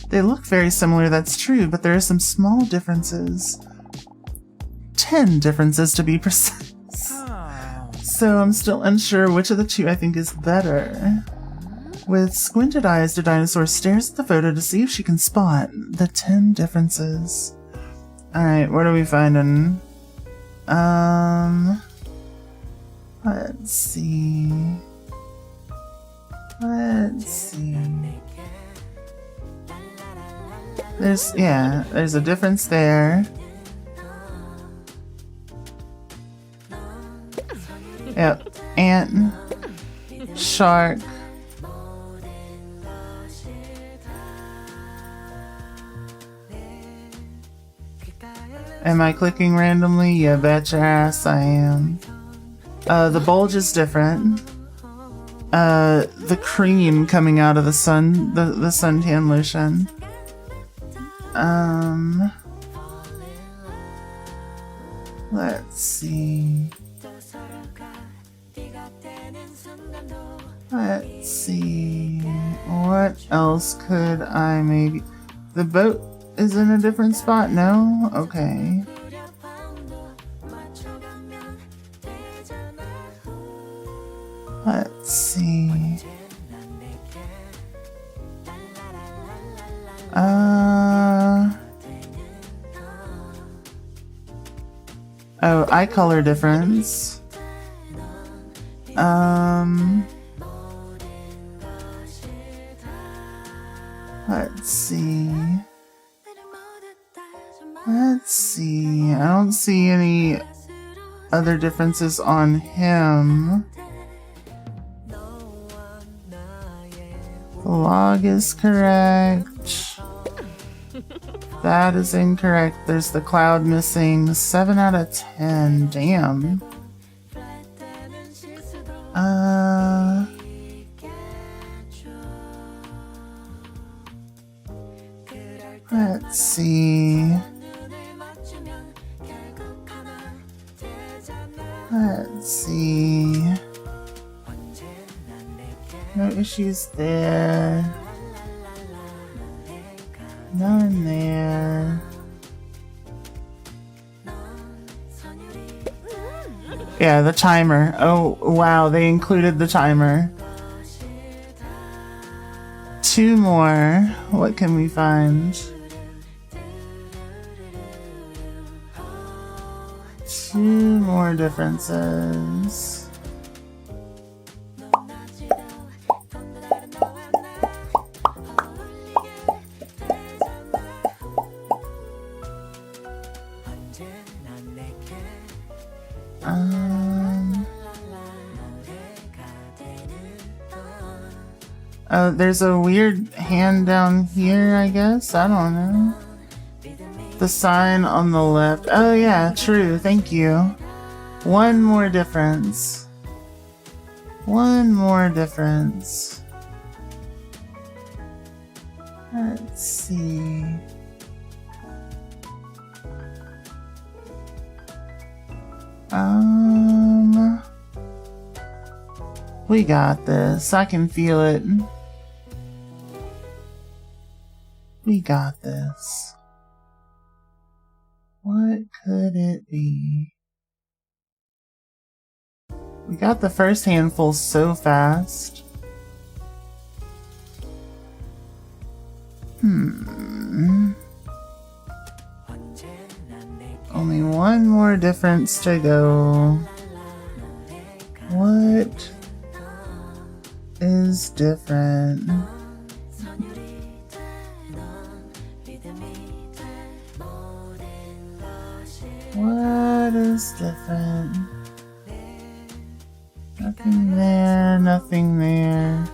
C: They look very similar, that's true, but there are some small differences. 10 differences to be precise. So I'm still unsure which of the 2 I think is better. With squinted eyes, the dinosaur stares at the photo to see if she can spot the 10 differences. Alright, what are we finding? Let's see. There's a difference there. Yep, ant, shark. Am I clicking randomly? Yeah, bet your ass I am. The bulge is different. The cream coming out of the sun, the suntan lotion. Let's see. Let's see. What else could I maybe... The boat is in a different spot? No? Okay. Let's see. Oh, eye color difference. Let's see. Let's see. I don't see any other differences on him. The log is correct. That is incorrect. There's the cloud missing. 7 out of 10. Damn. Let's see. Let's see. No issues there. None there. Yeah, the timer. Oh, wow, they included the timer. 2 more. What can we find? 2 more differences. There's a weird hand down here, I guess. I don't know. The sign on the left. Oh yeah, true. Thank you. 1 more difference. 1 more difference. Let's see. We got this. I can feel it. We got this. What could it be? We got the first handful so fast. Only 1 more difference to go. What is different? What is different? Nothing there, nothing there.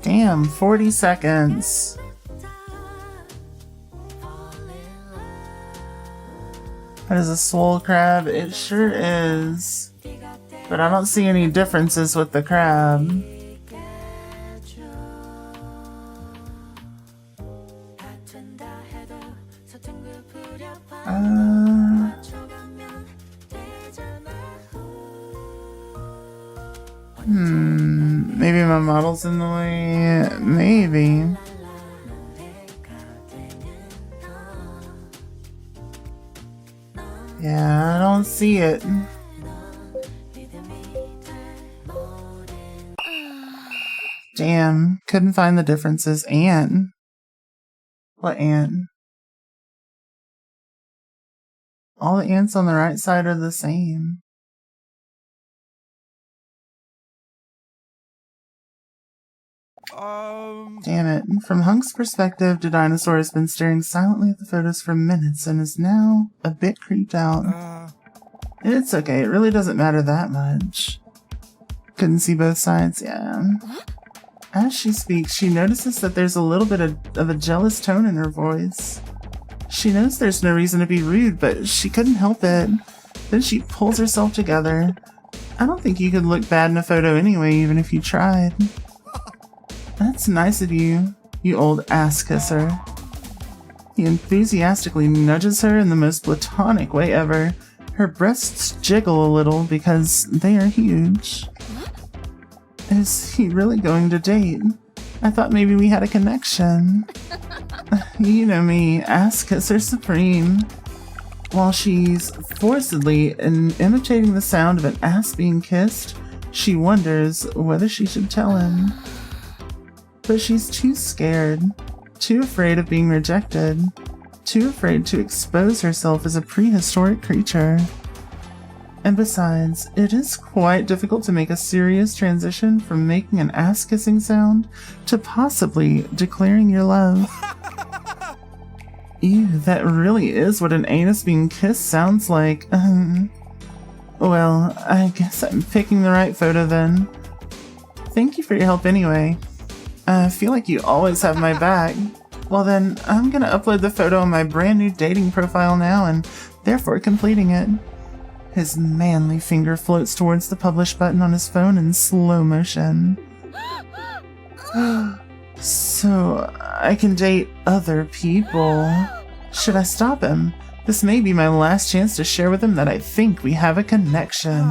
C: Damn, 40 seconds. That is a swole crab. It sure is. But I don't see any differences with the crab. Maybe my model's in the way. Maybe. Yeah, I don't see it. Damn, couldn't find the differences. Ant. What ant? All the ants on the right side are the same. Damn it. From Hunk's perspective, the dinosaur has been staring silently at the photos for minutes and is now a bit creeped out. It's okay, it really doesn't matter that much. Couldn't see both sides, yeah. As she speaks, she notices that there's a little bit of a jealous tone in her voice. She knows there's no reason to be rude, but she couldn't help it. Then she pulls herself together. I don't think you could look bad in a photo anyway, even if you tried. That's nice of you, you old ass kisser. He enthusiastically nudges her in the most platonic way ever. Her breasts jiggle a little because they are huge. Is he really going to date? I thought maybe we had a connection. You know me, ass kisser supreme. While she's forcedly imitating the sound of an ass being kissed, she wonders whether she should tell him. But she's too scared, too afraid of being rejected, too afraid to expose herself as a prehistoric creature. And besides, it is quite difficult to make a serious transition from making an ass-kissing sound to possibly declaring your love. Ew, that really is what an anus being kissed sounds like. Well, I guess I'm picking the right photo then. Thank you for your help anyway. I feel like you always have my back. Well then, I'm gonna upload the photo on my brand new dating profile now and therefore completing it. His manly finger floats towards the publish button on his phone in slow motion. So, I can date other people. Should I stop him? This may be my last chance to share with him that I think we have a connection.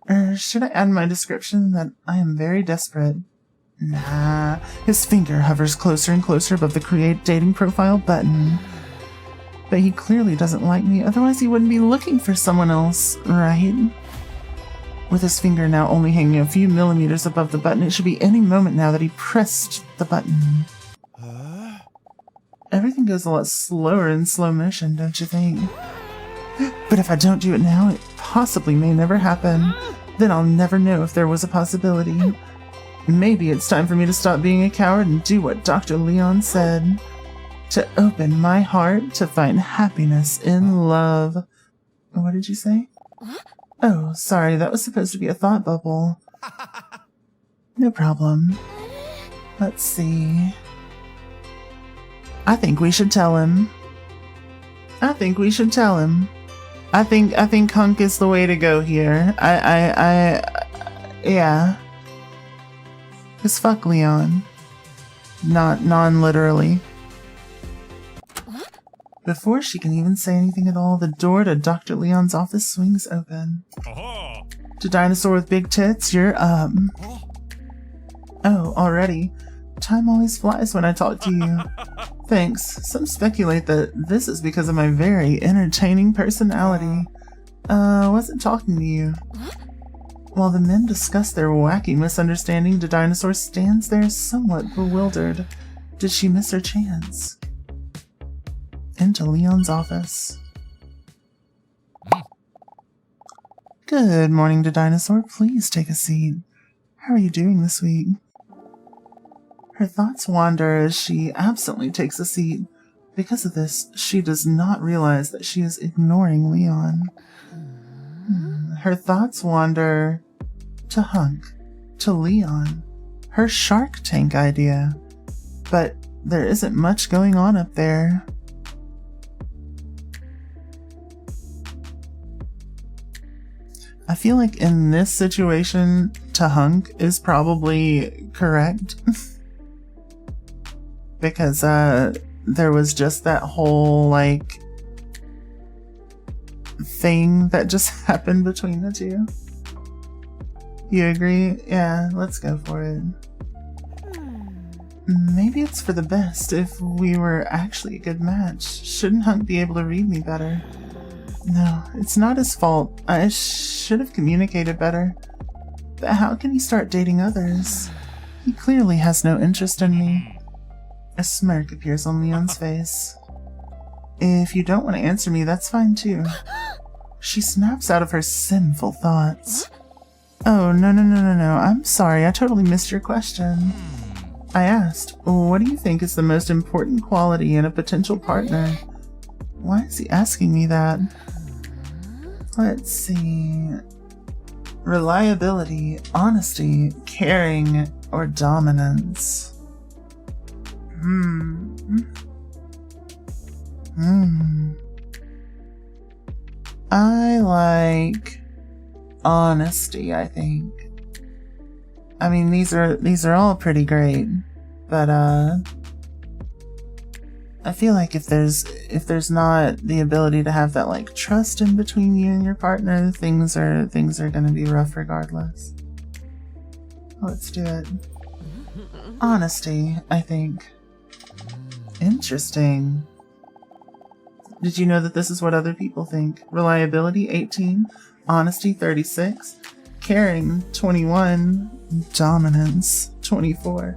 C: Or should I add my description that I am very desperate? Nah. His finger hovers closer and closer above the create dating profile button. But he clearly doesn't like me, otherwise he wouldn't be looking for someone else, right? With his finger now only hanging a few millimeters above the button, it should be any moment now that he pressed the button. Everything goes a lot slower in slow motion, don't you think? But if I don't do it now, it possibly may never happen. Then I'll never know if there was a possibility. Maybe it's time for me to stop being a coward and do what Dr. Leon said. To open my heart to find happiness in love. What did you say? Oh, sorry, that was supposed to be a thought bubble. No problem. Let's see. I think we should tell him. I think hunk is the way to go here. Yeah. 'Cause fuck Leon. Not non-literally. Before she can even say anything at all, the door to Dr. Leon's office swings open. To Dinosaur with Big Tits, you're up. Oh, already? Time always flies when I talk to you. Thanks. Some speculate that this is because of my very entertaining personality. Wasn't talking to you. While the men discuss their wacky misunderstanding, the Dinosaur stands there somewhat bewildered. Did she miss her chance? Into Leon's office. Good morning to Dinosaur. Please take a seat. How are you doing this week? Her thoughts wander as she absently takes a seat. Because of this, she does not realize that she is ignoring Leon. Her thoughts wander to Hunk, to Leon, her Shark Tank idea. But there isn't much going on up there. I feel like in this situation, to Hunk is probably correct. Because there was just that whole, like, thing that just happened between the two. You agree? Yeah, let's go for it. Maybe it's for the best if we were actually a good match. Shouldn't Hunk be able to read me better? No, it's not his fault. I should have communicated better. But how can he start dating others? He clearly has no interest in me. A smirk appears on Leon's face. If you don't want to answer me, that's fine too. She snaps out of her sinful thoughts. Oh, no. I'm sorry, I totally missed your question. I asked, what do you think is the most important quality in a potential partner? Why is he asking me that? Let's see. Reliability, honesty, caring, or dominance? I like honesty, I think. I mean, these are all pretty great, but I feel like if there's not the ability to have that, like, trust in between you and your partner, things are gonna be rough regardless. Let's do it. Honesty, I think. Interesting. Did you know that this is what other people think? Reliability, 18. Honesty, 36. Caring, 21. Dominance, 24.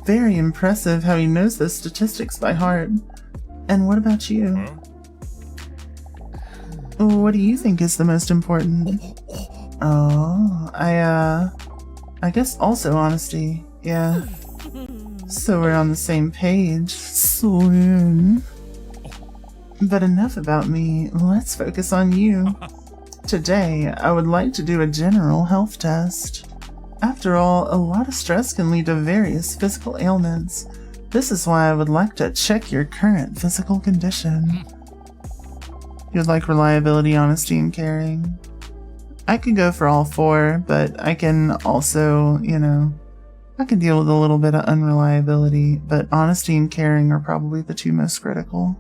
C: Very impressive how he knows those statistics by heart. And what about you? What do you think is the most important? Oh, I guess also honesty. Yeah. So we're on the same page. Soon. But enough about me. Let's focus on you. Today, I would like to do a general health test. After all, a lot of stress can lead to various physical ailments. This is why I would like to check your current physical condition. You'd like reliability, honesty, and caring? I could go for all four, but I can also, I can deal with a little bit of unreliability, but honesty and caring are probably the two most critical.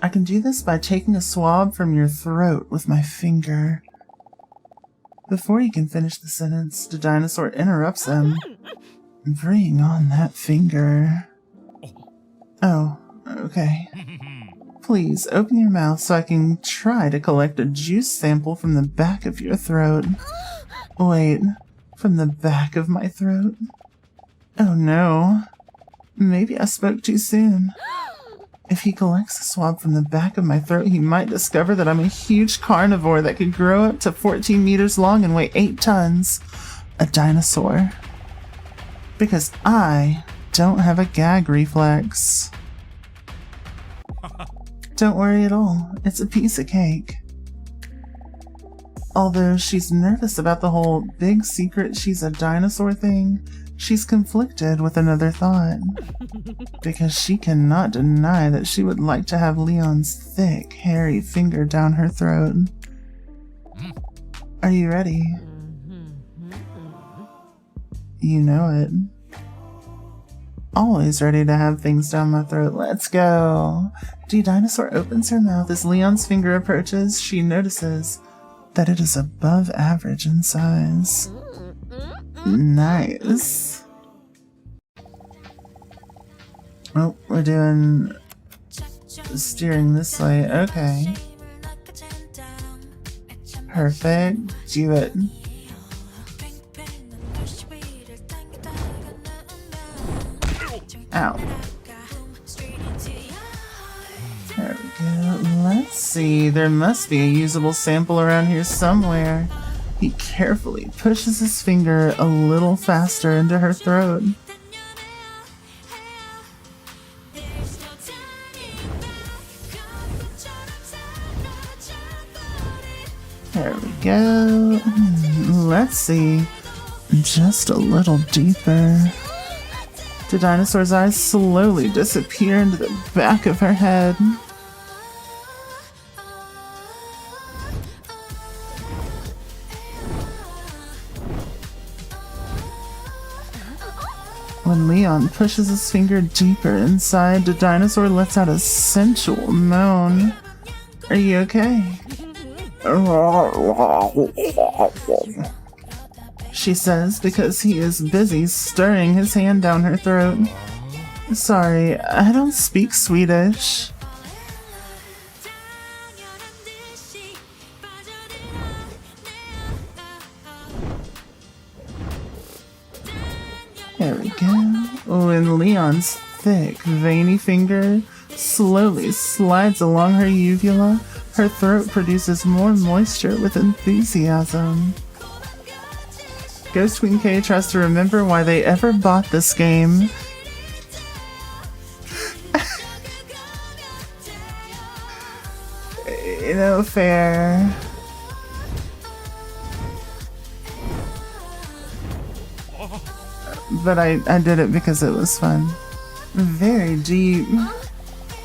C: I can do this by taking a swab from your throat with my finger. Before you can finish the sentence, the dinosaur interrupts them. Bring on that finger. Oh, okay. Please open your mouth so I can try to collect a juice sample from the back of your throat. Wait, from the back of my throat? Oh no. Maybe I spoke too soon. If he collects a swab from the back of my throat, he might discover that I'm a huge carnivore that could grow up to 14 meters long and weigh 8 tons. A dinosaur. Because I don't have a gag reflex. Don't worry at all. It's a piece of cake. Although she's nervous about the whole big secret she's a dinosaur thing, she's conflicted with another thought. Because she cannot deny that she would like to have Leon's thick, hairy finger down her throat. Are you ready? You know it. Always ready to have things down my throat. Let's go. D-Dinosaur opens her mouth as Leon's finger approaches. She notices that it is above average in size. Nice. Oh, we're doing steering this way. Okay. Perfect. Do it. Ow. There we go. Let's see. There must be a usable sample around here somewhere. He carefully pushes his finger a little faster into her throat. There we go. Let's see. Just a little deeper. The dinosaur's eyes slowly disappear into the back of her head. When Leon pushes his finger deeper inside, the dinosaur lets out a sensual moan. Are you okay? She says, because he is busy stirring his hand down her throat. Sorry, I don't speak Swedish. There we go. When Leon's thick, veiny finger slowly slides along her uvula, her throat produces more moisture with enthusiasm. Ghost Queen K tries to remember why they ever bought this game. Fair. But I did it because it was fun. Very deep.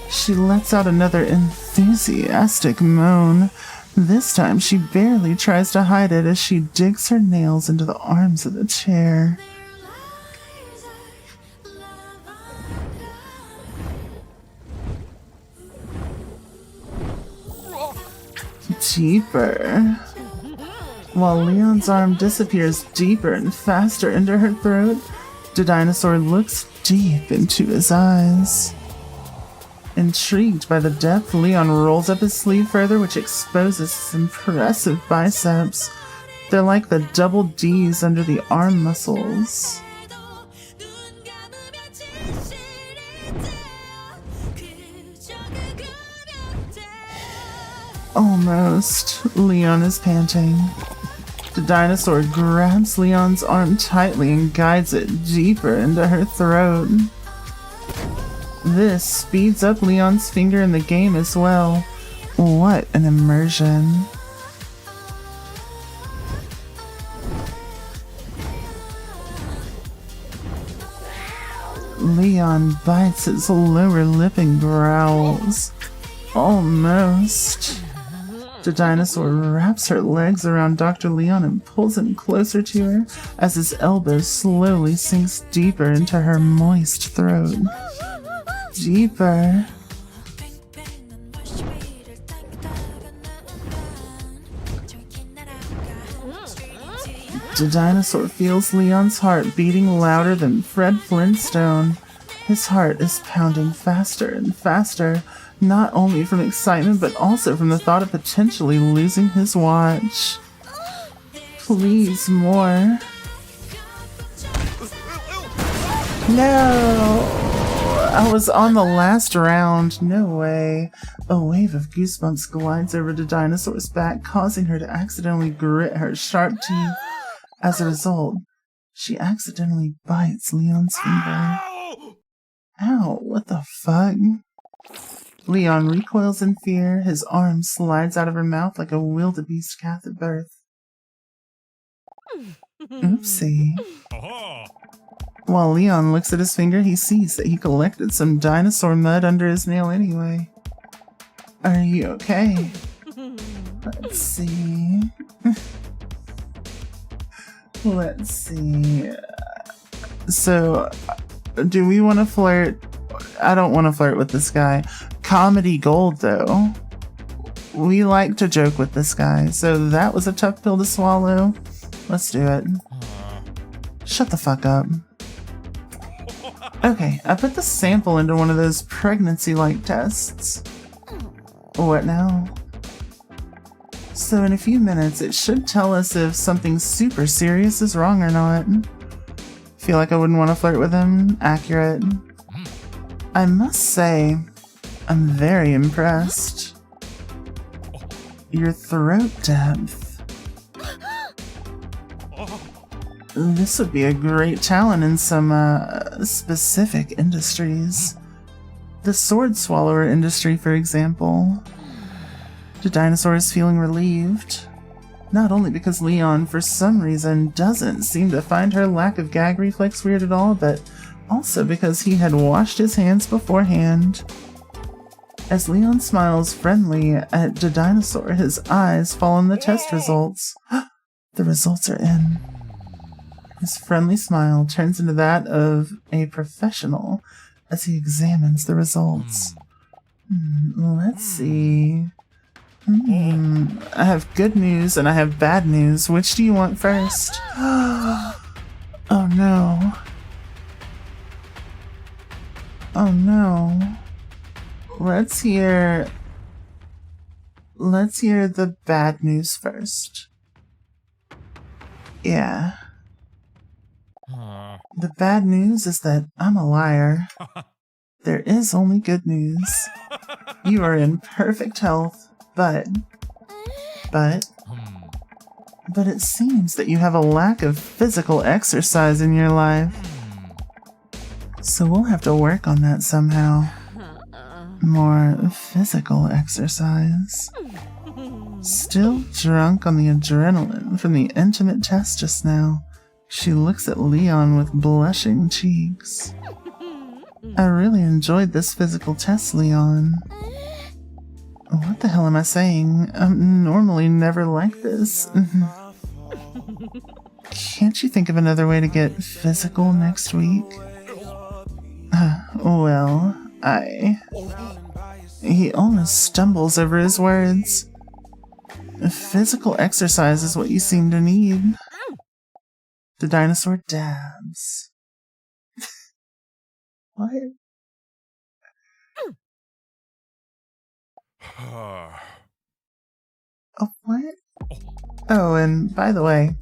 C: She lets out another enthusiastic moan. This time she barely tries to hide it as she digs her nails into the arms of the chair. Deeper. While Leon's arm disappears deeper and faster into her throat, the dinosaur looks deep into his eyes. Intrigued by the depth, Leon rolls up his sleeve further, which exposes his impressive biceps. They're like the double D's under the arm muscles. Almost. Leon is panting. The dinosaur grabs Leon's arm tightly and guides it deeper into her throat. This speeds up Leon's finger in the game as well. What an immersion. Leon bites his lower lip and growls. Almost. The dinosaur wraps her legs around Dr. Leon and pulls him closer to her as his elbow slowly sinks deeper into her moist throat. Deeper. The dinosaur feels Leon's heart beating louder than Fred Flintstone. His heart is pounding faster and faster, not only from excitement but also from the thought of potentially losing his watch. Please, more. No! I was on the last round. No way. A wave of goosebumps glides over the dinosaur's back, causing her to accidentally grit her sharp teeth. As a result, she accidentally bites Leon's finger. Ow, what the fuck? Leon recoils in fear. His arm slides out of her mouth like a wildebeest calf at birth. Oopsie. While Leon looks at his finger, he sees that he collected some dinosaur mud under his nail anyway. Are you okay? Let's see. Let's see. So, do we want to flirt? I don't want to flirt with this guy. Comedy gold, though. We like to joke with this guy, so that was a tough pill to swallow. Let's do it. Shut the fuck up. Okay, I put the sample into one of those pregnancy-like tests. What now? So in a few minutes, it should tell us if something super serious is wrong or not. Feel like I wouldn't want to flirt with him? Accurate. I must say, I'm very impressed. Your throat depth. This would be a great talent in some, specific industries. The sword swallower industry, for example. The dinosaur is feeling relieved. Not only because Leon, for some reason, doesn't seem to find her lack of gag reflex weird at all, but also because he had washed his hands beforehand. As Leon smiles friendly at the dinosaur, his eyes fall on the test results. The results are in. His friendly smile turns into that of a professional as he examines the results. Let's see. I have good news and I have bad news. Which do you want first? Oh no. Oh no. Let's hear the bad news first. Yeah. The bad news is that I'm a liar. There is only good news. You are in perfect health, but it seems that you have a lack of physical exercise in your life. So we'll have to work on that somehow. More physical exercise. Still drunk on the adrenaline from the intimate test just now, she looks at Leon with blushing cheeks. I really enjoyed this physical test, Leon. What the hell am I saying? I'm normally never like this. Can't you think of another way to get physical next week? Well, He almost stumbles over his words. Physical exercise is what you seem to need. The dinosaur dabs. What? Oh, what? Oh, and by the way,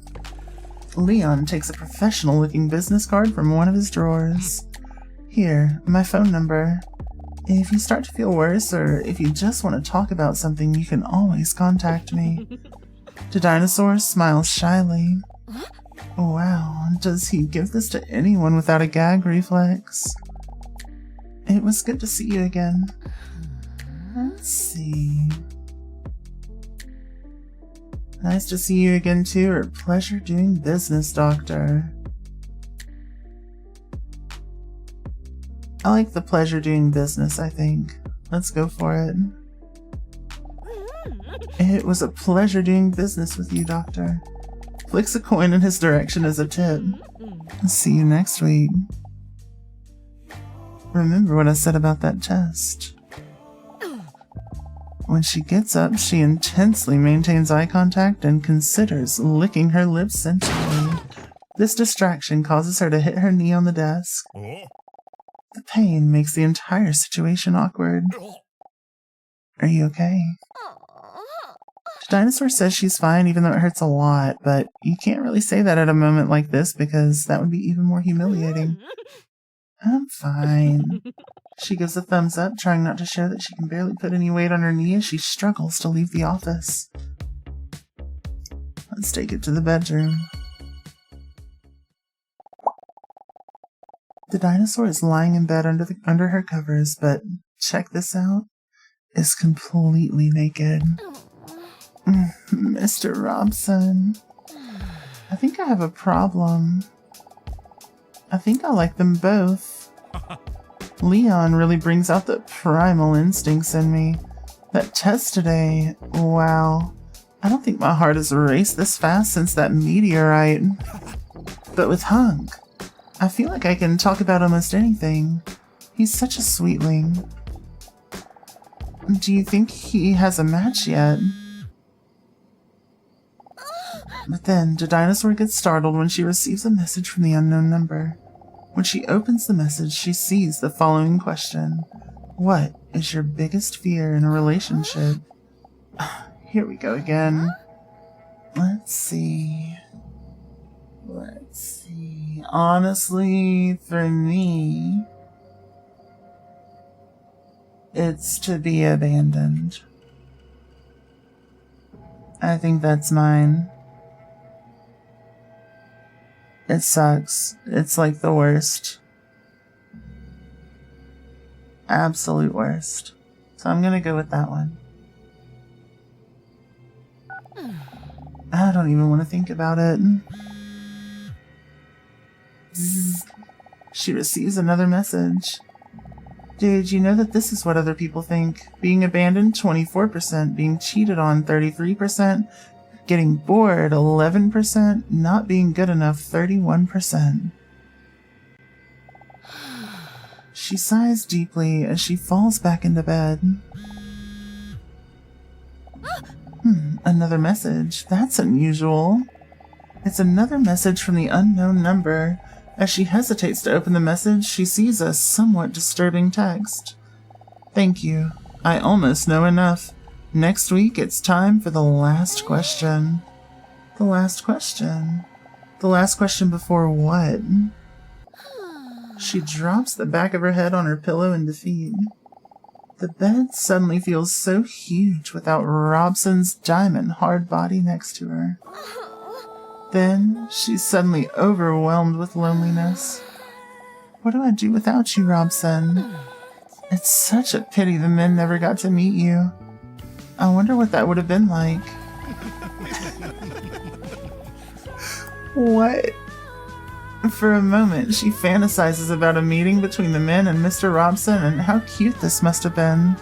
C: Leon takes a professional-looking business card from one of his drawers. Here, my phone number. If you start to feel worse, or if you just want to talk about something, you can always contact me. The dinosaur smiles shyly. Wow, does he give this to anyone without a gag reflex? It was good to see you again. Let's see. Nice to see you again too, or pleasure doing business, Doctor. I like the pleasure doing business, I think. Let's go for it. It was a pleasure doing business with you, Doctor. Flicks a coin in his direction as a tip. See you next week. Remember what I said about that test. When she gets up, she intensely maintains eye contact and considers licking her lips sensually. This distraction causes her to hit her knee on the desk. The pain makes the entire situation awkward. Are you okay? The dinosaur says she's fine even though it hurts a lot, but you can't really say that at a moment like this because that would be even more humiliating. I'm fine. She gives a thumbs up, trying not to show that she can barely put any weight on her knee as she struggles to leave the office. Let's take it to the bedroom. The dinosaur is lying in bed under her covers, but check this out, is completely naked. Mr. Robson, I think I have a problem. I think I like them both. Leon really brings out the primal instincts in me. That test today, wow. I don't think my heart has raced this fast since that meteorite. But with Hunk, I feel like I can talk about almost anything. He's such a sweetling. Do you think he has a match yet? But then, the dinosaur gets startled when she receives a message from the unknown number. When she opens the message, she sees the following question. What is your biggest fear in a relationship? Here we go again. Let's see. Honestly, for me, it's to be abandoned. I think that's mine. It sucks. It's like the worst. Absolute worst. So I'm gonna go with that one. I don't even want to think about it. Zzz. She receives another message. Did you know that this is what other people think? Being abandoned, 24%. Being cheated on, 33%. Getting bored, 11%. Not being good enough, 31%. She sighs deeply as she falls back into bed. Another message. That's unusual. It's another message from the unknown number. As she hesitates to open the message, she sees a somewhat disturbing text. Thank you. I almost know enough. Next week, it's time for the last question. The last question? The last question before what? She drops the back of her head on her pillow in defeat. The bed suddenly feels so huge without Robson's diamond hard body next to her. Then, she's suddenly overwhelmed with loneliness. What do I do without you, Robson? It's such a pity the men never got to meet you. I wonder what that would have been like. What? For a moment, she fantasizes about a meeting between the men and Mr. Robson and how cute this must have been.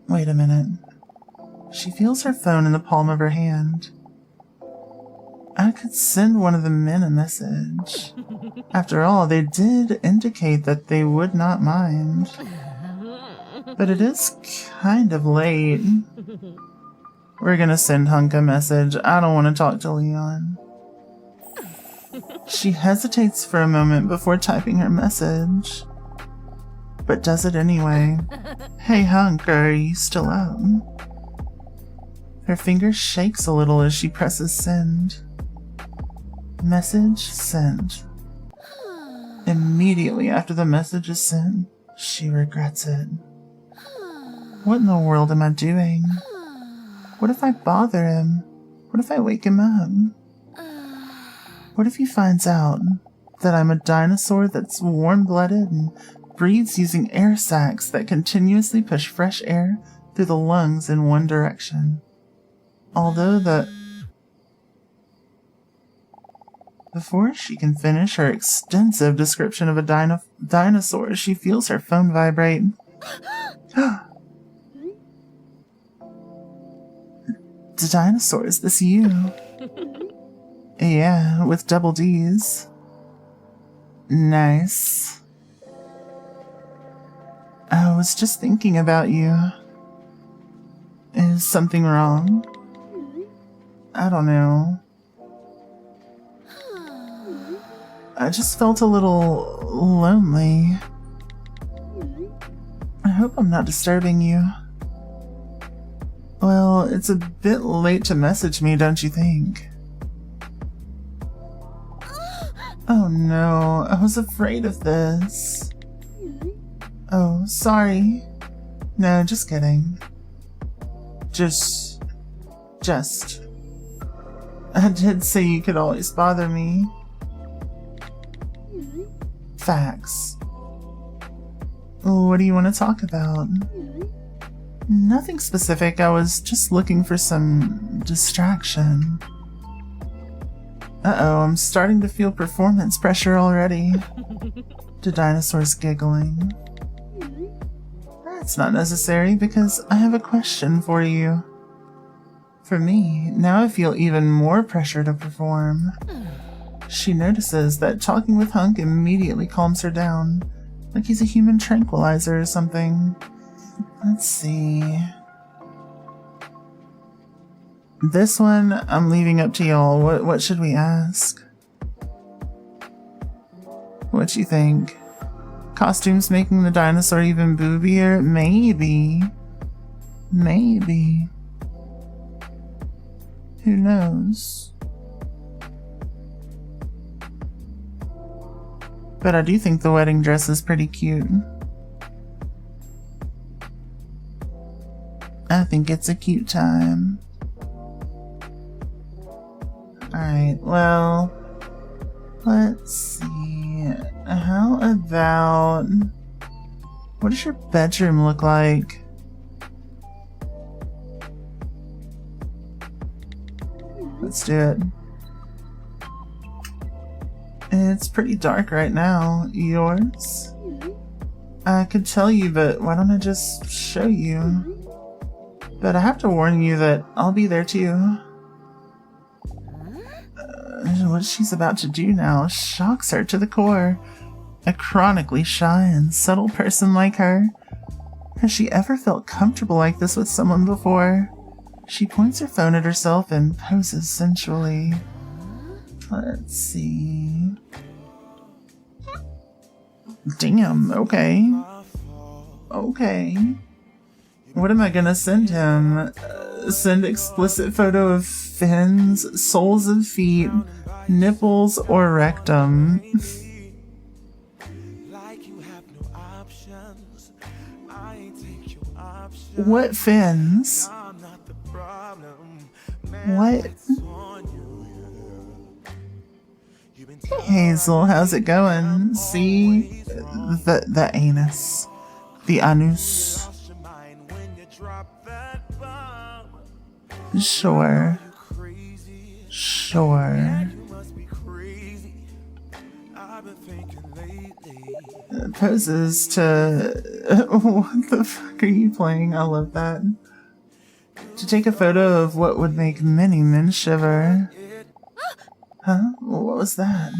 C: Wait a minute. She feels her phone in the palm of her hand. I could send one of the men a message. After all, they did indicate that they would not mind. But it is kind of late. We're gonna send Hunk a message. I don't want to talk to Leon. She hesitates for a moment before typing her message, but does it anyway. Hey Hunk, are you still up? Her finger shakes a little as she presses send. Message sent. Immediately after the message is sent, She regrets it. What in the world am I doing? What if I bother him? What if I wake him up? What if he finds out that I'm a dinosaur that's warm-blooded and breathes using air sacs that continuously push fresh air through the lungs in one direction? Although Before she can finish her extensive description of a dinosaur, she feels her phone vibrate. The dinosaur, is this you? Yeah, with double D's. Nice. I was just thinking about you. Is something wrong? I don't know. I just felt a little lonely. I hope I'm not disturbing you. Well, it's a bit late to message me, don't you think? Oh no, I was afraid of this. Oh, sorry. No, just kidding. Just. I did say you could always bother me. Facts. What do you want to talk about? Nothing specific, I was just looking for some distraction. Uh-oh, I'm starting to feel performance pressure already. The dinosaur's giggling. That's not necessary because I have a question for you. For me, now I feel even more pressure to perform. She notices that talking with Hunk immediately calms her down, like he's a human tranquilizer or something. Let's see. This one, I'm leaving up to y'all. What should we ask? What you think? Costumes making the dinosaur even boobier? Maybe. Maybe. Who knows? But I do think the wedding dress is pretty cute. I think it's a cute time. Alright, well, let's see. How about... What does your bedroom look like? Let's do it. It's pretty dark right now. Yours? I could tell you, but why don't I just show you? But I have to warn you that I'll be there too. What she's about to do now shocks her to the core. A chronically shy and subtle person like her. Has she ever felt comfortable like this with someone before? She points her phone at herself and poses sensually. Let's see. Damn, okay. Okay. What am I gonna send him? Send explicit photo of fins, soles of feet, nipples, or rectum. What fins? What? Hey Hazel, how's it going? See? The anus. The anus. Sure. Sure. Poses to... What the fuck are you playing? I love that. To take a photo of what would make many men shiver. Huh? What was that?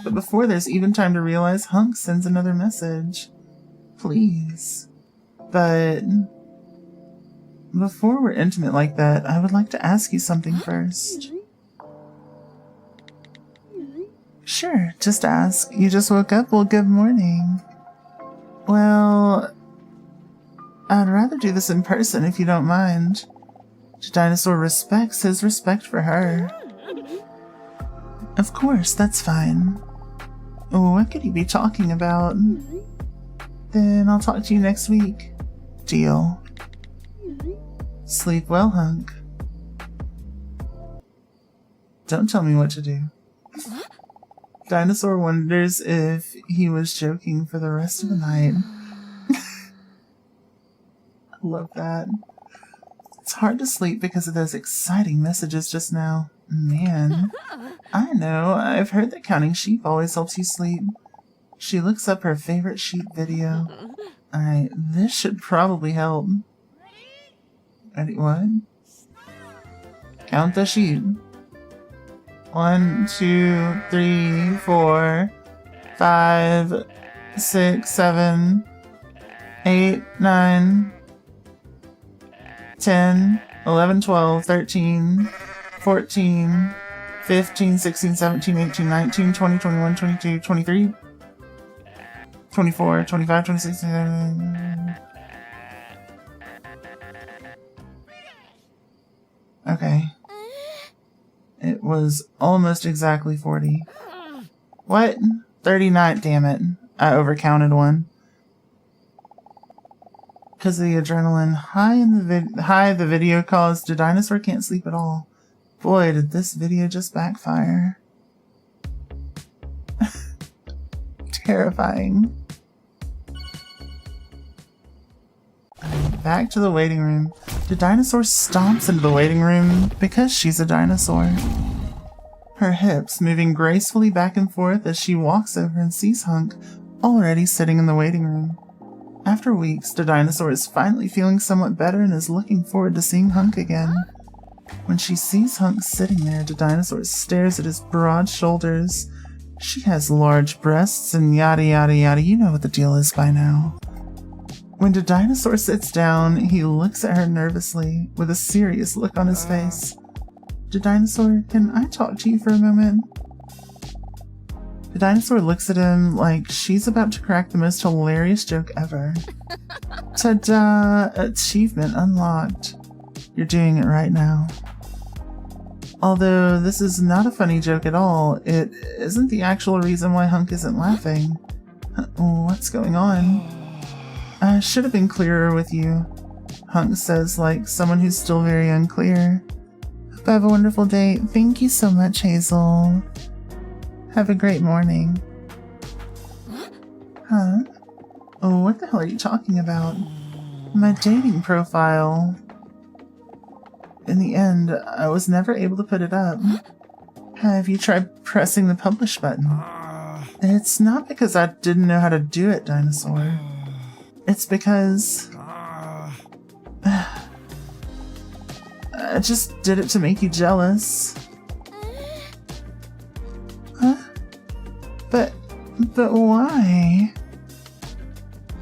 C: But before there's even time to realize, Hunk sends another message. Please. But... before we're intimate like that, I would like to ask you something first. Sure, just ask. You just woke up? Well, good morning. Well, I'd rather do this in person if you don't mind. The dinosaur respects his respect for her. Of course, that's fine. What could he be talking about? Then I'll talk to you next week. Deal. Sleep well, Hunk. Don't tell me what to do. Dinosaur wonders if he was joking for the rest of the night. I love that. It's hard to sleep because of those exciting messages just now. Man, I know. I've heard that counting sheep always helps you sleep. She looks up her favorite sheep video. Alright, this should probably help. Ready, what? Count the sheep. 1, 2, 3, 4, 5, 6, 7, 8, 9, 10, 11, 12, 13, 14, 15, 16, 17, 18, 19, 20, 21, 22, 23, 24, 25, 26, 27. Okay. It was almost exactly 40. What? 39, damn it. I overcounted one. Because of the adrenaline. Hi, the video caused the dinosaur can't sleep at all. Boy, did this video just backfire. Terrifying. Back to the waiting room. The dinosaur stomps into the waiting room because she's a dinosaur. Her hips moving gracefully back and forth as she walks over and sees Hunk already sitting in the waiting room. After weeks, the dinosaur is finally feeling somewhat better and is looking forward to seeing Hunk again. When she sees Hunk sitting there, the dinosaur stares at his broad shoulders. She has large breasts and yada yada yada, you know what the deal is by now. When the dinosaur sits down, he looks at her nervously, with a serious look on his face. The dinosaur, can I talk to you for a moment? The dinosaur looks at him like she's about to crack the most hilarious joke ever. Ta-da! Achievement unlocked. You're doing it right now. Although this is not a funny joke at all, it isn't the actual reason why Hunk isn't laughing. What's going on? I should have been clearer with you, Hunk says like someone who's still very unclear. Hope I have a wonderful day. Thank you so much, Hazel. Have a great morning. Huh? Oh, what the hell are you talking about? My dating profile. In the end, I was never able to put it up. Have you tried pressing the publish button? It's not because I didn't know how to do it, dinosaur. It's because I just did it to make you jealous. Huh? But why?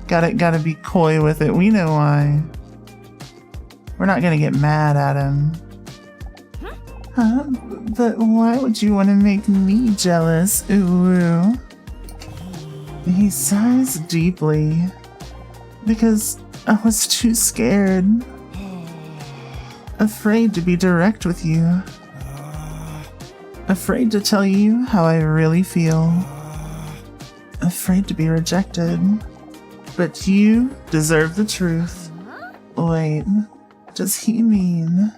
C: Gotta be coy with it. We know why. We're not gonna get mad at him. Huh? But why would you want to make me jealous? Ooh. He sighs deeply. Because I was too scared. Afraid to be direct with you. Afraid to tell you how I really feel. Afraid to be rejected. But you deserve the truth. Wait, does he mean...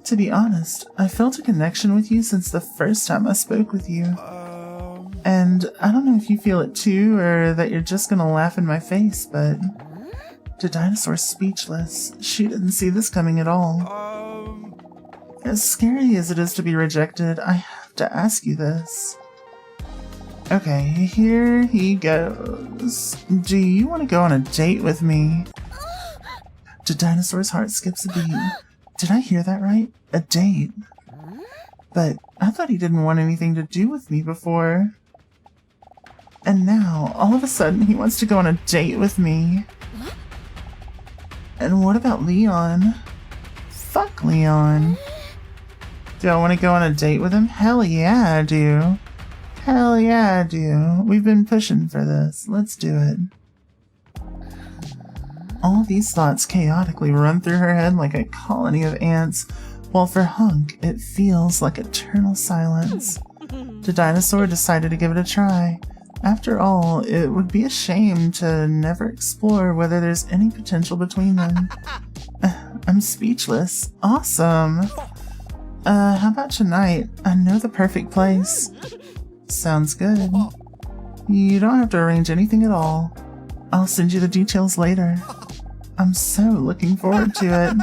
C: To be honest, I felt a connection with you since the first time I spoke with you. And I don't know if you feel it too, or that you're just gonna laugh in my face, but... The dinosaur's speechless. She didn't see this coming at all. As scary as it is to be rejected, I have to ask you this. Okay, here he goes. Do you want to go on a date with me? The dinosaur's heart skips a beat. Did I hear that right? A date? But I thought he didn't want anything to do with me before. And now, all of a sudden, he wants to go on a date with me. And what about Leon? Fuck Leon. Do I want to go on a date with him? Hell yeah, I do. Hell yeah, I do. We've been pushing for this. Let's do it. All these thoughts chaotically run through her head like a colony of ants, while for Hunk, it feels like eternal silence. The dinosaur decided to give it a try. After all, it would be a shame to never explore whether there's any potential between them. I'm speechless. Awesome. How about tonight? I know the perfect place. Sounds good. You don't have to arrange anything at all. I'll send you the details later. I'm so looking forward to it.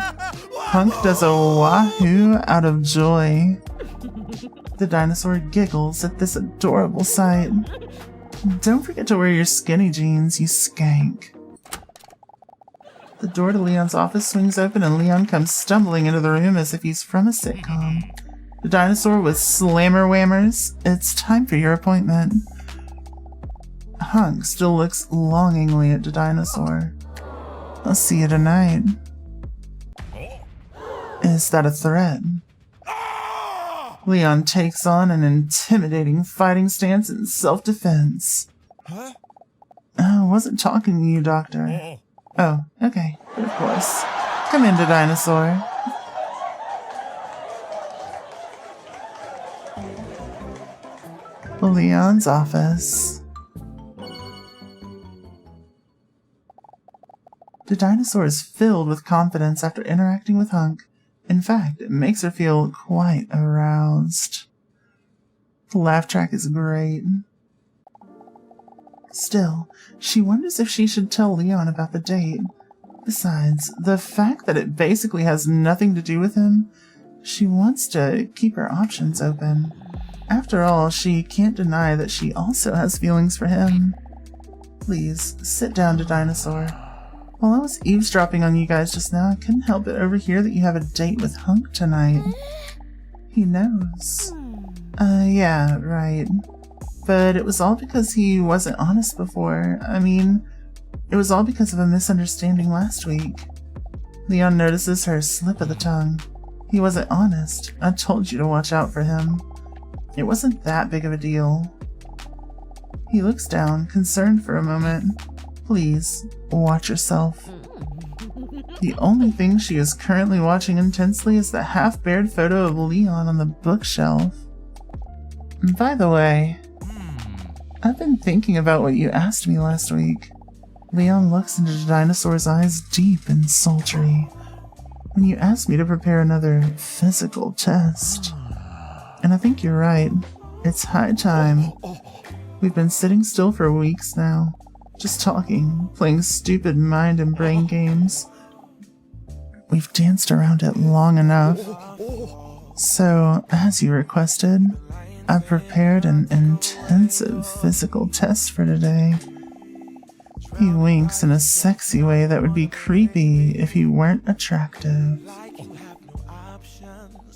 C: Hunk does a wahoo out of joy. The dinosaur giggles at this adorable sight. Don't forget to wear your skinny jeans, you skank. The door to Leon's office swings open and Leon comes stumbling into the room as if he's from a sitcom. The dinosaur with slammer whammers. It's time for your appointment. Hunk still looks longingly at the dinosaur. I'll see you tonight. Is that a threat? Leon takes on an intimidating fighting stance in self-defense.
D: Huh?
C: I wasn't talking to you, Doctor. Oh, okay. But of course. Come into Dinosaur. Leon's office. The dinosaur is filled with confidence after interacting with Hunk. In fact, it makes her feel quite aroused. The laugh track is great. Still, she wonders if she should tell Leon about the date. Besides, the fact that it basically has nothing to do with him, she wants to keep her options open. After all, she can't deny that she also has feelings for him. Please, sit down to Dinosaur. While I was eavesdropping on you guys just now, I couldn't help but overhear that you have a date with Hunk tonight. He knows. Yeah, right. But it was all because he wasn't honest before. I mean, it was all because of a misunderstanding last week. Leon notices her slip of the tongue. He wasn't honest. I told you to watch out for him. It wasn't that big of a deal. He looks down, concerned for a moment. Please, watch yourself. The only thing she is currently watching intensely is the half-bared photo of Leon on the bookshelf. By the way, I've been thinking about what you asked me last week. Leon looks into the dinosaur's eyes deep and sultry. When you asked me to prepare another physical test. And I think you're right. It's high time. We've been sitting still for weeks now. Just talking, playing stupid mind and brain games. We've danced around it long enough. So, as you requested, I've prepared an intensive physical test for today. He winks in a sexy way that would be creepy if he weren't attractive.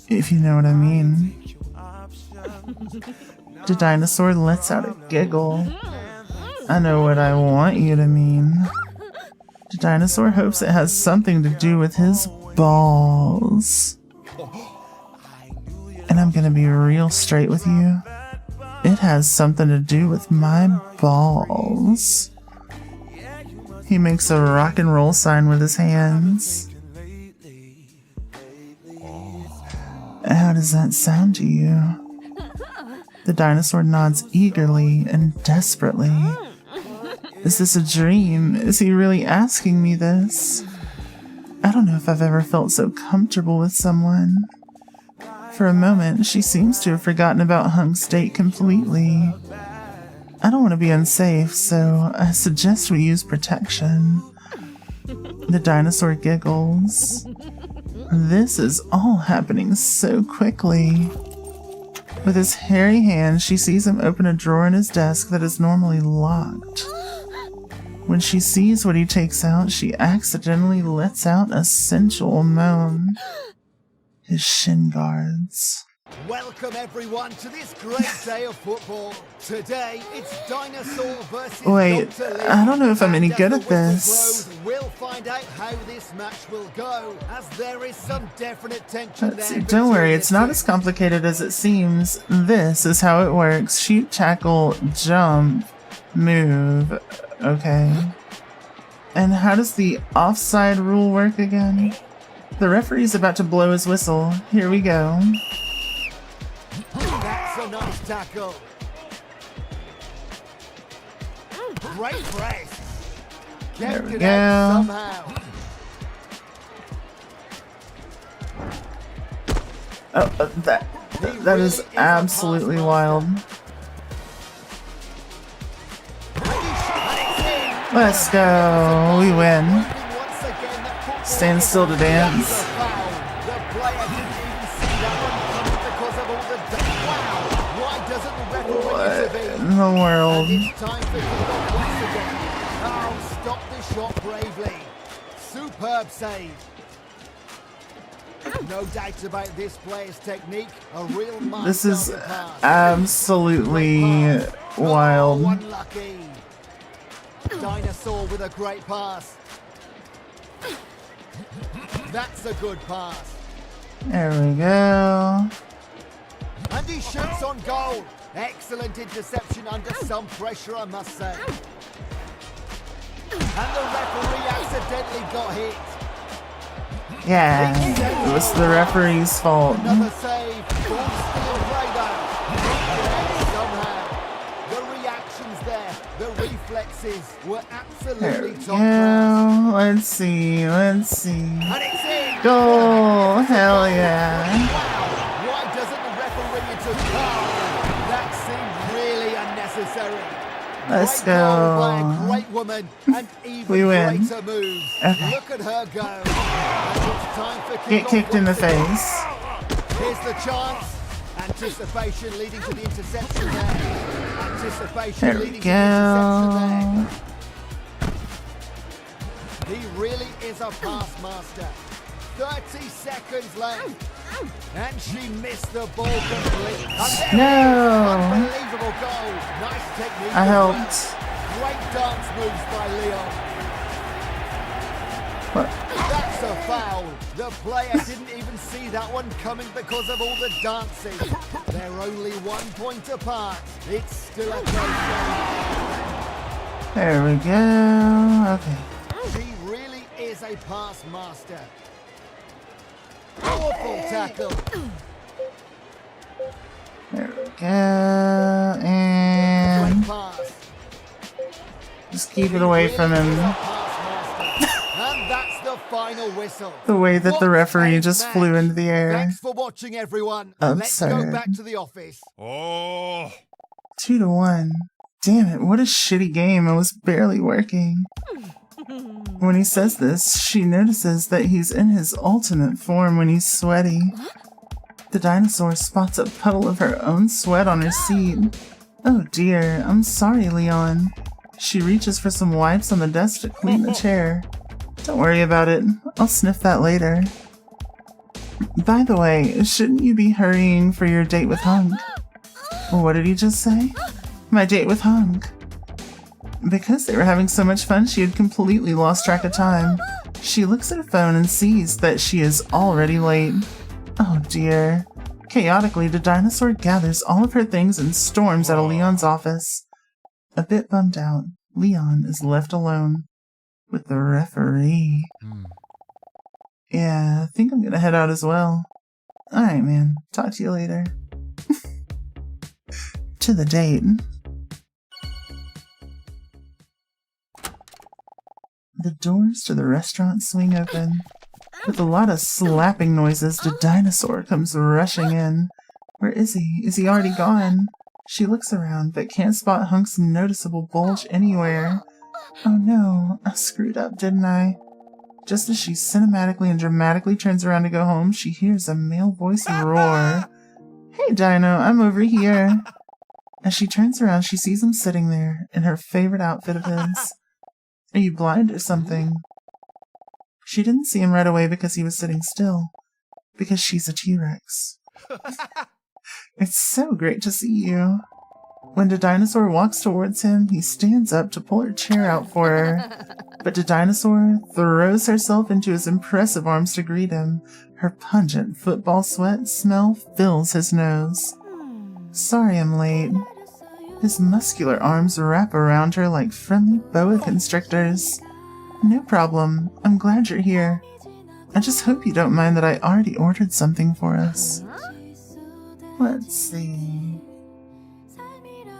C: If you know what I mean. The dinosaur lets out a giggle. I know what I want you to mean. The dinosaur hopes it has something to do with his balls. And I'm gonna be real straight with you. It has something to do with my balls. He makes a rock and roll sign with his hands. How does that sound to you? The dinosaur nods eagerly and desperately. Is this a dream? Is he really asking me this? I don't know if I've ever felt so comfortable with someone. For a moment, she seems to have forgotten about Hunk's date completely. I don't want to be unsafe, so I suggest we use protection. The dinosaur giggles. This is all happening so quickly. With his hairy hand, she sees him open a drawer in his desk that is normally locked. When she sees what he takes out, she accidentally lets out a sensual moan. His shin guards.
G: Welcome everyone to this great day of football. Today it's Dinosaur versus
C: Wait,
G: Dr. Lee.
C: I don't know if I'm any
G: And
C: good
G: as
C: at
G: the whistle
C: this.
G: blows, we'll find out how this match will go, as there is some definite tension
C: Let's
G: there.
C: see, don't worry,
G: between
C: it's
G: the
C: not
G: two.
C: as complicated as it seems. This is how it works. Shoot, tackle, jump, move. Okay. And how does the offside rule work again? The referee's about to blow his whistle. Here we go.
G: That's a nice tackle. Great press.
C: There
G: Kept
C: we
G: it
C: go.
G: out somehow.
C: Oh, that is absolutely wild. Let's go. We win. Stand still to dance. What in the world?
G: Oh, stop the shot bravely. Superb save. No doubt about this player's technique. A real master.
C: This is
G: of the pass.
C: absolutely wild.
G: Oh, unlucky. Dinosaur with a great pass. That's a good pass.
C: There we go.
G: And he shoots on goal. Excellent interception under some pressure, I must say. And the referee accidentally got hit.
C: Yeah, it was the referee's fault.
G: Another save. Ball still play though. Somehow. The reactions there, the reflexes were
C: There
G: absolutely
C: we
G: top class.
C: go. Let's see.
G: And it's in.
C: Goal! Hell yeah.
G: Wow. Why doesn't the referee intervene? That seemed really unnecessary.
C: Let's
G: Great goal by
C: go.
G: a great woman and even
C: We win.
G: greater moves.
C: Okay.
G: Look at her go. And it's time for
C: Get
G: kickoff
C: kicked in the
G: once again.
C: face.
G: Here's the chance. Anticipation leading to the interception there. Anticipation
C: There we
G: leading to the interception
C: go.
G: there. He really is a pass master. 30 seconds left. And she missed the ball completely. And there it is.
C: No.
G: Unbelievable goal. Nice technique.
C: I
G: as well.
C: helped.
G: Great dance moves by Leon.
C: What?
G: That's a foul. The player didn't even see that one coming because of all the dancing. They're only 1 point apart. It's still a close game.
C: There we go. Okay.
G: She really is a pass master. Powerful tackle.
C: There we go. And
G: Great pass.
C: just keep it away from him.
G: And that's the final whistle.
C: The way that the
G: What
C: referee
G: a
C: just
G: match.
C: flew into the air.
G: Thanks for watching, everyone. Let's go
C: Absurd.
G: back to the office.
D: Oh.
C: 2-1. Damn it, what a shitty game. It was barely working. When he says this, she notices that he's in his ultimate form when he's sweaty. The dinosaur spots a puddle of her own sweat on her seat. Oh dear, I'm sorry, Leon. She reaches for some wipes on the desk to clean the chair. Don't worry about it. I'll sniff that later. By the way, shouldn't you be hurrying for your date with Hunk? What did he just say? My date with Hunk. Because they were having so much fun, she had completely lost track of time. She looks at her phone and sees that she is already late. Oh dear. Chaotically, the dinosaur gathers all of her things and storms out of Leon's office. A bit bummed out, Leon is left alone with the referee. Yeah, I think I'm gonna head out as well. Alright, man. Talk to you later. To the date. The doors to the restaurant swing open. With a lot of slapping noises, the dinosaur comes rushing in. Where is he? Is he already gone? She looks around, but can't spot Hunk's noticeable bulge anywhere. Oh no, I screwed up, didn't I? Just as she cinematically and dramatically turns around to go home, she hears a male voice roar. Hey Dino, I'm over here. As she turns around, she sees him sitting there, in her favorite outfit of his. Are you blind or something? She didn't see him right away because he was sitting still. Because she's a T-Rex. It's so great to see you. When the dinosaur walks towards him, he stands up to pull her chair out for her. But the dinosaur throws herself into his impressive arms to greet him. Her pungent football sweat smell fills his nose. Sorry I'm late. His muscular arms wrap around her like friendly boa constrictors. No problem. I'm glad you're here. I just hope you don't mind that I already ordered something for us. Let's see.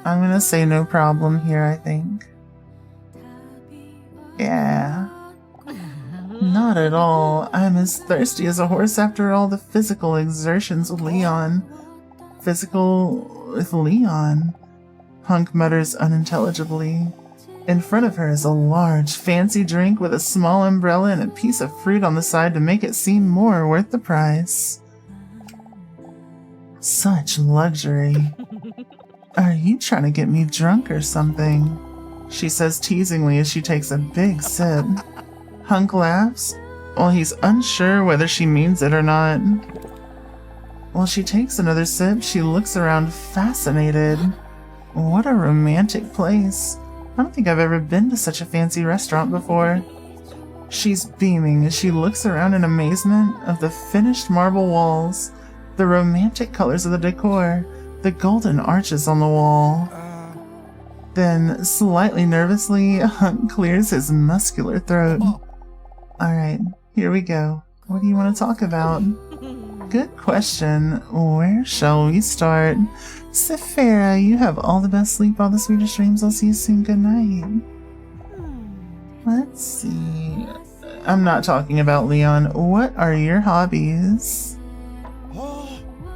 C: I'm gonna say no problem here, I think. Yeah. Not at all. I'm as thirsty as a horse after all the physical exertions with Leon. Physical with Leon? Hunk mutters unintelligibly. In front of her is a large, fancy drink with a small umbrella and a piece of fruit on the side to make it seem more worth the price. Such luxury. Are you trying to get me drunk or something? She says teasingly as she takes a big sip. Hunk laughs, while he's unsure whether she means it or not. While she takes another sip, she looks around fascinated. What a romantic place. I don't think I've ever been to such a fancy restaurant before. She's beaming as she looks around in amazement of the finished marble walls, the romantic colors of the decor, the golden arches on the wall. Then, slightly nervously, Hunk clears his muscular throat. Alright, here we go. What do you want to talk about? Good question. Where shall we start? Sephira, you have all the best sleep, all the sweetest dreams. I'll see you soon. Good night. Let's see. I'm not talking about Leon. What are your hobbies?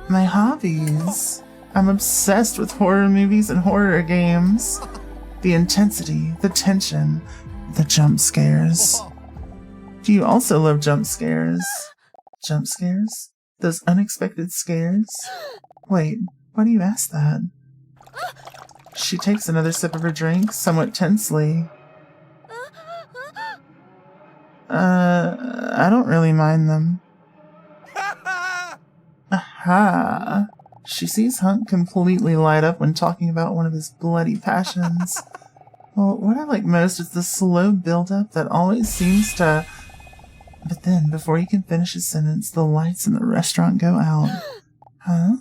C: My hobbies? I'm obsessed with horror movies and horror games. The intensity, the tension, the jump scares. Do you also love jump scares? Jump scares? Those unexpected scares? Wait, why do you ask that? She takes another sip of her drink, somewhat tensely. I don't really mind them. Aha! She sees Hunk completely light up when talking about one of his bloody passions. Well, what I like most is the slow build-up that always seems to... But then, before he can finish his sentence, the lights in the restaurant go out. Huh?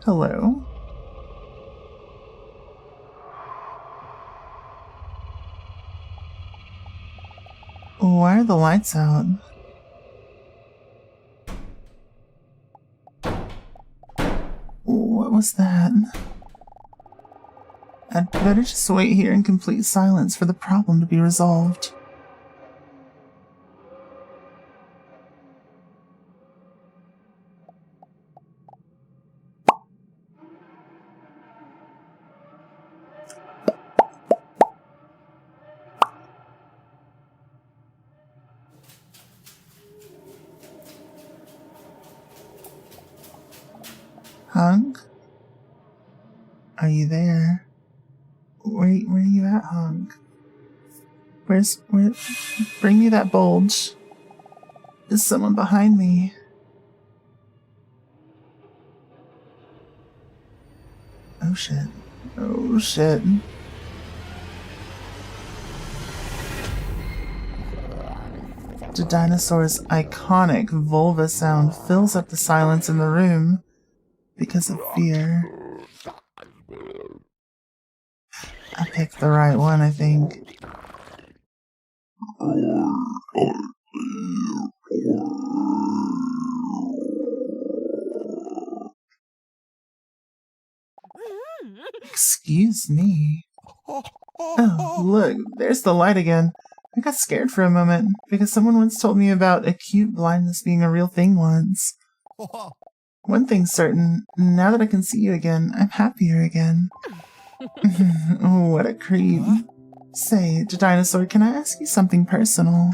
C: Hello? Why are the lights out? What was that? I'd better just wait here in complete silence for the problem to be resolved. Hunk? Are you there? Where are you at, Hunk? Where? Bring me that bulge. Is someone behind me? Oh shit. Oh shit. The dinosaur's iconic vulva sound fills up the silence in the room because of fear. I picked the right one, I think. Excuse me. Oh, look, there's the light again. I got scared for a moment because someone once told me about acute blindness being a real thing once. One thing's certain, now that I can see you again, I'm happier again. What a creep. Say, dinosaur, can I ask you something personal?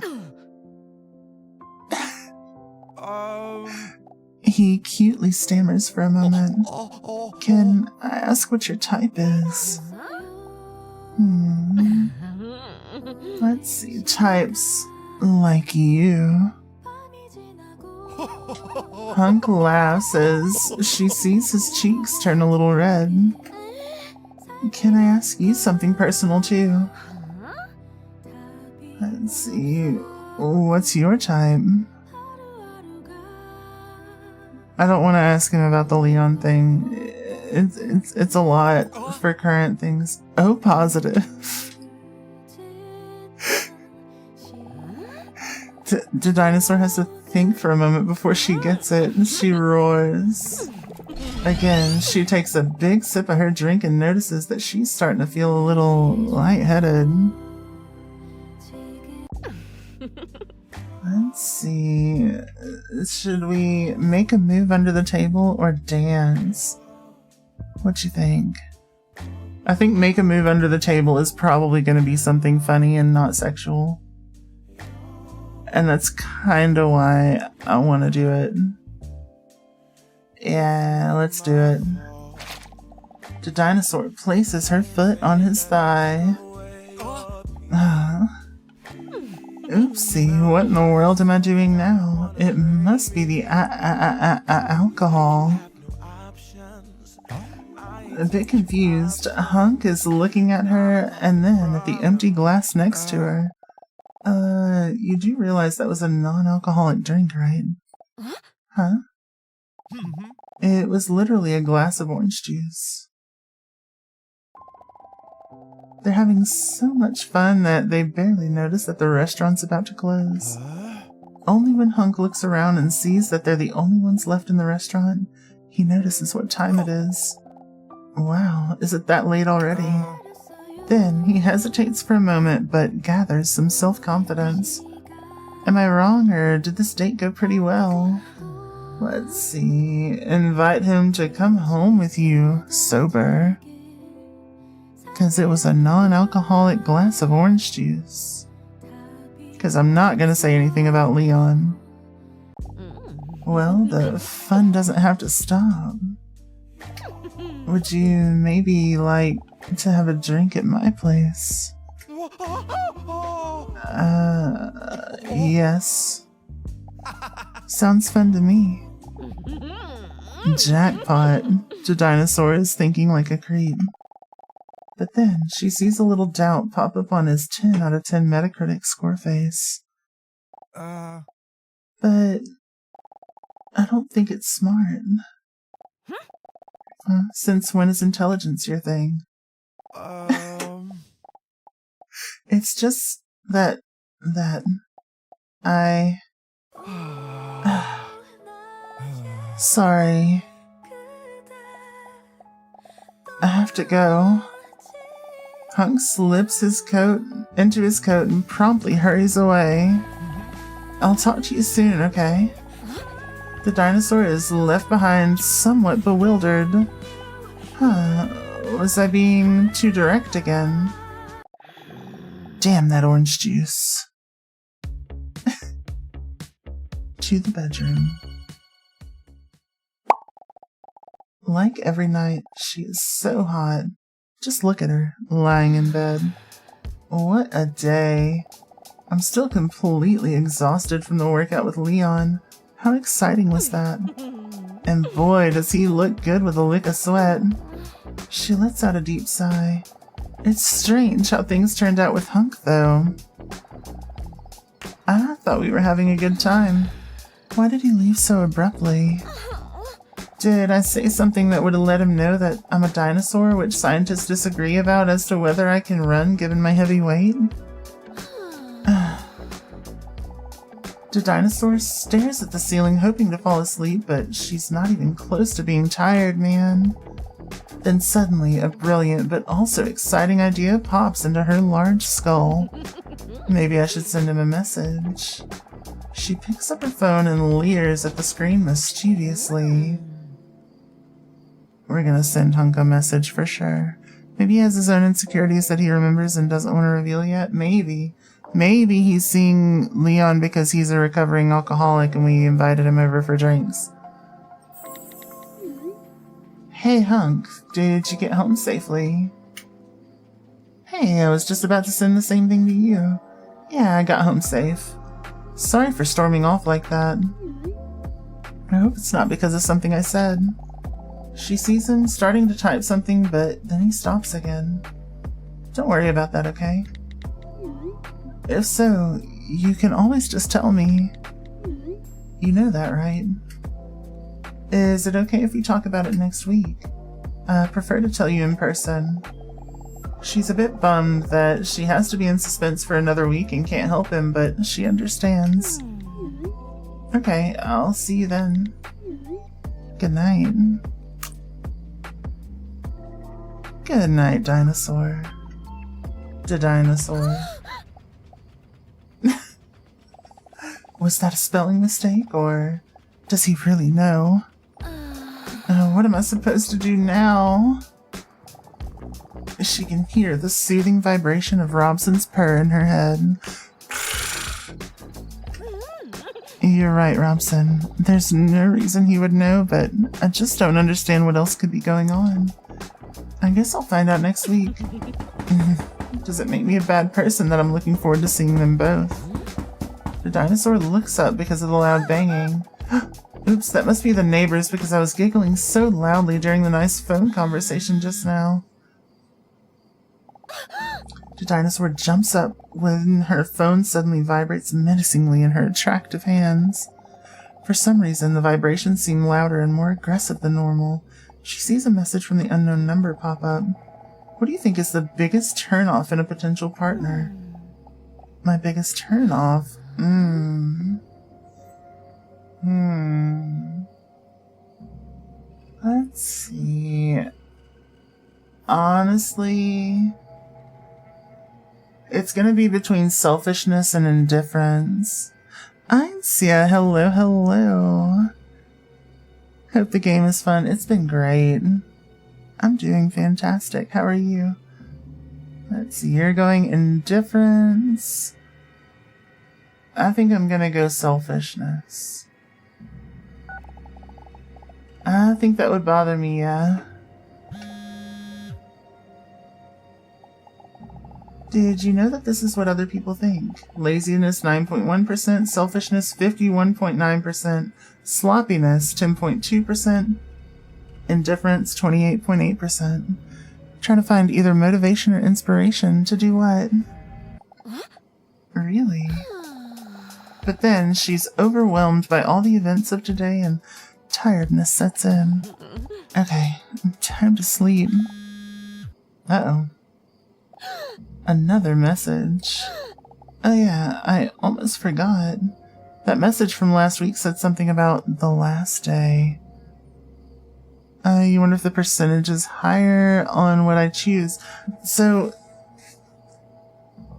C: He cutely stammers for a moment. Can I ask what your type is? Let's see, types like you. Hunk laughs as she sees his cheeks turn a little red. Can I ask you something personal too? Let's see, what's your type? I don't want to ask him about the Leon thing. It's a lot for current things. Oh, positive. The dinosaur has to think for a moment before she gets it, and she roars. Again, she takes a big sip of her drink and notices that she's starting to feel a little lightheaded. Let's see. Should we make a move under the table or dance? What you think? I think make a move under the table is probably going to be something funny and not sexual. And that's kind of why I want to do it. Yeah, let's do it. The dinosaur places her foot on his thigh. Oopsie, what in the world am I doing now? It must be the alcohol. A bit confused, Hunk is looking at her and then at the empty glass next to her. You do realize that was a non-alcoholic drink, right? Huh? It was literally a glass of orange juice. They're having so much fun that they barely notice that the restaurant's about to close. Only when Hunk looks around and sees that they're the only ones left in the restaurant, he notices what time it is. Wow, is it that late already? Then he hesitates for a moment but gathers some self-confidence. Am I wrong, or did this date go pretty well? Let's see. Invite him to come home with you, sober. Because it was a non-alcoholic glass of orange juice. Because I'm not going to say anything about Leon. Well, the fun doesn't have to stop. Would you maybe like to have a drink at my place? Yes. Sounds fun to me. Jackpot. The dinosaur is thinking like a creep. But then she sees a little doubt pop up on his 10 out of 10 Metacritic score face. But I don't think it's smart. Since when is intelligence your thing? It's just that I... Sorry. I have to go. Hunk slips his coat into his coat and promptly hurries away. I'll talk to you soon, okay? The dinosaur is left behind, somewhat bewildered. Was I being too direct again? Damn that orange juice. To the bedroom. Like every night, she is so hot. Just look at her, lying in bed. What a day. I'm still completely exhausted from the workout with Leon. How exciting was that? And boy, does he look good with a lick of sweat. She lets out a deep sigh. It's strange how things turned out with Hunk, though. I thought we were having a good time. Why did he leave so abruptly? Did I say something that would have let him know that I'm a dinosaur, which scientists disagree about as to whether I can run given my heavy weight? The dinosaur stares at the ceiling, hoping to fall asleep, but she's not even close to being tired, man. Then suddenly, a brilliant but also exciting idea pops into her large skull. Maybe I should send him a message. She picks up her phone and leers at the screen mischievously. We're gonna send Hunk a message for sure. Maybe he has his own insecurities that he remembers and doesn't want to reveal yet. Maybe. Maybe he's seeing Leon because he's a recovering alcoholic and we invited him over for drinks. Hey Hunk, did you get home safely? Hey, I was just about to send the same thing to you. Yeah, I got home safe. Sorry for storming off like that. I hope it's not because of something I said. She sees him starting to type something, but then he stops again. Don't worry about that, okay? If so, you can always just tell me. You know that, right? Is it okay if we talk about it next week? I prefer to tell you in person. She's a bit bummed that she has to be in suspense for another week and can't help him, but she understands. Okay, I'll see you then. Good night. Good night, dinosaur. The dinosaur. Was that a spelling mistake, or does he really know? What am I supposed to do now? She can hear the soothing vibration of Robson's purr in her head. You're right, Robson. There's no reason he would know, but I just don't understand what else could be going on. I guess I'll find out next week. Does it make me a bad person that I'm looking forward to seeing them both? The dinosaur looks up because of the loud banging. Oops, that must be the neighbors because I was giggling so loudly during the nice phone conversation just now. The dinosaur jumps up when her phone suddenly vibrates menacingly in her attractive hands. For some reason, the vibrations seem louder and more aggressive than normal. She sees a message from the unknown number pop up. What do you think is the biggest turnoff in a potential partner? My biggest turnoff? Let's see. Honestly, it's gonna be between selfishness and indifference. Einsia, hello. Hope the game is fun. It's been great. I'm doing fantastic. How are you? Let's see, you're going indifference. I think I'm gonna go selfishness. I think that would bother me, yeah. Did you know that this is what other people think? Laziness 9.1%, selfishness 51.9%, sloppiness 10.2%, indifference 28.8%. Trying to find either motivation or inspiration to do what? Really? But then she's overwhelmed by all the events of today and tiredness sets in. Okay, time to sleep. Uh-oh. Another message. Oh yeah, I almost forgot. That message from last week said something about the last day. You wonder if the percentage is higher on what I choose. So,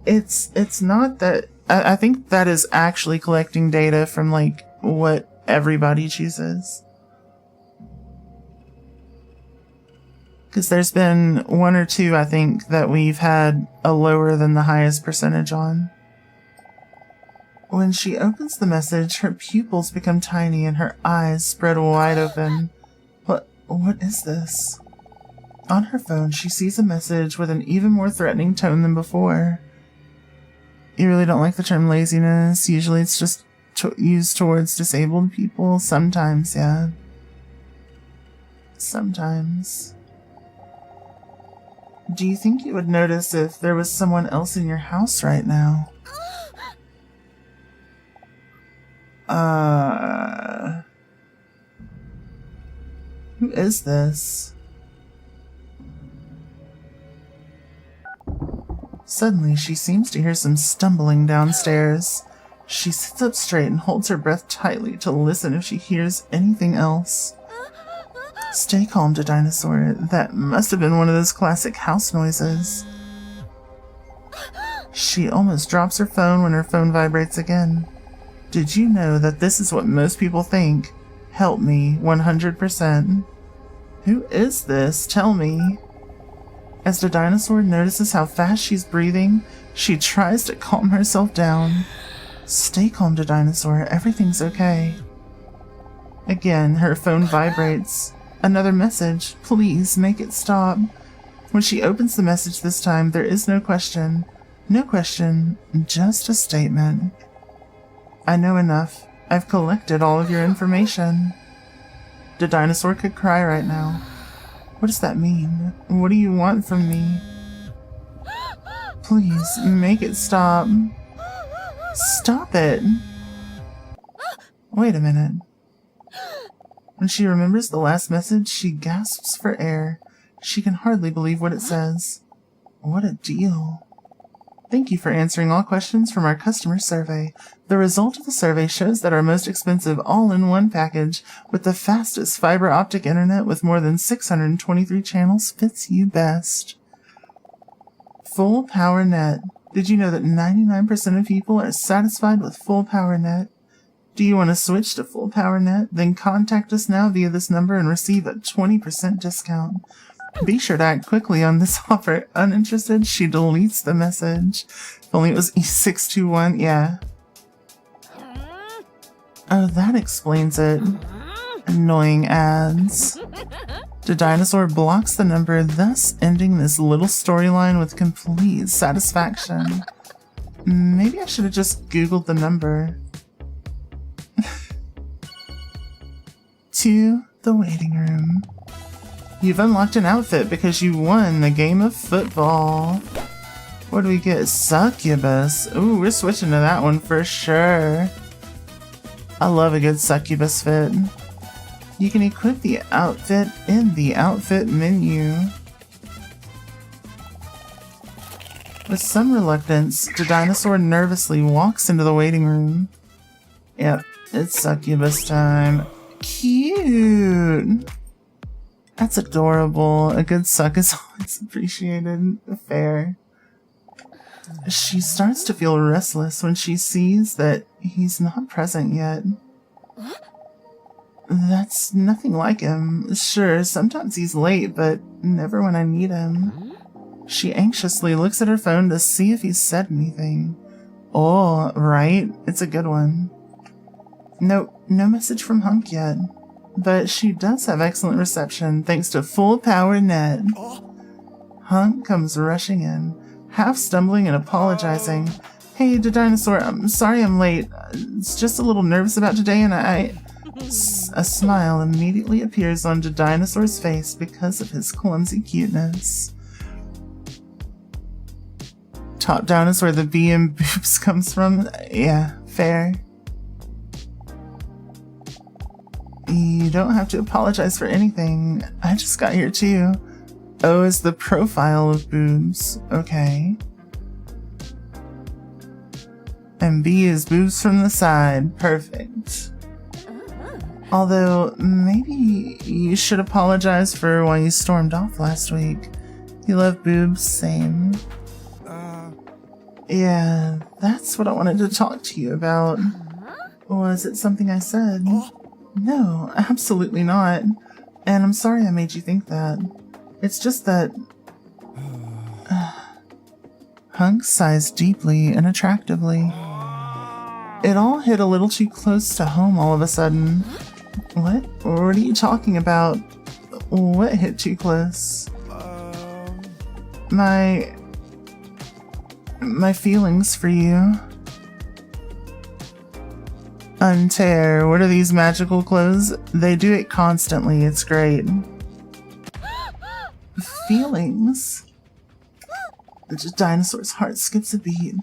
C: it's not that... I think that is actually collecting data from, like, what everybody chooses. Because there's been one or two, I think, that we've had a lower than the highest percentage on. When she opens the message, her pupils become tiny and her eyes spread wide open. What is this? On her phone, she sees a message with an even more threatening tone than before. You really don't like the term laziness? Usually it's just used towards disabled people. Sometimes, yeah. Sometimes. Do you think you would notice if there was someone else in your house right now? Who is this? Suddenly, she seems to hear some stumbling downstairs. She sits up straight and holds her breath tightly to listen if she hears anything else. Stay calm, dinosaur. That must have been one of those classic house noises. She almost drops her phone when her phone vibrates again. Did you know that this is what most people think? Help me, 100%. Who is this? Tell me. As the dinosaur notices how fast she's breathing, she tries to calm herself down. Stay calm, dinosaur. Everything's okay. Again, her phone vibrates. Another message. Please, make it stop. When she opens the message this time, there is no question. No question, just a statement. I know enough. I've collected all of your information. The dinosaur could cry right now. What does that mean? What do you want from me? Please, make it stop. Stop it! Wait a minute. When she remembers the last message, she gasps for air. She can hardly believe what it says. What a deal. Thank you for answering all questions from our customer survey. The result of the survey shows that our most expensive all-in-one package with the fastest fiber optic internet with more than 623 channels fits you best. Full Power Net. Did you know that 99% of people are satisfied with Full Power Net? Do you want to switch to Full Power Net? Then contact us now via this number and receive a 20% discount. Be sure to act quickly on this offer. Uninterested, she deletes the message. If only it was E621, yeah. Oh, that explains it. Annoying ads. The dinosaur blocks the number, thus ending this little storyline with complete satisfaction. Maybe I should have just Googled the number. To the waiting room. You've unlocked an outfit because you won the game of football. What do we get? Succubus. Ooh, we're switching to that one for sure. I love a good succubus fit. You can equip the outfit in the outfit menu. With some reluctance, the dinosaur nervously walks into the waiting room. Yep, it's succubus time. Cute! That's adorable. A good suck is always appreciated. Fair. She starts to feel restless when she sees that he's not present yet. That's nothing like him. Sure, sometimes he's late, but never when I need him. She anxiously looks at her phone to see if he's said anything. Oh, right. It's a good one. No message from Hunk yet. But she does have excellent reception thanks to Full Power Net. Hunk comes rushing in, half stumbling and apologizing. Hey, the dinosaur, I'm sorry I'm late. It's just a little nervous about today and A smile immediately appears on the dinosaur's face because of his clumsy cuteness. Top down is where the B in boobs comes from. Yeah, fair. You don't have to apologize for anything. I just got here too. O is the profile of boobs. Okay. And B is boobs from the side. Perfect. Although, maybe you should apologize for why you stormed off last week. You love boobs, same. Yeah, that's what I wanted to talk to you about. Was it something I said? No, absolutely not. And I'm sorry I made you think that. It's just that... Hunk sighs deeply and attractively. It all hit a little too close to home all of a sudden. What? What are you talking about? What hit too close? My feelings for you. Untear, what are these magical clothes? They do it constantly, it's great. Feelings? The dinosaur's heart skips a beat.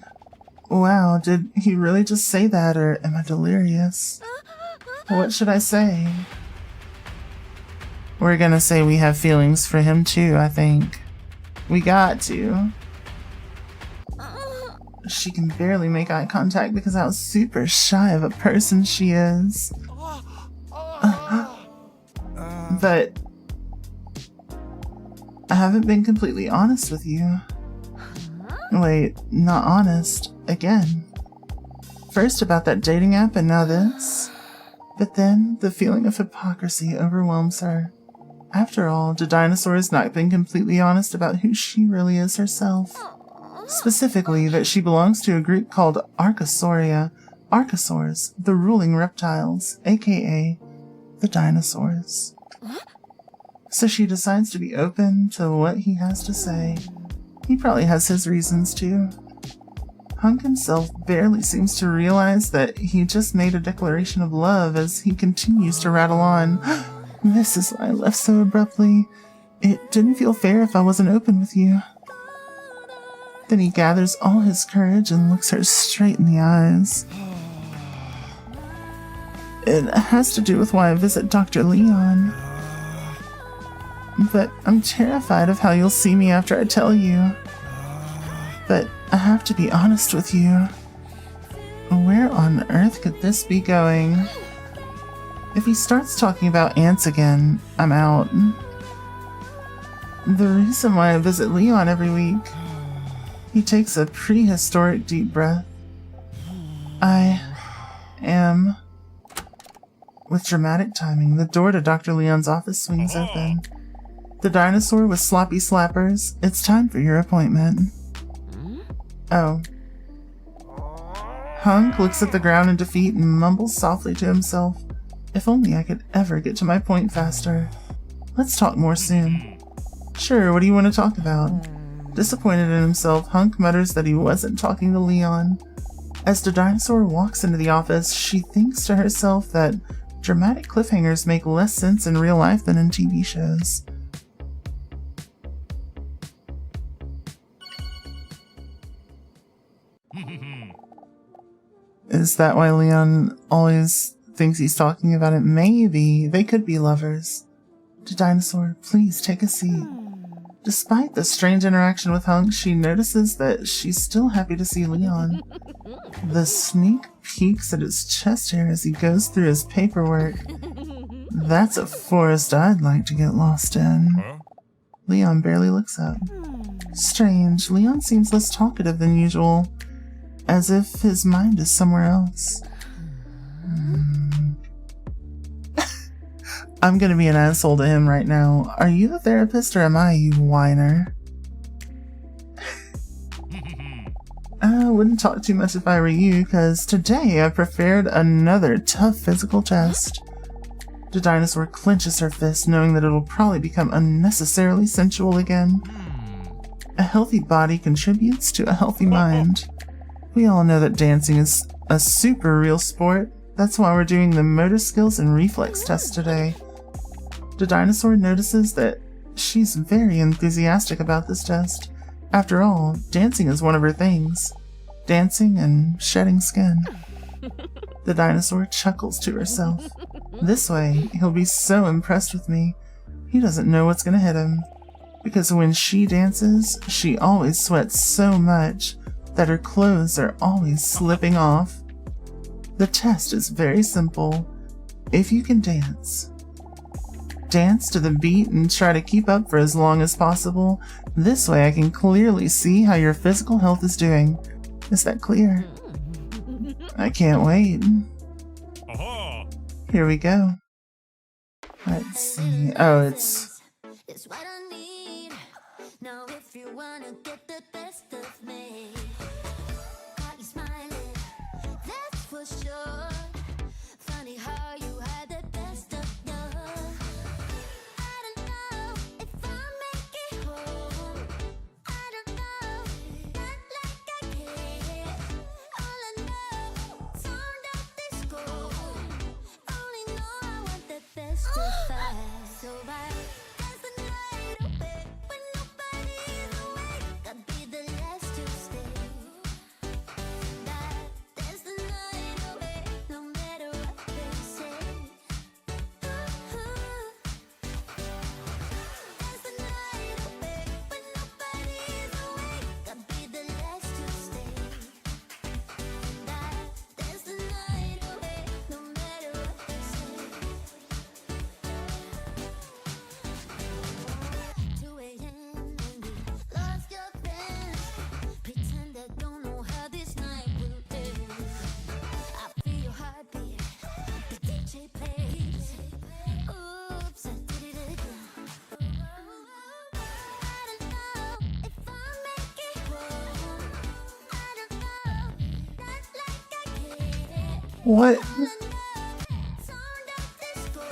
C: Wow, did he really just say that, or am I delirious? What should I say? We're gonna say we have feelings for him too, I think. We got to. She can barely make eye contact because how super shy of a person she is. But I haven't been completely honest with you. Wait, not honest. Again. First about that dating app and now this. But then the feeling of hypocrisy overwhelms her. After all, the dinosaur has not been completely honest about who she really is herself. Specifically, that she belongs to a group called Archosauria, Archosaurs, the ruling reptiles, aka the dinosaurs. So she decides to be open to what he has to say. He probably has his reasons too. Hunk himself barely seems to realize that he just made a declaration of love as he continues to rattle on. This is why I left so abruptly. It didn't feel fair if I wasn't open with you. Then he gathers all his courage and looks her straight in the eyes. It has to do with why I visit Dr. Leon. But I'm terrified of how you'll see me after I tell you. But I have to be honest with you. Where on earth could this be going? If he starts talking about ants again, I'm out. The reason why I visit Leon every week. He takes a prehistoric deep breath. I am... With dramatic timing, the door to Dr. Leon's office swings open. The dinosaur with sloppy slappers, it's time for your appointment. Oh. Hunk looks at the ground in defeat and mumbles softly to himself. If only I could ever get to my point faster. Let's talk more soon. Sure, what do you want to talk about? Disappointed in himself, Hunk mutters that he wasn't talking to Leon. As the dinosaur walks into the office, she thinks to herself that dramatic cliffhangers make less sense in real life than in TV shows. Is that why Leon always thinks he's talking about it? Maybe. They could be lovers. The dinosaur, please take a seat. Despite the strange interaction with Hunk, she notices that she's still happy to see Leon. The sneak peeks at his chest hair as he goes through his paperwork. That's a forest I'd like to get lost in. Leon barely looks up. Strange, Leon seems less talkative than usual, as if his mind is somewhere else. I'm gonna be an asshole to him right now. Are you the therapist or am I, you whiner? I wouldn't talk too much if I were you, because today I prepared another tough physical test. The dinosaur clenches her fist, knowing that it'll probably become unnecessarily sensual again. A healthy body contributes to a healthy mind. We all know that dancing is a super real sport. That's why we're doing the motor skills and reflex test today. The dinosaur notices that she's very enthusiastic about this test. After all, dancing is one of her things. Dancing and shedding skin. The dinosaur chuckles to herself. This way, he'll be so impressed with me, he doesn't know what's gonna hit him. Because when she dances, she always sweats so much that her clothes are always slipping off. The test is very simple. If you can dance, dance to the beat and try to keep up for as long as possible. This way I can clearly see how your physical health is doing. Is that clear? I can't wait. Here we go. Let's see. Oh, it's
A: what I need. Now if you wanna get the best of me, got you smiling, that's for sure. Funny how you had the best of you. I don't know if I'll make it home. I don't know, not like I care. All I know, sound of disco. Only know I want the best of us. So I dance the night away when nobody's awake. I'd be the last to stay. Dance the night away, no matter what they say. Dance the night away when nobody's awake. I'd be the last to stay. Dance the night away, no matter what they say. 2 a.m. and you lost your friends. Pretend I don't know how this night will end. I feel your heartbeat, the DJ plays. Oops, I did it again. I don't know if I'll make it home. I don't know, not like I care.
C: what?
A: Sound of disco.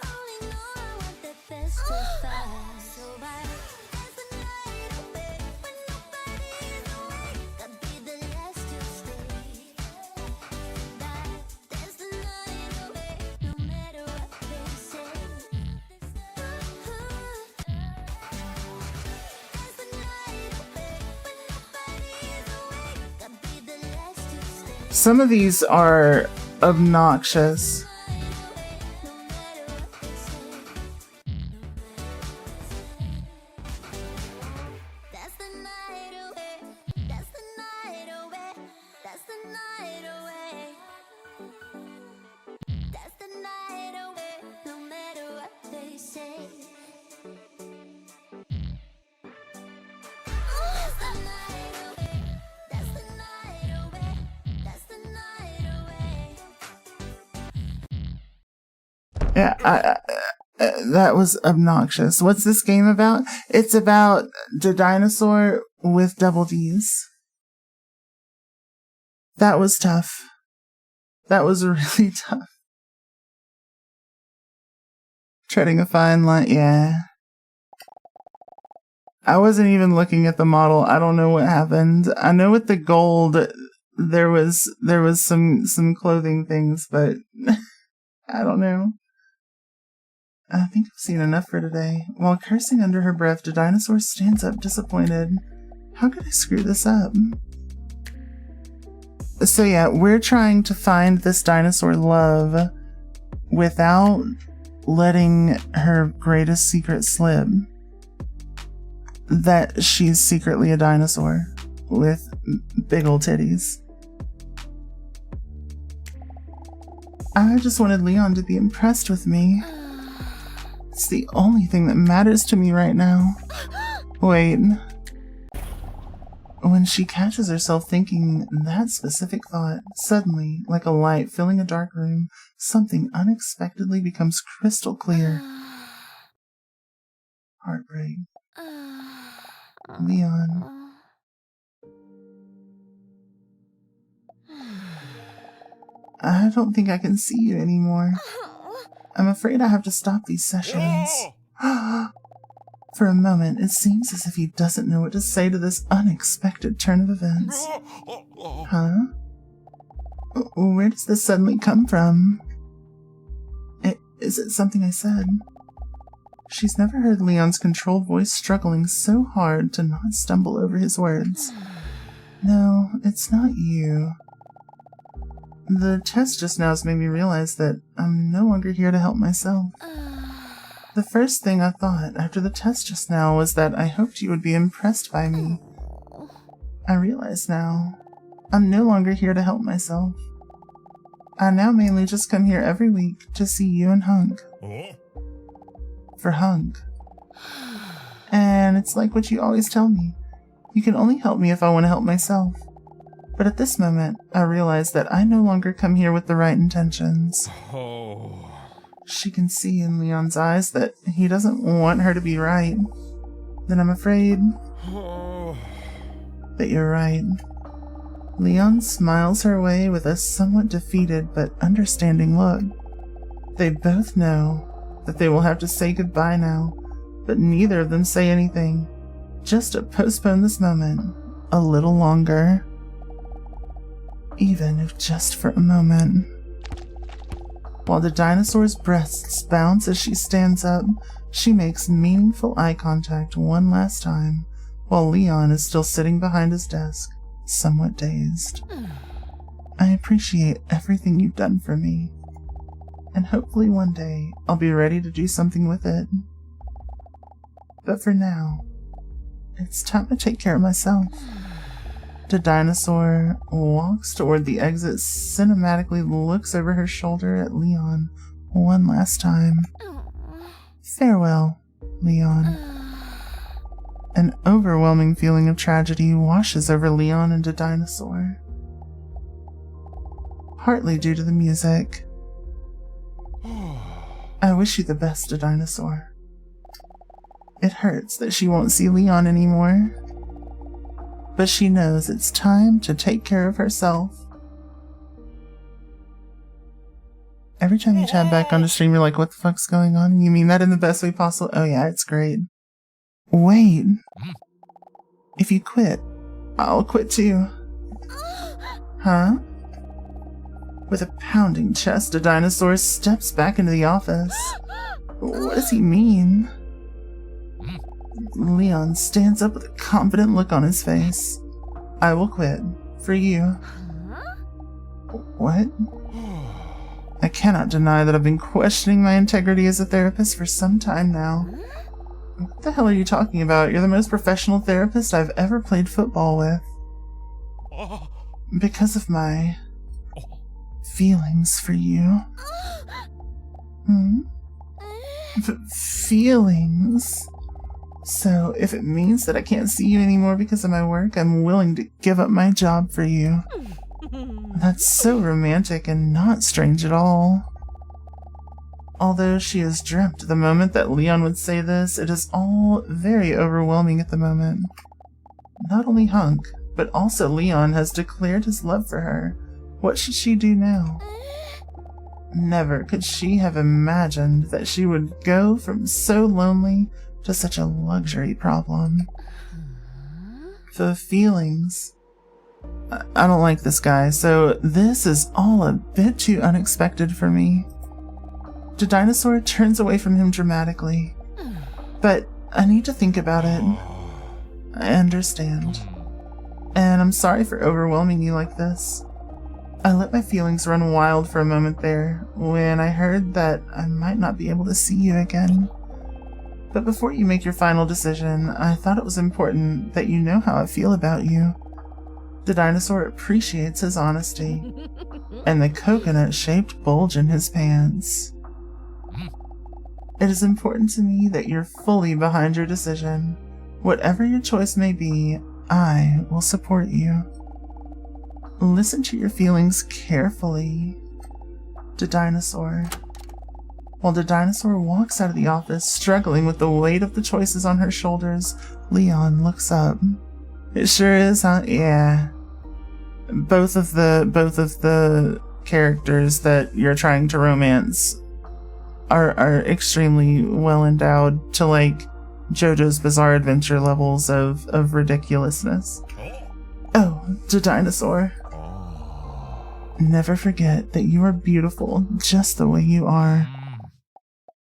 A: Only know I want the best of us. So I dance the night away when nobody's awake. I'd be the last to stay. Dance the night away, no matter what they say. Dance the night away when nobody's awake. I'd be the last to stay.
C: Some of these are obnoxious.
A: That's the night away,
C: Yeah, that was obnoxious. What's this game about? It's about the dinosaur with double D's. That was tough. That was really tough. Treading a fine line, yeah. I wasn't even looking at the model. I don't know what happened. I know with the gold, there was some clothing things, but I don't know. I think I've seen enough for today. While cursing under her breath, the dinosaur stands up disappointed. How could I screw this up? So yeah, we're trying to find this dinosaur love without letting her greatest secret slip. That she's secretly a dinosaur with big old titties. I just wanted Leon to be impressed with me. It's the only thing that matters to me right now. Wait. When she catches herself thinking that specific thought, suddenly, like a light filling a dark room, something unexpectedly becomes crystal clear. Heartbreak. Leon. I don't think I can see you anymore. I'm afraid I have to stop these sessions. For a moment, it seems as if he doesn't know what to say to this unexpected turn of events. Huh? Where does this suddenly come from? Is it something I said? She's never heard Leon's controlled voice struggling so hard to not stumble over his words. No, it's not you. The test just now has made me realize that I'm no longer here to help myself. The first thing I thought after the test just now was that I hoped you would be impressed by me. I realize now, I'm no longer here to help myself. I now mainly just come here every week to see you and Hunk. For Hunk. And it's like what you always tell me. You can only help me if I want to help myself. But at this moment, I realize that I no longer come here with the right intentions. She can see in Leon's eyes that he doesn't want her to be right. Then I'm afraid that you're right. Leon smiles her way with a somewhat defeated but understanding look. They both know that they will have to say goodbye now, but neither of them say anything, just to postpone this moment a little longer. Even if just for a moment. While the dinosaur's breasts bounce as she stands up, she makes meaningful eye contact one last time, while Leon is still sitting behind his desk, somewhat dazed. I appreciate everything you've done for me, and hopefully one day I'll be ready to do something with it. But for now, it's time to take care of myself. The dinosaur walks toward the exit, cinematically looks over her shoulder at Leon one last time. Farewell, Leon. An overwhelming feeling of tragedy washes over Leon and the dinosaur. Partly due to the music. I wish you the best, the dinosaur. It hurts that she won't see Leon anymore. But she knows it's time to take care of herself. Every time you tab back on the stream, you're like, what the fuck's going on? And you mean that in the best way possible? Oh yeah, it's great. Wait. If you quit, I'll quit too. Huh? With a pounding chest, a dinosaur steps back into the office. What does he mean? Leon stands up with a confident look on his face. I will quit. For you. What? I cannot deny that I've been questioning my integrity as a therapist for some time now. What the hell are you talking about? You're the most professional therapist I've ever played football with. Because of my feelings for you. Feelings? So, if it means that I can't see you anymore because of my work, I'm willing to give up my job for you. That's so romantic and not strange at all. Although she has dreamt the moment that Leon would say this, it is all very overwhelming at the moment. Not only Hunk, but also Leon has declared his love for her. What should she do now? Never could she have imagined that she would go from so lonely to such a luxury problem. The feelings. I don't like this guy, so this is all a bit too unexpected for me. The dinosaur turns away from him dramatically. But I need to think about it. I understand. And I'm sorry for overwhelming you like this. I let my feelings run wild for a moment there when I heard that I might not be able to see you again. But before you make your final decision, I thought it was important that you know how I feel about you. The dinosaur appreciates his honesty and the coconut-shaped bulge in his pants. It is important to me that you're fully behind your decision. Whatever your choice may be, I will support you. Listen to your feelings carefully. The dinosaur. While the dinosaur walks out of the office, struggling with the weight of the choices on her shoulders, Leon looks up. It sure is, huh? Yeah. Both of the characters that you're trying to romance are extremely well endowed to like JoJo's Bizarre Adventure levels of ridiculousness. Oh, the dinosaur. Never forget that you are beautiful just the way you are.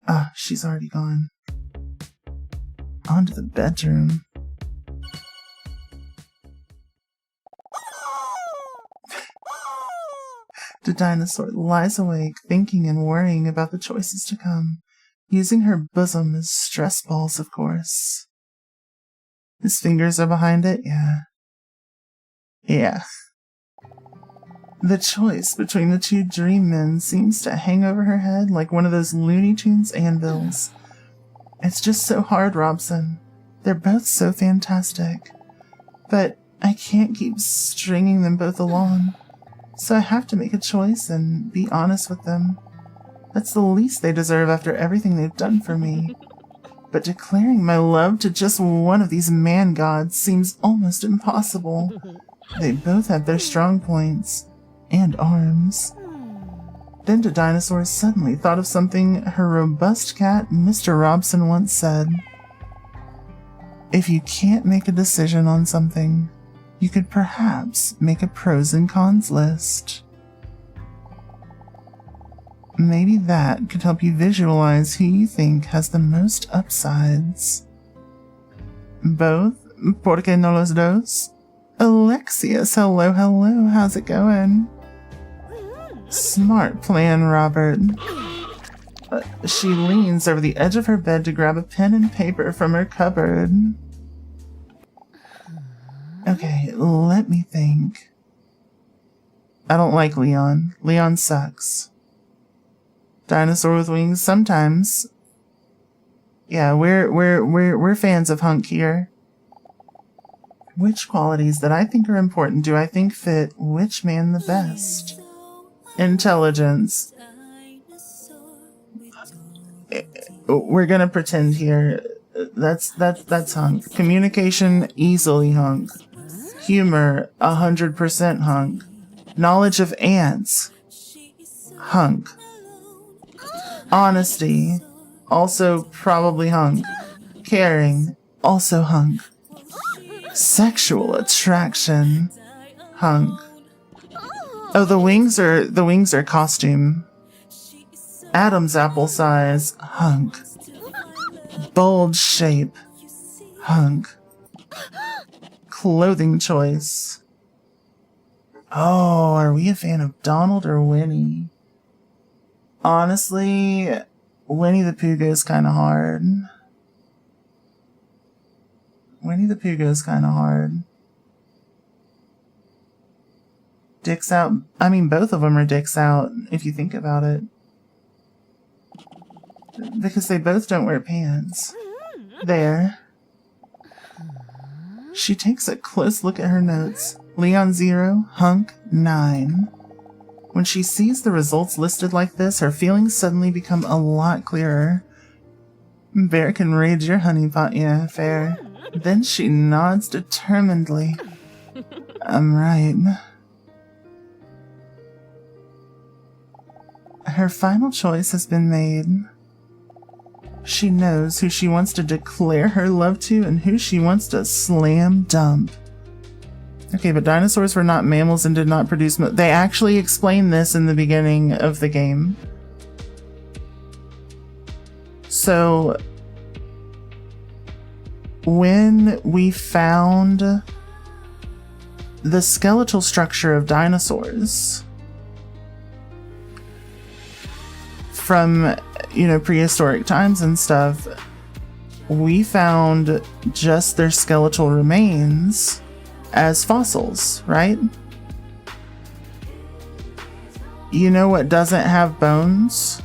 C: Ah, she's already gone. On to the bedroom. The dinosaur lies awake, thinking and worrying about the choices to come, using her bosom as stress balls, of course. His fingers are behind it, yeah. Yeah. The choice between the two dream men seems to hang over her head like one of those Looney Tunes anvils. It's just so hard, Robson. They're both so fantastic. But I can't keep stringing them both along. So I have to make a choice and be honest with them. That's the least they deserve after everything they've done for me. But declaring my love to just one of these man gods seems almost impossible. They both have their strong points. And arms. Then the dinosaur suddenly thought of something her robust cat, Mr. Robson, once said. If you can't make a decision on something, you could perhaps make a pros and cons list. Maybe that could help you visualize who you think has the most upsides. Both? ¿Por qué no los dos? Alexius, hello, how's it going? Smart plan, Robert. She leans over the edge of her bed to grab a pen and paper from her cupboard. Okay, let me think. I don't like Leon. Leon sucks. Dinosaur with wings sometimes. Yeah, we're fans of Hunk here. Which qualities that I think are important do I think fit which man the best? Intelligence. We're gonna pretend here. That's Hunk. Communication, easily Hunk. Humor, 100% Hunk. Knowledge of ants, Hunk. Honesty, also probably Hunk. Caring, also Hunk. Sexual attraction, Hunk. Oh, the wings are costume. Adam's apple size, Hunk. Bulge shape, Hunk. Clothing choice. Oh, are we a fan of Donald or Winnie? Honestly, Winnie the Pooh goes kind of hard. Winnie the Pooh goes kind of hard. Dicks out. I mean, both of them are dicks out, if you think about it. Because they both don't wear pants. There. She takes a close look at her notes. Leon 0, Hunk 9. When she sees the results listed like this, her feelings suddenly become a lot clearer. Bear can raid your honeypot, yeah, fair. Then she nods determinedly. I'm right. Her final choice has been made. She knows who she wants to declare her love to and who she wants to slam dunk. Okay, but dinosaurs were not mammals and did not produce they actually explained this in the beginning of the game. So, when we found the skeletal structure of dinosaurs from, prehistoric times and stuff, we found just their skeletal remains as fossils, right? You know what doesn't have bones?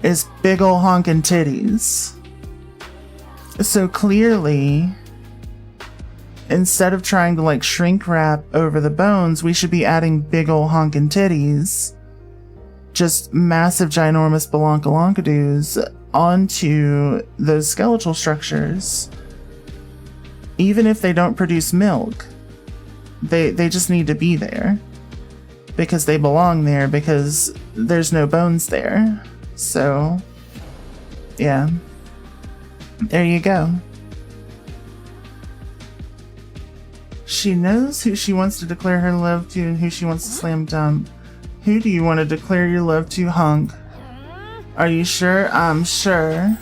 C: Is big ol' honkin' titties. So clearly, instead of trying to shrink wrap over the bones, we should be adding big ol' honkin' titties, just massive ginormous balankalonkadoos onto those skeletal structures. Even if they don't produce milk, they just need to be there because they belong there because there's no bones there. So, yeah, there you go. She knows who she wants to declare her love to and who she wants to slam dunk. Who do you want to declare your love to, hunk? Are you sure? I'm sure.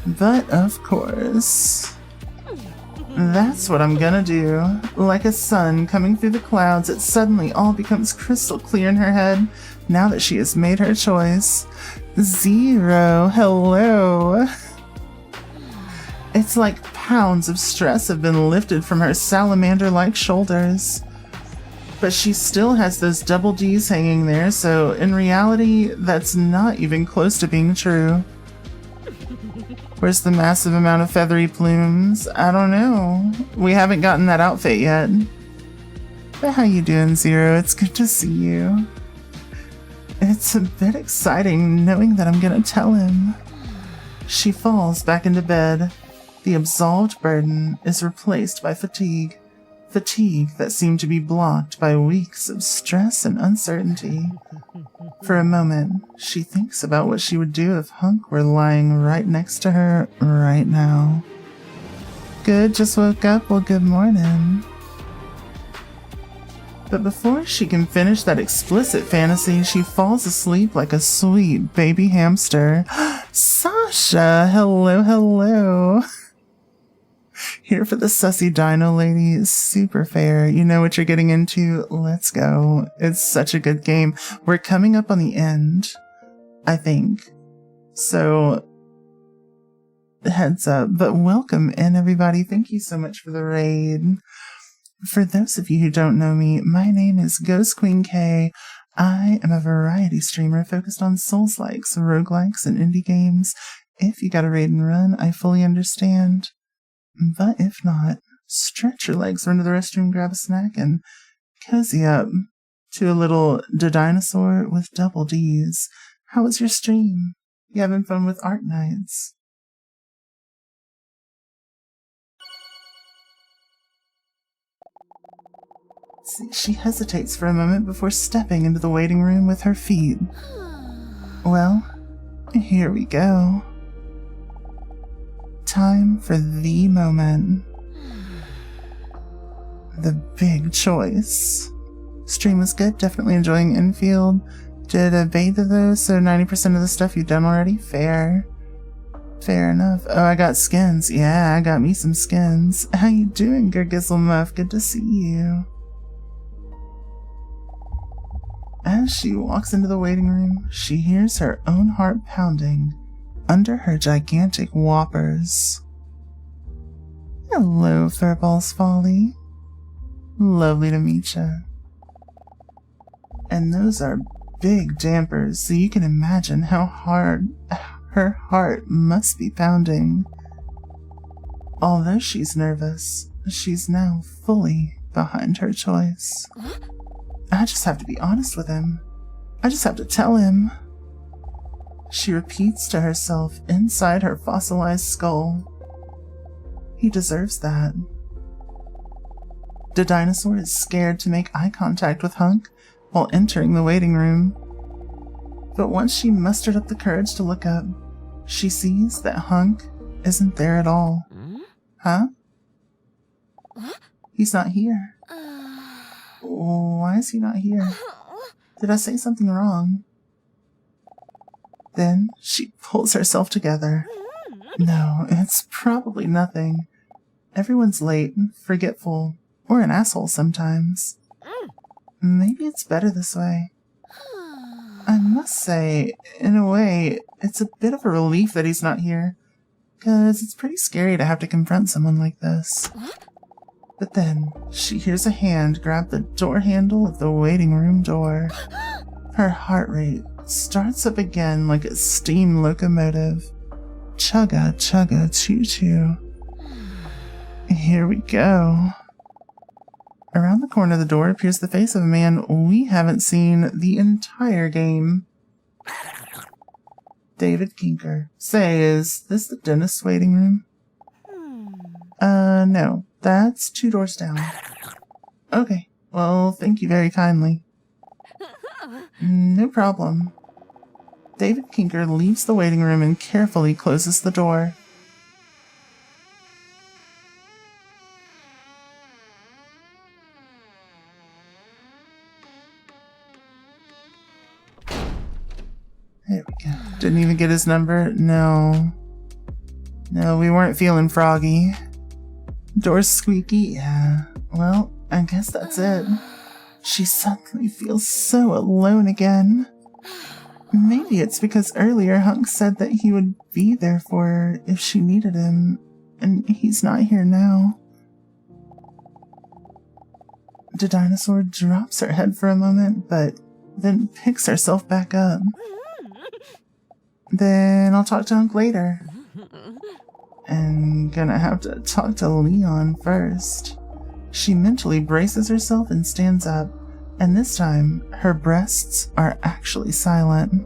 C: But of course. That's what I'm gonna do. Like a sun coming through the clouds, it suddenly all becomes crystal clear in her head now that she has made her choice. Zero, hello. It's like pounds of stress have been lifted from her salamander-like shoulders. But she still has those double D's hanging there, so in reality, that's not even close to being true. Where's the massive amount of feathery plumes? I don't know. We haven't gotten that outfit yet. But how you doing, Zero? It's good to see you. It's a bit exciting knowing that I'm gonna tell him. She falls back into bed. The absolved burden is replaced by fatigue. Fatigue that seemed to be blocked by weeks of stress and uncertainty. For a moment, she thinks about what she would do if Hunk were lying right next to her right now. Good, just woke up? Well, good morning. But before she can finish that explicit fantasy, she falls asleep like a sweet baby hamster. Sasha! Hello, hello. Here for the sussy dino lady. Super fair. You know what you're getting into. Let's go. It's such a good game. We're coming up on the end, I think. So, heads up. But welcome in, everybody. Thank you so much for the raid. For those of you who don't know me, my name is Ghost Queen K. I am a variety streamer focused on Souls-likes, roguelikes, and indie games. If you got a raid and run, I fully understand. But if not, stretch your legs, run to the restroom, grab a snack, and cozy up to a little dinosaur with double D's. How was your stream? You having fun with Art Nights? See, she hesitates for a moment before stepping into the waiting room with her feet. Well, here we go. Time for the moment. The big choice. Stream was good, definitely enjoying infield. Did a beta though, so 90% of the stuff you've done already? Fair. Fair enough. Oh, I got skins. Yeah, I got me some skins. How you doing, Gergizzle Muff? Good to see you. As she walks into the waiting room, she hears her own heart pounding under her gigantic whoppers. Hello, Furball's Folly. Lovely to meet ya. And those are big dampers, so you can imagine how hard her heart must be pounding. Although she's nervous, she's now fully behind her choice. I just have to be honest with him. I just have to tell him. She repeats to herself inside her fossilized skull. He deserves that. The dinosaur is scared to make eye contact with Hunk while entering the waiting room. But once she mustered up the courage to look up, she sees that Hunk isn't there at all. Huh? He's not here. Why is he not here? Did I say something wrong? Then she pulls herself together. No, it's probably nothing. Everyone's late, forgetful, or an asshole sometimes. Maybe it's better this way. I must say, in a way, it's a bit of a relief that he's not here, 'cause it's pretty scary to have to confront someone like this. But then, she hears a hand grab the door handle of the waiting room door. Her heart rate starts up again like a steam locomotive. Chugga, chugga, choo-choo. Here we go. Around the corner of the door appears the face of a man we haven't seen the entire game. David Kinker. Say, is this the dentist's waiting room? No. That's 2 doors down. Okay. Well, thank you very kindly. No problem. David Kinker leaves the waiting room and carefully closes the door. There we go. Didn't even get his number? No. No, we weren't feeling froggy. Door's squeaky? Yeah. Well, I guess that's it. She suddenly feels so alone again. Maybe it's because earlier Hunk said that he would be there for her if she needed him, and he's not here now. The dinosaur drops her head for a moment, but then picks herself back up. Then I'll talk to Hunk later. And gonna have to talk to Leon first. She mentally braces herself and stands up, and this time her breasts are actually silent.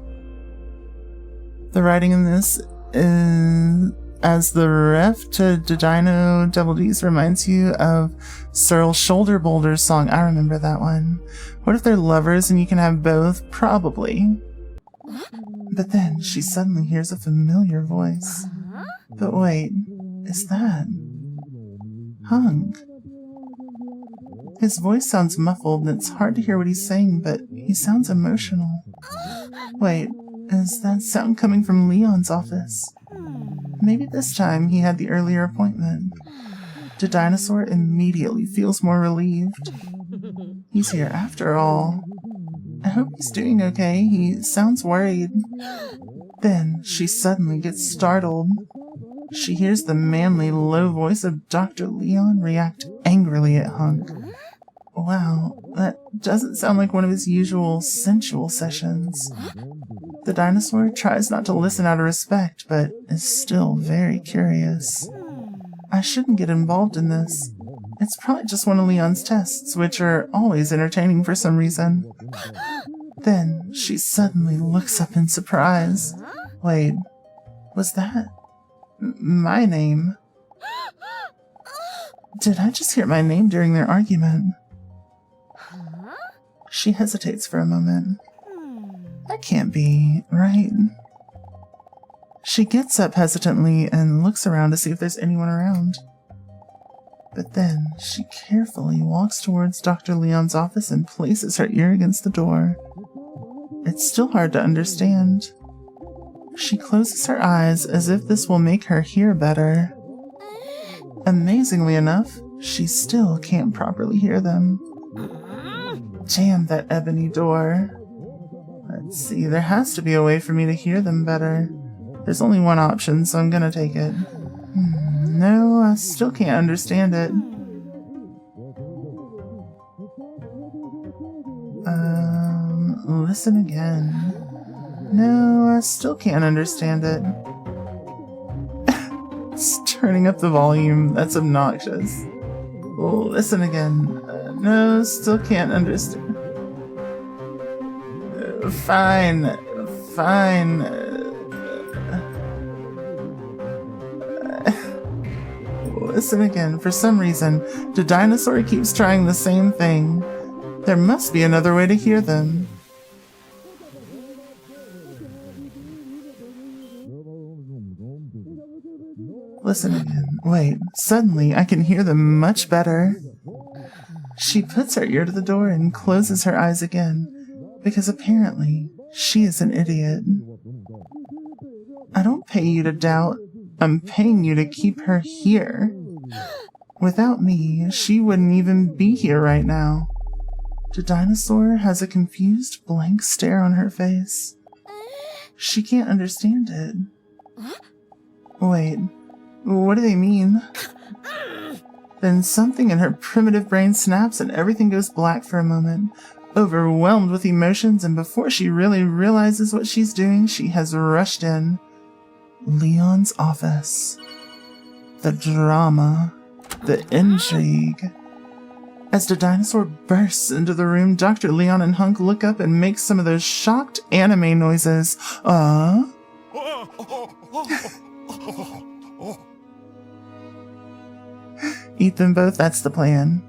C: The writing in this is as the ref to Dino Double D's reminds you of Searle Shoulder Boulder's song. I remember that one. What if they're lovers and you can have both? Probably. But then she suddenly hears a familiar voice. But wait, is that Hunk? His voice sounds muffled and it's hard to hear what he's saying, but he sounds emotional. Wait, is that sound coming from Leon's office? Maybe this time he had the earlier appointment. The dinosaur immediately feels more relieved. He's here after all. I hope he's doing okay. He sounds worried. Then she suddenly gets startled. She hears the manly, low voice of Dr. Leon react angrily at Hunk. Wow, that doesn't sound like one of his usual sensual sessions. The dinosaur tries not to listen out of respect, but is still very curious. I shouldn't get involved in this. It's probably just one of Leon's tests, which are always entertaining for some reason. Then she suddenly looks up in surprise. Wait, was that my name? Did I just hear my name during their argument? She hesitates for a moment. That can't be, right? She gets up hesitantly and looks around to see if there's anyone around. But then she carefully walks towards Dr. Leon's office and places her ear against the door. It's still hard to understand. She closes her eyes as if this will make her hear better. Amazingly enough, she still can't properly hear them. Damn that ebony door. Let's see, there has to be a way for me to hear them better. There's only one option, so I'm gonna take it. No, I still can't understand it. Listen again. No, I still can't understand it. It's turning up the volume. That's obnoxious. Listen again. No, still can't understand. Fine. Fine. Listen again. For some reason, the dinosaur keeps trying the same thing. There must be another way to hear them. Listen again. Wait. Suddenly, I can hear them much better. She puts her ear to the door and closes her eyes again, because apparently she is an idiot. I don't pay you to doubt. I'm paying you to keep her here. Without me, she wouldn't even be here right now. The dinosaur has a confused, blank stare on her face. She can't understand it. Wait, what do they mean? Then something in her primitive brain snaps and everything goes black for a moment. Overwhelmed with emotions, and before she really realizes what she's doing, she has rushed in. Leon's office. The drama. The intrigue. As the dinosaur bursts into the room, Dr. Leon and Hunk look up and make some of those shocked anime noises. Eat them both, that's the plan.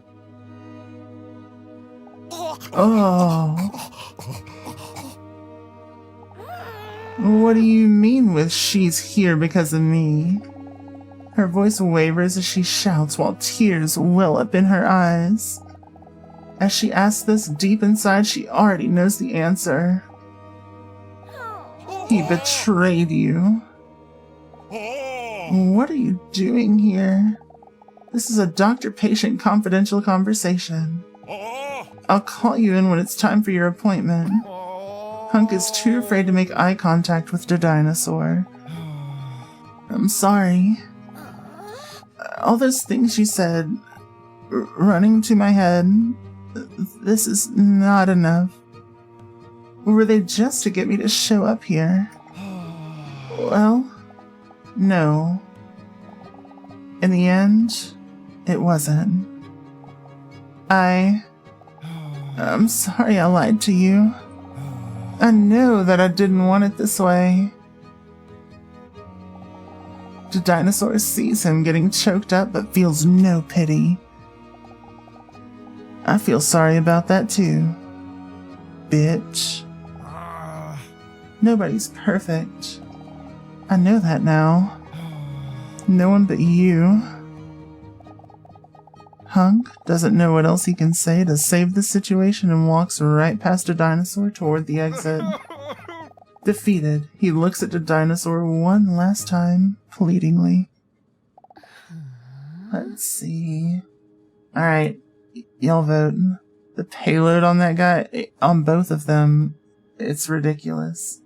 C: Oh. What do you mean with she's here because of me? Her voice wavers as she shouts while tears well up in her eyes. As she asks this, deep inside she already knows the answer. He betrayed you. What are you doing here? This is a doctor-patient confidential conversation. I'll call you in when it's time for your appointment. Hunk is too afraid to make eye contact with the dinosaur. I'm sorry. All those things you said, running to my head, this is not enough. Were they just to get me to show up here? Well, no. In the end, it wasn't. I'm sorry I lied to you. I know that I didn't want it this way. The dinosaur sees him getting choked up but feels no pity. I feel sorry about that too. Bitch. Nobody's perfect. I know that now. No one but you. Hunk doesn't know what else he can say to save the situation and walks right past the dinosaur toward the exit. Defeated, he looks at the dinosaur one last time, pleadingly. Let's see. Alright, y'all vote. The payload on that guy, on both of them, it's ridiculous.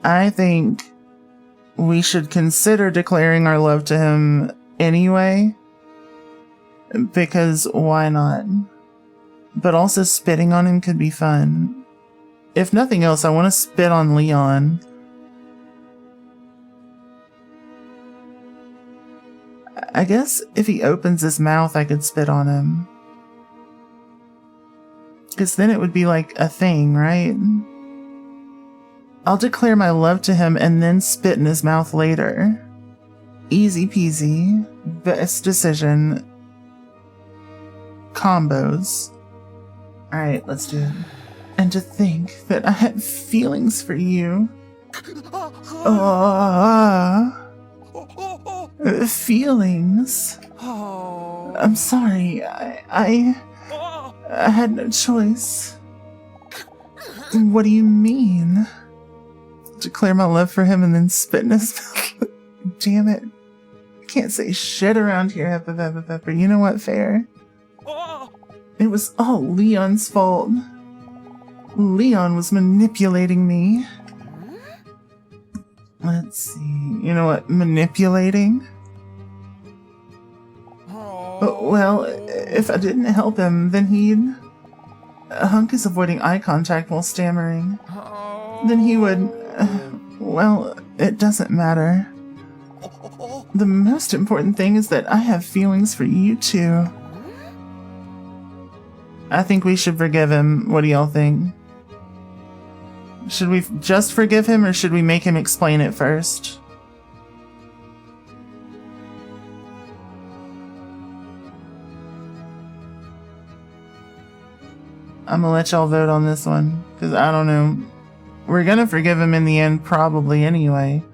C: I think we should consider declaring our love to him anyway. Because why not? But also spitting on him could be fun. If nothing else, I want to spit on Leon. I guess if he opens his mouth, I could spit on him. Because then it would be like a thing, right? I'll declare my love to him and then spit in his mouth later. Easy peasy. Best decision. Combos. Alright, let's do it. And to think that I had feelings for you. Feelings. I'm sorry. I had no choice. What do you mean? Declare my love for him and then spit in his mouth. Damn it. I can't say shit around here, Pepper. You know what, fair? It was all Leon's fault. Leon was manipulating me. Let's see. You know what? Manipulating? Well, if I didn't help him, then he'd... Hunk is avoiding eye contact while stammering. Then he would... well, it doesn't matter. The most important thing is that I have feelings for you too. I think we should forgive him. What do y'all think? Should we just forgive him, or should we make him explain it first? I'm gonna let y'all vote on this one, because I don't know. We're gonna forgive him in the end, probably anyway.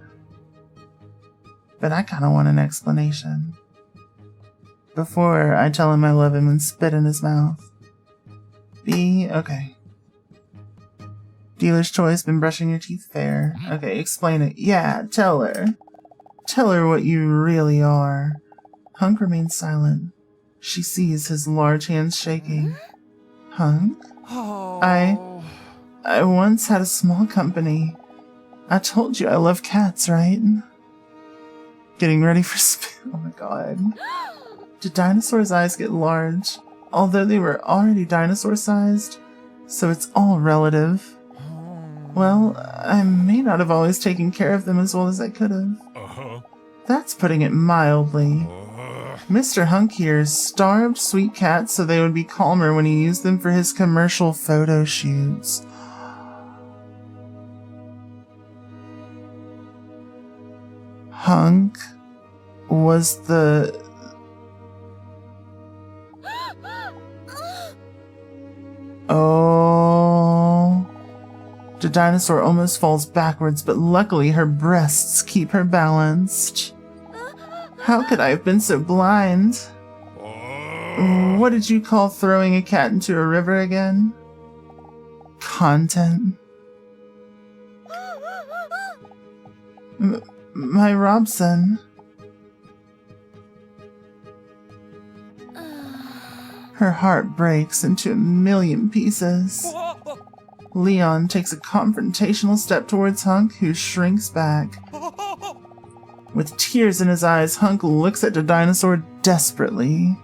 C: But I kind of want an explanation before I tell him I love him and spit in his mouth. B, okay. Dealer's choice, been brushing your teeth, fair. Okay, explain it. Yeah, tell her. Tell her what you really are. Hunk remains silent. She sees his large hands shaking. Hunk? I once had a small company. I told you I love cats, right? Getting ready for spit. Oh my god. Did Dinosaur's eyes get large? Although they were already dinosaur-sized, so it's all relative. Well, I may not have always taken care of them as well as I could have. That's putting it mildly. Mr. Hunk here starved sweet cats so they would be calmer when he used them for his commercial photo shoots. Hunk was the... Oh... The dinosaur almost falls backwards, but luckily her breasts keep her balanced. How could I have been so blind? What did you call throwing a cat into a river again? Content. My Robson. Her heart breaks into a million pieces. Leon takes a confrontational step towards Hunk, who shrinks back. With tears in his eyes, Hunk looks at the dinosaur desperately.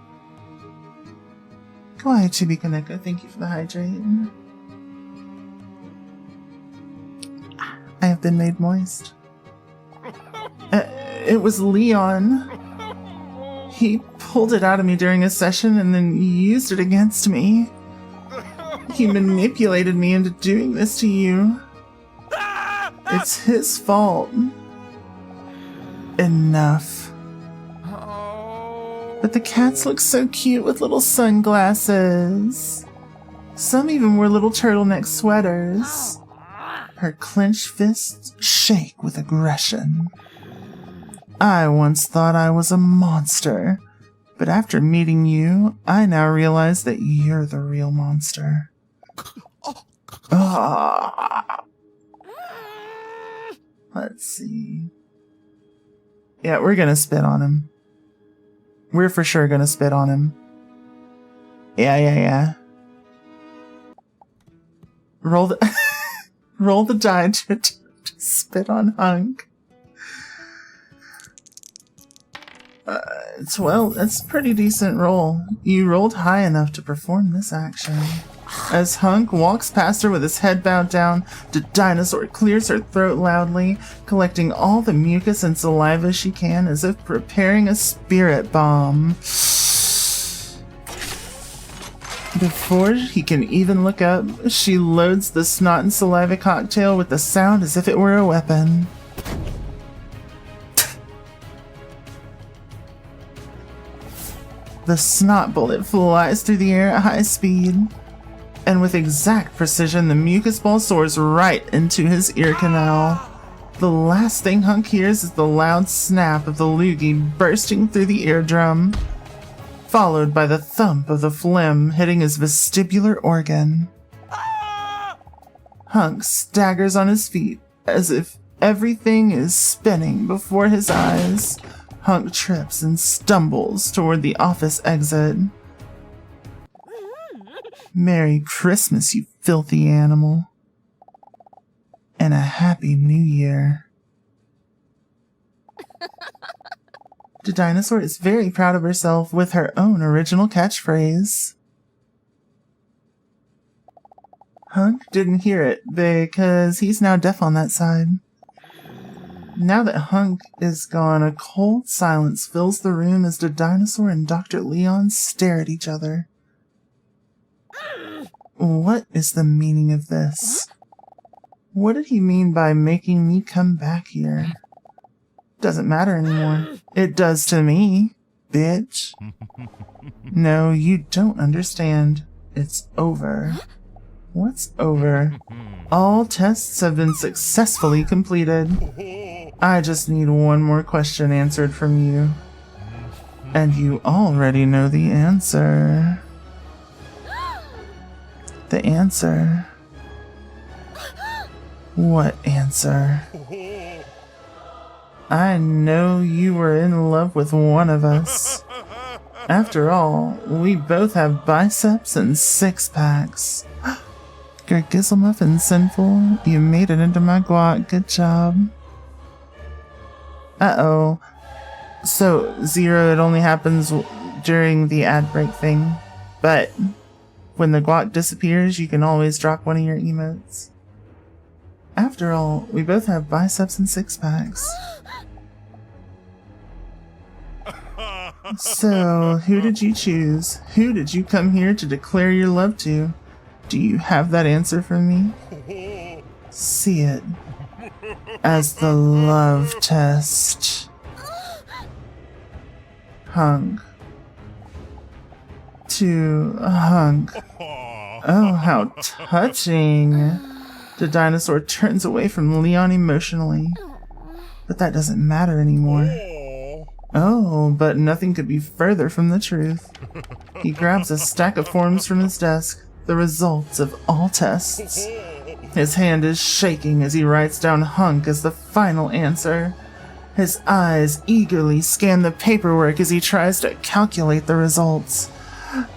C: Kawaii Chibi Kaneko, thank you for the hydrate. I have been made moist. It was Leon. He pulled it out of me during a session and then used it against me. He manipulated me into doing this to you. It's his fault. Enough. But the cats look so cute with little sunglasses. Some even wore little turtleneck sweaters. Her clenched fists shake with aggression. I once thought I was a monster, but after meeting you, I now realize that you're the real monster. Let's see. Yeah, we're gonna spit on him. We're for sure gonna spit on him. Yeah. Roll the roll the die to spit on Hunk. That's a pretty decent roll. You rolled high enough to perform this action. As Hunk walks past her with his head bowed down, the dinosaur clears her throat loudly, collecting all the mucus and saliva she can as if preparing a spirit bomb. Before he can even look up, she loads the snot and saliva cocktail with the sound as if it were a weapon. The snot bullet flies through the air at high speed, and with exact precision, the mucus ball soars right into his ear canal. The last thing Hunk hears is the loud snap of the loogie bursting through the eardrum, followed by the thump of the phlegm hitting his vestibular organ. Hunk staggers on his feet as if everything is spinning before his eyes. Hunk trips and stumbles toward the office exit. Merry Christmas, you filthy animal. And a Happy New Year. The dinosaur is very proud of herself with her own original catchphrase. Hunk didn't hear it because he's now deaf on that side. Now that Hunk is gone, a cold silence fills the room as the dinosaur and Dr. Leon stare at each other. What is the meaning of this? What did he mean by making me come back here? Doesn't matter anymore. It does to me, bitch. No, you don't understand. It's over. What's over? All tests have been successfully completed. I just need one more question answered from you. And you already know the answer. The answer. What answer? I know you were in love with one of us. After all, we both have biceps and six-packs. Gergizzlemuffin sinful, you made it into my guac, good job. Uh-oh. So, Zero, it only happens during the ad break thing, but when the guac disappears, you can always drop one of your emotes. After all, we both have biceps and six-packs. So, who did you choose? Who did you come here to declare your love to? Do you have that answer for me? See it as the love test. Hunk. To hunk. Oh, how touching. The dinosaur turns away from Leon emotionally. But that doesn't matter anymore. Oh, but nothing could be further from the truth. He grabs a stack of forms from his desk, the results of all tests. His hand is shaking as he writes down hunk as the final answer. His eyes eagerly scan the paperwork as he tries to calculate the results.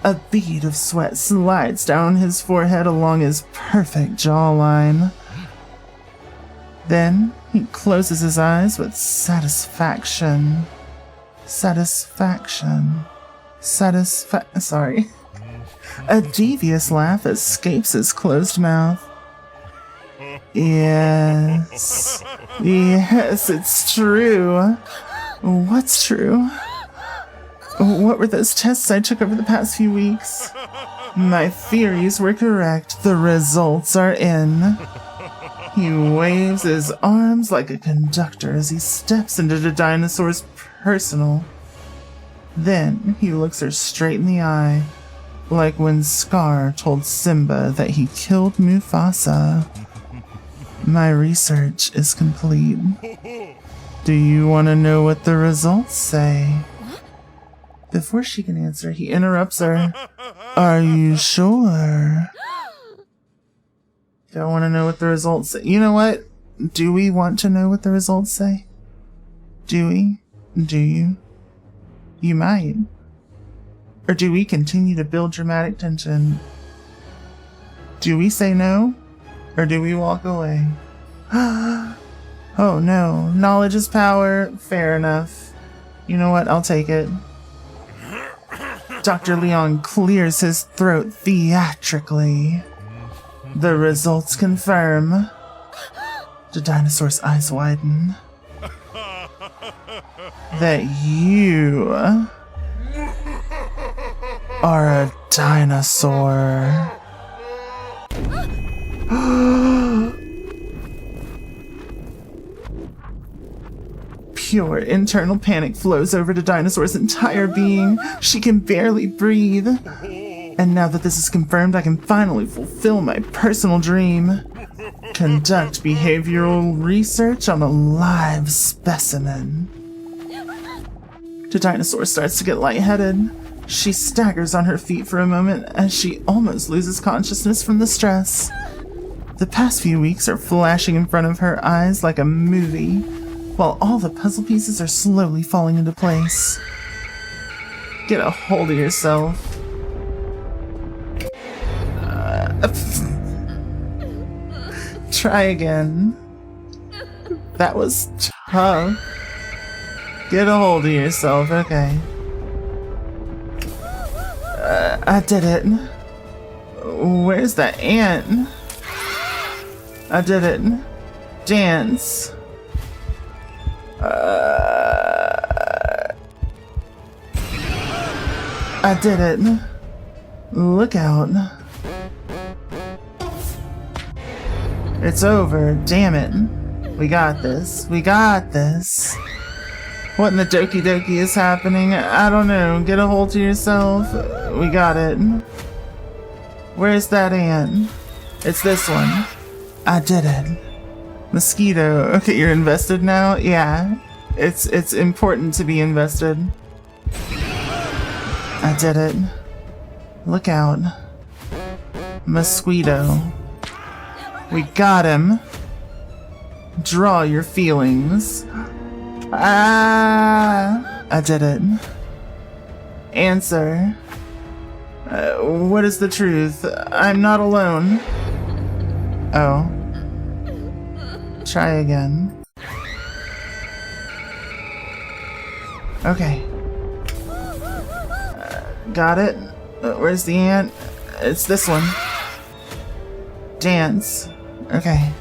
C: A bead of sweat slides down his forehead along his perfect jawline. Then he closes his eyes with satisfaction. Sorry. A devious laugh escapes his closed mouth. Yes, it's true. What's true? What were those tests I took over the past few weeks? My theories were correct. The results are in. He waves his arms like a conductor as he steps into the dinosaur's personal. Then he looks her straight in the eye, like when Scar told Simba that he killed Mufasa. My research is complete. Do you want to know what the results say? Before she can answer, he interrupts her. Are you sure? Don't want to know what the results say. You know what? Do we want to know what the results say? Do we? Do you? You might. Or do we continue to build dramatic tension? Do we say no? Or do we walk away? Oh no, knowledge is power. Fair enough. You know what? I'll take it. Dr. Leon clears his throat theatrically. The results confirm. The dinosaur's eyes widen. That you are a dinosaur. Pure internal panic flows over the dinosaur's entire being. She can barely breathe. And now that this is confirmed, I can finally fulfill my personal dream. Conduct behavioral research on a live specimen. The dinosaur starts to get lightheaded. She staggers on her feet for a moment as she almost loses consciousness from the stress. The past few weeks are flashing in front of her eyes like a movie, while all the puzzle pieces are slowly falling into place. Get a hold of yourself. Try again. That was tough. Get a hold of yourself, okay. I did it. Where's that ant? I did it. Dance. I did it. Look out. It's over. Damn it. We got this. We got this. What in the doki doki is happening? I don't know. Get a hold to yourself. We got it. Where's that ant? It's this one. I did it. Mosquito. Okay, you're invested now? Yeah. It's important to be invested. I did it. Look out. Mosquito. We got him. Draw your feelings. Ah! I did it. Answer. What is the truth? I'm not alone. Oh. Try again. Okay. Got it. Where's the ant? It's this one. Dance. Okay.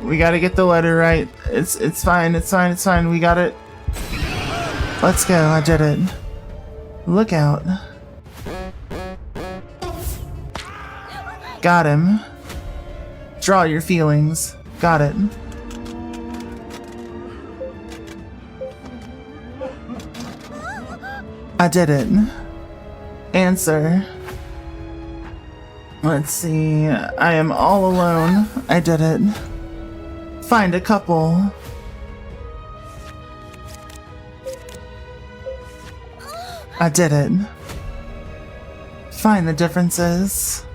C: We gotta get the letter right. It's fine, it's fine, it's fine. We got it. Let's go. I did it. Look out. Got him. Draw your feelings. Got it. I did it. Answer. Let's see. I am all alone. I did it. Find a couple. I did it. Find the differences.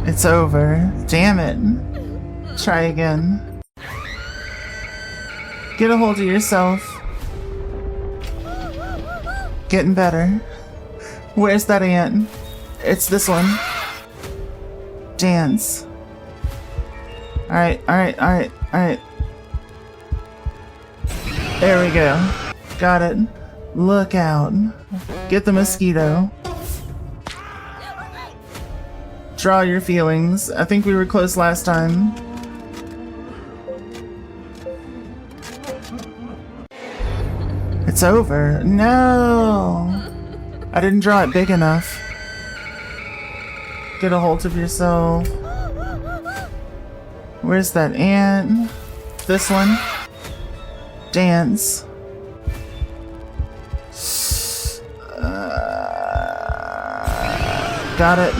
C: It's over. Damn it. Try again. Get a hold of yourself. Getting better. Where's that ant? It's this one. Dance. Alright, alright, alright, alright. There we go. Got it. Look out. Get the mosquito. Draw your feelings. I think we were close last time. It's over. No! I didn't draw it big enough. Get a hold of yourself. Where's that ant? This one? Dance. Got it.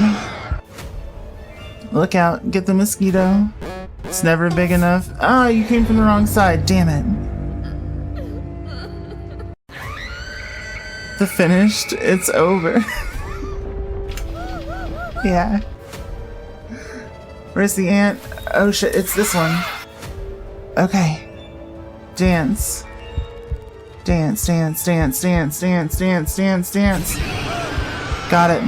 C: Look out. Get the mosquito. It's never big enough. Ah, you came from the wrong side. Damn it. The finished. It's over. Yeah. Where's the ant? Oh shit, it's this one. Okay. Dance. Dance, dance, dance, dance, dance, dance, dance, dance. Got it.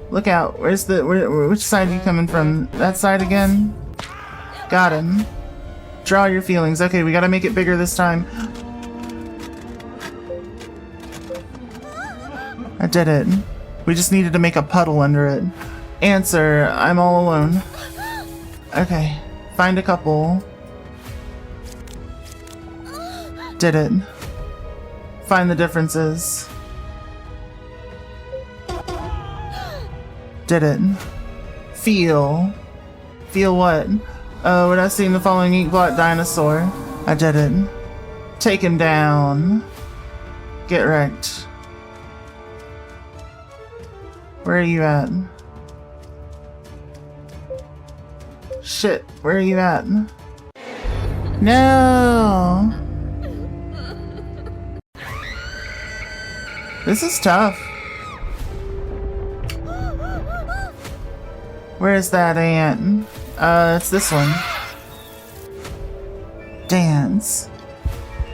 C: Look out. Where's the... which side are you coming from? That side again? Got him. Draw your feelings. Okay, we gotta make it bigger this time. I did it. We just needed to make a puddle under it. Answer. I'm all alone. Okay. Find a couple. Did it. Find the differences. Did it. Feel. Feel what? Oh, we're not seeing the following ink blot dinosaur. I did it. Take him down. Get wrecked. Where are you at? Shit, where are you at? No! This is tough. Where's that ant? It's this one. Dance.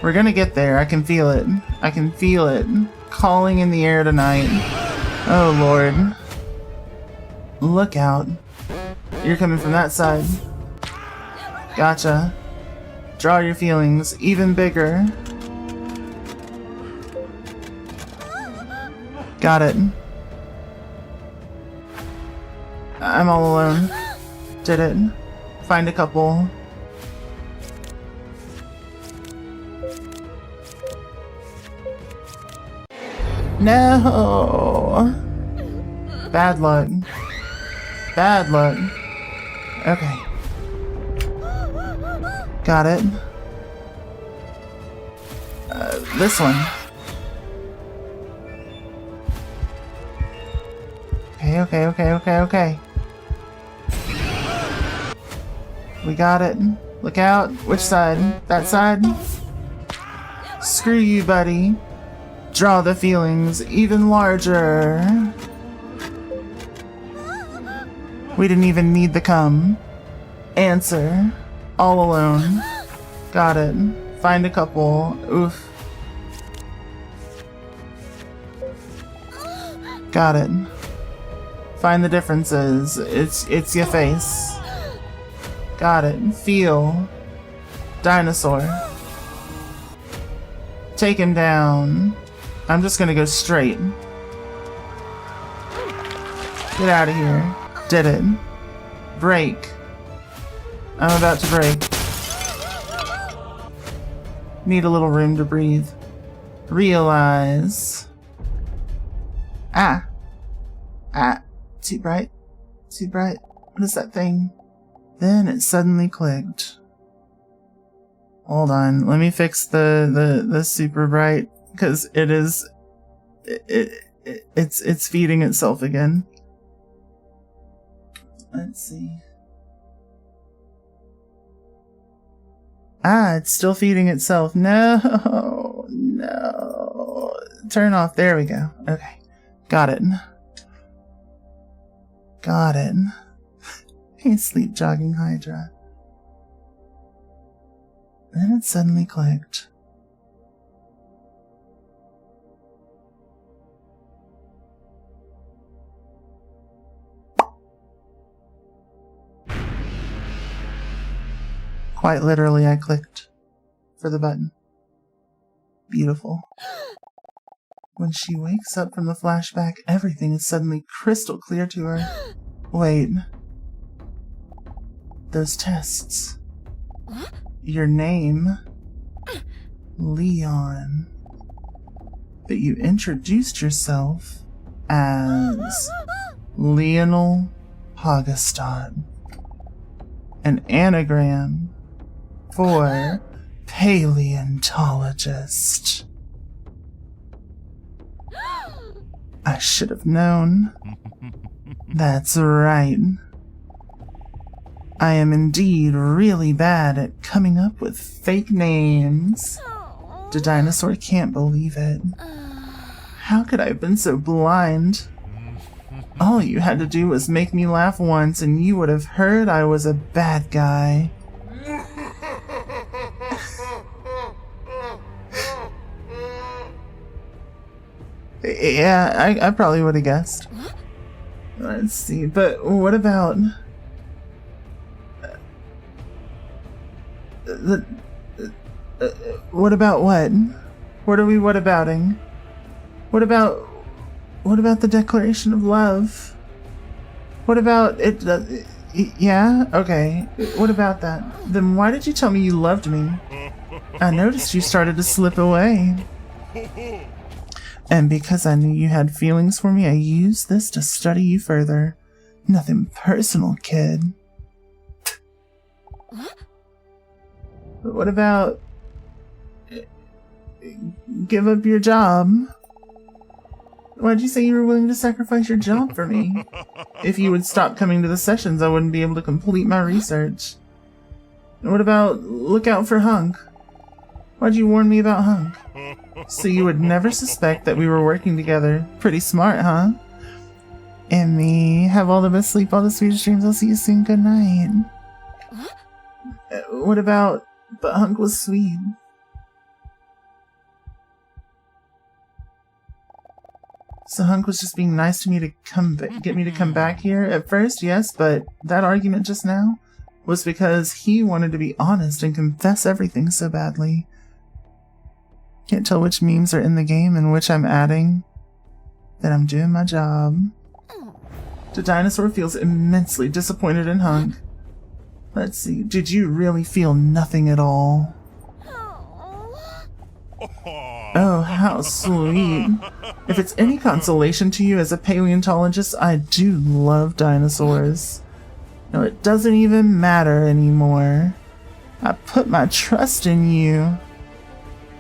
C: We're gonna get there. I can feel it. I can feel it. Calling in the air tonight. Oh lord. Look out. You're coming from that side. Gotcha. Draw your feelings even bigger. Got it. I'm all alone. Did it. Find a couple. No! Bad luck. Bad luck. Okay. Got it. This one. Okay. We got it. Look out. Which side? That side? Screw you, buddy. Draw the feelings even larger. We didn't even need the cum. Answer. All alone. Got it. Find a couple. Oof. Got it. Find the differences. It's your face. Got it. Feel. Dinosaur. Take him down. I'm just gonna go straight. Get out of here. Did it. Break. I'm about to break. Need a little room to breathe. Realize. Too bright. Too bright. What is that thing? Then it suddenly clicked. Hold on. Let me fix the super bright, because it's feeding itself again. Let's see. It's still feeding itself. No. Turn off. There we go. Okay. Got it. Hey, sleep jogging Hydra. Then it suddenly clicked. Quite literally, I clicked for the button. Beautiful. When she wakes up from the flashback, everything is suddenly crystal clear to her. Wait. Those tests. Your name. Leon. But you introduced yourself as Lionel Hogestad. An anagram for paleontologist. I should have known. That's right. I am indeed really bad at coming up with fake names. The dinosaur can't believe it. How could I have been so blind? All you had to do was make me laugh once and you would have heard I was a bad guy. Yeah, I probably would have guessed. Let's see, but what about... what about what? What are we what-abouting? What about the declaration of love? What about it? Yeah? Okay. What about that? Then why did you tell me you loved me? I noticed you started to slip away. And because I knew you had feelings for me, I used this to study you further. Nothing personal, kid. But what about... give up your job? Why'd you say you were willing to sacrifice your job for me? If you would stop coming to the sessions, I wouldn't be able to complete my research. And what about look out for Hunk? Why'd you warn me about Hunk? So you would never suspect that we were working together. Pretty smart, huh? And me. Have all the best sleep, all the sweetest dreams. I'll see you soon. Good night. What about... but Hunk was sweet. So Hunk was just being nice to me to get me to come back here at first, yes, but that argument just now was because he wanted to be honest and confess everything so badly. Can't tell which memes are in the game and which I'm adding. Then I'm doing my job. The dinosaur feels immensely disappointed in Hunk. Let's see, did you really feel nothing at all? Oh, how sweet. If it's any consolation to you as a paleontologist, I do love dinosaurs. No, it doesn't even matter anymore. I put my trust in you.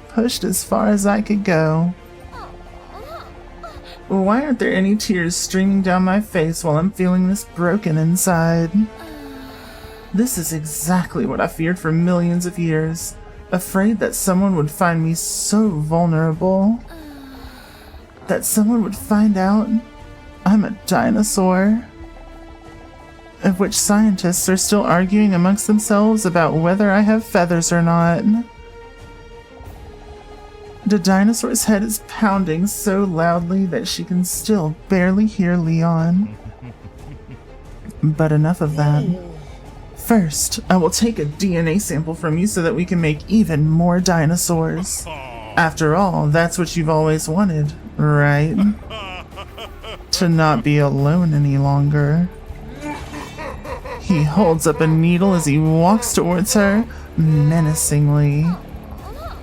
C: Pushed as far as I could go. Why aren't there any tears streaming down my face while I'm feeling this broken inside? This is exactly what I feared for millions of years. Afraid that someone would find me so vulnerable. That someone would find out I'm a dinosaur. Of which scientists are still arguing amongst themselves about whether I have feathers or not. The dinosaur's head is pounding so loudly that she can still barely hear Leon. But enough of that. First, I will take a DNA sample from you so that we can make even more dinosaurs. After all, that's what you've always wanted, right? To not be alone any longer. He holds up a needle as he walks towards her, menacingly.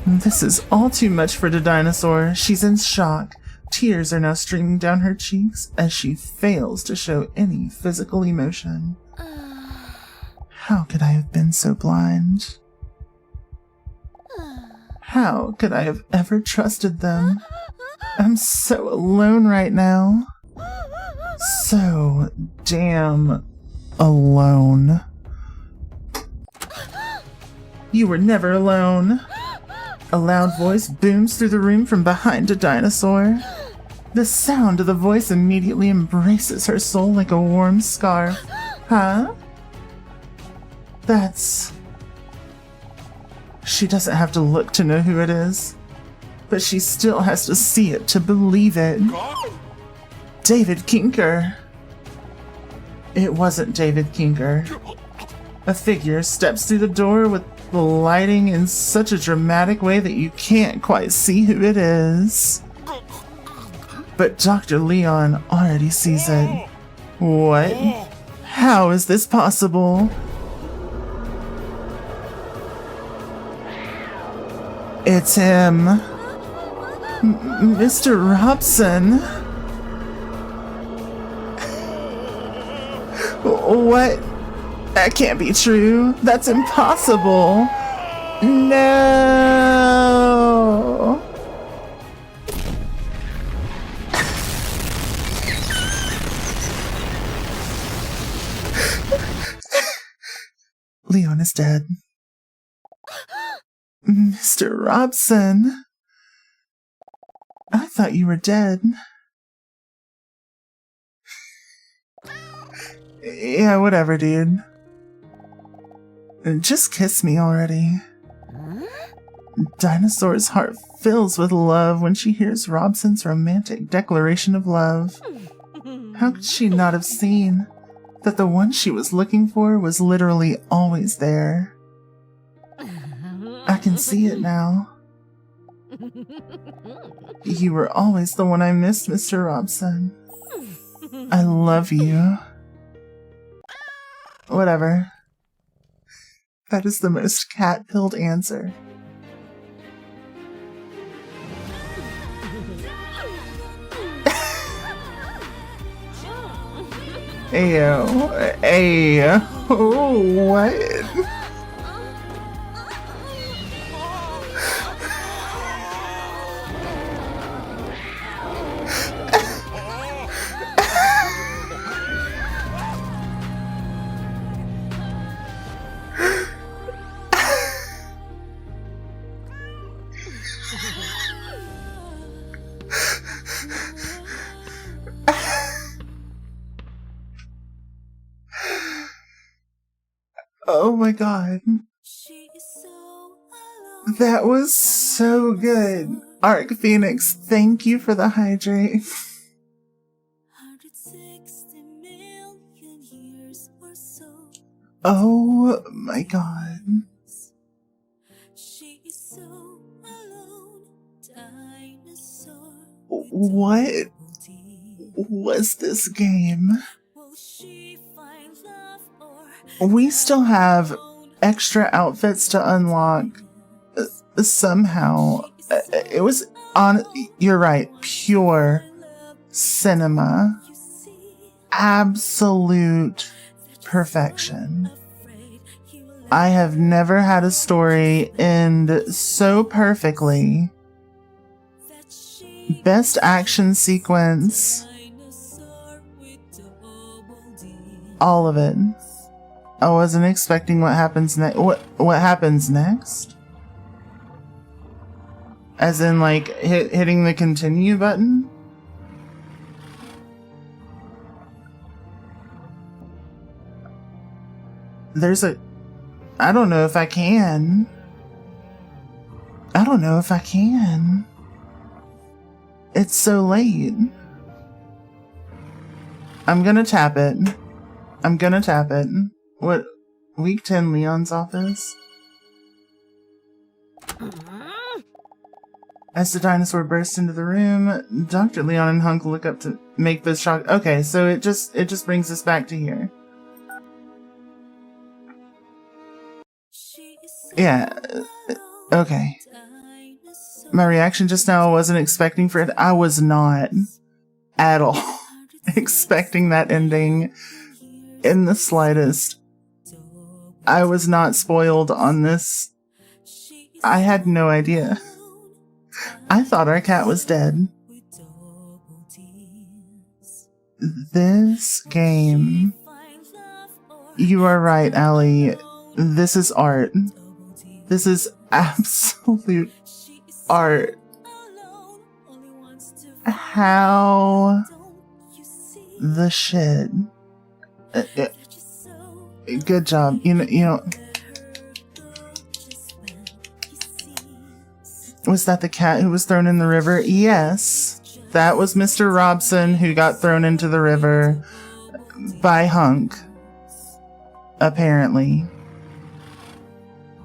C: This is all too much for the dinosaur. She's in shock. Tears are now streaming down her cheeks as she fails to show any physical emotion. How could I have been so blind? How could I have ever trusted them? I'm so alone right now. So damn alone. You were never alone. A loud voice booms through the room from behind a dinosaur. The sound of the voice immediately embraces her soul like a warm scarf. Huh? That's... She doesn't have to look to know who it is, but she still has to see it to believe it. David Kinker. It wasn't David Kinker. A figure steps through the door with the lighting in such a dramatic way that you can't quite see who it is. But Dr. Leon already sees it. What? How is this possible? It's him. Mr. Robson. What? That can't be true. That's impossible. No. Leon is dead. Mr. Robson. I thought you were dead. Yeah, whatever, dude. Just kiss me already. Dinosaur's heart fills with love when she hears Robson's romantic declaration of love. How could she not have seen that the one she was looking for was literally always there? I can see it now. You were always the one I missed, Mr. Robson. I love you. Whatever. That is the most cat-pilled answer. Ayo. Ayo. What? Oh my god. That was so good. Arc Phoenix, thank you for the hydrate. Oh my god. What was this game? We still have extra outfits to unlock somehow. It was on. You're right. Pure cinema. Absolute perfection. I have never had a story end so perfectly. Best action sequence. All of it. I wasn't expecting what happens next. What happens next? As in, like, hitting the continue button? There's a... I don't know if I can. I don't know if I can. It's so late. I'm gonna tap it. I'm gonna tap it. What? Week 10 Leon's office? As the dinosaur bursts into the room, Dr. Leon and Hunk look up to make this shock. Okay, so it just brings us back to here. Yeah. Okay. My reaction just now, I wasn't expecting for it. I was not at all expecting that ending in the slightest. I was not spoiled on this. I had no idea. I thought our cat was dead. This game... You are right, Allie. This is art. This is absolute art. How the shit. Good job. You know. Was that the cat who was thrown in the river? Yes. That was Mr. Robson who got thrown into the river by Hunk. Apparently.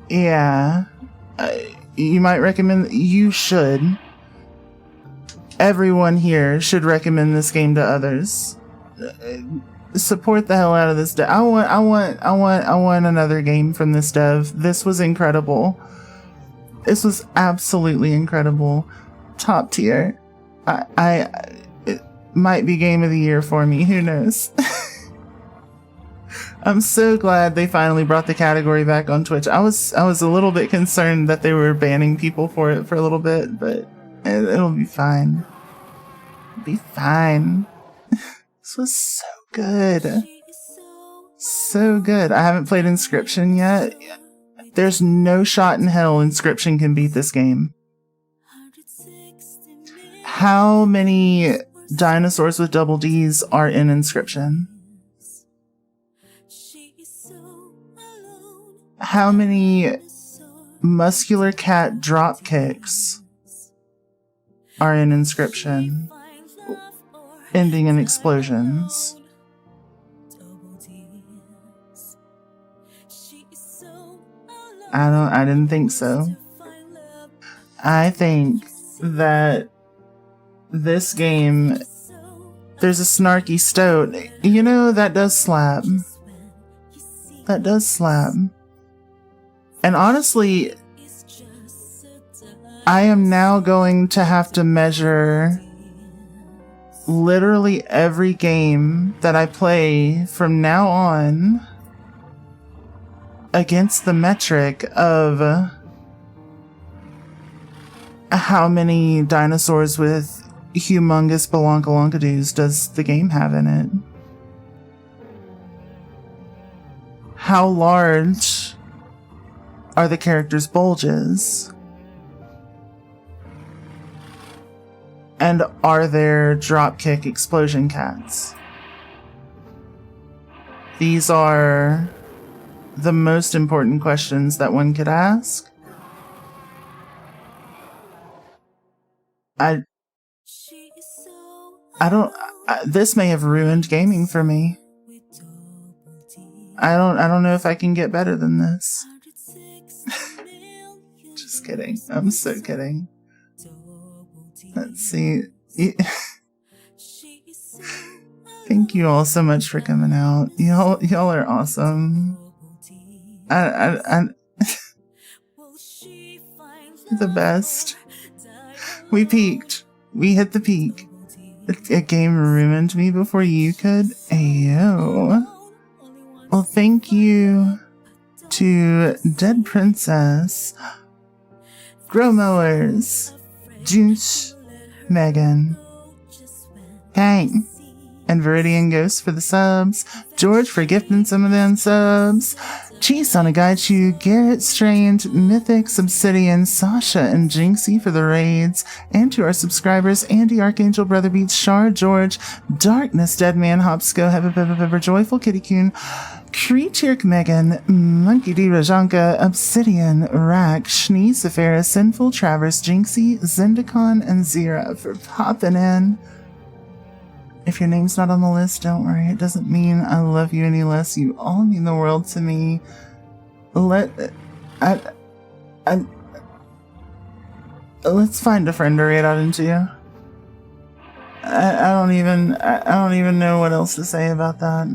C: Yeah. You might recommend... You should. Everyone here should recommend this game to others. Support the hell out of this dev. I want another game from this dev. This was incredible. This was absolutely incredible. Top tier. It might be game of the year for me. Who knows? I'm so glad they finally brought the category back on Twitch. I was a little bit concerned that they were banning people for it for a little bit, but it'll be fine. It'll be fine. This was so good. So good. I haven't played Inscription yet. There's no shot in hell Inscription can beat this game. How many dinosaurs with double Ds are in Inscription? How many muscular cat drop kicks are in Inscription, ending in explosions? I didn't think so. I think that this game, there's a snarky stoat. You know, that does slap. That does slap. And honestly, I am now going to have to measure literally every game that I play from now on against the metric of how many dinosaurs with humongous balonkalonkadoos does the game have in it? How large are the characters' bulges? And are there dropkick explosion cats? These are the most important questions that one could ask. I don't... this may have ruined gaming for me. I don't know if I can get better than this. Just kidding. I'm so kidding. Let's see. Thank you all so much for coming out. Y'all are awesome. I the best. We peaked. We hit the peak. A game ruined me before you could. Ayo. Well, thank you to Dead Princess, Grow Mowers, Juice, Megan, Kang, and Viridian Ghost for the subs, George for gifting some of them subs, Cheese on a Gaichu, Garrett Strange, Mythic, Obsidian, Sasha, and Jinxie for the raids, and to our subscribers, Andy, Archangel, Brother Beats, Shar, George, Darkness, Deadman, Hopsco, Heather, Joyful, Kitty Coon, Creature, Megan, Monkey D, Rajanka, Obsidian, Rack, Schnee, Safara, Sinful, Traverse, Jinxie, Zendikon, and Zira for popping in. If your name's not on the list, don't worry. It doesn't mean I love you any less. You all mean the world to me. Let's find a friend to raid out into. I don't even know what else to say about that.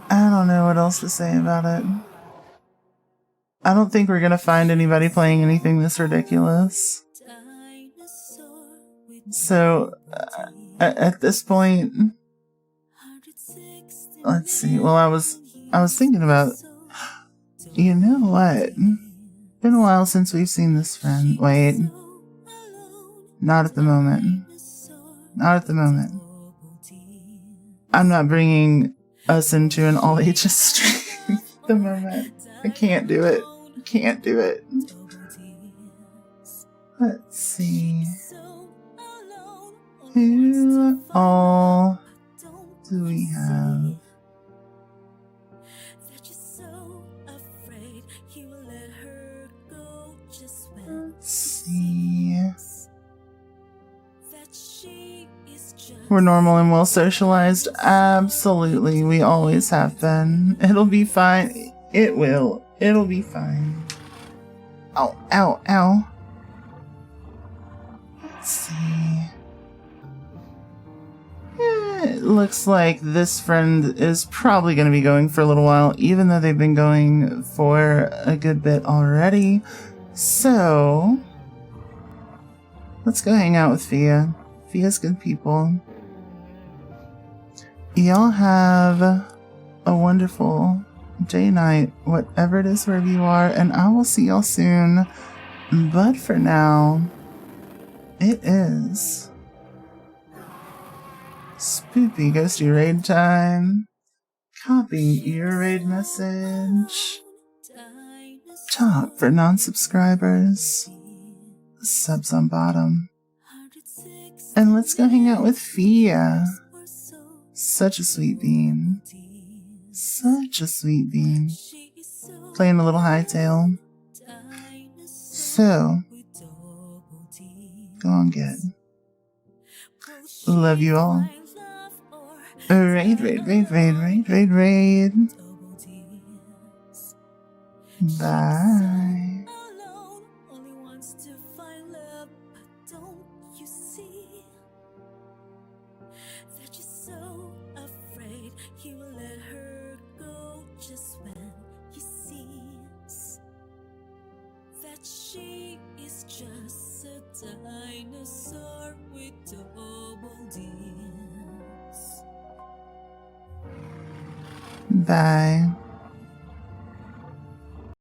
C: I don't know what else to say about it. I don't think we're gonna find anybody playing anything this ridiculous. So, at this point, let's see. Well, I was thinking about, you know what? Been a while since we've seen this friend. Wait. Not at the moment. Not at the moment. I'm not bringing us into an all ages stream at the moment. I can't do it. Can't do it. Let's see. Who all do we have? Let's see. We're normal and well socialized. Absolutely. We always have been. It'll be fine. It will. It'll be fine. Ow, ow, ow. Let's see. It looks like this friend is probably going to be going for a little while, even though they've been going for a good bit already. So, let's go hang out with Fia. Fia's good people. Y'all have a wonderful day, night, whatever it is, wherever you are, and I will see y'all soon. But for now, it is Spoopy Ghosty raid time. Copy your raid message. Top for non-subscribers. Subs on bottom. And let's go hang out with Fia. Such a sweet bean. Such a sweet bean. Playing a little hightail. So, go on, get. Love you all. Raid, raid, raid, raid, raid, raid, raid. Bye.
A: She is just a dinosaur with double D's.
C: Bye.